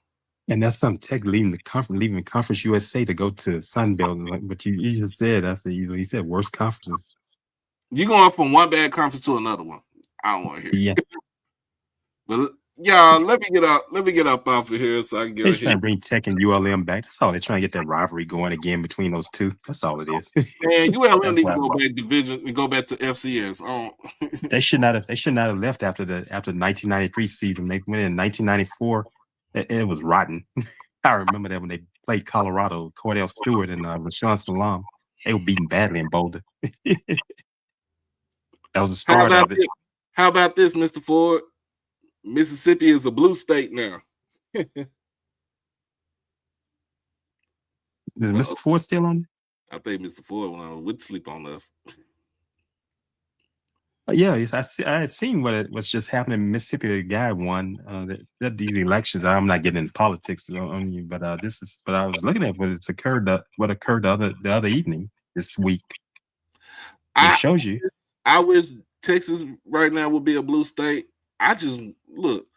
And that's some Tech leaving Conference USA to go to Sun Belt. But you just said you said worst conferences. You're going from one bad conference to another one. I don't want to hear. Yeah. But y'all, let me get up off of here so I can get. They're trying to bring Tech and ULM back. That's all. They're trying to get that rivalry going again between those two. That's all it is. Man, ULM need to go back division and go back to FCS. They should not have left after the 1993 season. They went in 1994. It was rotten. I remember that when they played Colorado, Cordell Stewart and Rashawn Salam, they were beaten badly in Boulder. That was the start of it. How about this, Mr. Ford? Mississippi is a blue state now. Is Mr. Ford still on? I think Mr. Ford would sleep on us. Yeah, I had seen what was just happening in Mississippi. The guy won these elections. I'm not getting into politics on you, but But I was looking at what occurred the other evening this week. It shows you. I wish Texas right now would be a blue state. I just look.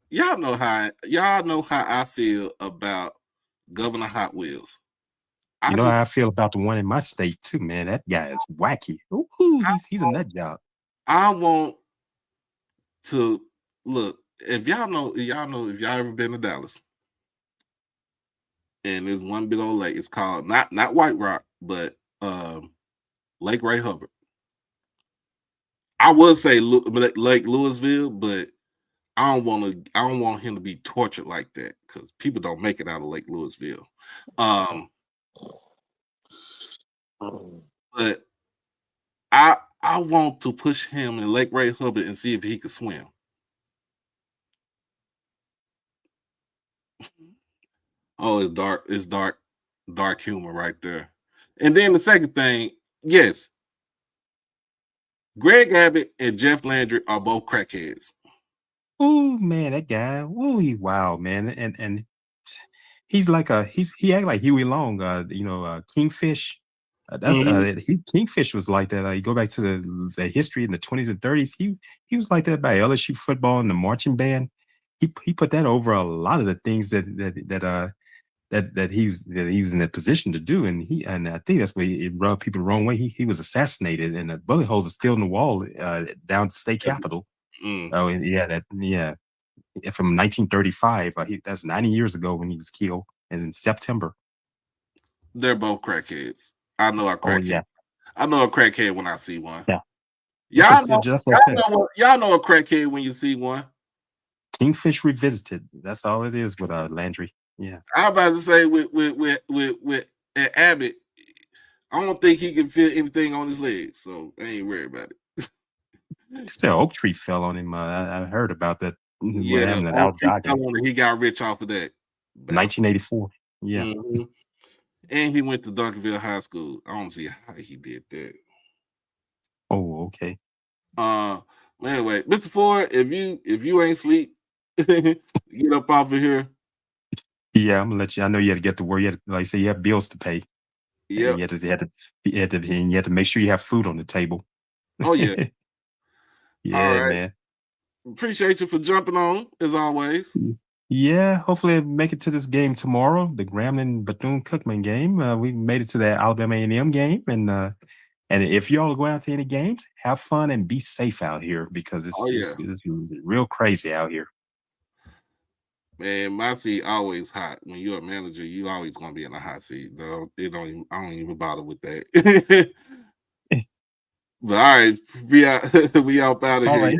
Y'all know how I feel about Governor Hot Wheels. You know how I feel about the one in my state too, man. That guy is wacky. Ooh, he's a nut job. I want to look. If y'all ever been to Dallas, and there's one big old lake. It's called not White Rock, but Lake Ray Hubbard. I would say Lake Louisville, but I don't want him to be tortured like that, because people don't make it out of Lake Louisville. But I want to push him in Lake Ray Hubbard and see if he can swim. Oh, it's dark. It's dark. dark humor right there. And then the second thing, yes, Greg Abbott and Jeff Landry are both crackheads. Oh man, that guy. Oh, he wild, man. And he's like he act like Huey Long, Kingfish. Kingfish was like that. You go back to the history in the 20s and 30s. He was like that by LSU football and the marching band. He put that over a lot of the things that he was in that position to do, and I think that's why it rubbed people the wrong way. He was assassinated, and the bullet holes are still in the wall down at the state capitol. Oh, and from 1935. That's 90 years ago when he was killed, and in September. They're both crackheads. I know a crackhead. Oh, yeah. I know a crackhead when I see one. Yeah. Y'all know a crackhead when you see one. Kingfish Revisited. That's all it is with Landry. Yeah. I was about to say with Abbott, I don't think he can feel anything on his legs, so I ain't worried about it. Still, oak tree fell on him. I heard about that. Yeah, he got rich off of that. 1984. Yeah. Mm-hmm. And he went to Duncanville High School. I don't see how he did that. Oh, okay. Anyway, Mr. Ford, if you ain't sleep, get up off of here. Yeah, I'm gonna let you. I know you had to get to work. You had to, like I say, you have bills to pay. Yeah. You had to make sure you have food on the table. Oh yeah. Yeah, all right, man. Appreciate you for jumping on as always. Yeah, hopefully I make it to this game tomorrow, the Grambling Bethune-Cookman game. We made it to the Alabama A&M game, and if y'all go out to any games, have fun and be safe out here because it's real crazy out here. Man, my seat always hot. When you're a manager, you always gonna be in a hot seat. Though I don't even bother with that. But all right, we out out of here. Right.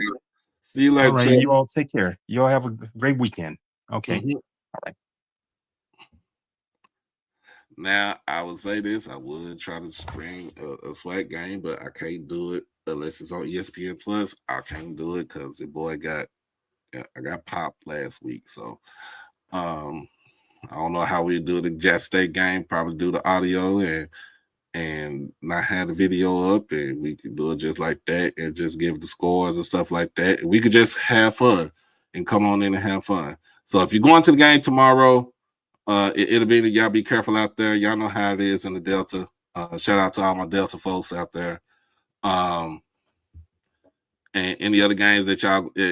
See you later. All right, you all take care. You all have a great weekend. Okay. Mm-hmm. All right. Now, I would say this. I would try to spring a swag game, but I can't do it unless it's on ESPN Plus. I can't do it because the boy I got popped last week. So I don't know how we do the Jazz State game. Probably do the audio and not have the video up, and we could do it just like that and just give the scores and stuff like that. And we could just have fun and come on in and have fun. So if you're going to the game tomorrow, it'll be y'all be careful out there. Y'all know how it is in the Delta. Shout out to all my Delta folks out there. And any other games that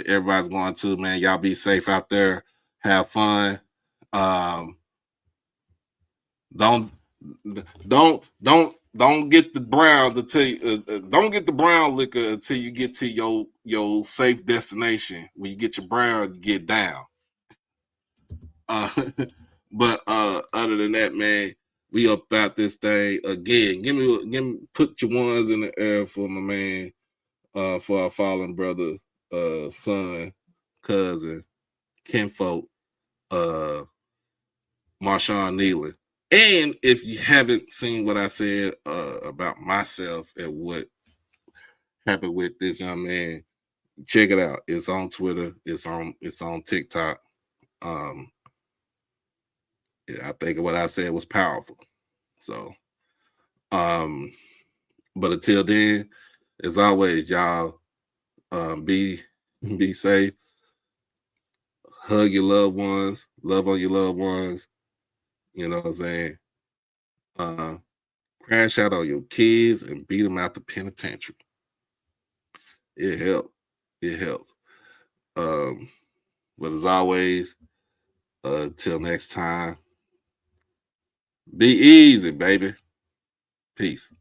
everybody's going to, man, y'all be safe out there. Have fun. Don't get the brown don't get the brown liquor until you get to your safe destination. When you get your brown, you get down. But other than that, man, we up about this thing again. Give me put your ones in the air for my man, for our fallen brother, son, cousin, kinfolk, Marshawn Nealon. And if you haven't seen what I said about myself and what happened with this young man, check it out. It's on Twitter. It's on TikTok. I think what I said was powerful. So, but until then, as always, y'all, be safe. Hug your loved ones. Love on your loved ones. You know what I'm saying? Crash out on your kids and beat them out the penitentiary. It helped. But as always, till next time, be easy, baby. Peace.